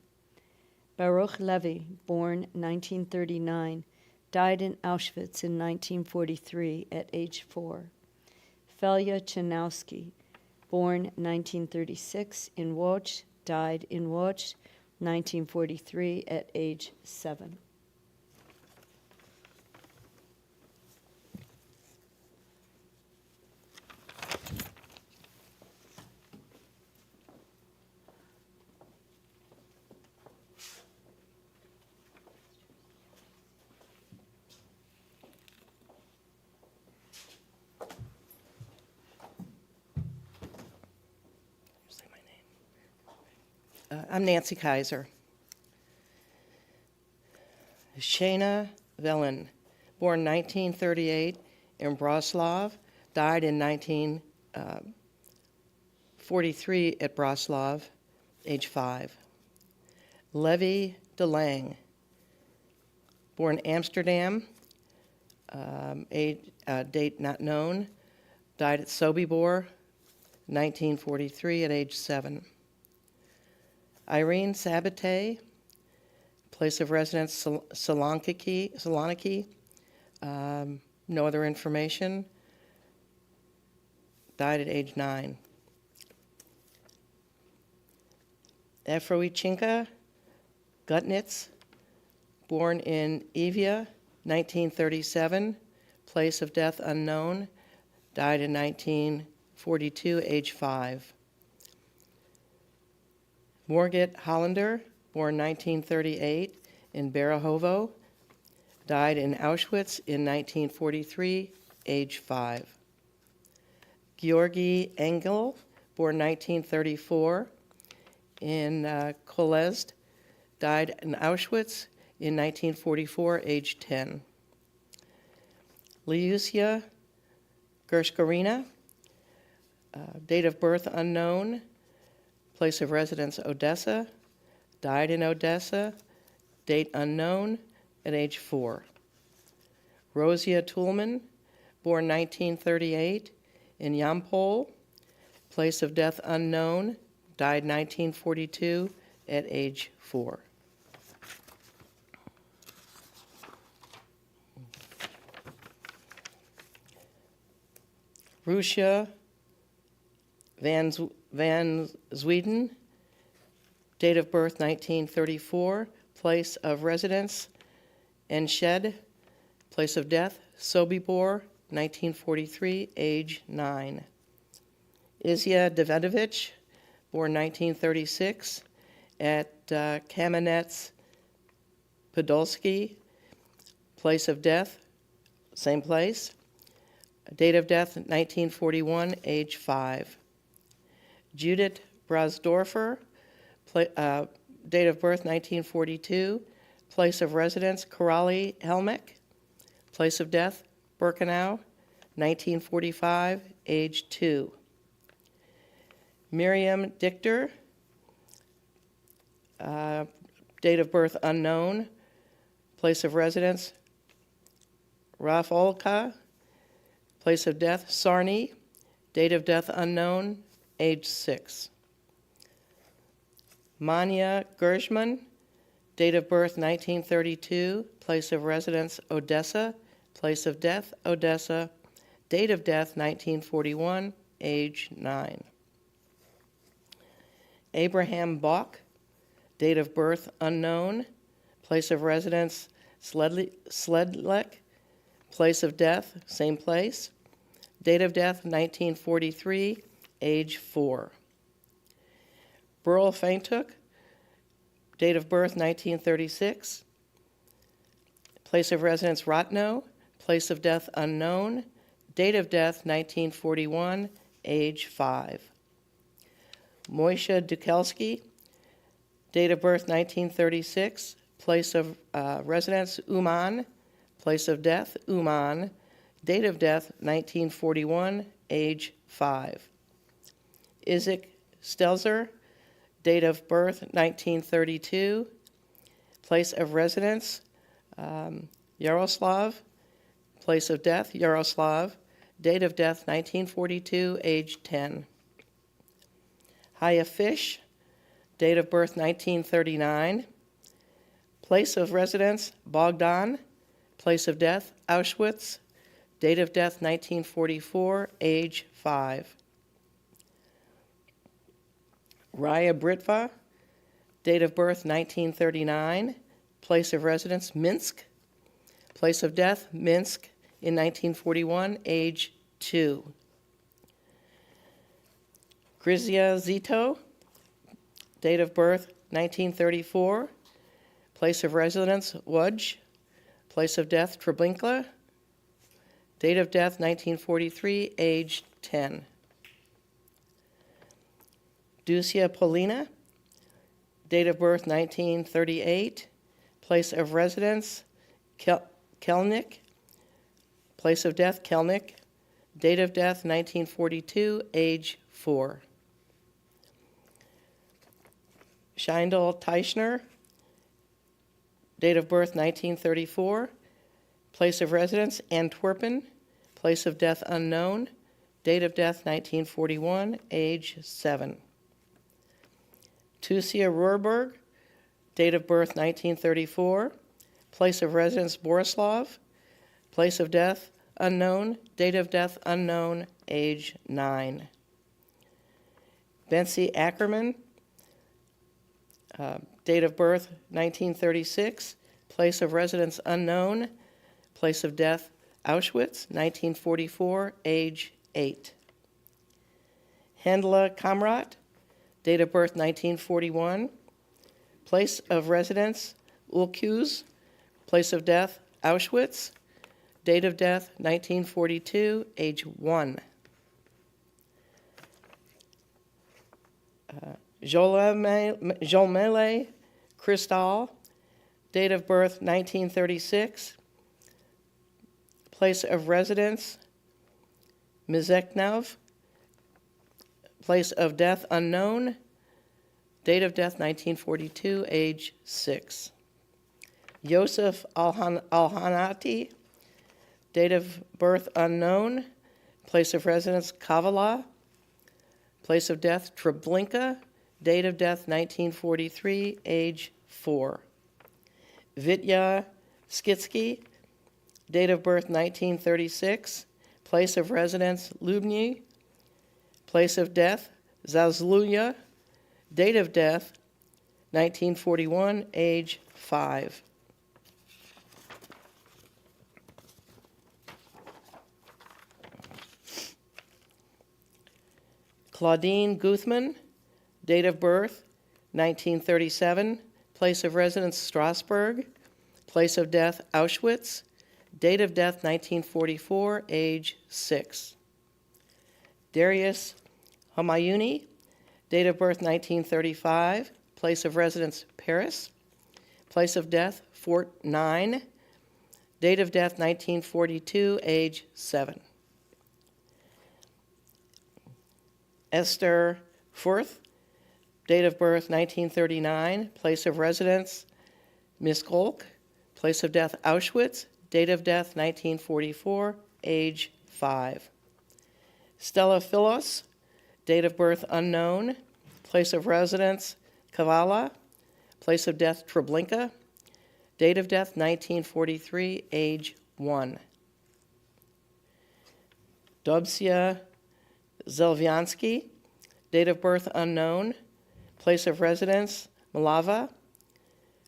Baruch Levy, born 1939, died in Auschwitz in 1943 at age 4. Felia Chanowski, born 1936 in Łódź, died in Łódź, 1943 at age 7. I'm Nancy Kaiser. Shana Velen, born 1938 in Wrocław, died in 1943 at Broslav, age 5. Levi DeLange, born Amsterdam, date not known, died at Sobibor, 1943 at age 7. Irene Sabate, place of residence Saloniki, no other information, died at age 9. Efroichinka Gutnitz, born in Evia, 1937, place of death unknown, died in 1942, age 5. Morgit Hollander, born 1938 in Barahovo, died in Auschwitz in 1943, age 5. Georgi Engel, born 1934 in Kolezd, died in Auschwitz in 1944, age 10. Liusia Gershkarina, date of birth unknown, place of residence Odessa, died in Odessa, date unknown, at age 4. Rosia Toolman, born 1938 in Yampol, place of death unknown, died 1942 at age 4. Russia Van Zweden, date of birth 1934, place of residence Enschede, place of death Sobibor, 1943, age 9. Izya Davidovich, born 1936 at Kamenets Podolsky, place of death, same place. Date of death 1941, age 5. Judith Brasdorfer, date of birth 1942, place of residence Korali Helmick, place of death Birkenau, 1945, age 2. Miriam Dichter, date of birth unknown, place of residence Rafalka, place of death Sarny, date of death unknown, age 6. Manya Gershman, date of birth 1932, place of residence Odessa, place of death Odessa, date of death 1941, age 9. Abraham Bach, date of birth unknown, place of residence Sledlek, place of death, same place, date of death 1943, age 4. Burl Faintuk, date of birth 1936, place of residence Rotno, place of death unknown, date of death 1941, age 5. Moishe Dukelski, date of birth 1936, place of residence Uman, place of death Uman, date of death 1941, age 5. Isaac Stelzer, date of birth 1932, place of residence Yaroslav, place of death Yaroslav, date of death 1942, age 10. Haya Fish, date of birth 1939, place of residence Bogdan, place of death Auschwitz, date of death 1944, age 5. Raya Britva, date of birth 1939, place of residence Minsk, place of death Minsk in 1941, age 2. Grizia Zito, date of birth 1934, place of residence Łódź, place of death Treblinka, date of death 1943, age 10. Dusia Polina, date of birth 1938, place of residence Kelnik, place of death Kelnik, date of death 1942, age 4. Scheindel Teichner, date of birth 1934, place of residence Antwerpen, place of death unknown, date of death 1941, age 7. Tusia Rohrberg, date of birth 1934, place of residence Borislav, place of death unknown, date of death unknown, age 9. Betsy Ackerman, date of birth 1936, place of residence unknown, place of death Auschwitz, 1944, age 8. Hendla Kamrat, date of birth 1941, place of residence Ulkus, place of death Auschwitz, date of death 1942, age 1. Jolmele Kristal, date of birth 1936, place of residence Mizeknov, place of death unknown, date of death 1942, age 6. Yosef Alhanati, date of birth unknown, place of residence Kavala, place of death Treblinka, date of death 1943, age 4. Vitya Skitsky, date of birth 1936, place of residence Lubny, place of death Zazluya, date of death 1941, age 5. Claudine Guthman, date of birth 1937, place of residence Strasbourg, place of death Auschwitz, date of death 1944, age 6. Darius Hamayuni, date of birth 1935, place of residence Paris, place of death Fort 9, date of death 1942, age 7. Esther Furth, date of birth 1939, place of residence Miskolc, place of death Auschwitz, date of death 1944, age 5. Stella Philos, date of birth unknown, place of residence Kavala, place of death Treblinka, date of death 1943, age 1. Dobsia Zelviansky, date of birth unknown, place of residence Malava,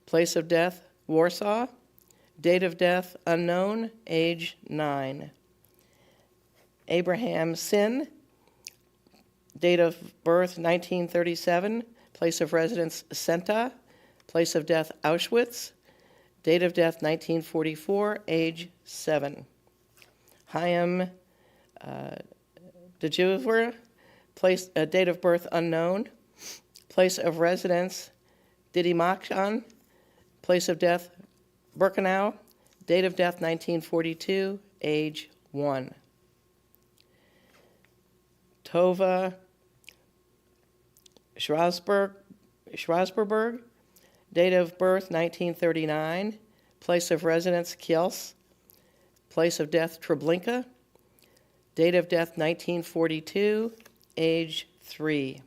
place of death Warsaw, date of death unknown, age 9. Abraham Sin, date of birth 1937, place of residence Senta, place of death Auschwitz, date of death 1944, age 7. Chaim Dejuver, place, date of birth unknown, place of residence Didymakhon, place of death Birkenau, date of death 1942, age 1. Tova Strasberg, date of birth 1939, place of residence Kielce, place of death Treblinka, date of death 1942, age 3.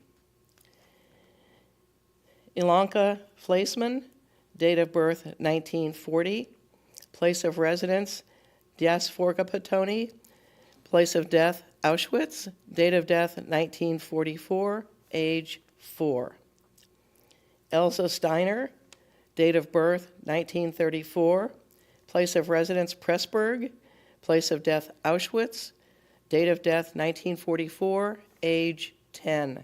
Ilanka Fleisman, date of birth 1940, place of residence Diaspora Petoni, place of death Auschwitz, date of death 1944, age 4. Elsa Steiner, date of birth 1934, place of residence Pressburg, place of death Auschwitz, date of death 1944, age 10.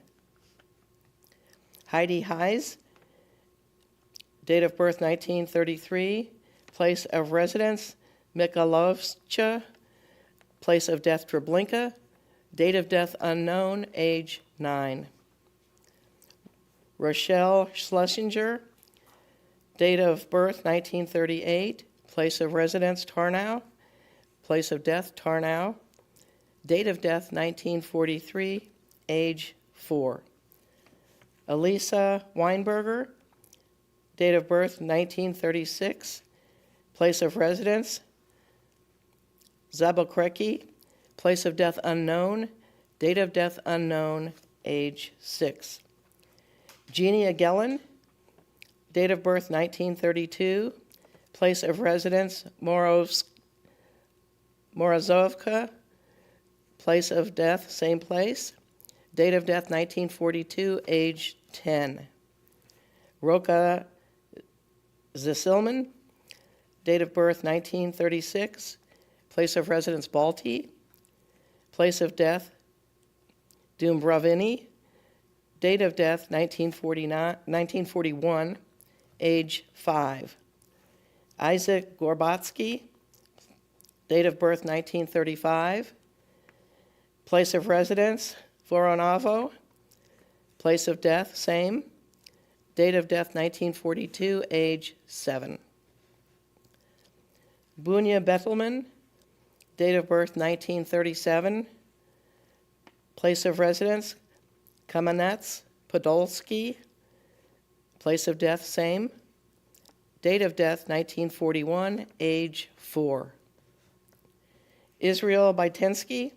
Heidi Heise, date of birth 1933, place of residence Mikhailovscha, place of death Treblinka, date of death unknown, age 9. Rochelle Schlesinger, date of birth 1938, place of residence Tarnow, place of death Tarnow, date of death 1943, age 4. Elisa Weinberger, date of birth 1936, place of residence Zabokreki, place of death unknown, date of death unknown, age 6. Jeannie Agellin, date of birth 1932, place of residence Morozovka, place of death same place, date of death 1942, age 10. Roka Zisilman, date of birth 1936, place of residence Balti, place of death Dumbrovini, date of death 1941, age 5. Isaac Gorbatsky, date of birth 1935, place of residence Voronavo, place of death same, date of death 1942, age 7. Bunya Bettelman, date of birth 1937, place of residence Kamenets Podolsky, place of death same, date of death 1941, age 4. Israel Bytensky,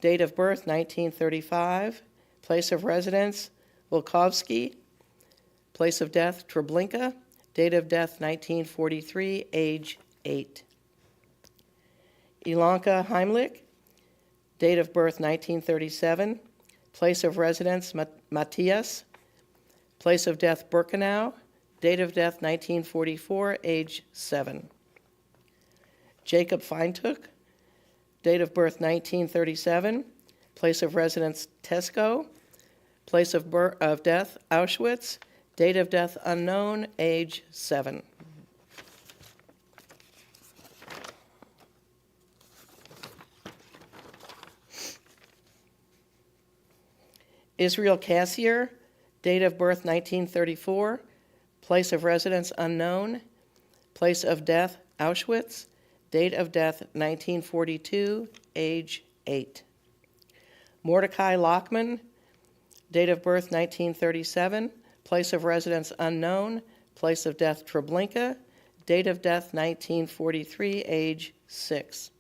date of birth 1935, place of residence Volkovsky, place of death Treblinka, date of death 1943, age 8. Ilanka Heimlich, date of birth 1937, place of residence Matthias, place of death Birkenau, date of death 1944, age 7. Jacob Feintuch, date of birth 1937, place of residence Tesco, place of death Auschwitz, date of death unknown, age 7. Israel Cassier, date of birth 1934, place of residence unknown, place of death Auschwitz, date of death 1942, age 8. Mordecai Lockman, date of birth 1937, place of residence unknown, place of death Treblinka, date of death 1943, age 6.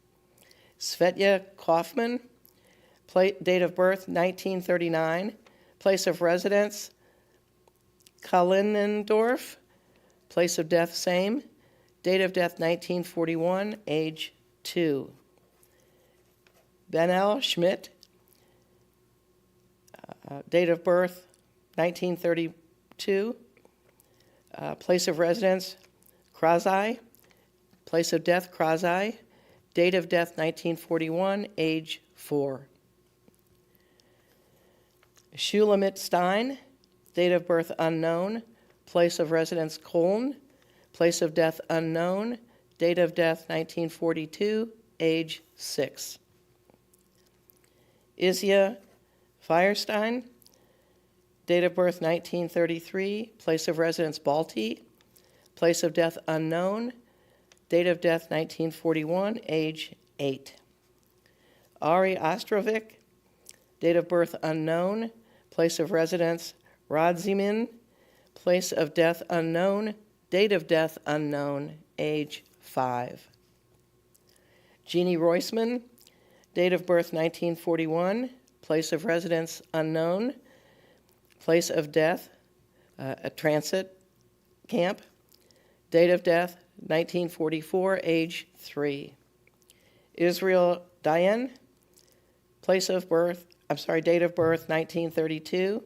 Svetya Kaufman, date of birth 1939, place of residence Kalinendorf, place of death same, date of death 1941, age 2. Benel Schmidt, date of birth 1932, place of residence Krazai, place of death Krazai, date of death 1941, age 4. Shulamit Stein, date of birth unknown, place of residence Köln, place of death unknown, date of death 1942, age 6. Izia Feierstein, date of birth 1933, place of residence Balti, place of death unknown, date of death 1941, age 8. Ari Ostrovic, date of birth unknown, place of residence Radzimin, place of death unknown, date of death unknown, age 5. Jeannie Roisman, date of birth 1941, place of residence unknown, place of death a transit camp, date of death 1944, age 3. Israel Dayan, date of birth 1932,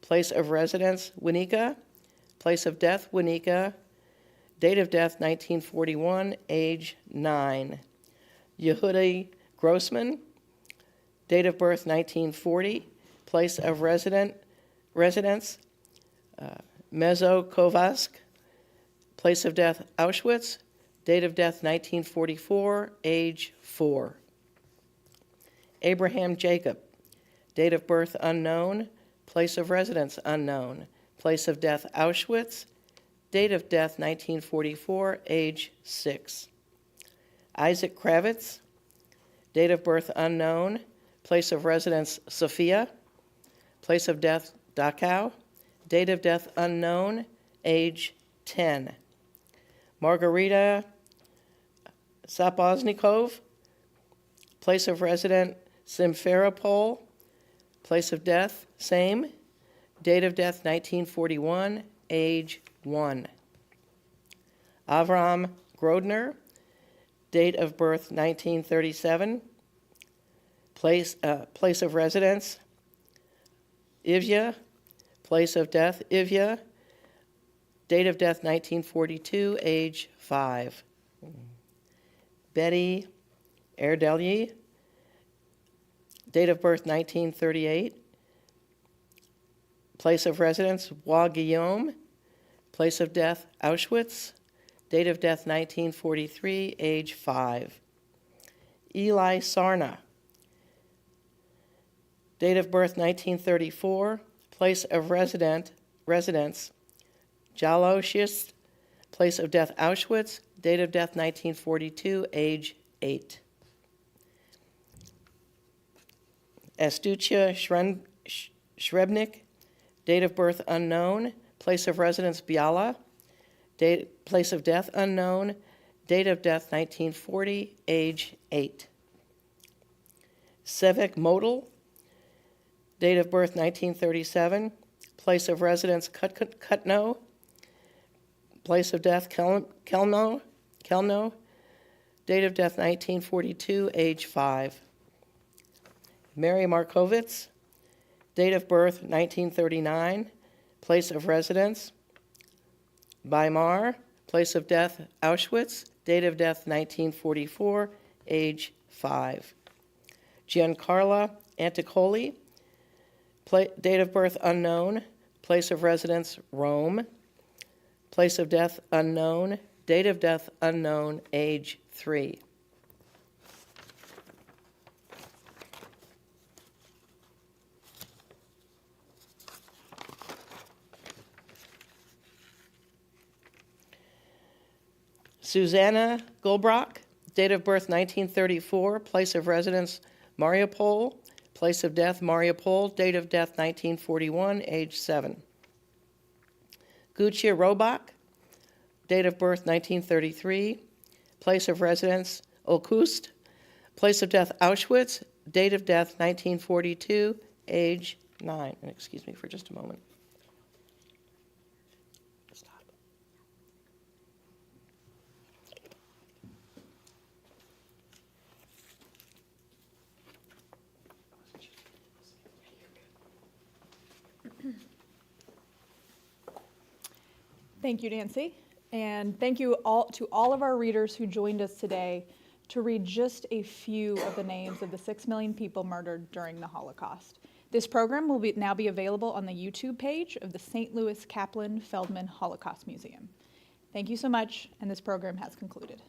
place of residence Winnica, place of death Winnica, date of death 1941, age 9. Yehudi Grossman, date of birth 1940, place of residence Mezokovask, place of death Auschwitz, date of death 1944, age 4. Abraham Jacob, date of birth unknown, place of residence unknown, place of death Auschwitz, date of death 1944, age 6. Isaac Kravitz, date of birth unknown, place of residence Sophia, place of death Dachau, date of death unknown, age 10. Margarita Sapoznikov, place of residence Simferopol, place of death same, date of death 1941, age 1. Avram Grodner, date of birth 1937, place of residence Ivya, place of death Ivya, date of death 1942, age 5. Betty Erdelyi, date of birth 1938, place of residence Bois Guillaume, place of death Auschwitz, date of death 1943, age 5. Eli Sarna, date of birth 1934, place of residence Jaloshist, place of death Auschwitz, date of death 1942, age 8. Astucia Shrebnik, date of birth unknown, place of residence Biala, place of death unknown, date of death 1940, age 8. Sevek Model, date of birth 1937, place of residence Kutno, place of death Kelno, date of death 1942, age 5. Mary Markovitz, date of birth 1939, place of residence Weimar, place of death Auschwitz, date of death 1944, age 5. Giancarla Anticoli, date of birth unknown, place of residence Rome, place of death unknown, date of death unknown, age 3. Susanna Golbrock, date of birth 1934, place of residence Mariupol, place of death Mariupol, date of death 1941, age 7. Gucia Robach, date of birth 1933, place of residence Okust, place of death Auschwitz, date of death 1942, age 9. And excuse me for just a moment. Thank you, Nancy. And thank you to all of our readers who joined us today to read just a few of the names of the 6 million people murdered during the Holocaust. This program will now be available on the YouTube page of the St. Louis Kaplan Feldman Holocaust Museum. Thank you so much, and this program has concluded.